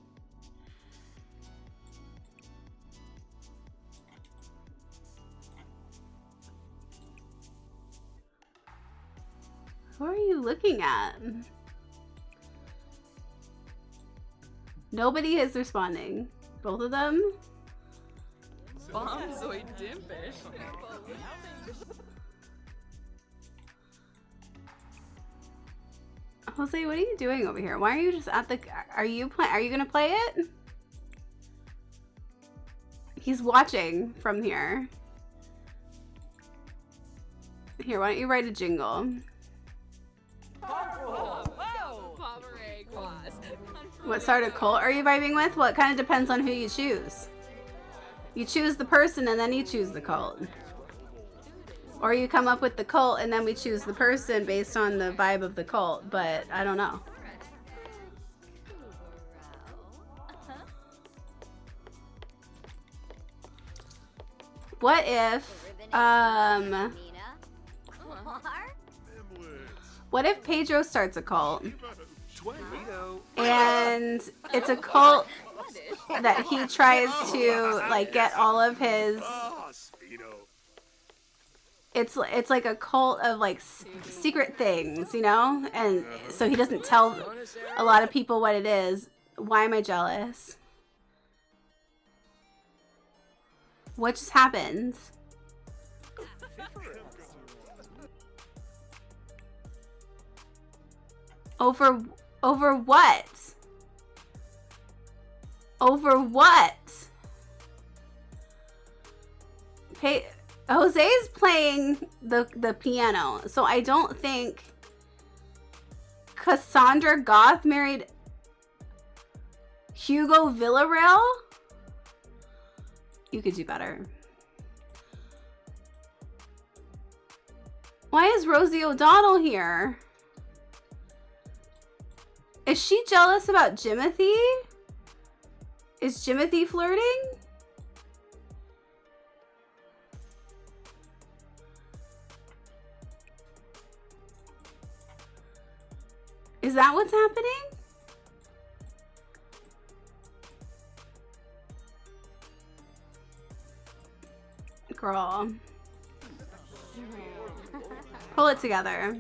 Who are you looking at? Nobody is responding. Both of them? Bombzoid Dimpish. Jose, what are you doing over here? Why are you just at the... Are you gonna play it? He's watching from here. Here, why don't you write a jingle? What sort of cult are you vibing with? Well, it kind of depends on who you choose. You choose the person and then you choose the cult. Or you come up with the cult and then we choose the person based on the vibe of the cult, but I don't know. What if, what if Pedro starts a cult? And it's a cult that he tries to like get all of his... It's like a cult of like secret things, you know? And so he doesn't tell a lot of people what it is. Why am I jealous? What just happened? Over what? Over what? Jose's playing the piano, so I don't think Cassandra Goth married Hugo Villarreal. You could do better. Why is Rosie O'Donnell here? Is she jealous about Jimothy? Is Jimothy flirting? Is that what's happening? Girl. Pull it together.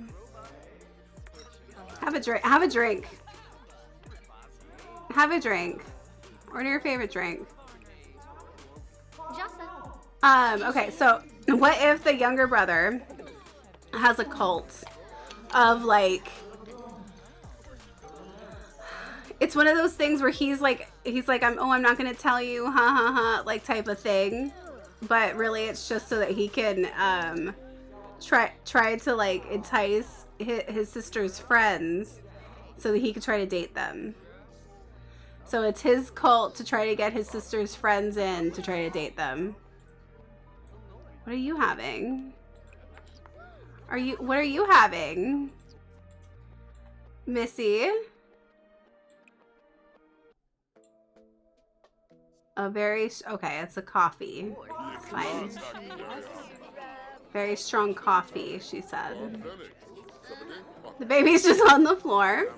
Have a drink. Have a drink. Have a drink. Order your favorite drink. Okay, so what if the younger brother has a cult of like... It's one of those things where he's like, I'm not gonna tell you, ha ha ha, like type of thing. But really it's just so that he can try to like entice his sister's friends so that he could try to date them. So it's his cult to try to get his sister's friends in to try to date them. What are you having? What are you having? Missy? Okay, it's a coffee. It's fine. Very strong coffee, she said. The baby's just on the floor.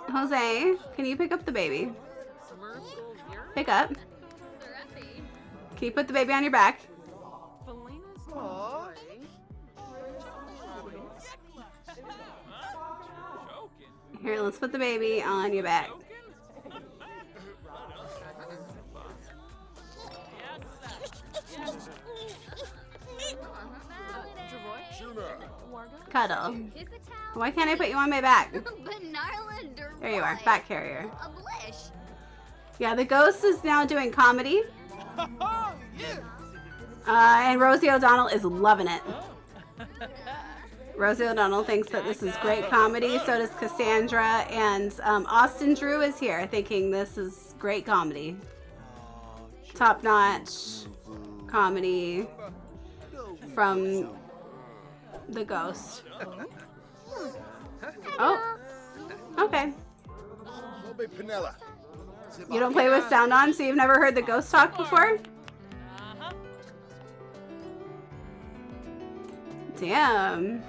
Jose, can you pick up the baby? Pick up. Can you put the baby on your back? Here, let's put the baby on your back. Cuddle. Why can't I put you on my back? There you are, back carrier. Yeah, the ghost is now doing comedy. And Rosie O'Donnell is loving it. Rosie O'Donnell thinks that this is great comedy. So does Cassandra. And Austin Drew is here thinking this is great comedy. Top-notch comedy from the ghost. Oh, okay. You don't play with sound on, so you've never heard the ghost talk before? Damn.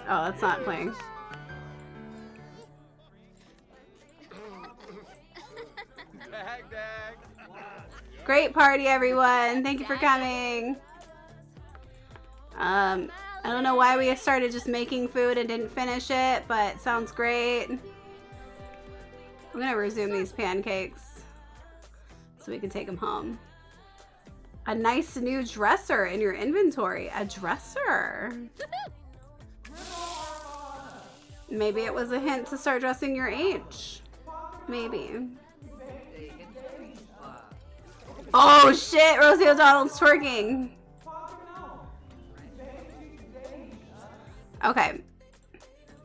Oh, that's not playing. Great party, everyone. Thank you for coming. I don't know why we started just making food and didn't finish it, but sounds great. I'm gonna resume these pancakes so we can take them home. A nice new dresser in your inventory. A dresser. Maybe it was a hint to start dressing your age. Maybe. Oh shit, Rosie O'Donnell's twerking. Okay.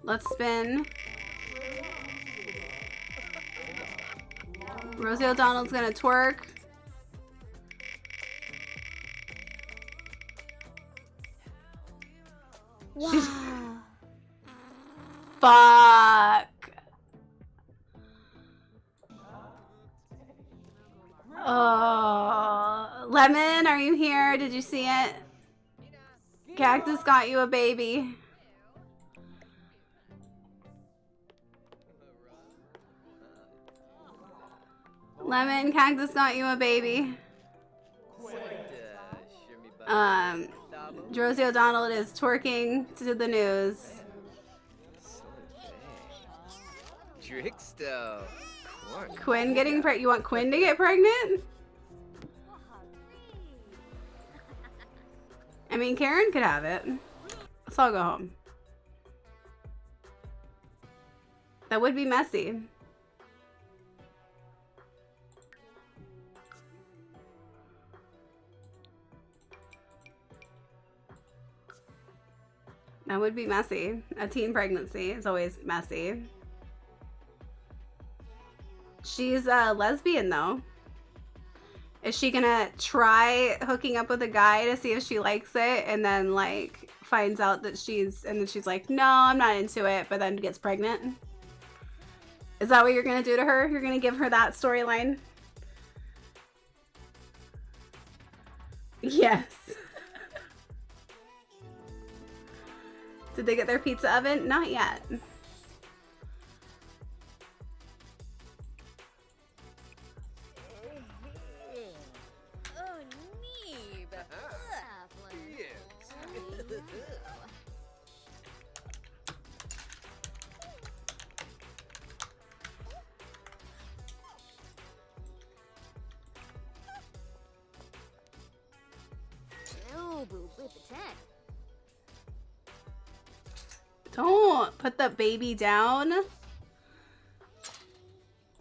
Let's spin. Rosie O'Donnell's gonna twerk. Wow. Fuck. Oh, Lemon, are you here? Did you see it? Cactus got you a baby. Lemon, Cactus got you a baby. Rosie O'Donnell is twerking to the news. Trickster. Quinn getting pregnant. You want Quinn to get pregnant? I mean, Karen could have it. Let's all go home. That would be messy. That would be messy. A teen pregnancy is always messy. She's a lesbian though. Is she gonna try hooking up with a guy to see if she likes it and then like finds out that she's like, no, I'm not into it, but then gets pregnant? Is that what you're gonna do to her? You're gonna give her that storyline? Yes. Did they get their pizza oven? Not yet. Don't put the baby down.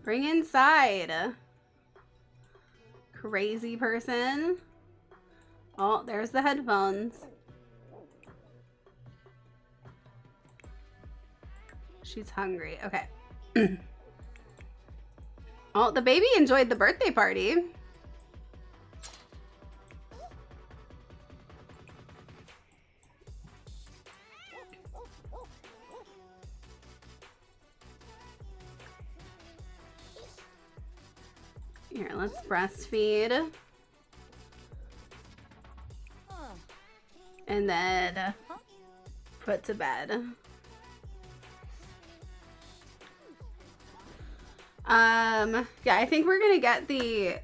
Bring inside. Crazy person. Oh, there's the headphones. She's hungry. Okay. Oh, the baby enjoyed the birthday party. Here, let's breastfeed. And then put to bed. Yeah, I think we're gonna get the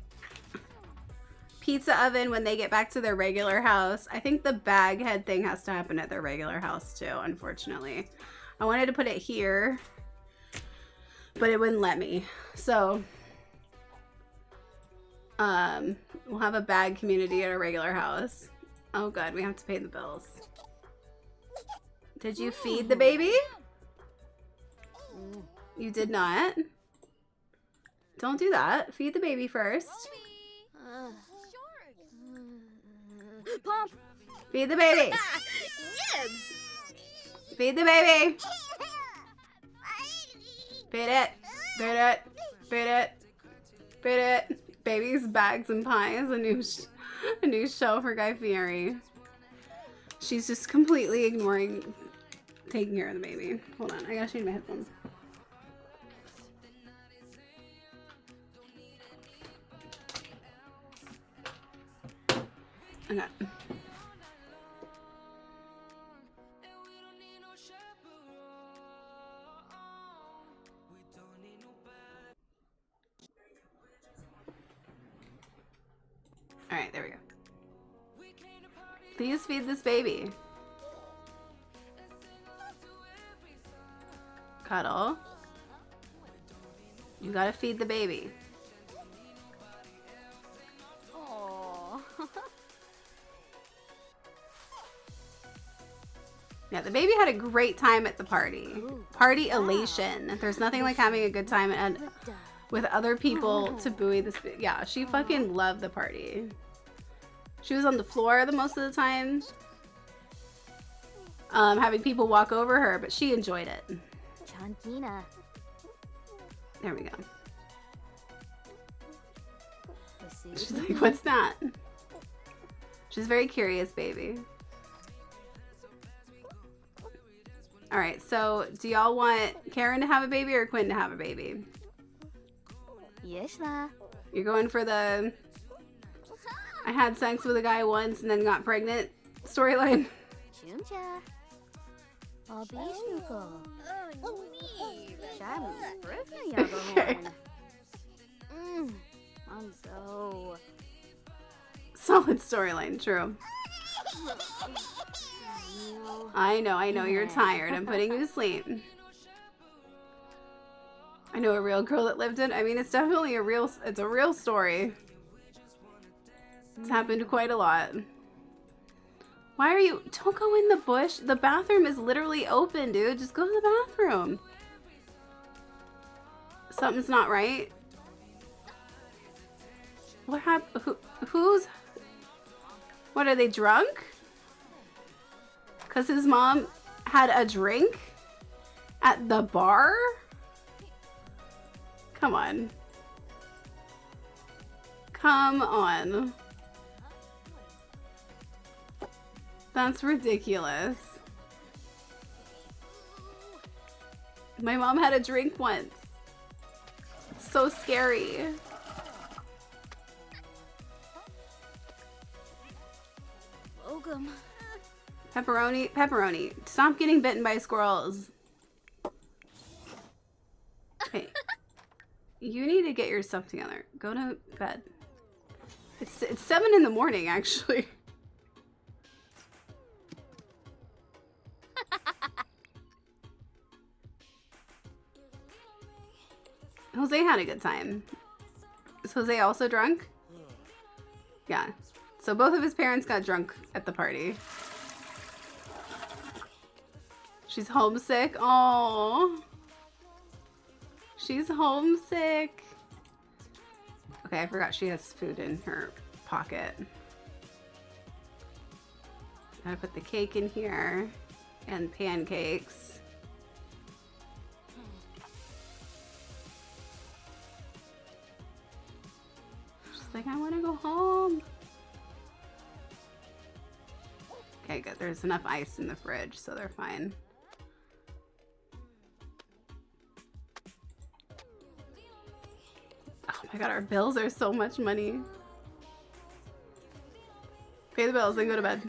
pizza oven when they get back to their regular house. I think the bag head thing has to happen at their regular house too, unfortunately. I wanted to put it here but it wouldn't let me. So, we'll have a bag community at a regular house. Oh god, we have to pay the bills. Did you feed the baby? You did not. Don't do that. Feed the baby first. Pop. Feed the baby. Yes. Feed the baby. Feed it. Feed it. Feed it. Feed it. Babies, bags, and pies. A new show for Guy Fieri. She's just completely ignoring taking care of the baby. Hold on, I gotta change my headphones. Okay. Alright, there we go. Please feed this baby. Cuddle. You gotta feed the baby. Aww. Yeah, the baby had a great time at the party. Party elation. There's nothing like having a good time and with other people to buoy this. Yeah, she fucking loved the party. She was on the floor the most of the time, having people walk over her, but she enjoyed it. Chankina. There we go. She's like, what's that? She's a very curious baby. All right, so do y'all want Karen to have a baby or Quinn to have a baby? Yes, la. You're going for the I had sex with a guy once and then got pregnant storyline. Chumcha. Obisnuko. Oh, nee. Shamu. Brifna Yagohorn. I'm so. Solid storyline, true. I know, you're tired. I'm putting you to sleep. I know a real girl that lived it. I mean, it's definitely a real story. It's happened quite a lot. Why are you, don't go in the bush. The bathroom is literally open, dude. Just go to the bathroom. Something's not right. What happened? What, are they drunk? Because his mom had a drink at the bar? Come on. Come on. That's ridiculous. My mom had a drink once. It's so scary. Welcome. Pepperoni, stop getting bitten by squirrels. Hey, you need to get your stuff together. Go to bed. It's 7 in the morning, actually. Jose had a good time. Is Jose also drunk? Yeah. So both of his parents got drunk at the party. She's homesick. Oh, she's homesick. Okay, I forgot she has food in her pocket. Gotta put the cake in here and pancakes. She's like, I want to go home. Okay, good. There's enough ice in the fridge, so they're fine. Oh my god, our bills are so much money. Pay the bills and go to bed.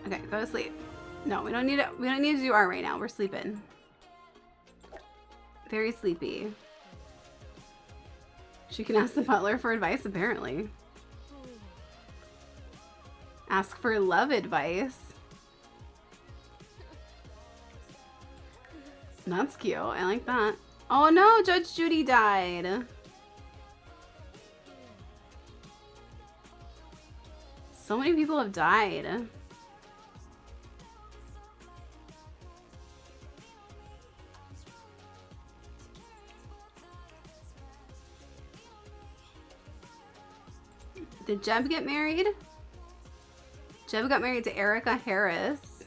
Okay, go to sleep. No, we don't need to do art right now. We're sleeping. Very sleepy. She can ask the butler for advice, apparently. Ask for love advice. That's cute. I like that. Oh no, Judge Judy died. So many people have died. Did Jeb get married? Jeb got married to Erica Harris.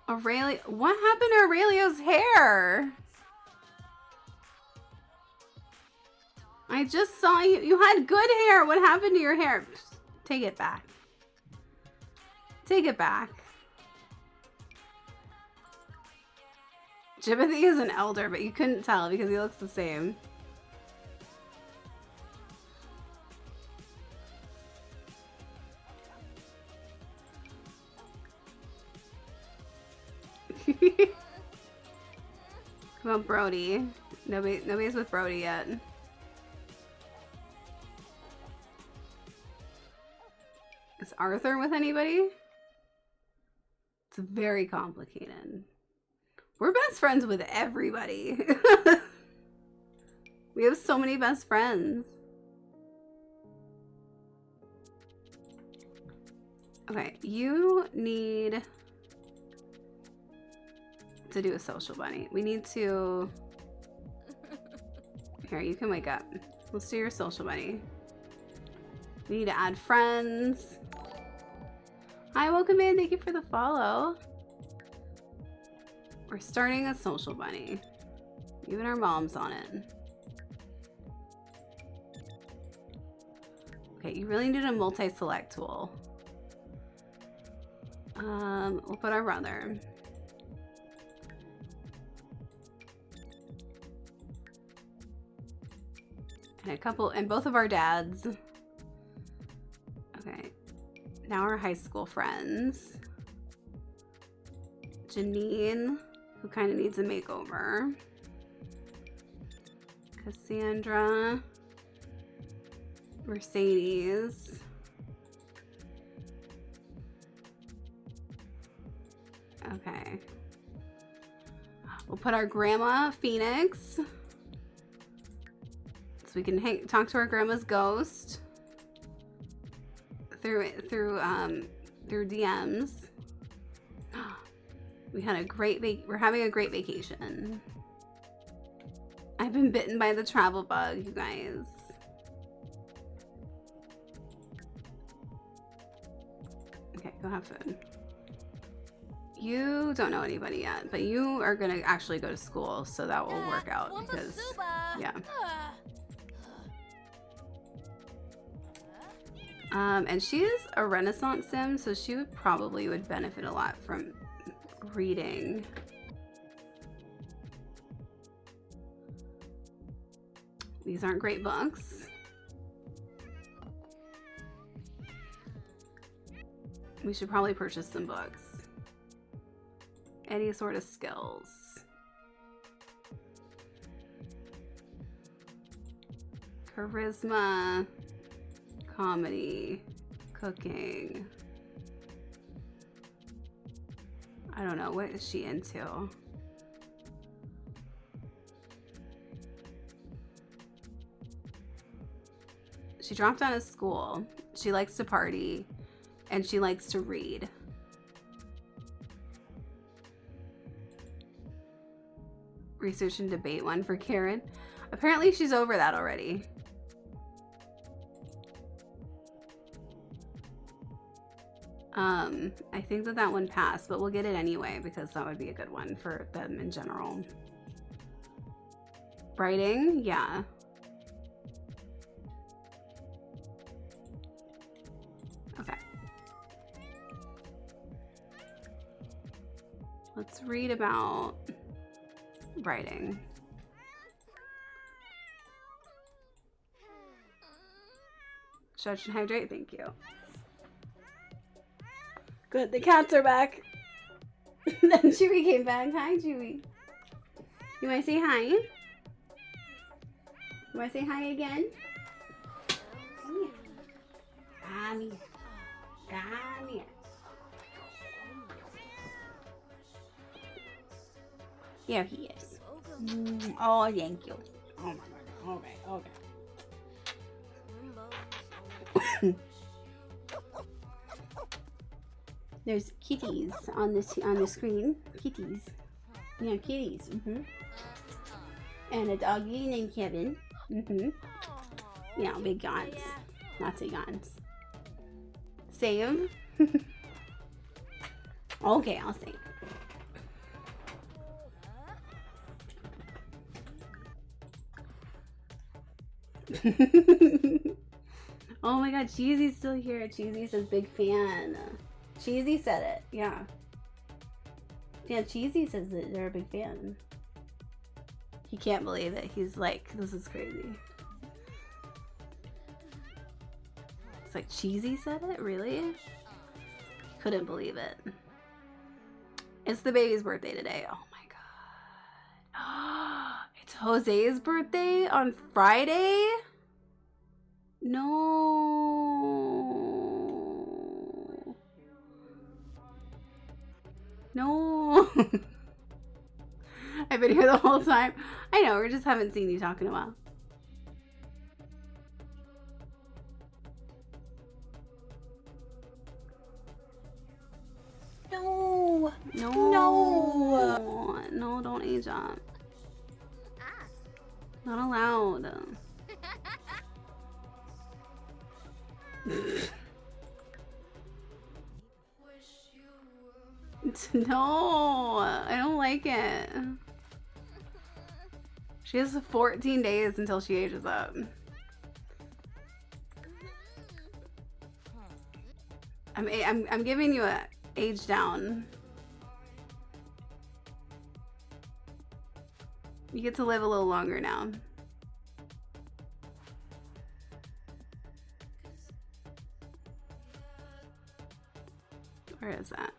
Aurelia, what happened to Aurelio's hair? I just saw you. You had good hair. What happened to your hair? Take it back. Take it back. Jimothy is an elder, but you couldn't tell because he looks the same. Come on, Brody. Nobody's with Brody yet. Is Arthur with anybody? It's very complicated. We're best friends with everybody. We have so many best friends. Okay, you need to do a social bunny. We need to... Here, you can wake up. Let's do your social bunny. We need to add friends. Hi, welcome in. Thank you for the follow. We're starting a social bunny. Even our mom's on it. Okay, you really need a multi-select tool. We'll put our brother. And a couple, and both of our dads. Okay, now our high school friends. Janine, who kind of needs a makeover. Cassandra. Mercedes. Okay. We'll put our grandma, Phoenix. So we can talk to our grandma's ghost. Through DMs. We had a great we're having a great vacation. I've been bitten by the travel bug, you guys. Okay, go have food. You don't know anybody yet, but you are gonna actually go to school, so that will work out because yeah. And she is a Renaissance sim, so she would benefit a lot from reading. These aren't great books. We should probably purchase some books. Any sort of skills. Charisma, comedy, cooking. I don't know, what is she into? She dropped out of school. She likes to party and she likes to read. Research and debate one for Karen. Apparently she's over that already. I think that one passed, but we'll get it anyway because that would be a good one for them in general. Writing, yeah. Okay. Let's read about writing. Stretch and hydrate, thank you. Good, the cats are back. Then Chewy came back. Hi, Chewy. You want to say hi? You want to say hi again? Come here. Come here. Here he is. Oh, thank you. Oh my god. Okay, okay. There's kitties on the screen. Kitties. Yeah, kitties. And a doggy named Kevin. Yeah, big yawns. Lots of yawns. Save. Okay, I'll save. Oh my god, Cheesy's still here. Cheesy says big fan. Cheesy said it, yeah. Yeah, Cheesy says that they're a big fan. He can't believe it. He's like, this is crazy. It's like, Cheesy said it? Really? Couldn't believe it. It's the baby's birthday today. Oh my god. It's Jose's birthday on Friday? No. No. I've been here the whole time. I know, we just haven't seen you talk in a while. No. No. No. No, don't age up. Not allowed. No, I don't like it. She has 14 days until she ages up. I'm giving you a age down. You get to live a little longer now. Where is that?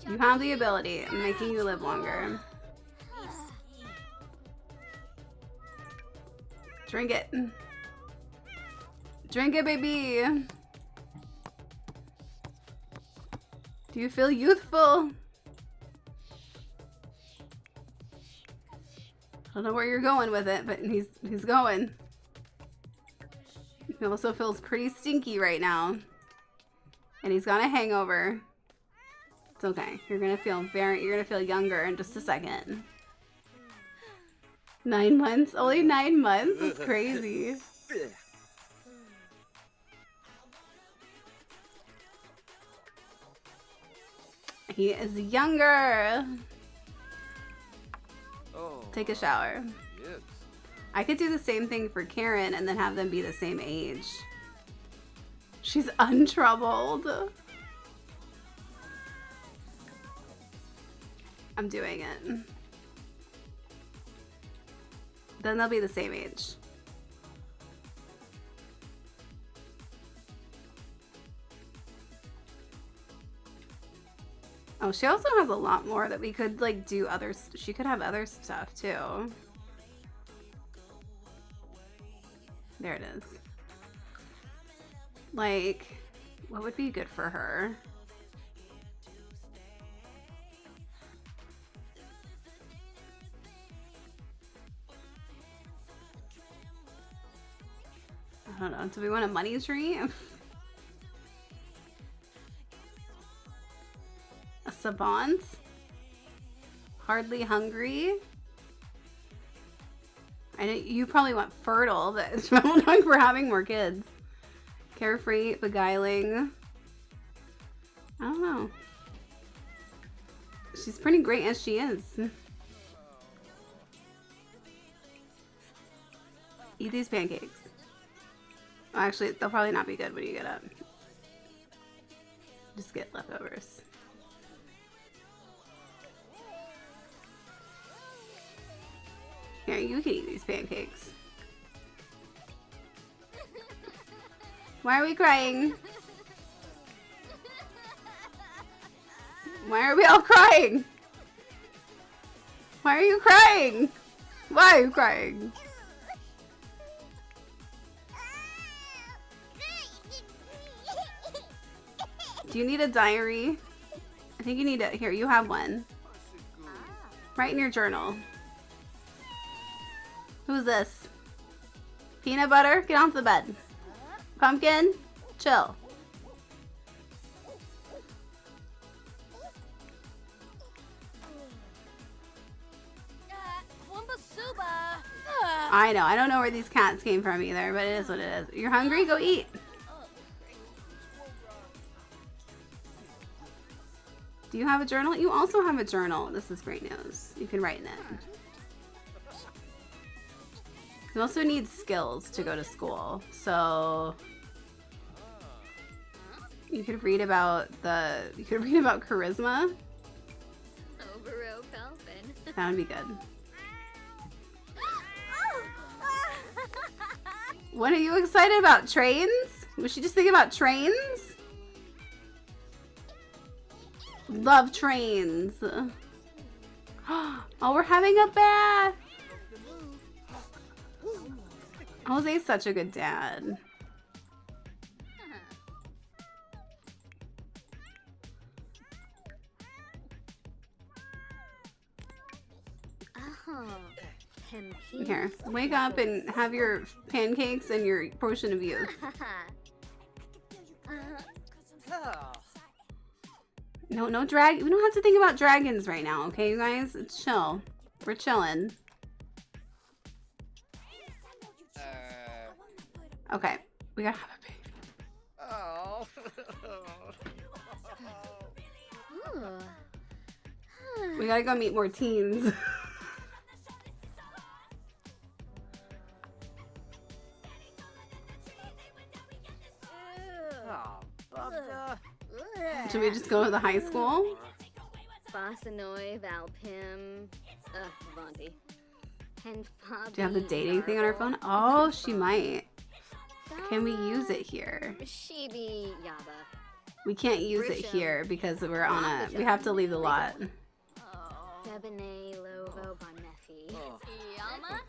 You have the ability of making you live longer. Drink it. Drink it, baby. Do you feel youthful? I don't know where you're going with it, but he's going. He also feels pretty stinky right now. And he's got a hangover. It's okay. You're gonna feel younger in just a second. 9 months? Only 9 months? That's crazy. He is younger. Oh, take a shower. Yes. I could do the same thing for Karen and then have them be the same age. She's untroubled. I'm doing it. Then they'll be the same age. Oh, she also has a lot more that we could like do others. She could have other stuff too. There it is. Like, what would be good for her? I don't know. Do we want a money tree? A savant? Hardly hungry? I know you probably want fertile, but I'm knowing we're having more kids. Carefree, beguiling. I don't know. She's pretty great as she is. Eat these pancakes. Oh, actually, they'll probably not be good when you get up. Just get leftovers. Here, you can eat these pancakes. Why are we crying? Why are we all crying? Why are you crying? Why are you crying? Do you need a diary? I think you need it. Here, you have one. Write in your journal. Who's this? Peanut butter? Get off the bed. Pumpkin? Chill. I know. I don't know where these cats came from either, but it is what it is. You're hungry? Go eat. Do you have a journal? You also have a journal. This is great news. You can write in it. You also need skills to go to school. So you could read about charisma. That would be good. What are you excited about? Trains? Was she just thinking about trains? Love trains. Oh, we're having a bath. Jose's such a good dad. Here, wake up and have your pancakes and your potion of youth. No drag. We don't have to think about dragons right now, okay, you guys? It's chill. We're chilling. Okay, we gotta have a baby. We gotta go meet more teens. Should we just go to the high school? Bossanoy, Valpim, Vonti. Do you have the dating thing on our phone? Oh, she might. Can we use it here? Shibi Yaba. We can't use it here because we're on a. We have to leave the lot. Debene Lovo Bonefi. Yama?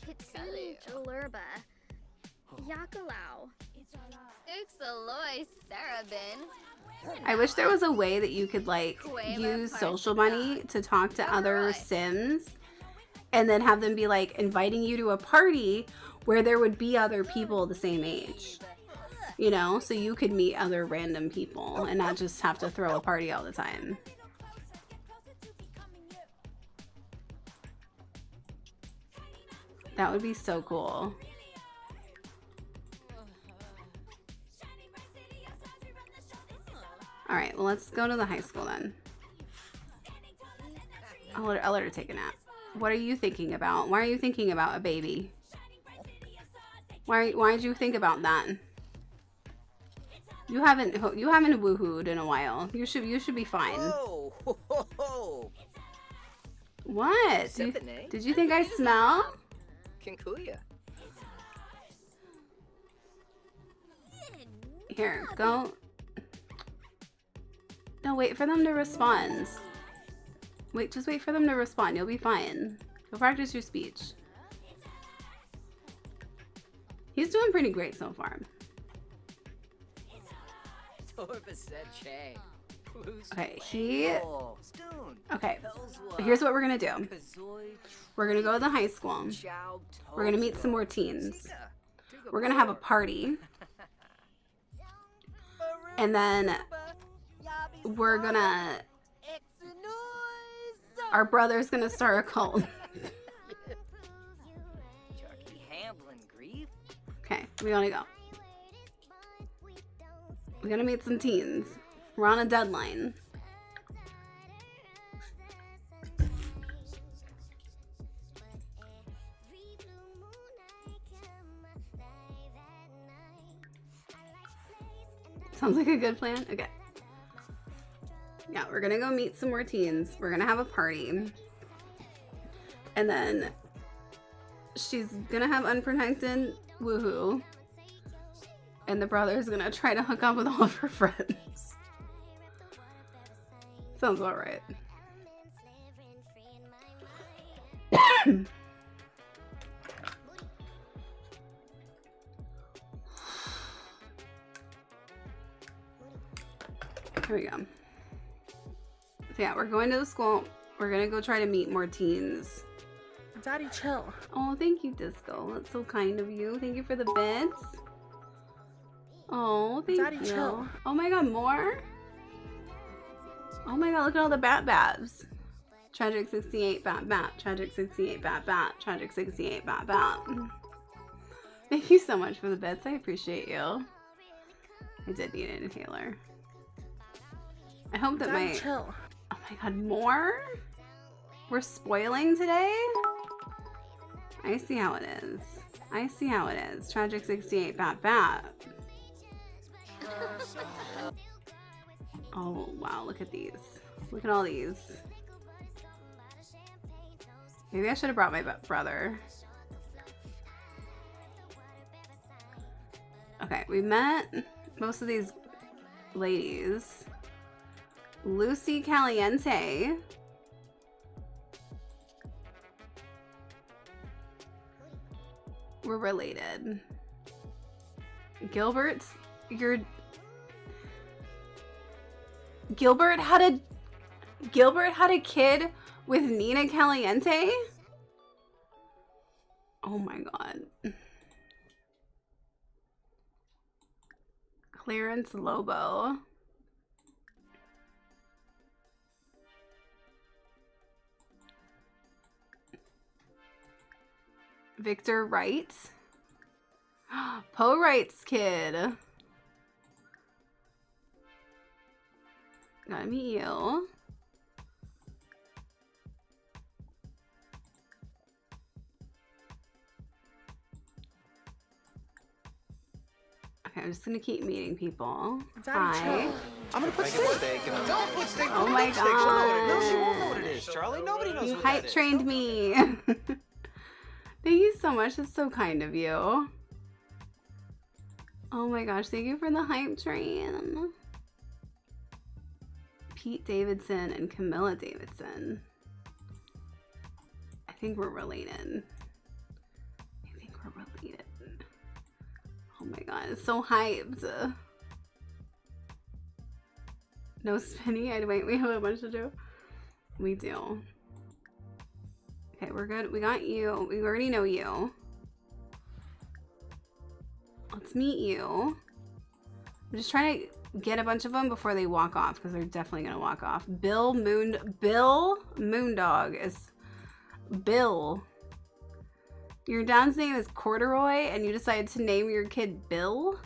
Kitsuni Jalurba. Yakalau. Uxaloy Sarabin. I wish there was a way that you could like use social money to talk to other Sims and then have them be like inviting you to a party where there would be other people the same age, you know, so you could meet other random people and not just have to throw a party all the time. That would be so cool. All right, well, let's go to the high school then. I'll let her take a nap. What are you thinking about? Why are you thinking about a baby? Why did you think about that? You haven't woohooed in a while. You should be fine. What? Did you think I smell? Kinkuya. Here, go. No, wait for them to respond. Just wait for them to respond. You'll be fine. Go practice your speech. He's doing pretty great so far. Okay, okay, here's what we're gonna do. We're gonna go to the high school. We're gonna meet some more teens. We're gonna have a party. And then we're gonna... Our brother's gonna start a cult. Okay, we gotta go. We gotta meet some teens. We're on a deadline. Sounds like a good plan. Okay. Yeah, we're gonna go meet some more teens. We're gonna have a party. And then she's gonna have unprotected woohoo. And the brother's gonna try to hook up with all of her friends. Sounds about right. Here we go. So yeah, we're going to the school. We're gonna go try to meet more teens. Daddy, chill. Oh, thank you, Disco. That's so kind of you. Thank you for the bits. Oh, thank Daddy, you. chill. Oh my god, more? Oh my god, look at all the bat-babs. Tragic 68 bat-bat. Tragic 68 bat-bat. Tragic 68 bat-bat. Thank you so much for the bits. I appreciate you. I did need an inhaler. I hope that Daddy, my... chill. Oh my god, more? We're spoiling today? I see how it is. I see how it is. Tragic 68 bat-bat. Oh, wow, look at these. Look at all these. Maybe I should have brought my brother. Okay, we met most of these ladies. Lucy Caliente. We're related. Gilbert had a kid with Nina Caliente? Oh my god. Clarence Lobo. Victor Wright. Poe Wright's kid. Gotta meet you. Okay, I'm just gonna keep meeting people. Hi. I'm gonna put steak. Don't put steak. Oh my god. No, she won't know what it is, Charlie. Nobody knows You what that hype is. trained me. Thank you so much. That's so kind of you. Oh my gosh, thank you for the hype train. Pete Davidson and Camilla Davidson. I think we're related. Oh my god, it's so hyped. No spinny? Wait, we have a bunch to do. We do. Okay, we're good. We got you. We already know you. Let's meet you. I'm just trying to get a bunch of them before they walk off, because they're definitely gonna walk off. Bill Moondog is Bill. Your dad's name is Corduroy, and you decided to name your kid Bill?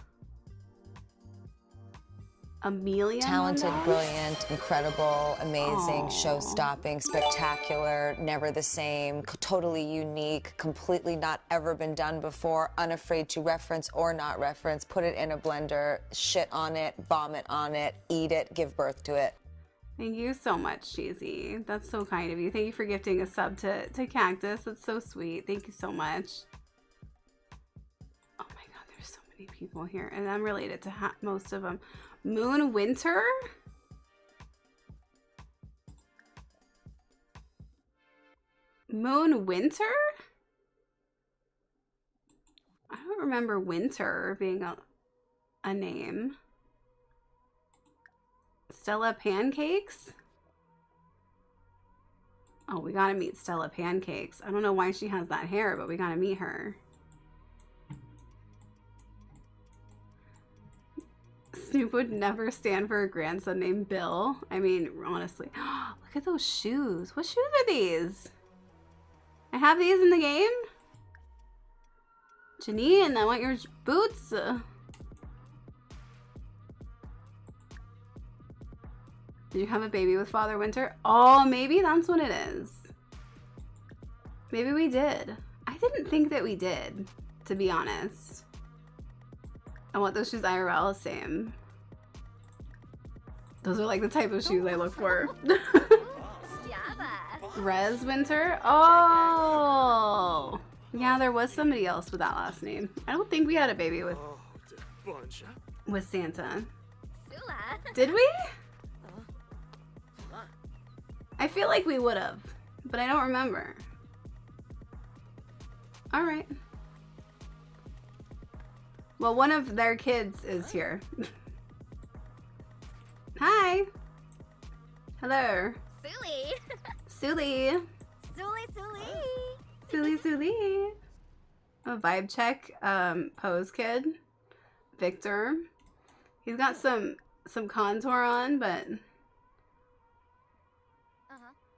Amelia Talented, Moondog? brilliant, incredible, amazing, show-stopping, spectacular, never the same, totally unique, completely not ever been done before, unafraid to reference or not reference, put it in a blender, shit on it, vomit on it, eat it, give birth to it. Thank you so much, Cheesy. That's so kind of you. Thank you for gifting a sub to Cactus. That's so sweet. Thank you so much. Oh my god, there's so many people here. And I'm related to most of them. Moon Winter? Moon Winter? I don't remember Winter being a name. Stella Pancakes? Oh, we gotta meet Stella Pancakes. I don't know why she has that hair, but we gotta meet her. Snoop would never stand for a grandson named Bill. I mean, honestly. Look at those shoes. What shoes are these? I have these in the game? Janine, I want your boots. Did you have a baby with Father Winter? Oh, maybe that's what it is. Maybe we did. I didn't think that we did, to be honest. I want those shoes IRL, same. Those are like the type of shoes I look for. Rez Winter? Oh! Yeah, there was somebody else with that last name. I don't think we had a baby with with Santa. Sula. Did we? I feel like we would have, but I don't remember. All right. Well, one of their kids is here. Hi. Hello. Suli. Suli. Suli. A vibe check. Pose kid. Victor. He's got some contour on, but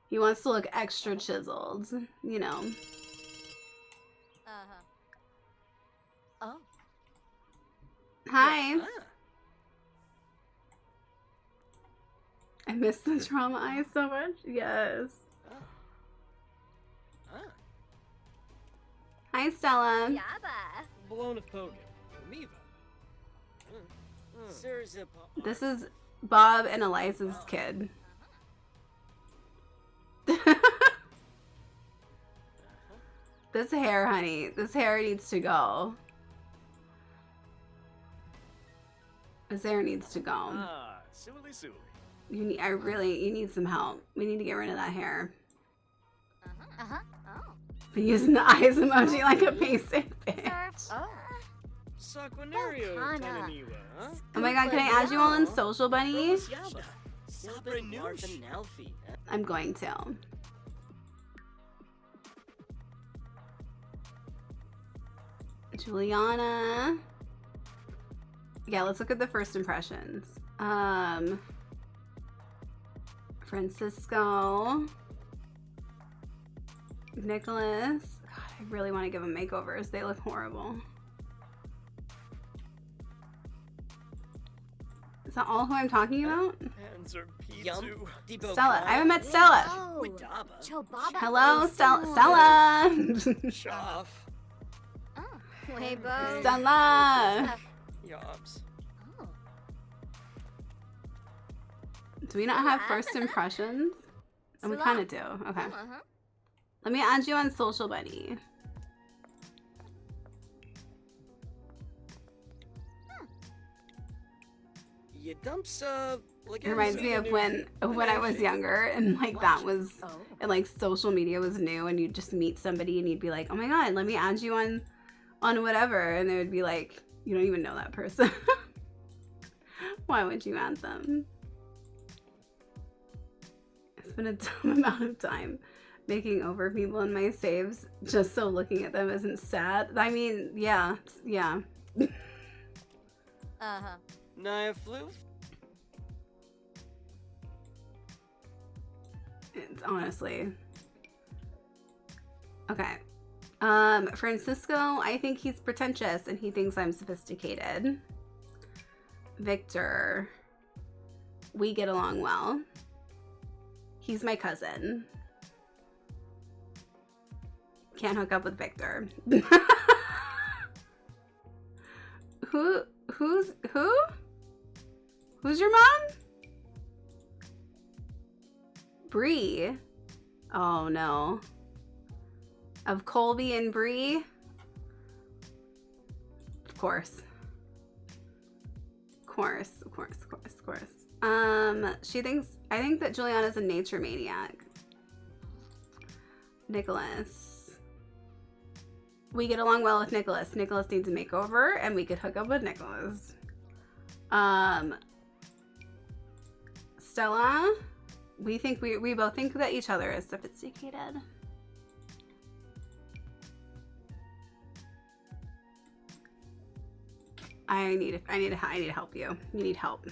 he wants to look extra chiseled, you know. Oh. Hi. I miss the trauma eyes so much. Yes. Hi, Stella. Blown of Pogan. Miva. This is Bob and Eliza's kid. This hair, honey. This hair needs to go. This hair needs to go. Suli. You need some help. We need to get rid of that hair. Oh. I'm using the eyes emoji like a basic bitch. Saquinario Tananiwa, huh? Oh my god, can I add you all on Social Bunny? I'm going to. Juliana. Yeah, let's look at the first impressions. Francisco. Nicholas. God, I really want to give them makeovers. They look horrible. Is that all who I'm talking about? Stella. I haven't met Stella. Oh. Hello, Stella. Weibo. Stella. Yobs. Do we not have first impressions? Oh, we kind of do. Okay. Let me add you on Social Bunny. It reminds me of when I was younger and like that was and like social media was new and you'd just meet somebody and you'd be like, oh my god, let me add you on whatever, and they would be like, you don't even know that person. Why would you add them? It's been a dumb amount of time making over people in my saves just so looking at them isn't sad. I mean, yeah. Naya Floof? It's honestly. Okay. Francisco, I think he's pretentious and he thinks I'm sophisticated. Victor, we get along well. He's my cousin. Can't hook up with Victor. Who's your mom? Bree. Oh no. Of Colby and Bree? Of course. I think that Juliana's a nature maniac. Nicholas. We get along well with Nicholas. Nicholas needs a makeover and we could hook up with Nicholas. Stella, we both think that each other is sophisticated. I need to help you. You need help.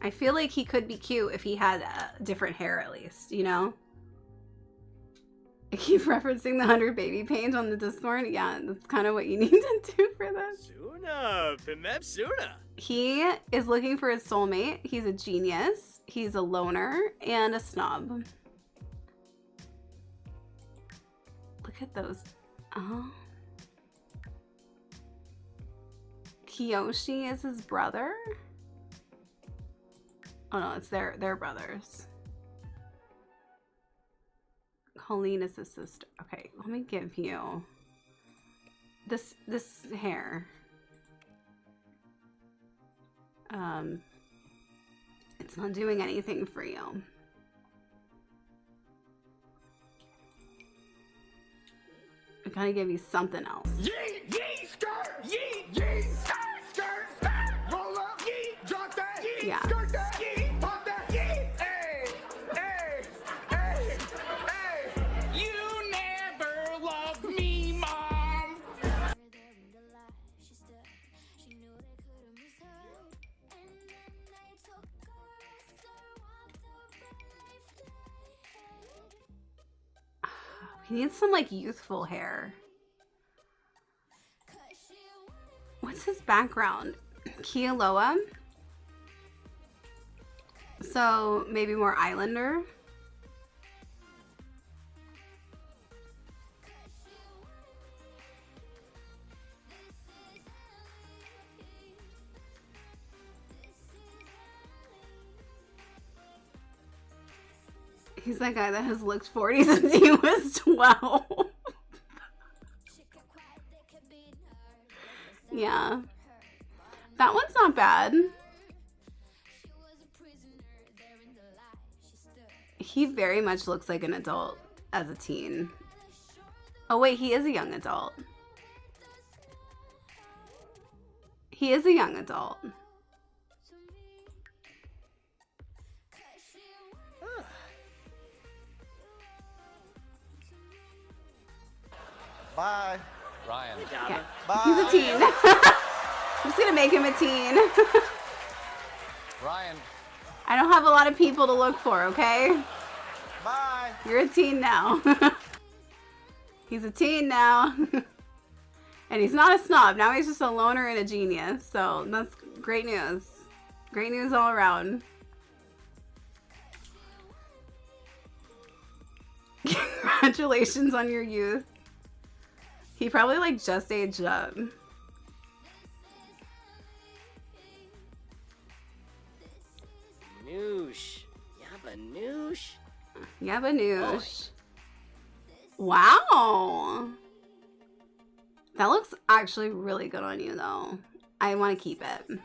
I feel like he could be cute if he had different hair at least, you know? I keep referencing the 100 baby page on the Discord. Yeah, that's kind of what you need to do for this. Suna, Pimep Suna. He is looking for his soulmate. He's a genius. He's a loner and a snob. Look at those. Oh. Kiyoshi is his brother? Oh no, it's their brothers. Colleen is his sister. Okay, let me give you This hair. It's not doing anything for you. I gotta give you something else. Yeet, yeet, skirt, yeet, yeet, skirt, skirt, skirt. Roll up, yeet, drop that, yeet, Yeah. skirt that, yeet, pop that, yeet. Hey, hey, hey, hey. You never loved me, mom. He needs some like youthful hair. What's his background? Kealoha? So maybe more Islander? He's that guy that has looked 40 since he was 12. Yeah. That one's not bad. He very much looks like an adult as a teen. Oh wait, he is a young adult. He is a young adult. Bye. Ryan. Okay. Bye. He's a teen. I'm just gonna make him a teen. Ryan. I don't have a lot of people to look for, okay? Bye. You're a teen now. He's a teen now. And he's not a snob. Now he's just a loner and a genius. So that's great news. Great news all around. Congratulations on your youth. He probably like just aged up. Noosh. Yabba noosh. Yabanoosh. Wow. That looks actually really good on you though. I want to keep it.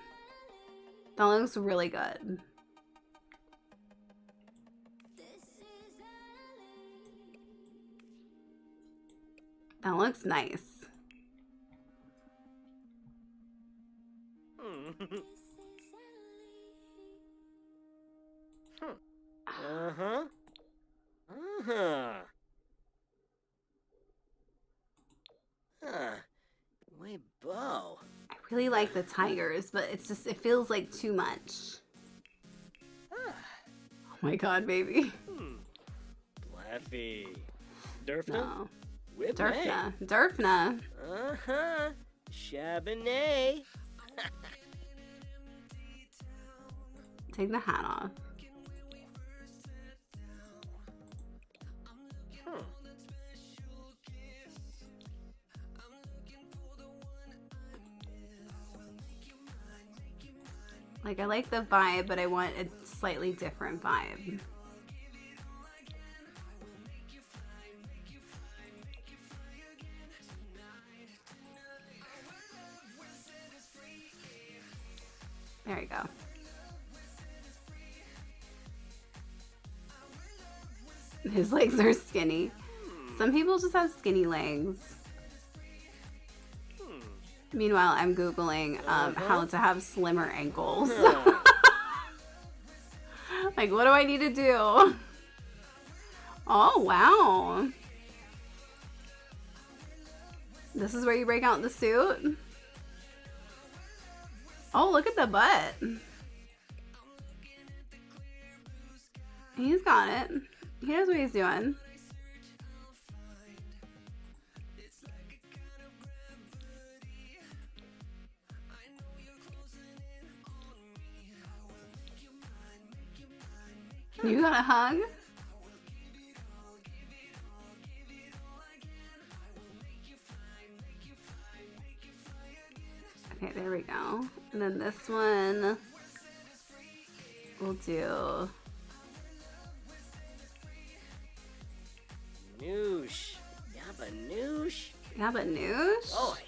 That looks really good. That looks nice. Uh-huh. Uh-huh. Way Bo. I really like the tigers, but it's just, it feels like too much. Oh my god, baby. Blaffy. Durfna? No. Whip Durfna. Durfna. Uh-huh. Chabonet. Take the hat off. Like, I like the vibe, but I want a slightly different vibe. There you go. His legs are skinny. Some people just have skinny legs. Meanwhile, I'm Googling how to have slimmer ankles. Like, what do I need to do? Oh, wow. This is where you break out the suit? Oh, look at the butt. He's got it. He knows what he's doing. You got a hug? Okay, there we go. And then this one we'll do. Noosh. Yabba noosh. Yabanoosh? Boy.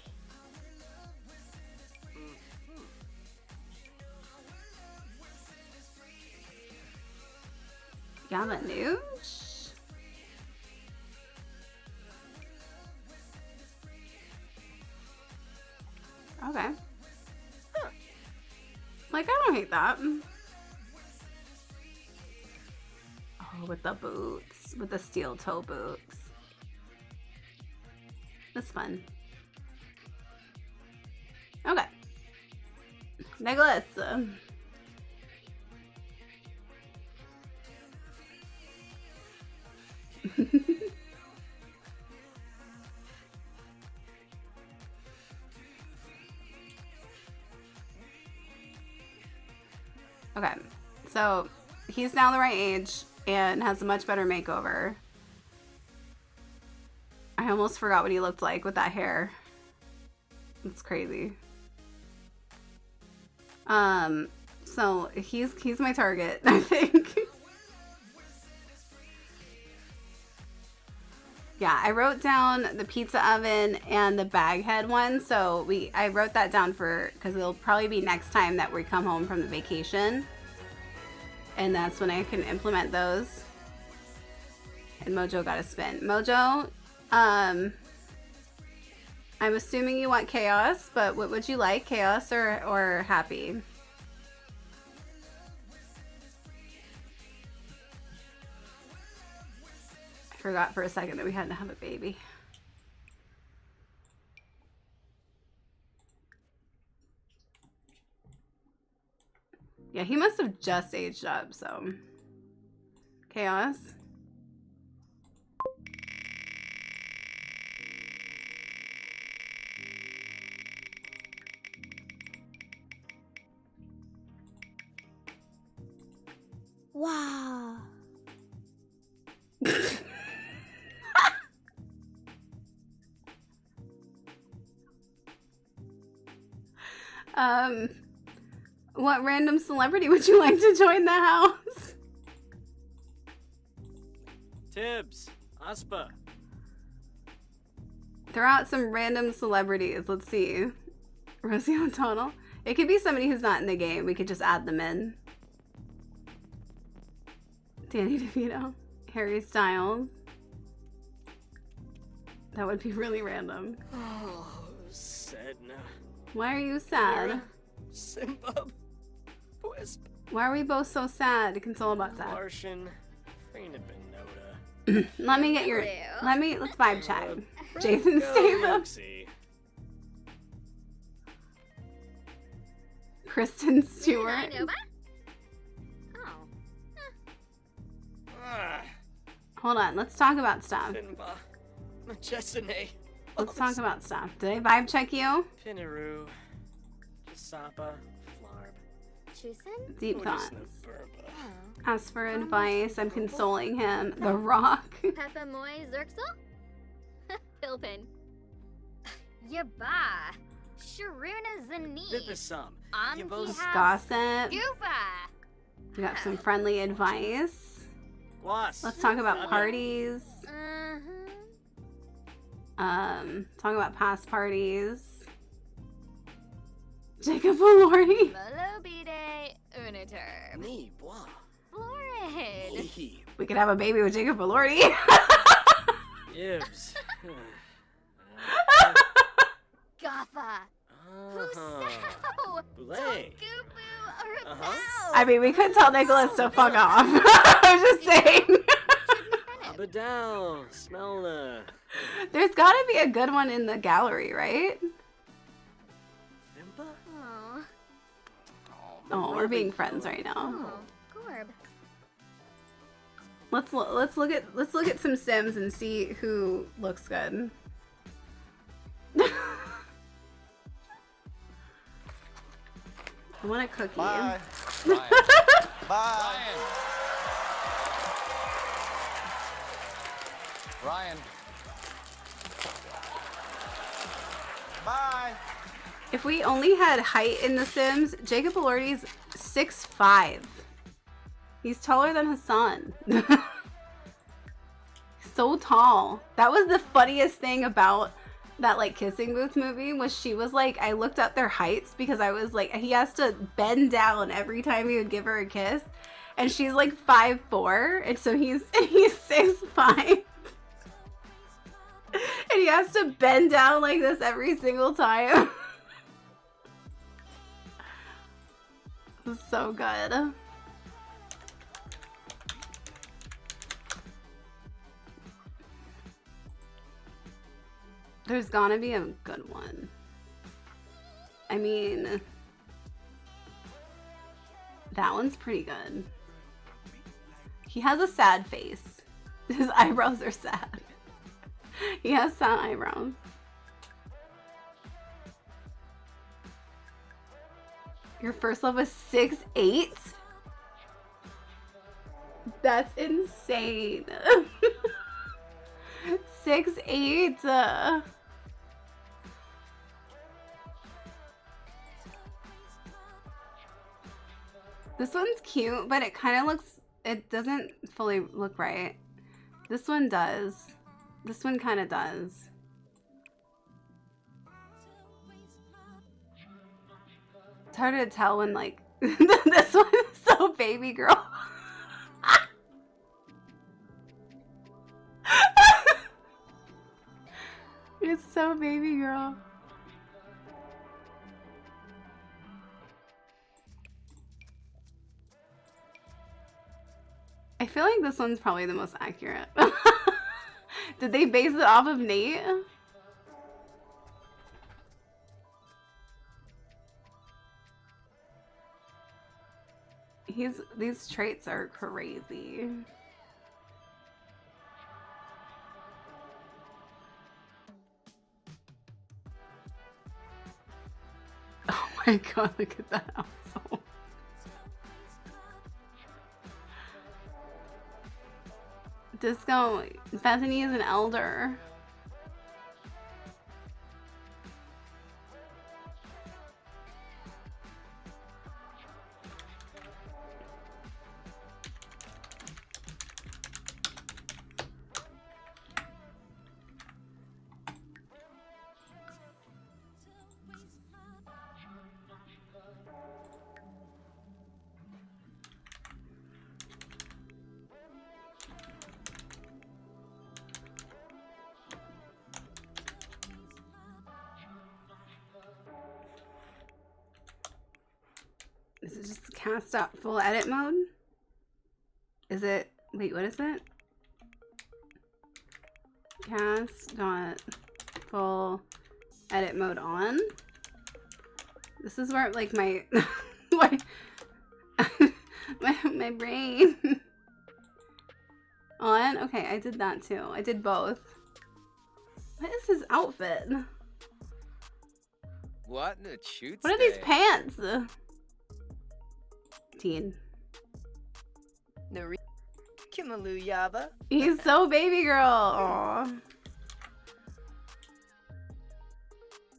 Gavanouche? Okay. Like, I don't hate that. Oh, with the boots. With the steel toe boots. That's fun. Okay. Nicholas. Okay, so he's now the right age and has a much better makeover. I almost forgot what he looked like with that hair. It's crazy. So he's my target, I think. Yeah, I wrote down the pizza oven and the bag head one. So I wrote that down because it'll probably be next time that we come home from the vacation. And that's when I can implement those. And Mojo got a spin. Mojo, I'm assuming you want chaos, but what would you like? Chaos or happy? I forgot for a second that we had to have a baby. Yeah, he must have just aged up, so. Chaos. Wow. What random celebrity would you like to join the house? Tibbs. Aspa. Throw out some random celebrities. Let's see. Rosie O'Donnell. It could be somebody who's not in the game. We could just add them in. Danny DeVito. Harry Styles. That would be really random. Oh, Sedna. Why are you sad? Simbub. Wisp. Why are we both so sad? Console about that. Martian. Freena Benota. Let me get your. Let's vibe check. Jason Statham. Kristen Stewart. Hold on, let's talk about stuff. Finba. Machesine. Let's talk about stuff. Did I vibe check you? Pinaroo. Jasapa. Flarb. Chusin? Deep thoughts. Ask for advice. I'm consoling him. The Rock. Peppa Moy Zerxel? Pilpin. Yaba. Sharuna Zani. Bibisum. Gossip. Goofa. We got some friendly advice. Gloss. Let's talk about parties. Talk about past parties. Jacob Elordi. Volobide Uniter. Me, bois. Florid. We could have a baby with Jacob Elordi. Gibbs. Gaffa. Who's Boulay. I mean, we could tell Nicholas to fuck off. I'm just saying. Abadal. Smelna. There's gotta be a good one in the gallery, right? Vimpa? Oh, we're being friends right now. Oh, Gorb. Let's look at some Sims and see who looks good. I want a cookie. Bye. Bye. Ryan. Bye. If we only had height in The Sims, Jacob Elordi's 6'5". He's taller than Hassan. So tall. That was the funniest thing about that like Kissing Booth movie was she was like, I looked up their heights because I was like, he has to bend down every time he would give her a kiss. and she's like 5'4", and so he's 6'5", and he has to bend down like this every single time. It's so good. There's gonna be a good one. I mean, that one's pretty good. He has a sad face. His eyebrows are sad. He has sad eyebrows. Your first love was 6'8"? That's insane. 6'8". This one's cute, but it kind of looks, it doesn't fully look right. This one does. This one kind of does. It's hard to tell when, like, this one is so baby girl. It's so baby girl. I feel like this one's probably the most accurate. Did they base it off of Nate? These traits are crazy. Oh my god, look at that household. Disco, Bethany is an elder. Is it just cast up full edit mode? Is it, wait, what is it? Cast dot full edit mode on. This is where like my my brain on. Okay, I did that too. I did both. What is his outfit? What in the shoot? What are these pants? Teen. Kimalu Yaba. He's so baby girl. Aww.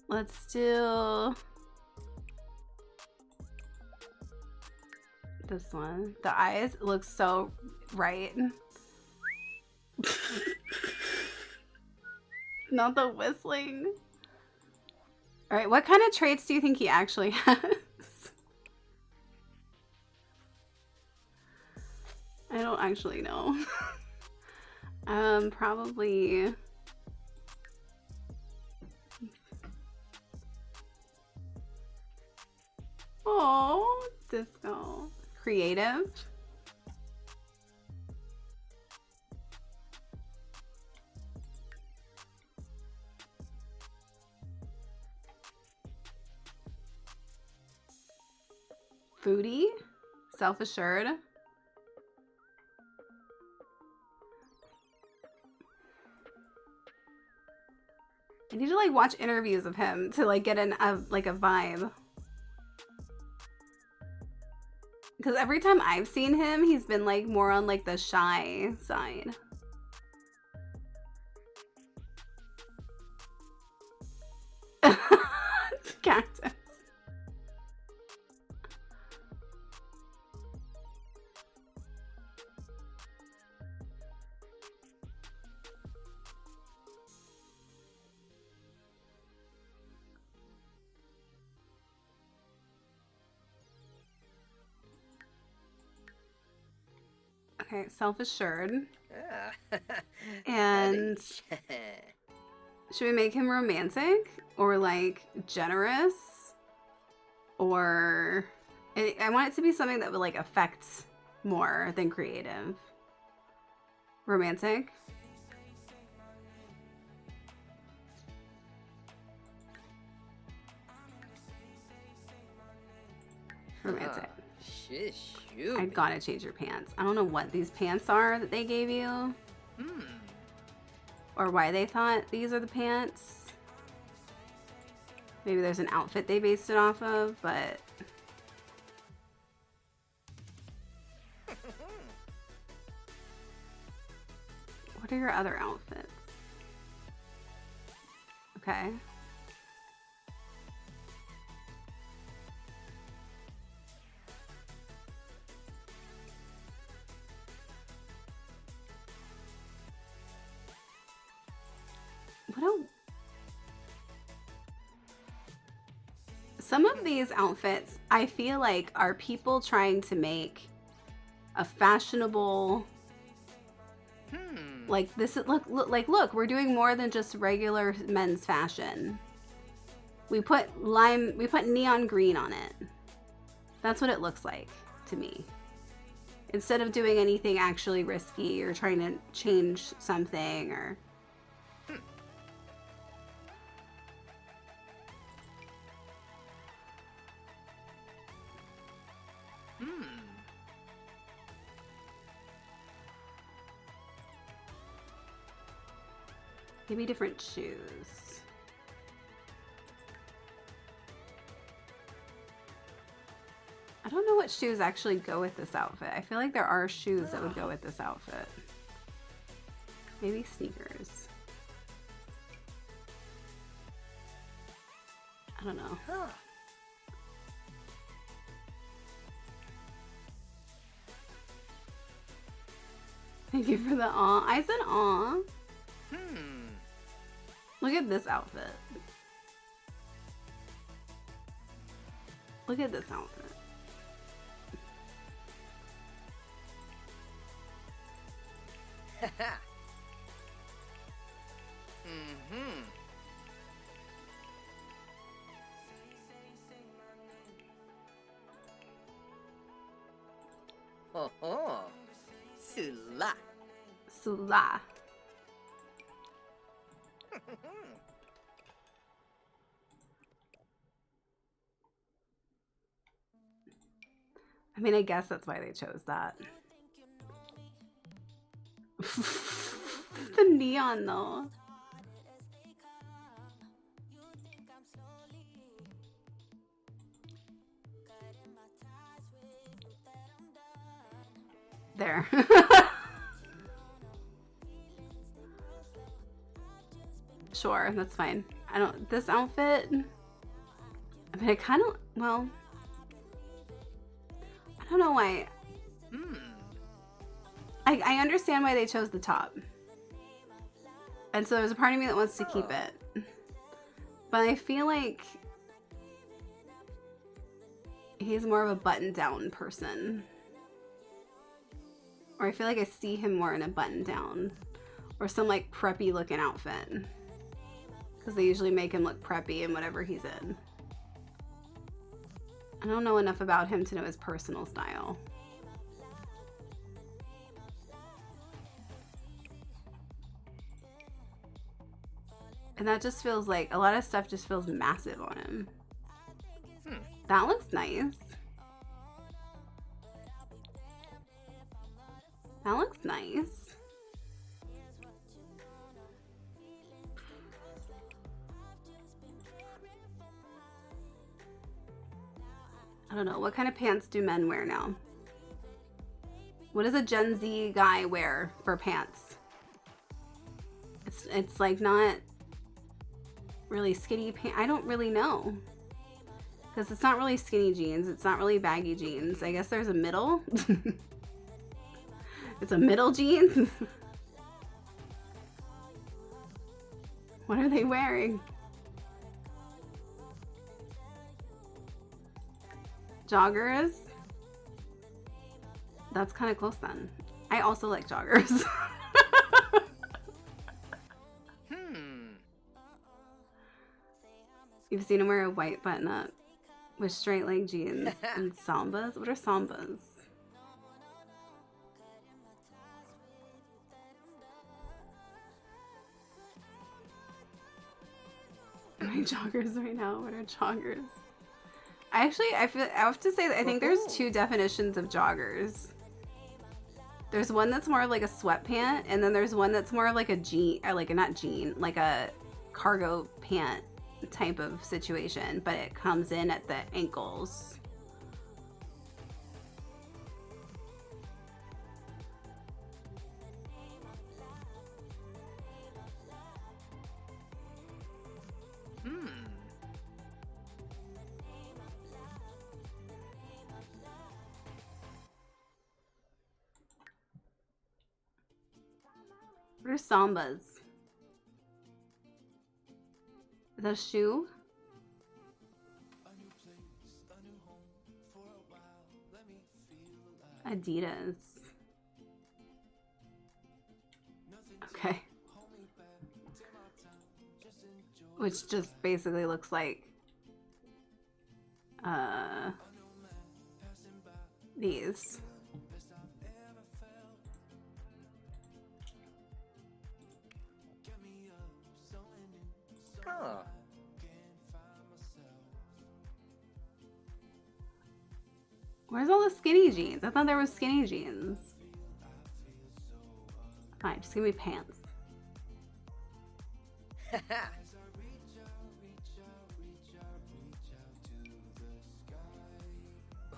Let's do this one. The eyes look so right. Not the whistling. All right, what kind of traits do you think he actually has? I don't actually know. Probably. Oh, disco. Creative. Foodie. Self-assured. I need to like watch interviews of him to like get like a vibe. Because every time I've seen him, he's been like more on like the shy side. Cactus. Okay, self-assured. Ah. And should we make him romantic or like generous? Or I want it to be something that would like affect more than creative. Romantic. Romantic. Shoot. I gotta change your pants. I don't know what these pants are that they gave you. Or why they thought these are the pants. Maybe there's an outfit they based it off of, but... What are your other outfits? Okay. Some of these outfits, I feel like, are people trying to make a fashionable, like this. Look, we're doing more than just regular men's fashion. We put neon green on it. That's what it looks like to me. Instead of doing anything actually risky or trying to change something or. Maybe different shoes. I don't know what shoes actually go with this outfit. I feel like there are shoes that would go with this outfit. Maybe sneakers. I don't know. Thank you for the aw. I said aw. Look at this outfit. Look at this outfit. Oh, Sula. Sula. I mean, I guess that's why they chose that. The neon, though. There. Sure, that's fine. I don't, this outfit, I mean, I kind of, well, I don't know why. I understand why they chose the top. And so there's a part of me that wants to keep it. But I feel like he's more of a button-down person. Or I feel like I see him more in a button-down. Or some like preppy looking outfit. Because they usually make him look preppy in whatever he's in. I don't know enough about him to know his personal style. And that just feels like, a lot of stuff just feels massive on him. That looks nice. That looks nice. I don't know, what kind of pants do men wear now? What does a Gen Z guy wear for pants? It's like not really skinny pants. I don't really know. Because it's not really skinny jeans. It's not really baggy jeans. I guess there's a middle. It's a middle jeans. What are they wearing? Joggers? That's kind of close then. I also like joggers. You've seen him wear a white button-up with straight leg jeans and sambas. What are sambas? My joggers right now. What are joggers? I have to say that I think there's two definitions of joggers. There's one that's more like a sweatpant, and then there's one that's more like a jean, or like a cargo pant type of situation, but it comes in at the ankles. What are sambas? Is that a shoe? Adidas. Okay. Which just basically looks like these. Huh. Where's all the skinny jeans? I thought there was skinny jeans. Fine, just give me pants.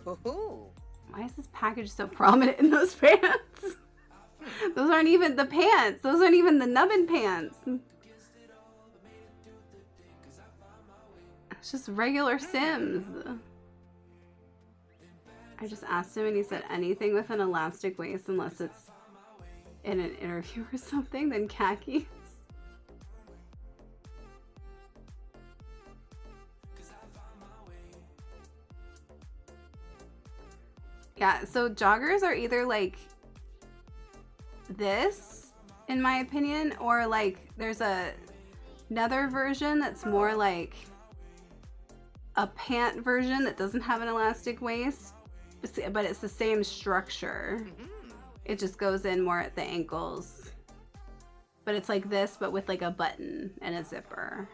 Why is this package so prominent in those pants? Those aren't even the pants. Those aren't even the nubbin pants. It's just regular Sims. I just asked him and he said anything with an elastic waist unless it's in an interview or something, then khakis. Yeah, so joggers are either like this, in my opinion, or like there's another version that's more like a pant version that doesn't have an elastic waist, but it's the same structure. It just goes in more at the ankles. But it's like this, but with like a button and a zipper.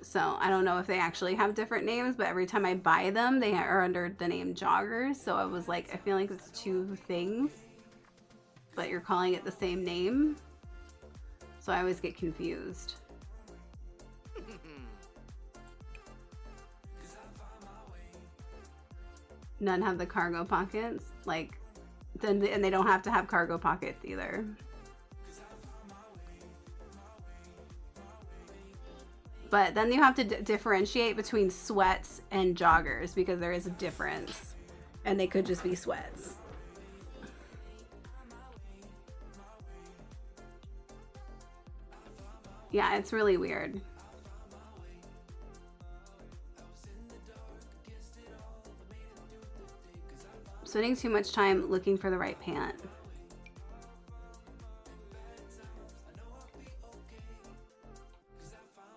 So I don't know if they actually have different names, but every time I buy them, they are under the name joggers. So I was like, I feel like it's two things, but you're calling it the same name. So I always get confused. None have the cargo pockets, like, and they don't have to have cargo pockets either. But then you have to differentiate between sweats and joggers because there is a difference, and they could just be sweats. Yeah, it's really weird. Spending too much time looking for the right pant.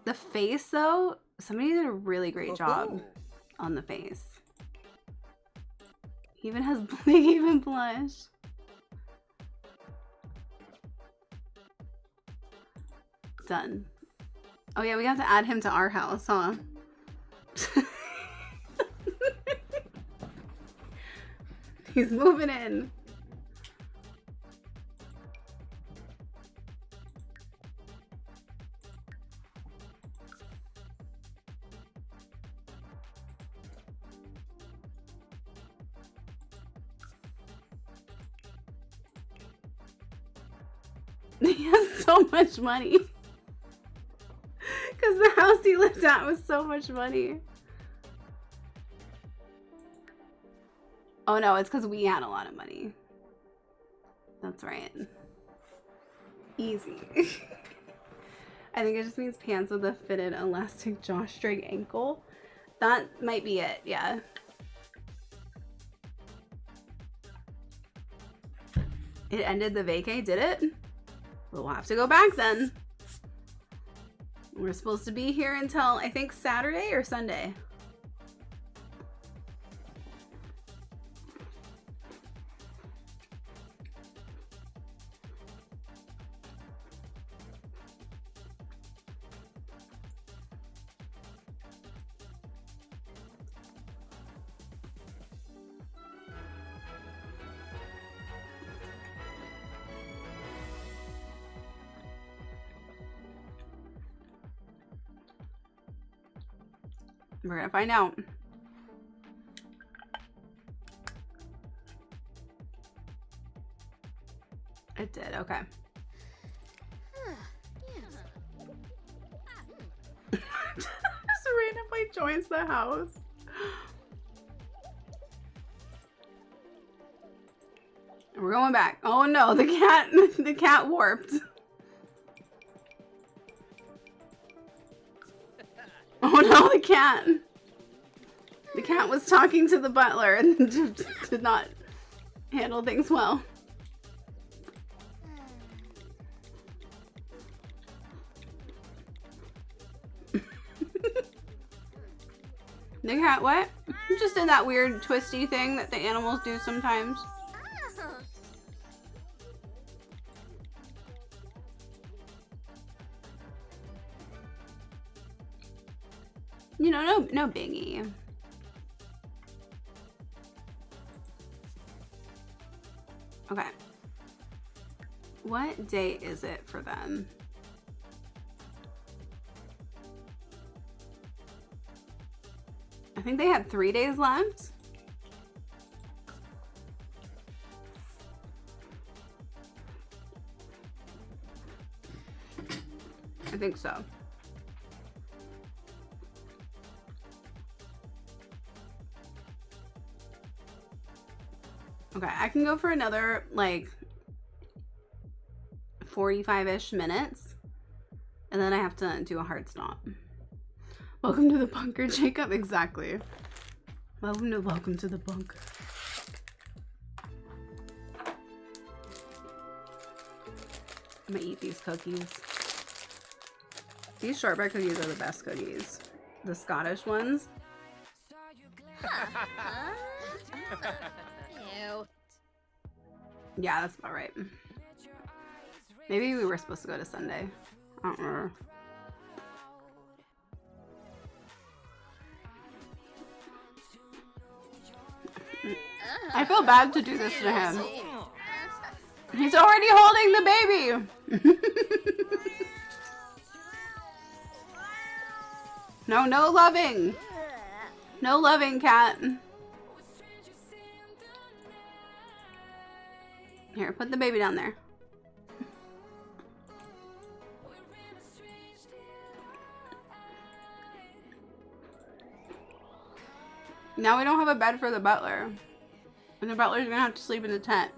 The face, though, somebody did a really great job on the face. He even has, they even blush. Done. Oh yeah, we have to add him to our house, huh? He's moving in. He has so much money. Because the house he lived at was so much money. Oh no, it's because we had a lot of money. That's right. Easy. I think it just means pants with a fitted elastic drawstring ankle. That might be it, yeah. It ended the vacay, did it? We'll have to go back then. We're supposed to be here until, I think, Saturday or Sunday. We're gonna find out. It did, okay. Just randomly joins the house. We're going back. Oh no, the cat warped. Oh no, the cat. The cat was talking to the butler and did not handle things well. The cat what? Just did that weird twisty thing that the animals do sometimes. You know, no biggie. Okay. What date is it for them? I think they had 3 days left. I think so. Okay, I can go for another, like, 45-ish minutes. And then I have to do a hard stop. Welcome to the bunker, Jacob. Exactly. Welcome to the bunker. I'm gonna eat these cookies. These shortbread cookies are the best cookies. The Scottish ones. Ew. Yeah, that's about right. Maybe we were supposed to go to Sunday. I don't remember. I feel bad to do this to him. He's already holding the baby. No loving. No loving, cat. Here, put the baby down there. Now we don't have a bed for the butler. And the butler's gonna have to sleep in the tent.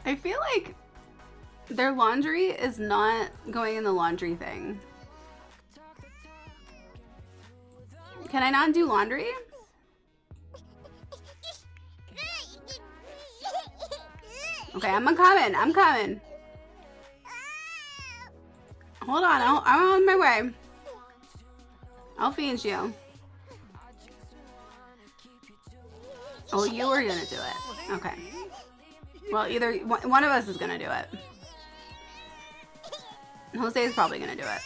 I feel like their laundry is not going in the laundry thing. Can I not do laundry? Okay, I'm coming. Hold on, I'm on my way. I'll feed you. Oh, you were gonna do it. Okay. Well, either one of us is gonna do it. Jose is probably gonna do it.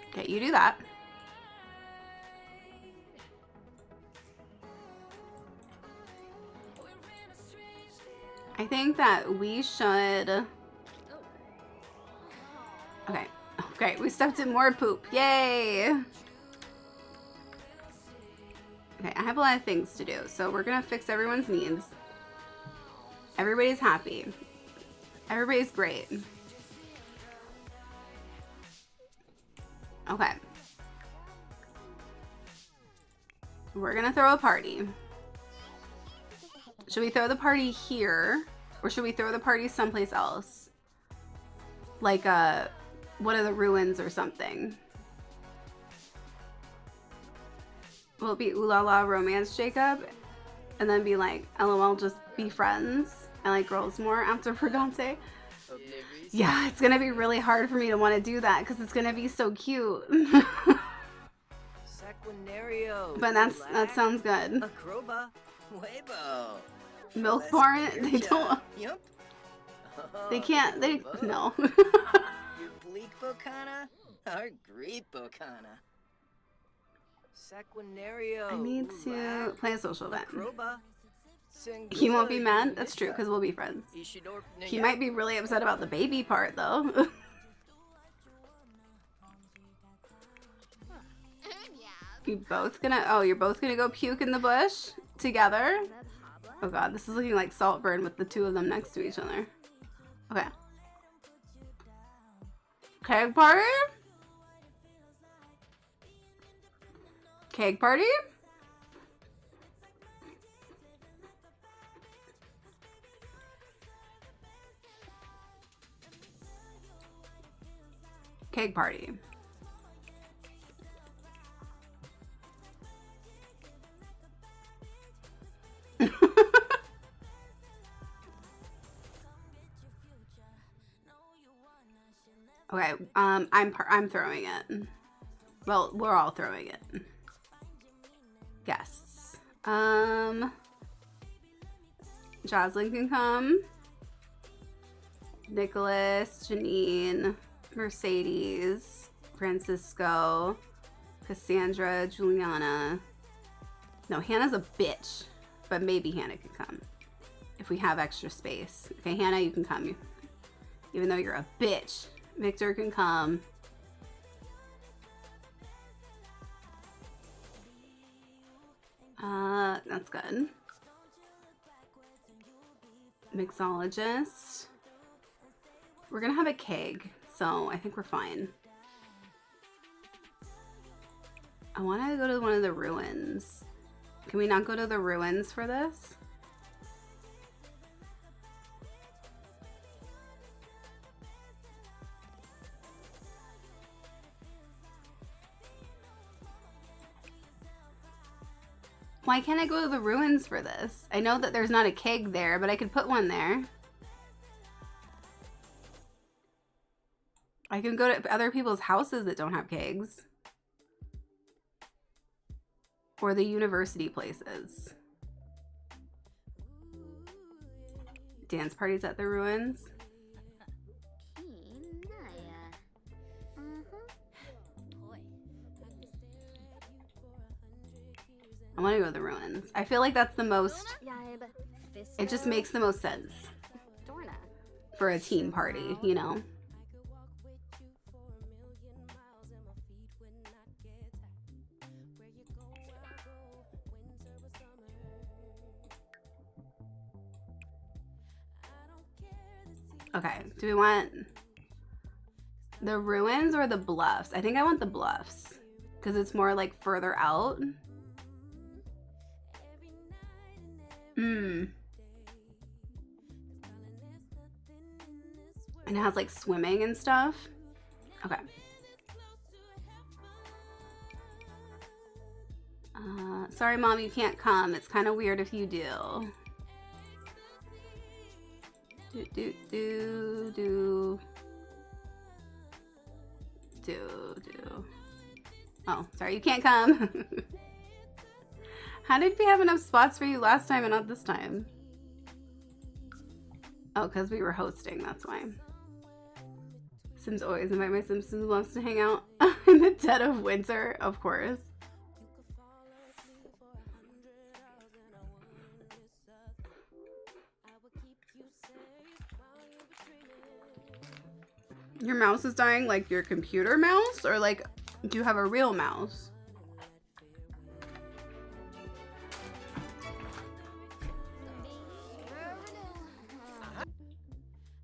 Okay, you do that. I think that we should... Okay, we stepped in more poop. Yay! Okay, I have a lot of things to do, so we're gonna fix everyone's needs. Everybody's happy. Everybody's great. Okay. We're gonna throw a party. Should we throw the party here? Or should we throw the party someplace else? Like one of the ruins or something. Will it be ooh la la romance, Jacob? And then be like, LOL, just be friends? I like girls more after Purgante? Yeah, it's gonna be really hard for me to want to do that because it's gonna be so cute. But that sounds good. Acroba. Weibo. Milk Barn? They don't. Yup. They can't. They no. Your bleak bocana? Our great bocana. Sequinario. I need to play a social event. Acroba. He won't be mad. That's true because we'll be friends. He might be really upset about the baby part though. You both gonna? Oh, you're both gonna go puke in the bush together? Oh god, this is looking like Saltburn with the two of them next to each other. Okay. Keg party? Keg party? Keg party. Okay, I'm throwing it. Well, we're all throwing it. Guests. Jocelyn can come. Nicholas, Janine, Mercedes, Francisco, Cassandra, Juliana. No, Hannah's a bitch, but maybe Hannah can come if we have extra space. Okay, Hannah, you can come, even though you're a bitch. Victor can come. That's good. Mixologist. We're gonna have a keg, so I think we're fine. I want to go to one of the ruins. Can we not go to the ruins for this? Why can't I go to the ruins for this? I know that there's not a keg there, but I could put one there. I can go to other people's houses that don't have kegs. Or the university places. Dance parties at the ruins. I want to go to the ruins. I feel like that's the most... It just makes the most sense. For a teen party, you know? Okay, do we want the ruins or the bluffs? I think I want the bluffs because it's more like further out. And it has like swimming and stuff. Okay. Sorry, Mom, you can't come. It's kind of weird if you do. Oh, sorry, you can't come. How did we have enough spots for you last time and not this time? Oh, because we were hosting, that's why. Sims always invite my Simpsons who loves to hang out in the dead of winter, of course. Your mouse is dying like your computer mouse? Or like, do you have a real mouse?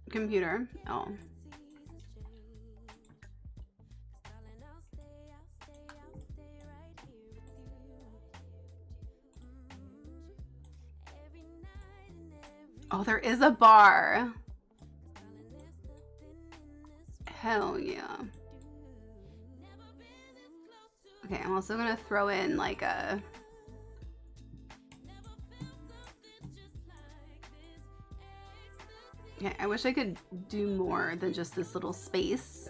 Computer. Oh. Oh, there is a bar. Hell yeah. Okay, I'm also gonna throw in like a... Okay, I wish I could do more than just this little space,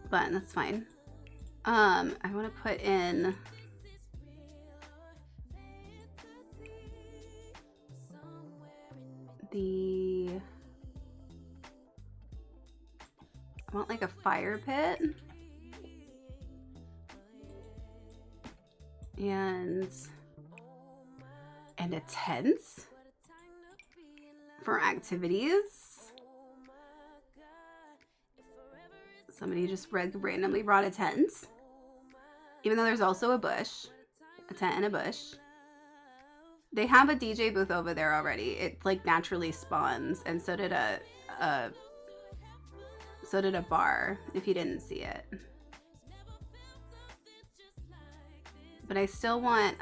but that's fine. I want to put in I want like a fire pit and a tent for activities. Somebody just randomly brought a tent, even though there's also a tent and a bush. They have a DJ booth over there already. It like naturally spawns, and so did a bar, if you didn't see it. But I still want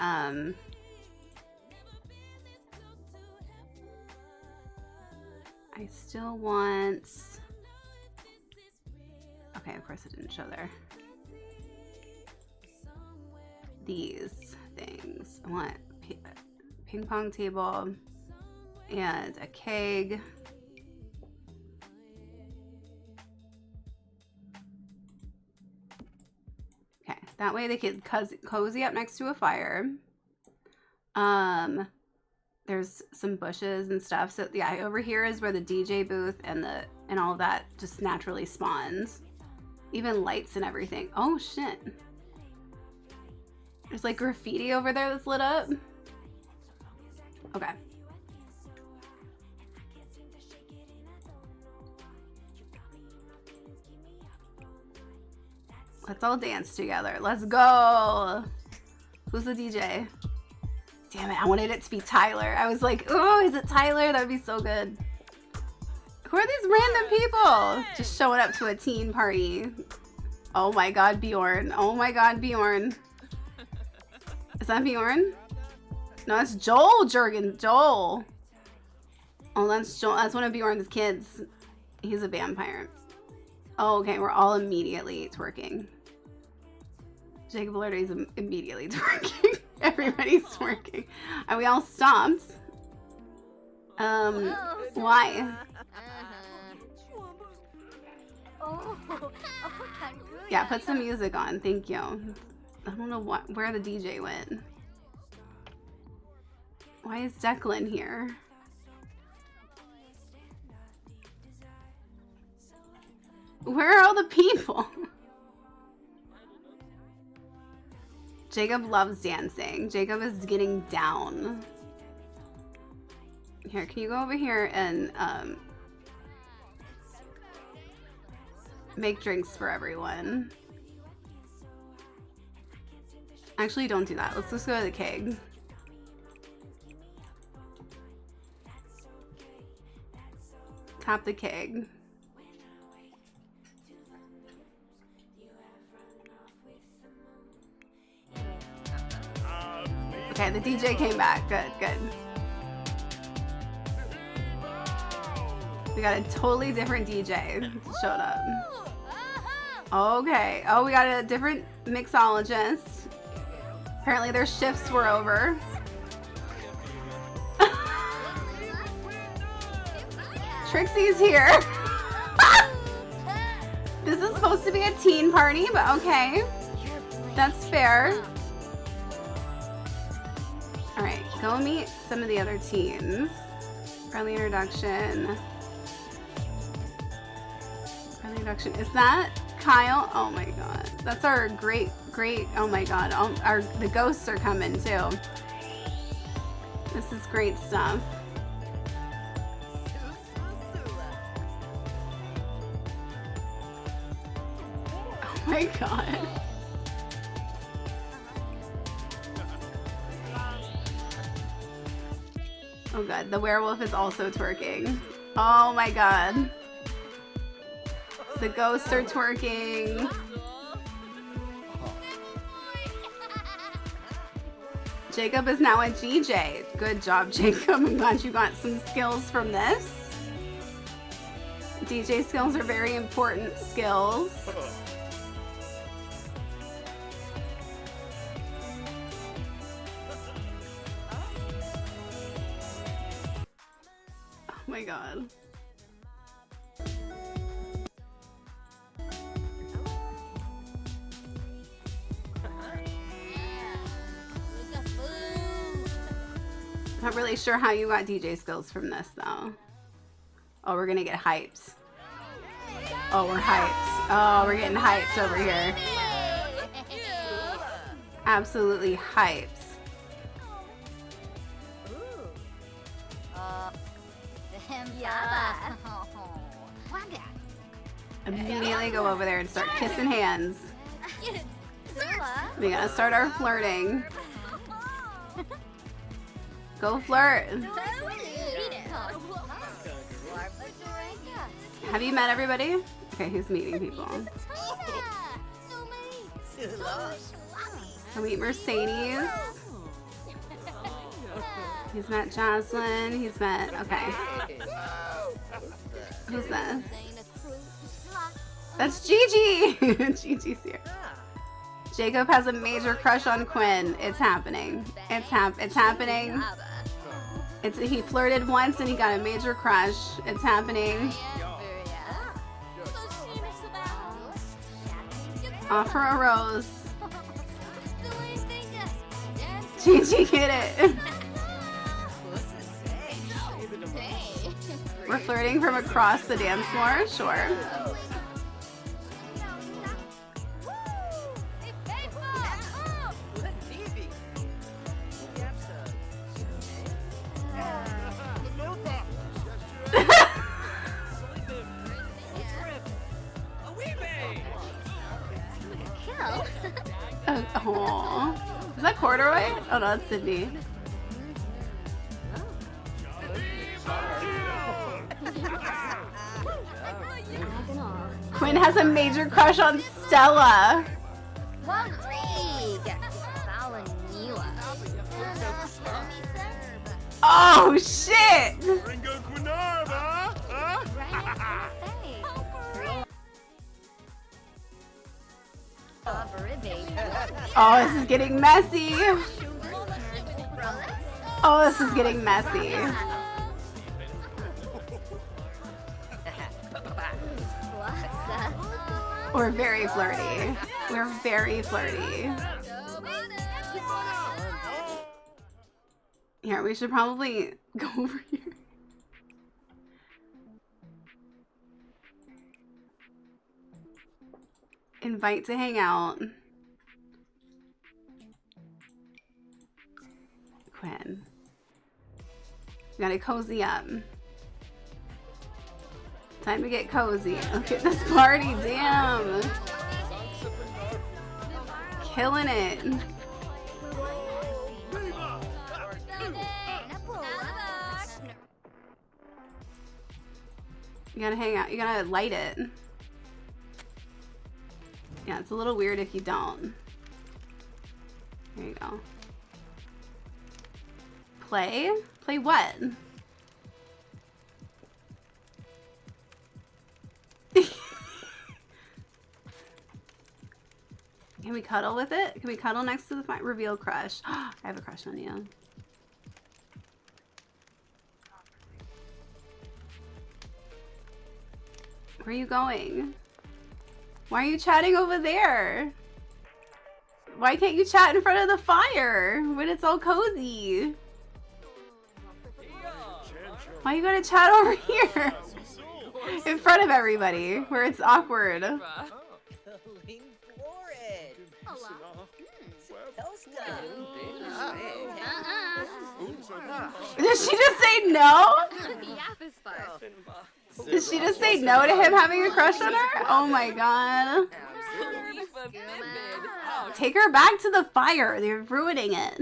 okay, of course it didn't show there. These things. I want ping pong table and a keg. Okay, that way they can cozy up next to a fire. There's some bushes and stuff. So yeah, over here is where the DJ booth and all of that just naturally spawns. Even lights and everything. Oh shit. There's like graffiti over there that's lit up. Okay. Let's all dance together. Let's go. Who's the DJ? Damn it, I wanted it to be Tyler. I was like, oh, is it Tyler? That would be so good. Who are these random people? Just showing up to a teen party. Oh my god, Bjorn. Oh my god, Bjorn. Is that Bjorn? No, that's Joel Jurgen. Joel. Oh, that's Joel. That's one of Bjorn's kids. He's a vampire. Oh, okay. We're all immediately twerking. Jacob Elordi's immediately twerking. Everybody's twerking. And we all stopped. Why? Yeah, put some music on. Thank you. I don't know where the DJ went. Why is Declan here? Where are all the people? Jacob loves dancing. Jacob is getting down. Here, can you go over here and make drinks for everyone? Actually, don't do that. Let's just go to the keg. Tap the keg. Okay, the DJ came back. Good, good. We got a totally different DJ showed up. Okay. Oh, we got a different mixologist. Apparently their shifts were over. Trixie's here. This is supposed to be a teen party, but okay. That's fair. Alright, go meet some of the other teens. Friendly introduction. Friendly introduction. Is that Kyle? Oh my god. That's our great, oh my god. The ghosts are coming too. This is great stuff. Oh my god. Oh god, the werewolf is also twerking. Oh my god. The ghosts are twerking. Jacob is now a GJ. Good job, Jacob. I'm glad you got some skills from this. DJ skills are very important skills. Oh my god. Not really sure how you got DJ skills from this though. Oh, we're gonna get hyped. Oh, we're hyped. Oh, we're getting hyped over here. Absolutely hyped. Immediately go over there and start kissing hands. We gotta start our flirting. Go flirt. Have you met everybody? Okay, he's meeting people. I'll meet Mercedes. He's met Jocelyn. He's met, okay. Who's this? That's Gigi! Gigi's here. Jacob has a major crush on Quinn. It's happening. It's happening. He flirted once and he got a major crush. It's happening. Offer a rose. Gigi, get it. We're flirting from across the dance floor? Sure. Oh, is that corduroy? Oh no, that's Sydney. Quinn has a major crush on Stella. Oh shit! Oh, this is getting messy. Oh, this is getting messy. We're very flirty. We're very flirty. Here, we should probably go over here. Invite to hang out. Quinn. We gotta cozy up. Time to get cozy. Look at this party, damn. Killing it. You gotta hang out. You gotta light it. Yeah, it's a little weird if you don't. There you go. Play? Play what? Can we cuddle with it? Can we cuddle next to the reveal crush? I have a crush on you. Where are you going? Why are you chatting over there? Why can't you chat in front of the fire when it's all cozy? Why you gotta chat over here? In front of everybody, where it's awkward. Did she just say no? Did she just say no to him having a crush on her? Oh my god. Take her back to the fire. They're ruining it.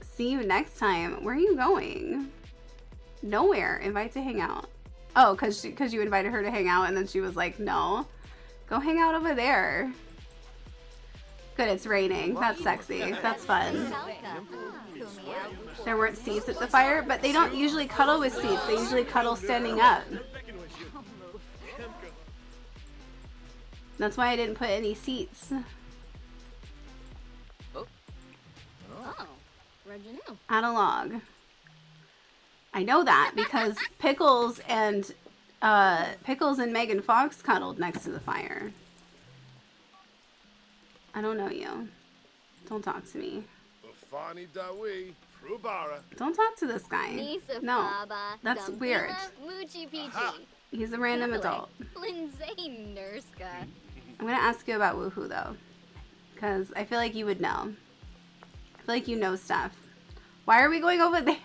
See you next time. Where are you going? Nowhere. Invite to hang out. Oh, cause you invited her to hang out and then she was like, no. Go hang out over there. Good, it's raining. That's sexy. That's fun. There weren't seats at the fire, but they don't usually cuddle with seats. They usually cuddle standing up. That's why I didn't put any seats. Add a log. I know that because Pickles and Megan Fox cuddled next to the fire. I don't know you. Don't talk to me. Don't talk to this guy. No, that's weird. He's a random adult. I'm gonna ask you about Woohoo though, because I feel like you would know. I feel like you know stuff. Why are we going over there?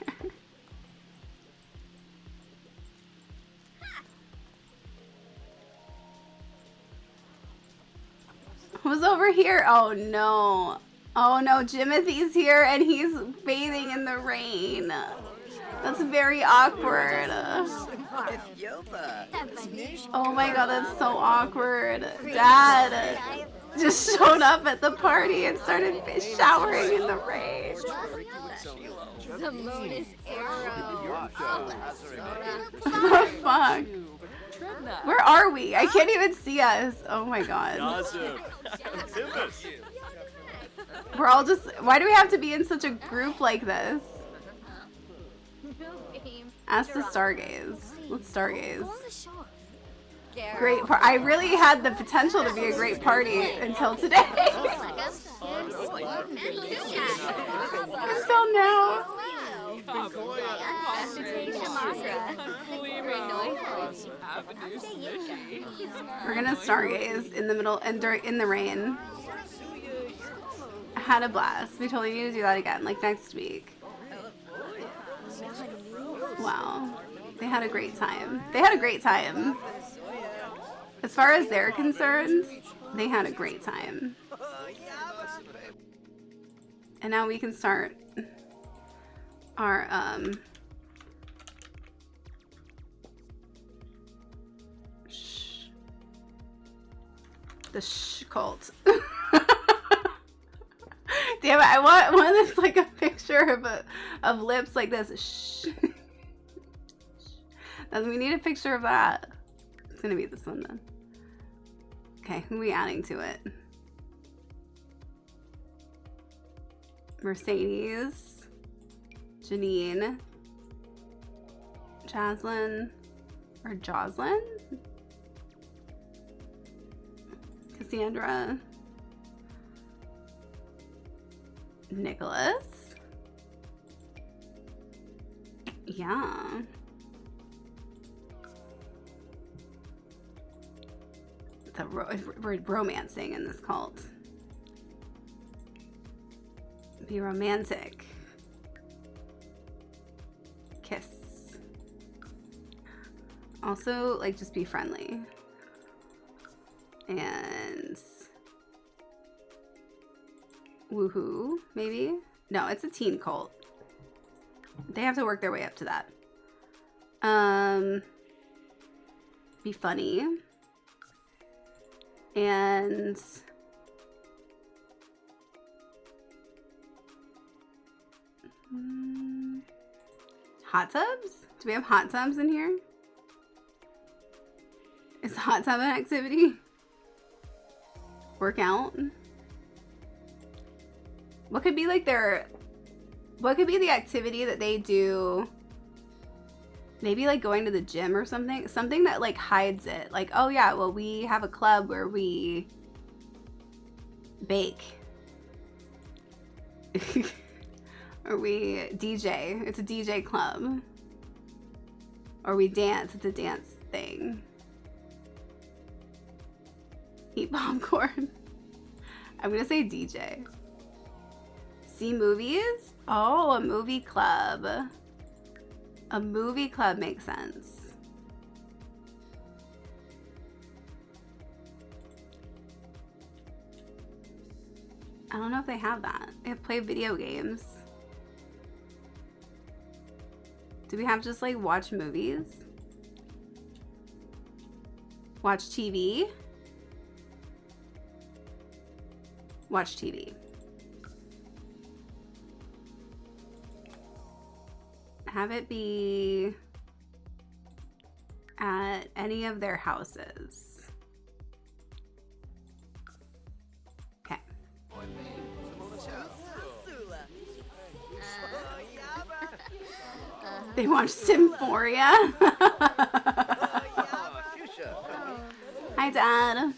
Who's over here? Oh no. Oh no, Jimothy's here and he's bathing in the rain. That's very awkward. Oh my god, that's so awkward. Dad just showed up at the party and started showering in the rain. What the fuck? Where are we? I can't even see us. Oh my god. We're all just... Why do we have to be in such a group like this? Ask to stargaze. Let's stargaze. Great I really had the potential to be a great party until today. Until now. We're gonna stargaze in the middle and in the rain. I had a blast. We totally need to do that again, like next week. Wow. They had a great time. They had a great time. As far as they're concerned, they had a great time. And now we can start our the cult. Damn it, I want one that's like a picture of lips like this. Shh. We need a picture of that. It's gonna be this one then. Okay, who are we adding to it? Mercedes, Janine, Jaslyn, or Joslyn? Cassandra, Nicholas. Yeah. We're romancing in this cult. Be romantic. Kiss. Also, like, just be friendly. And Woohoo, maybe? No, it's a teen cult. They have to work their way up to that. Be funny. And hot tubs? Do we have hot tubs in here? Is hot tub an activity? Work out? What could be like what could be the activity that they do? Maybe like going to the gym or something. Something that like hides it. Like, oh yeah, well we have a club where we bake. Or we DJ. It's a DJ club. Or we dance. It's a dance thing. Eat popcorn. I'm gonna say DJ. See movies? Oh, a movie club. A movie club makes sense. I don't know if they have that. They have play video games. Do we have just like watch movies? Watch TV? watch TV. Have it be at any of their houses. Okay. They watch Symphoria. Hi, Dad.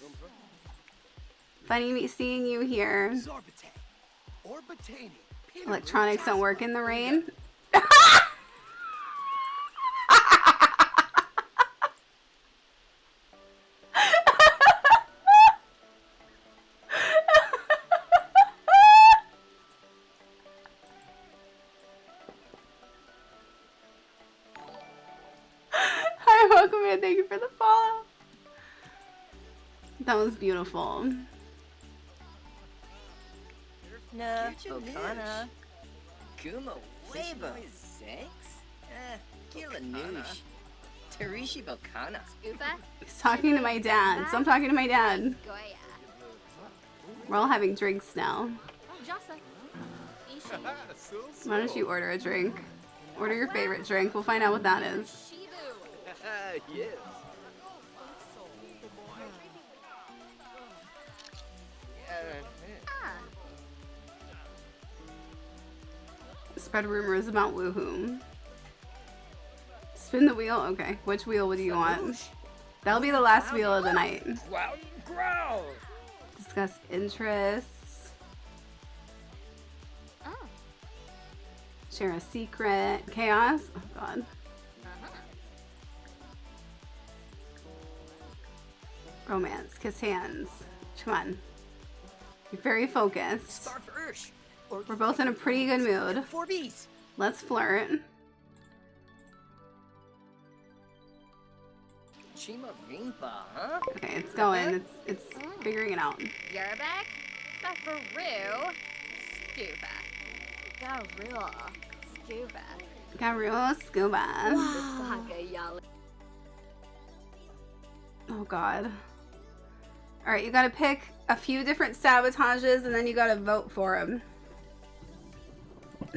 Funny seeing you here. Electronics don't work in the rain. Hi, welcome in. Thank you for the follow. That was beautiful. Na, Bocana. Kuma, Wabo. Sex? Gilanoosh. Tarishi Bocana. He's talking to my dad, so I'm talking to my dad. We're all having drinks now. Why don't you order a drink? Order your favorite drink. We'll find out what that is. Yes. Spread rumors about Woohoo. Spin the wheel? Okay. Which wheel would you want? That'll be the last wheel of the night. Discuss interests. Share a secret. Chaos? Oh god. Romance. Kiss hands. Which one? You're very focused. We're both in a pretty good mood. Let's flirt. Chima Rimpa, huh? Okay, it's going. It's figuring it out. Yerbek, Safaru, Scuba. Garula, Scuba. Garu Scuba. Oh god. Alright, you gotta pick a few different sabotages and then you gotta vote for them.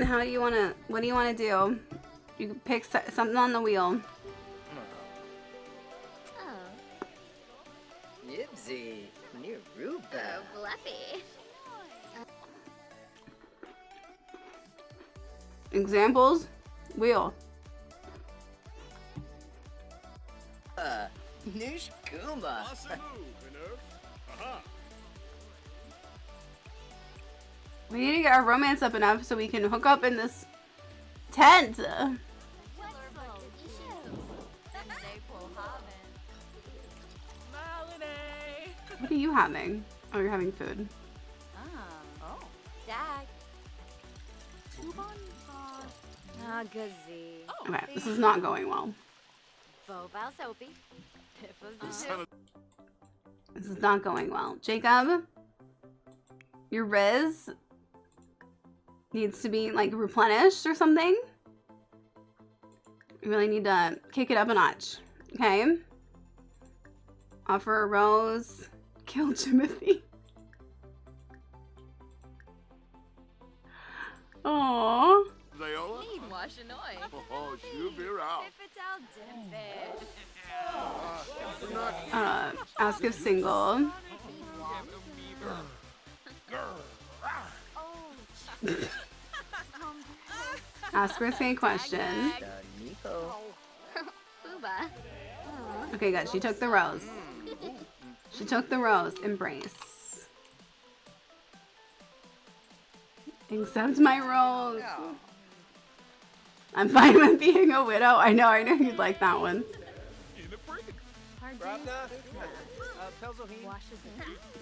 How do you wanna, what do you wanna do? You can pick something on the wheel. Yibsy, near Ruba. Fluffy. Examples? Wheel. Noosh Kuma. We need to get our romance up enough so we can hook up in this tent. What are you having? Oh, you're having food. Okay, this is not going well. This is not going well. Jacob, your Riz needs to be like replenished or something. You really need to kick it up a notch. Okay. Offer a rose. Kill Timothy. Aww. Ask if single. Ask risky question. Okay, good. She took the rose. She took the rose. Embrace. Accept my rose. I'm fine with being a widow. I know you'd like that one.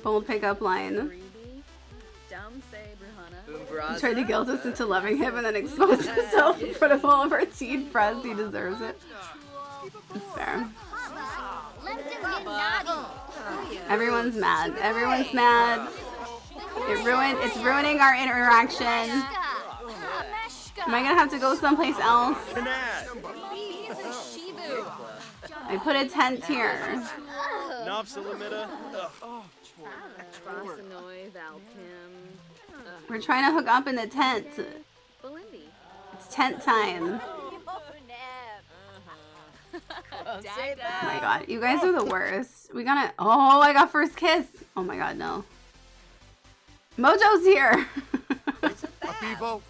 Bold pickup line. He tried to guilt us into loving him and then exposed himself in front of all of our teen friends. He deserves it. It's fair. Everyone's mad. Everyone's mad. It's ruining our interaction. Am I gonna have to go someplace else? I put a tent here. Frosinoy, Valkim. We're trying to hook up in the tent. Belindy. It's tent time. Oh my god, you guys are the worst. We gotta. Oh, I got first kiss. Oh my god, no. Mojo's here. Vivo.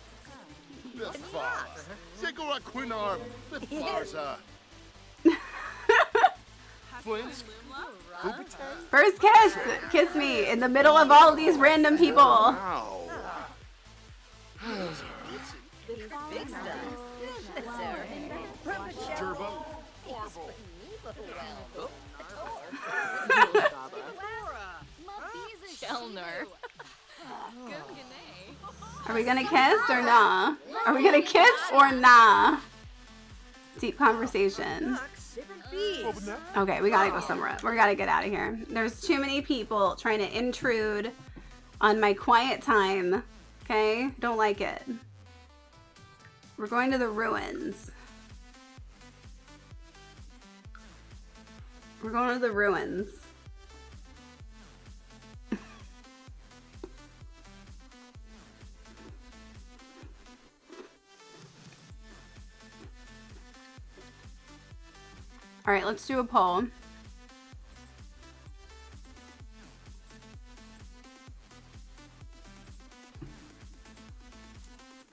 Segura Quinar. Barza. Flinsk. First kiss. Kiss me in the middle of all these random people. Turbo. Are we gonna kiss or nah? Are we gonna kiss or nah? Deep conversation. Okay, we gotta go somewhere. We gotta get out of here. There's too many people trying to intrude on my quiet time. Okay? Don't like it. We're going to the ruins. We're going to the ruins. All right, let's do a poll.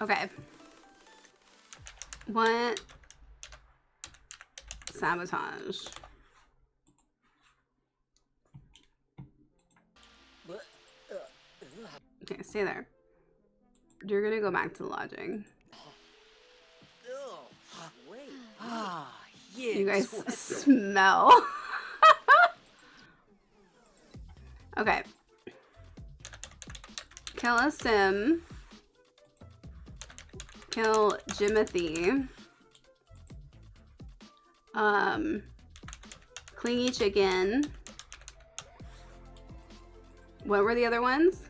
Okay. What? Sabotage. Okay, stay there. You're gonna go back to the lodging. You guys smell. Okay. Kill a sim. Kill Jimothy. Clingy chicken. What were the other ones?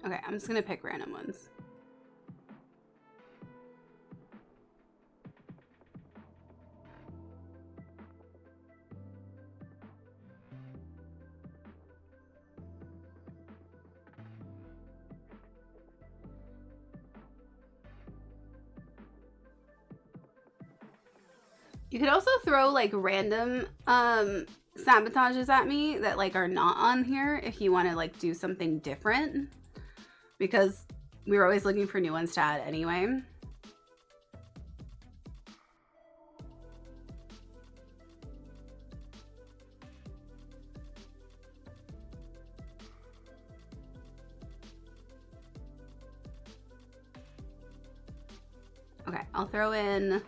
Okay, I'm just gonna pick random ones. You could also throw like random sabotages at me that like are not on here if you want to like do something different, because we were always looking for new ones to add anyway. Okay, I'll throw in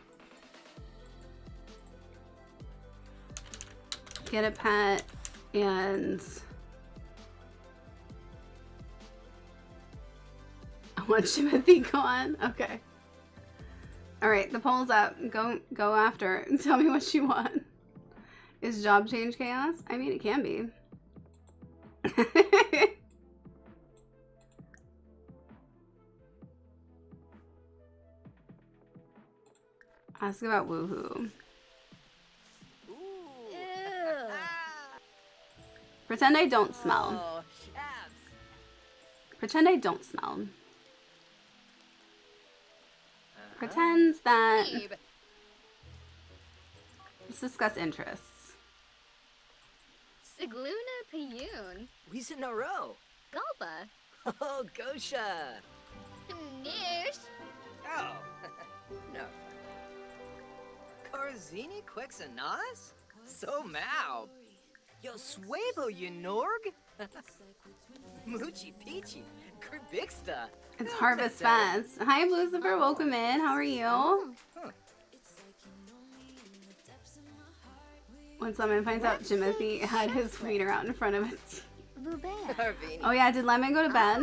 get a pet and I want Timothy gone. Okay. All right, the poll's up. Go after. Tell me what you want. Is job change chaos? I mean, it can be. Ask about woohoo. Pretend I don't smell. Pretend I don't smell. Pretend that. Let's discuss interests. Sigluna Payun. Wizenaro. Galba. Oh, Gosha. Nish. Oh, no. Corzini Quexanas? So mau. Yo suevo, you Norg? Moochie Peachy. Kurbixta. It's Harvest Fest. Hi, Lucifer. Welcome in. How are you? When someone finds out Jimothy had his wiener out in front of it. Oh yeah, did Lemon go to bed?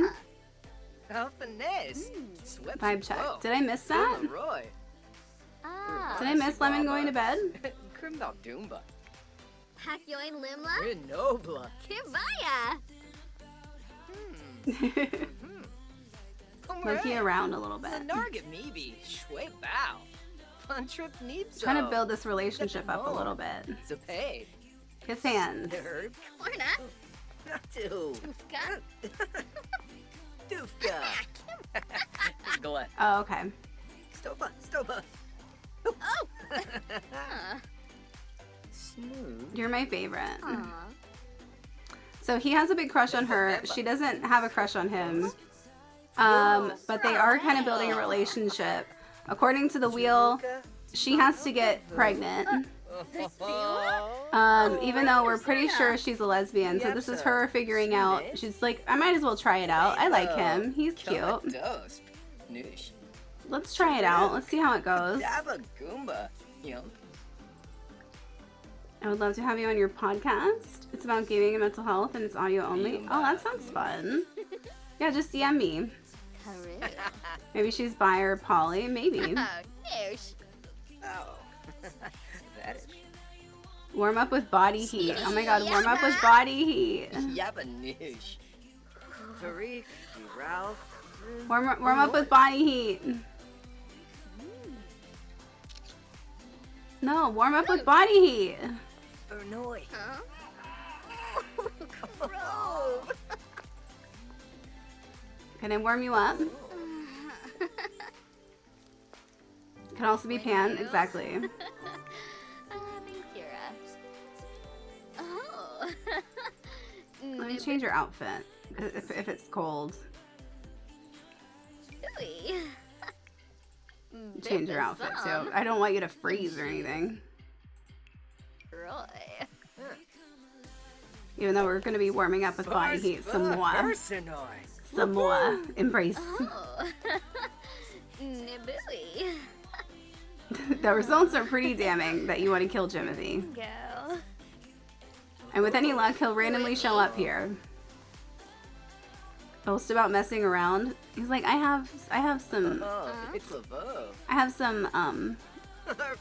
Vibe check. Did I miss that? Did I miss Lemon going to bed? Hakyoin Limla? Renobla. Kibaya! Monkey around a little bit. Narga Mibi. Shui Bao. Fun trip needs Trying to build this relationship up a little bit. Zapay. Kiss hands. Herb. Orna? Natu. Tufka? Dufka. Glut. Oh, okay. Stopa. Oh! Smooth. You're my favorite. Aw. So he has a big crush on her. She doesn't have a crush on him. But they are kind of building a relationship. According to the wheel, she has to get pregnant. Even though we're pretty sure she's a lesbian. So this is her figuring out. She's like, I might as well try it out. I like him. He's cute. Let's try it out. Let's see how it goes. I would love to have you on your podcast. It's about gaming and mental health, and it's audio only. Oh, that sounds fun. Yeah, just DM me. Maybe she's bi or poly. Maybe. Oh. That is. Warm up with body heat. Oh my god, warm up with body heat. Yabanoosh. Tariq, Ralph. Warm up with body heat. No, warm up with body heat. Bernoy. Huh? Can I warm you up? Can also be pan, exactly. Thank you, Oh. Let me change your outfit if it's cold. Ooey. Change your outfit too. I don't want you to freeze or anything. Roy. Even though we're going to be warming up with body heat some more. Some more. Embrace. Oh. Nibooey. The results are pretty damning that you want to kill Jimothy. Go. And with any luck, he'll randomly show up here. Boast about messing around. He's like, I have some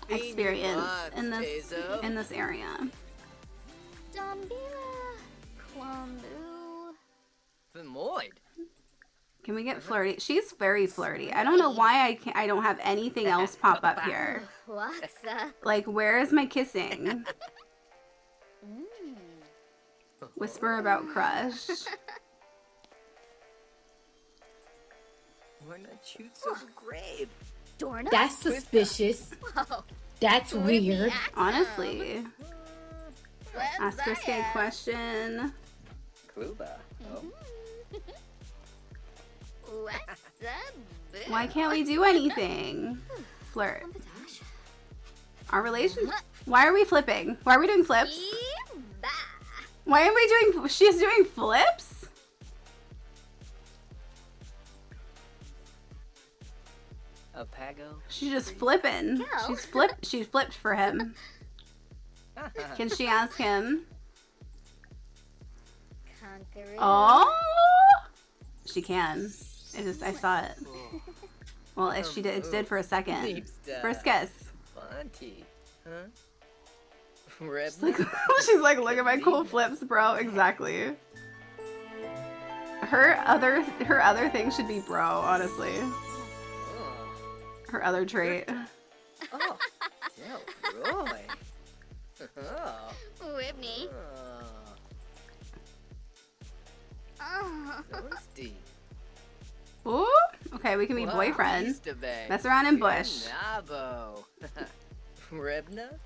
experience in this area. Dombila. Kwambu. Femoid. Can we get flirty? She's very flirty. I don't know why I don't have anything else pop up here. Waxa. Like, where is my kissing? Whisper about crush. We're not shoot so grave. Dorna? That's suspicious. Whoa. That's weird. Honestly. Ask Risky a question. Kuba. Oh. Why can't we do anything? Flirt. Our relation? Why are we flipping? Why are we doing flips? Why am we doing? She's doing flips? A Pago. She's just flipping. She's flipped for him. Can she ask him? Oh, she can. I saw it. Well, if she did, it did for a second. First kiss. Fonty. Huh? She's like, look at my cool flips, bro. Exactly. Her other thing should be bro, honestly. Her other trait. Oh, Roy. Oh. Whitney. Oh. Toasty. Ooh. Okay, we can be boyfriends. Mess around in bush. Nabo. Rebna.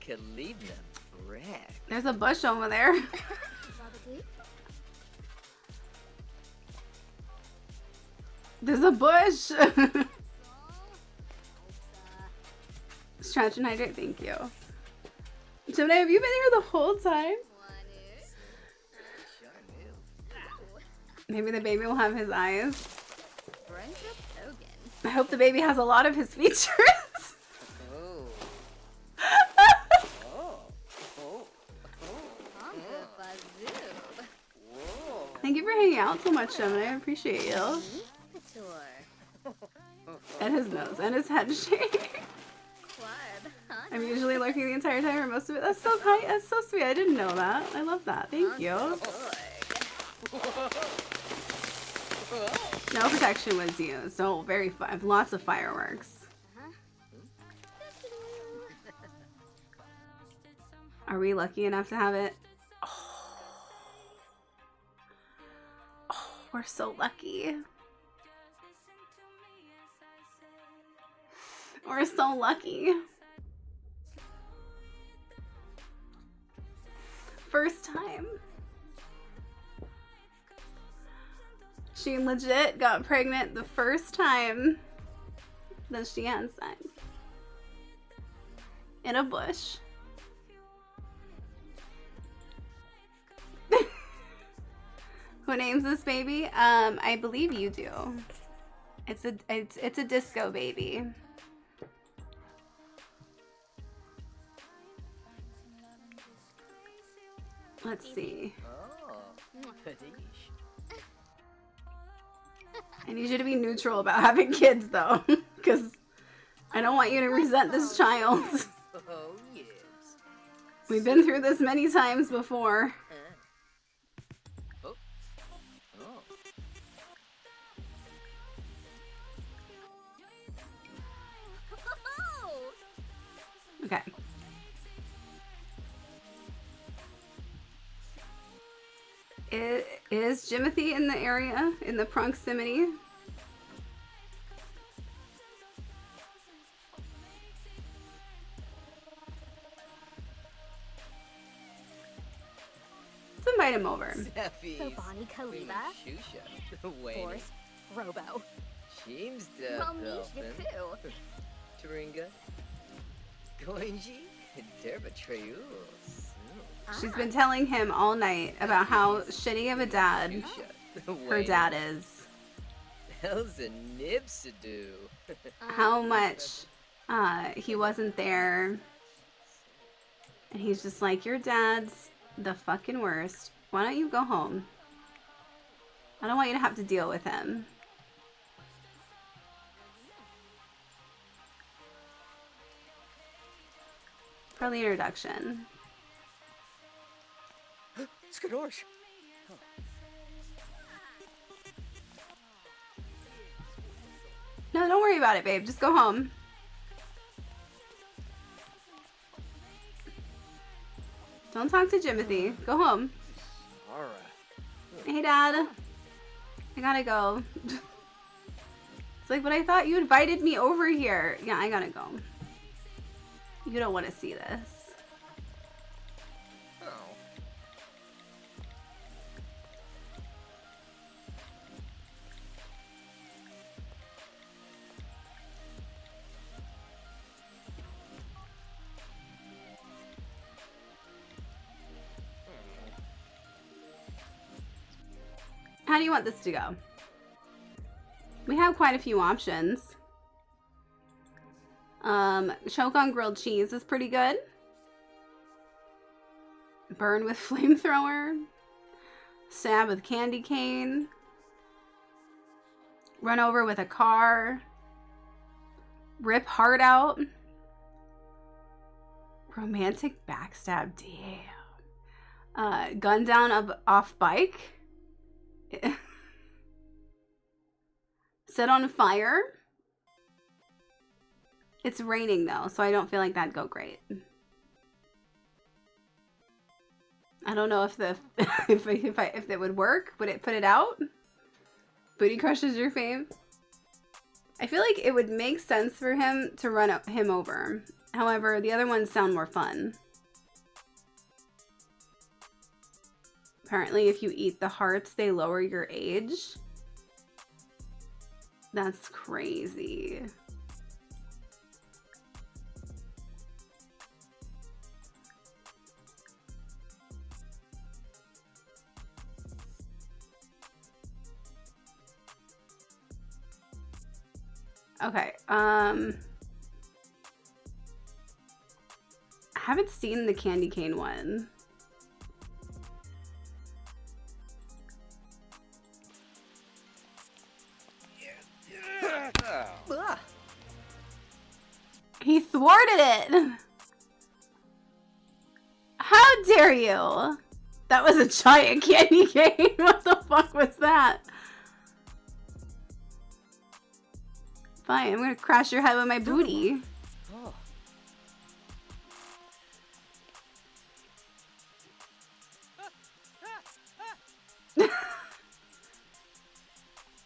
Kalibna. Rek. There's a bush over there. There's a bush. Stretch and hydrate, thank you. Gemini, have you been here the whole time? Maybe the baby will have his eyes. I hope the baby has a lot of his features. Thank you for hanging out so much, Gemini. I appreciate you. And his nose and his head shape. I'm usually lurking the entire time or most of it. That's so kind. That's so sweet. I didn't know that. I love that. Thank you. No protection was used. So very fun. Lots of fireworks. Are we lucky enough to have it? Oh, we're so lucky. We're so lucky. First time. She legit got pregnant the first time that she had sex. In a bush. Who names this baby? I believe you do. It's a disco baby. Let's see. I need you to be neutral about having kids though, because I don't want you to resent this child. Oh, yes. We've been through this many times before. Oh. Okay. Is Jimothy in the area, in the proximity? Let's invite him over. So Bonnie Khalifa. Wait. Force. Robo. Seems Mamishka too. Turinga. Goenji. Derbatreus. She's been telling him all night about how shitty of a dad her dad is. Hell's a nipsidoo. How much he wasn't there. And he's just like, your dad's the fucking worst. Why don't you go home? I don't want you to have to deal with him. For the introduction. Skadorsh. No, don't worry about it, babe. Just go home. Don't talk to Jimothy. Go home. Alright. Hey, Dad. I gotta go. It's like, but I thought you invited me over here. Yeah, I gotta go. You don't want to see this. How do you want this to go? We have quite a few options. Choke on grilled cheese is pretty good. Burn with flamethrower. Stab with candy cane. Run over with a car. Rip heart out. Romantic backstab. Damn. Gun down off bike. Set on fire. It's raining though, so I don't feel like that'd go great. I don't know if the if it would work. Would it put it out? Booty Crush is your fave. I feel like it would make sense for him to run him over. However, the other ones sound more fun. Apparently, if you eat the hearts, they lower your age. That's crazy. Okay, I haven't seen the candy cane one. He thwarted it. How dare you? That was a giant candy cane. What the fuck was that? Fine, I'm gonna crash your head with my booty.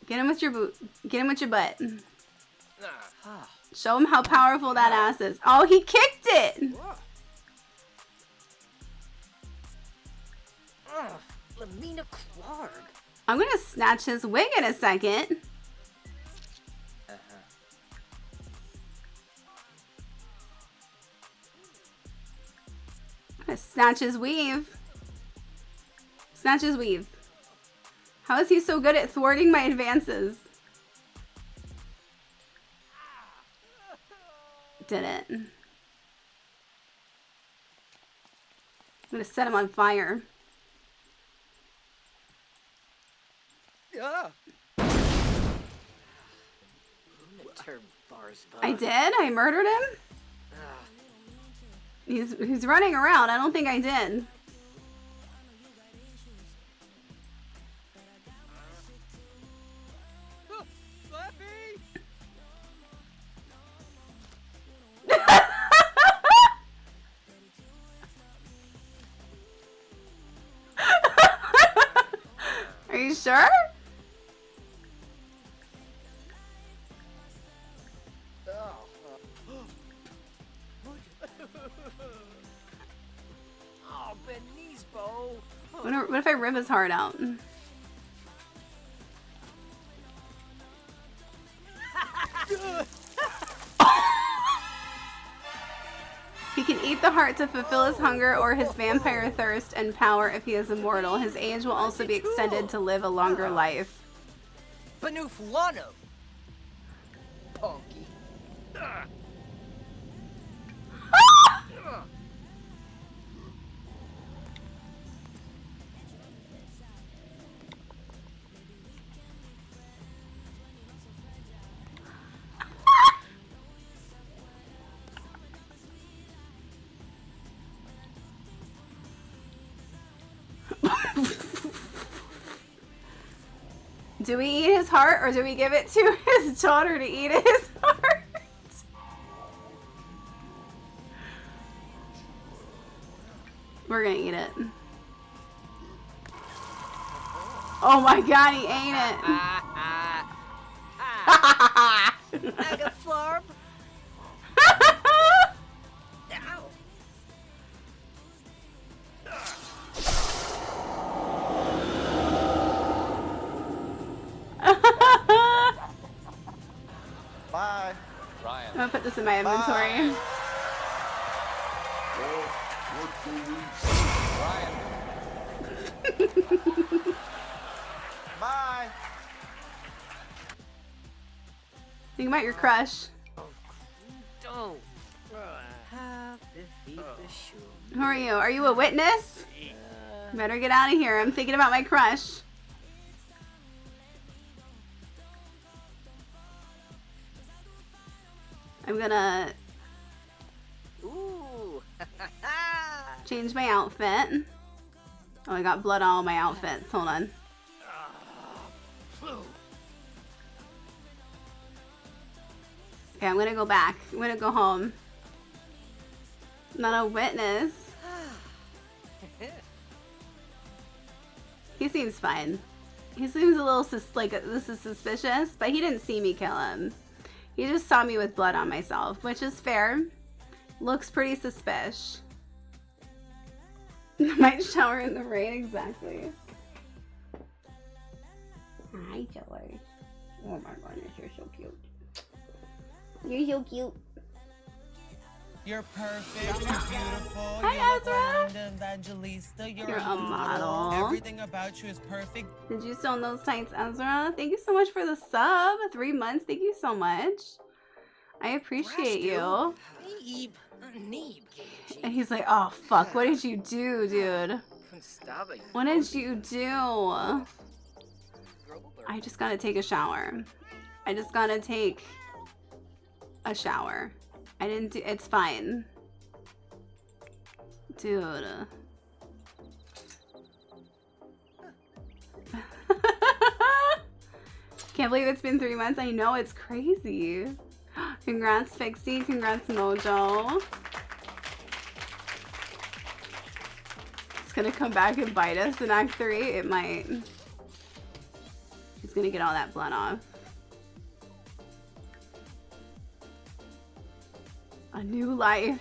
Get him with your boot. Get him with your butt. Show him how powerful that ass is. Oh, he kicked it! Lamina Clark. I'm gonna snatch his wig in a second. I'm gonna snatch his weave. Snatch his weave. How is he so good at thwarting my advances? Didn't. I'm gonna set him on fire. I did? I murdered him? He's running around. I don't think I did. Are you sure? Oh, Benisbo. What if I rip his heart out? He can eat the heart to fulfill his hunger or his vampire thirst and power if he is immortal. His age will also be extended to live a longer life. Benuflano. Punky. Do we eat his heart or do we give it to his daughter to eat his heart? We're gonna eat it. Oh my god, he ate it. Agaflarb. Bye. Ryan. I'm gonna put this in my inventory. Bye. Think about your crush. Don't. Who are you? Are you a witness? Better get out of here. I'm thinking about my crush. I'm gonna change my outfit. Oh, I got blood on all my outfits. Hold on. Okay, I'm gonna go back. I'm gonna go home. Not a witness. He seems fine. He seems a little like this is suspicious, but he didn't see me kill him. He just saw me with blood on myself, which is fair. Looks pretty suspicious. Might shower in the rain, exactly. Hi, George. Oh my goodness, you're so cute. You're so cute. You're perfect, you're beautiful. Hi, Ezra. Evangelista, You're a model. Everything about you is perfect. Did you sew those tights, Ezra? Thank you so much for the sub. 3 months. Thank you so much. I appreciate you. And he's like, oh, fuck. What did you do, dude? What did you do? I just gotta take a shower. I just gotta take a shower. I didn't do. It's fine, dude. Can't believe it's been 3 months. I know, it's crazy. Congrats, Fixie. Congrats, Mojo. It's gonna come back and bite us in Act 3. It might. He's gonna get all that blood off. A new life.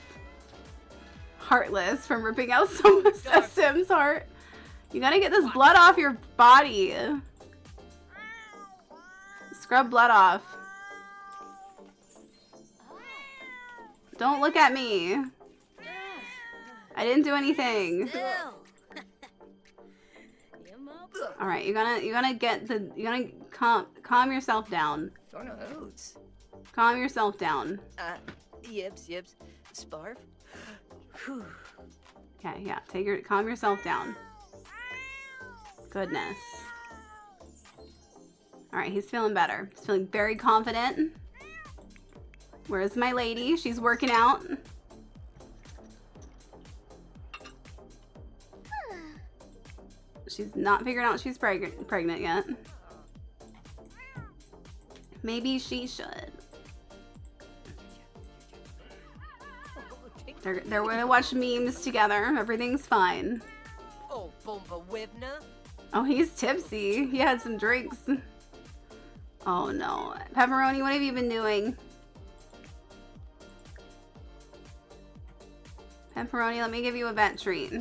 Heartless from ripping out a Sim's heart. You gotta get this blood off your body. Scrub blood off. Don't look at me. I didn't do anything. All right, you gotta calm yourself down. Calm yourself down. Yips. Sparf. Okay, yeah. Calm yourself down. Goodness. All right, he's feeling better. He's feeling very confident. Where's my lady? She's working out. She's not figured out she's pregnant yet. Maybe she should. They're gonna watch memes together. Everything's fine. Oh, Bomba Wibna. Oh, he's tipsy. He had some drinks. Oh no. Pepperoni, what have you been doing? Pepperoni, let me give you a vet treat.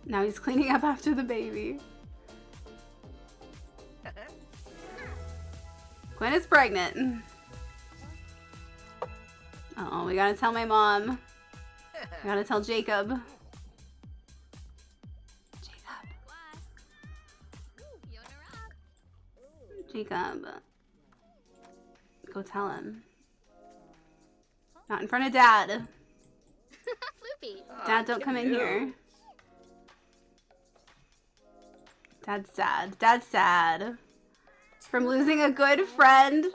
Now he's cleaning up after the baby. Gwen is pregnant. Uh-oh, we gotta tell my mom. We gotta tell Jacob. Jacob. Go tell him. Not in front of Dad. Dad, don't come in here. Dad's sad. Dad's sad. From losing a good friend.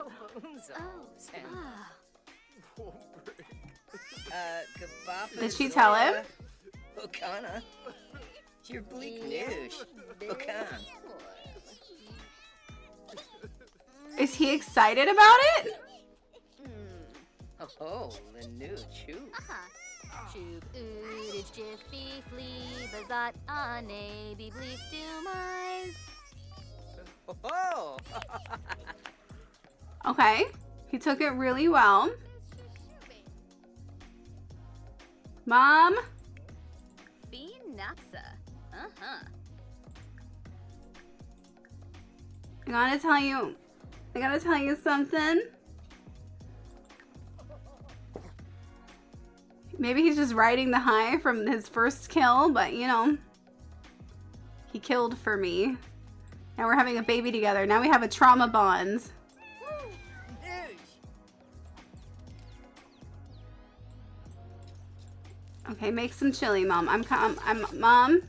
Did she tell him? Okana. Your bleak news. Okan. Is he excited about it? Oh, the new chew. Tube oodage jiffy flea bazat ane be bleef doomize. Oh. Okay. He took it really well. Mom? Fee naxa. I gotta tell you something. Maybe he's just riding the high from his first kill, but you know, he killed for me. Now we're having a baby together. Now we have a trauma bond. Okay, make some chili, Mom. Mom.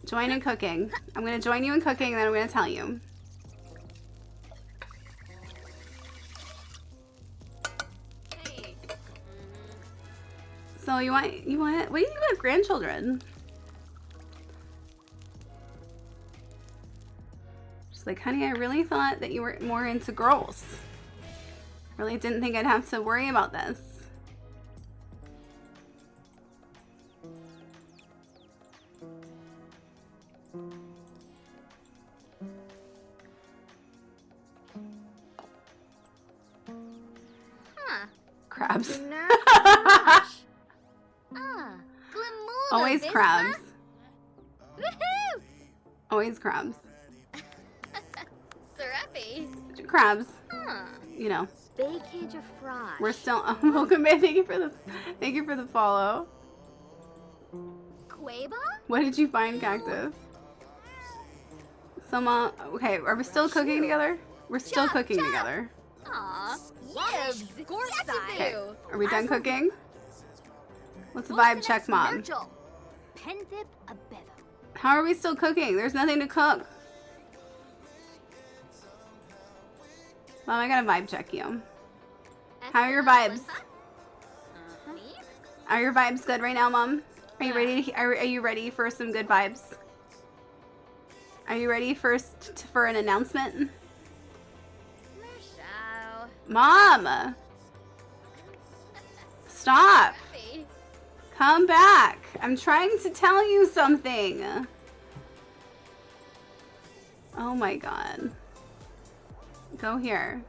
Join in cooking. I'm gonna join you in cooking, and then I'm gonna tell you. So you want? What do you think about grandchildren? She's like, honey, I really thought that you were more into girls. Really didn't think I'd have to worry about this. Crabs. Always crabs. Always crabs. Serapi. Crabs. You know. Bakage of fry. We're still welcome in. Thank you for the follow. Quaba? What did you find, Cactus? Some okay, are we still cooking together? We're still cooking together. Aw, yes, of course I Okay. do. Are we done cooking? What's the vibe check, Mom? Pentip a bevo. How are we still cooking? There's nothing to cook. Mom, I gotta vibe check you. How are your vibes? Are your vibes good right now, Mom? Are you ready? Are you ready for some good vibes? Are you ready for an announcement? Mom! Stop! Come back! I'm trying to tell you something! Oh my god. Go here.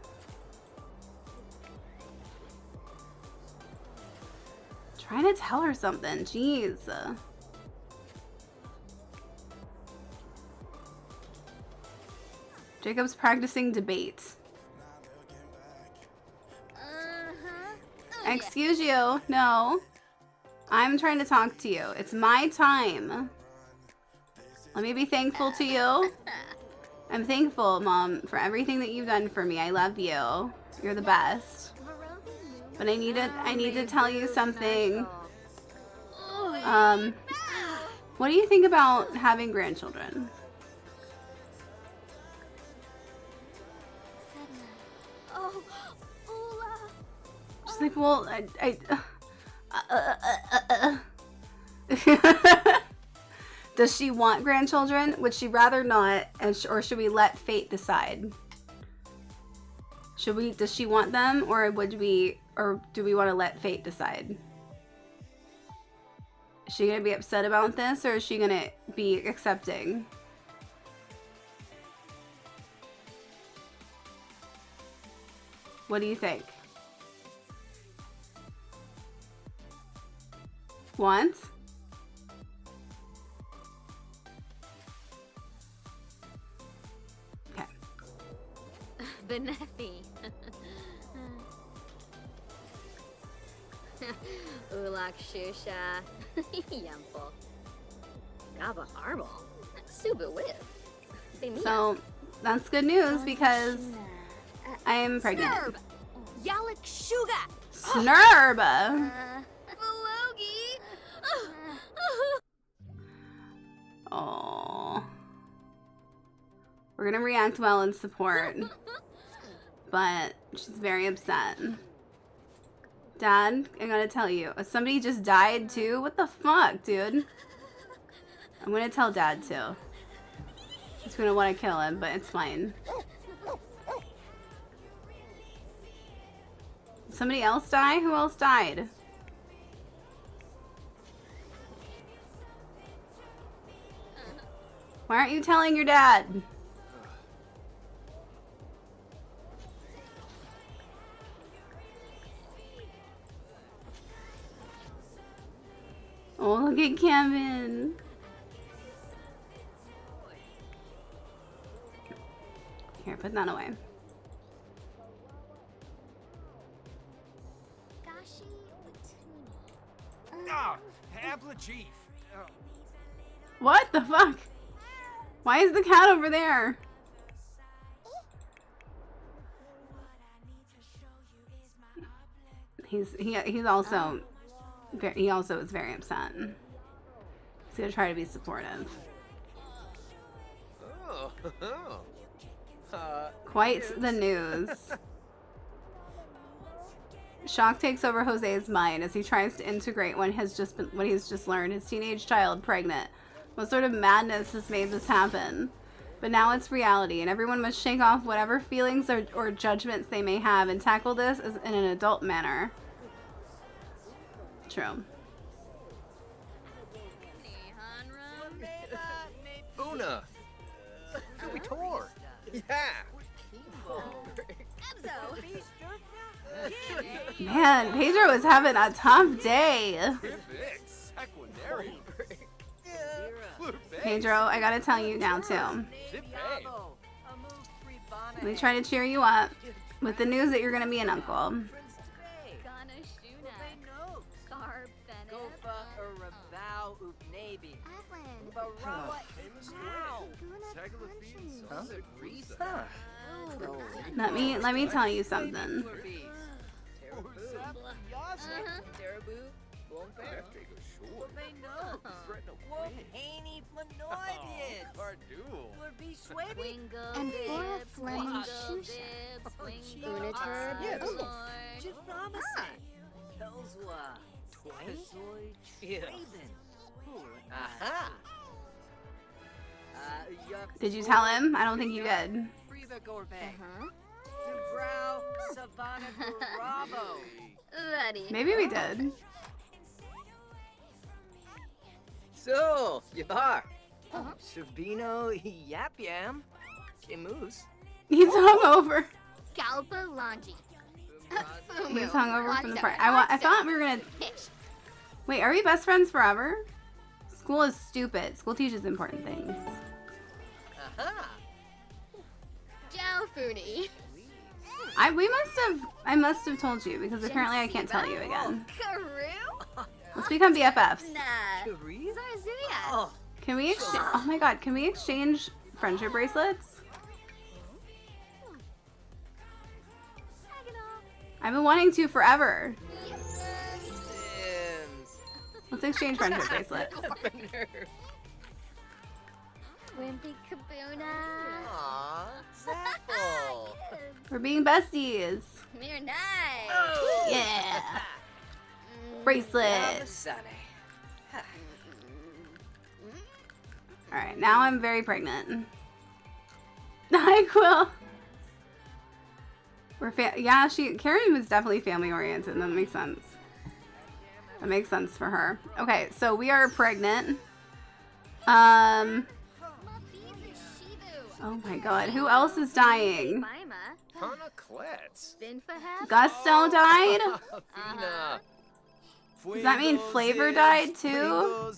Trying to tell her something. Jeez. Jacob's practicing debate. Excuse you. No. I'm trying to talk to you. It's my time. Let me be thankful to you. I'm thankful, Mom, for everything that you've done for me. I love you. You're the best. But I need to tell you something. What do you think about having grandchildren? She's like, well, does she want grandchildren? Would she rather not, or should we let fate decide? Does she want them, or do we want to let fate decide? Is she gonna be upset about this, or is she gonna be accepting? What do you think? Want? Okay. Benefi. Ulak Shusha. Yampo. Gaba Armal. Suba Whip. So, that's good news because I am pregnant. Snurb. Yalik Shuga. Snurb! Belogi. Oh. We're gonna react well and support. But she's very upset. Dad, I gotta tell you, somebody just died too? What the fuck, dude? I'm gonna tell Dad too. He's gonna want to kill him, but it's fine. Did somebody else die? Who else died? Why aren't you telling your dad? Oh, look at Kevin. Here, put that away. Ah, Habla Chief. What the fuck? Why is the cat over there? He's also he also is very upset. He's gonna try to be supportive. Quite the news. Shock takes over Jose's mind as he tries to integrate what he's just learned. His teenage child pregnant. What sort of madness has made this happen? But now it's reality, and everyone must shake off whatever feelings or judgments they may have and tackle this in an adult manner. True. Una. We tore. Yeah. Man, Pedro is having a tough day. Pedro, I gotta tell you now too. Let me try to cheer you up with the news that you're gonna be an uncle. Let me tell you something. And for a Fleming Shusha. Uniturb. Did you tell him? I don't think you did. Maybe we did. So, Yabar. Sabino Yap Yam. Kimus. He's hungover. Galpa Lanji. He's hungover from the party. I thought we were gonna. Wait, are we best friends forever? School is stupid. School teaches important things. Joe Foodie. I must have told you because apparently I can't tell you again. Karoo? Let's become BFFs. Nah. Zarzuya. Can we exchange? Oh my god, can we exchange friendship bracelets? I've been wanting to forever. Let's exchange friendship bracelets. Wimpy Kabuna. Aww, Zapple. We're being besties. We're nice. Yeah. Bracelets. Alright, now I'm very pregnant. Hi, Quill. Yeah, Karen was definitely family oriented. That makes sense. That makes sense for her. Okay, so we are pregnant. Oh my god, who else is dying? Gusto died? Does that mean Flavor died too?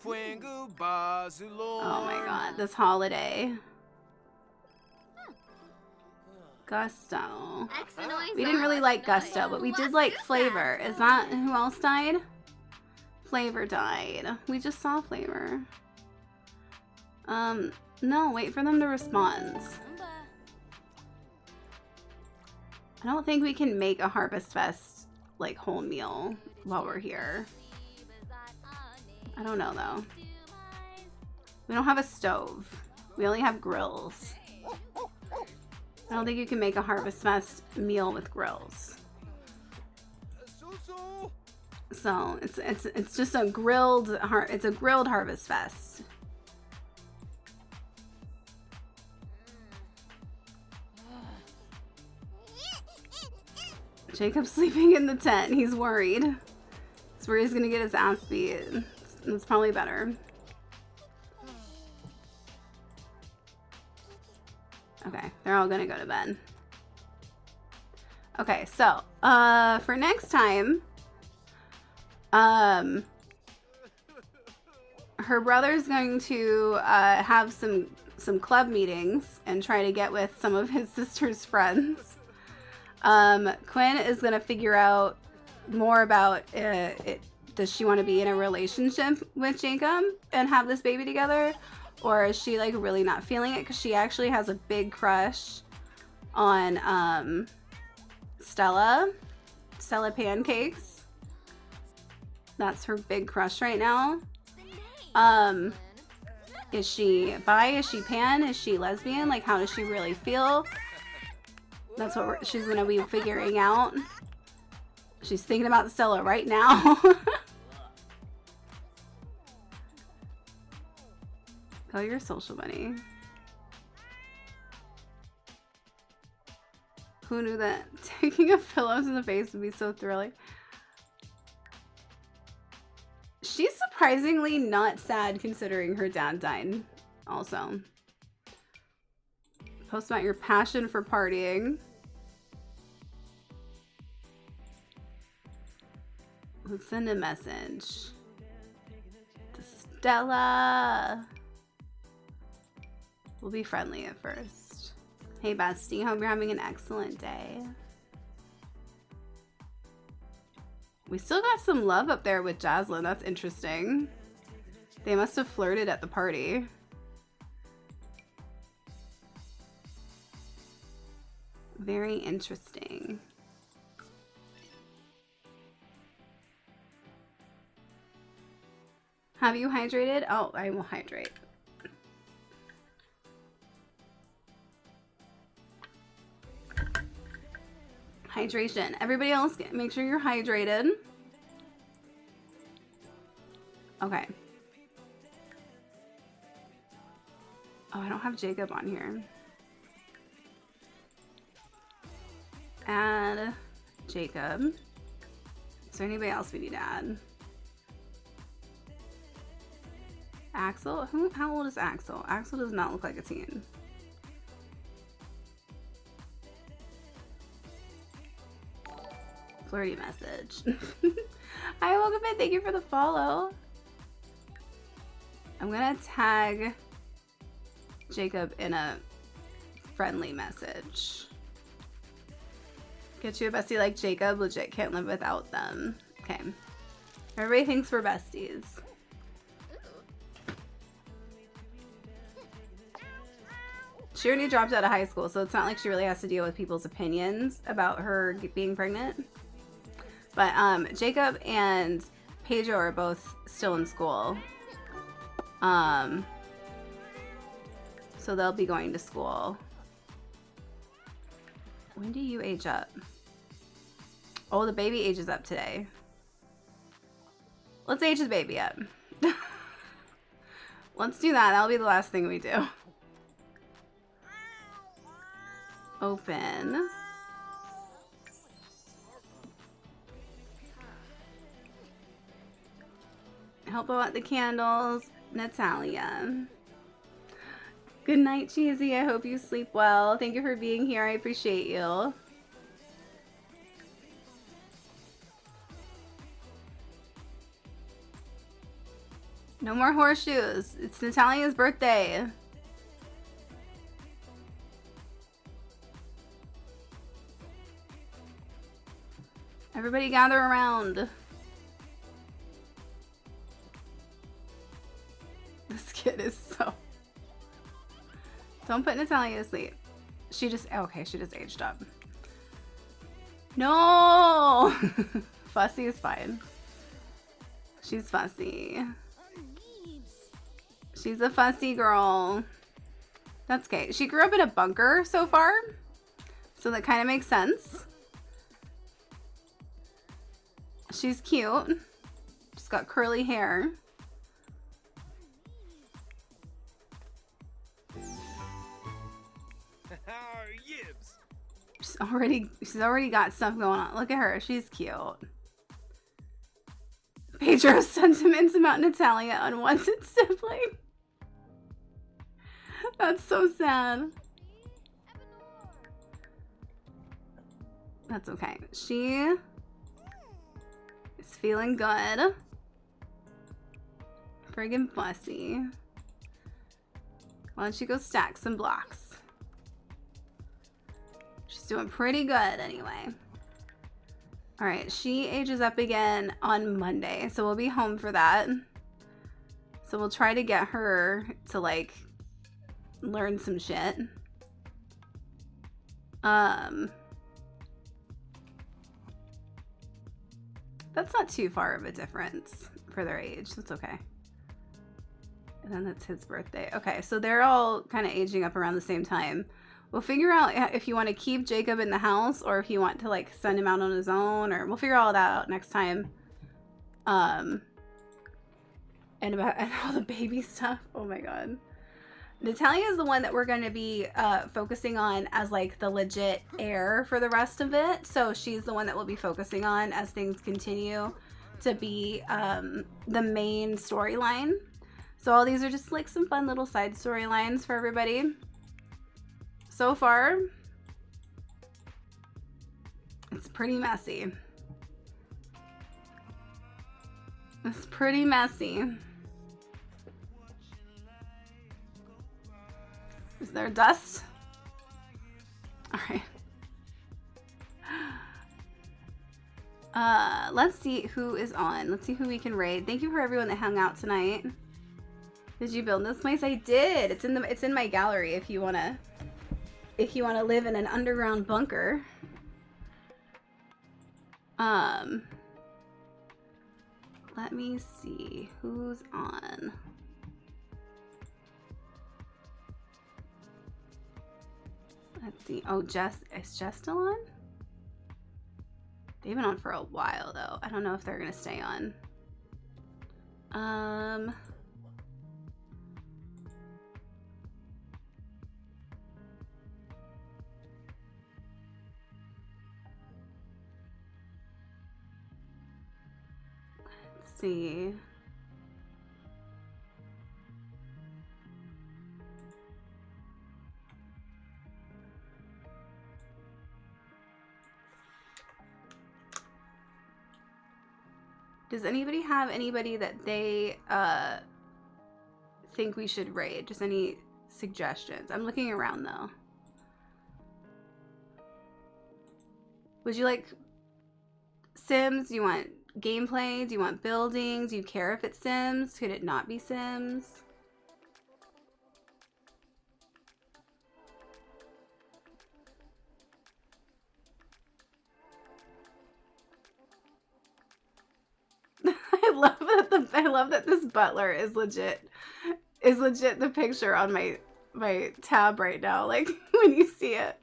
Oh my god, this holiday. Gusto. We didn't really like Gusto, but we did like Flavor. Is that who else died? Flavor died. We just saw Flavor. No, wait for them to respond. I don't think we can make a Harvest Fest like whole meal while we're here. I don't know though. We don't have a stove. We only have grills. I don't think you can make a Harvest Fest meal with grills. So it's just a grilled Harvest Fest. Jacob's sleeping in the tent. He's worried. That's where he's gonna get his ass beat. It's probably better. Okay, they're all gonna go to bed. Okay, so for next time, her brother's going to have some club meetings and try to get with some of his sister's friends. Quinn is gonna figure out more about does she want to be in a relationship with Jacob and have this baby together, or is she like really not feeling it? Because she actually has a big crush on Stella Pancakes. That's her big crush right now. Is she bi? Is she pan? Is she lesbian? Like, how does she really feel? That's what she's gonna be figuring out. She's thinking about Stella right now. Go your social bunny. Who knew that taking a pillow to the face would be so thrilling? She's surprisingly not sad considering her dad died also. Post about your passion for partying. Let's send a message to Stella. We'll be friendly at first. Hey bestie, hope you're having an excellent day. We still got some love up there with Jaslyn. That's interesting. They must have flirted at the party. Very interesting. Have you hydrated? Oh, I will hydrate. Hydration. Everybody else, make sure you're hydrated. Okay. Oh, I don't have Jacob on here. Add Jacob. Is there anybody else we need to add? Axel? How old is Axel? Axel does not look like a teen. Flirty message. Hi, welcome in. Thank you for the follow. I'm gonna tag Jacob in a friendly message. Get you a bestie like Jacob. Legit can't live without them. Okay. Everybody thinks we're besties. She already dropped out of high school, so it's not like she really has to deal with people's opinions about her being pregnant. But Jacob and Pedro are both still in school. So they'll be going to school. When do you age up? Oh, the baby ages up today. Let's age the baby up. Let's do that. That'll be the last thing we do. Open. Help out the candles, Natalia. Good night, Cheesy. I hope you sleep well. Thank you for being here. I appreciate you. No more horseshoes. It's Natalia's birthday. Everybody gather around. This kid is so... Don't put Natalia to sleep. She just... Okay, she just aged up. No! Fussy is fine. She's fussy. She's a fussy girl. That's okay. She grew up in a bunker so far, so that kind of makes sense. She's cute. She's got curly hair. She's already got stuff going on. Look at her. She's cute. Pedro's sentiments about Natalia, unwanted sibling. That's so sad. That's okay. She is feeling good. Friggin' fussy. Why don't you go stack some blocks? She's doing pretty good anyway. All right, she ages up again on Monday, so we'll be home for that. So we'll try to get her to like learn some shit. That's not too far of a difference for their age. That's okay. And then that's his birthday. Okay, so they're all kind of aging up around the same time. We'll figure out if you want to keep Jacob in the house or if you want to like send him out on his own, or we'll figure all that out next time. And all the baby stuff. Oh my god. Natalia is the one that we're going to be focusing on as like the legit heir for the rest of it. So she's the one that we'll be focusing on as things continue to be the main storyline. So all these are just like some fun little side storylines for everybody. So far, it's pretty messy. It's pretty messy. Is there dust? All right. Let's see who is on. Let's see who we can raid. Thank you for everyone that hung out tonight. Did you build this place? I did. It's in my gallery if you wanna live in an underground bunker. Let me see who's on. Let's see. Oh, is Jess still on? They've been on for a while though. I don't know if they're gonna stay on. Let's see. Does anybody have anybody that they think we should raid? Just any suggestions? I'm looking around though. Would you like Sims? Do you want gameplay? Do you want buildings? Do you care if it's Sims? Could it not be Sims? I love that this butler is legit the picture on my tab right now, like when you see it.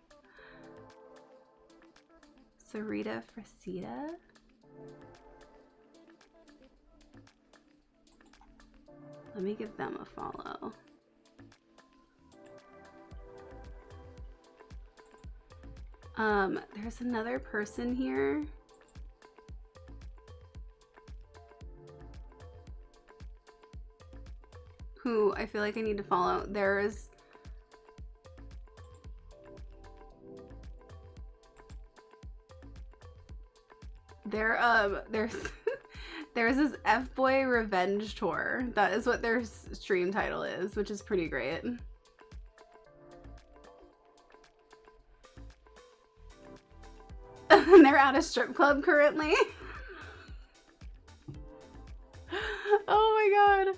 Sarita Frasita. Let me give them a follow. There's another person here. Who I feel like I need to follow. There's there's this F-Boy Revenge Tour. That is what their stream title is, which is pretty great. And they're at a strip club currently. Oh my god.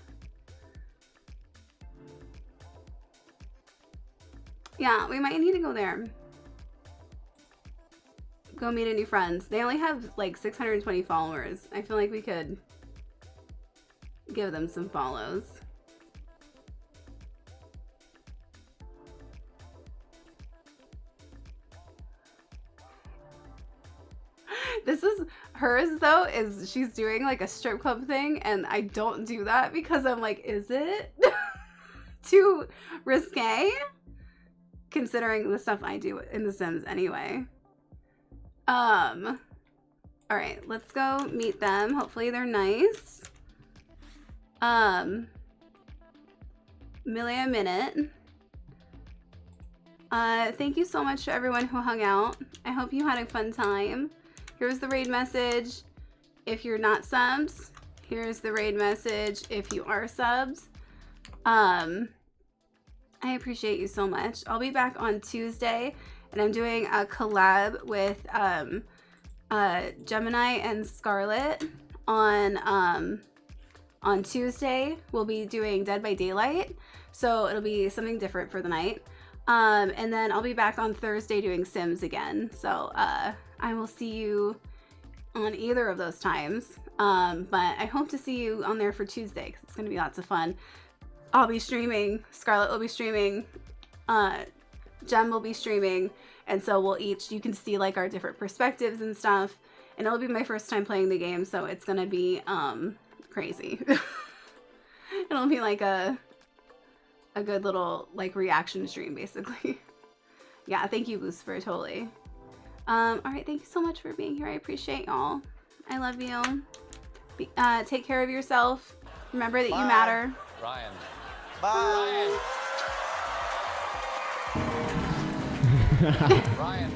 Yeah, we might need to go there. Go meet a new friends. They only have like 620 followers. I feel like we could give them some follows. This is hers though, is she's doing like a strip club thing, and I don't do that because I'm like, is it too risque? Considering the stuff I do in The Sims anyway. All right, let's go meet them. Hopefully they're nice. Milia Minute. Thank you so much to everyone who hung out. I hope you had a fun time. Here's the raid message if you're not subbed. Here's the raid message if you are subbed. I appreciate you so much. I'll be back on Tuesday, and I'm doing a collab with Gemini and Scarlet on Tuesday. We'll be doing Dead by Daylight, so it'll be something different for the night. And then I'll be back on Thursday doing Sims again. So I will see you on either of those times. But I hope to see you on there for Tuesday because it's going to be lots of fun. I'll be streaming, Scarlett will be streaming, Gem will be streaming, and so we'll each, you can see like our different perspectives and stuff, and it'll be my first time playing the game, so it's gonna be crazy. It'll be like a good little like reaction stream basically. Yeah, thank you Lucifer, totally. Alright, thank you so much for being here. I appreciate y'all. I love you. Take care of yourself. Remember that you matter. Ryan. Bye. Ryan.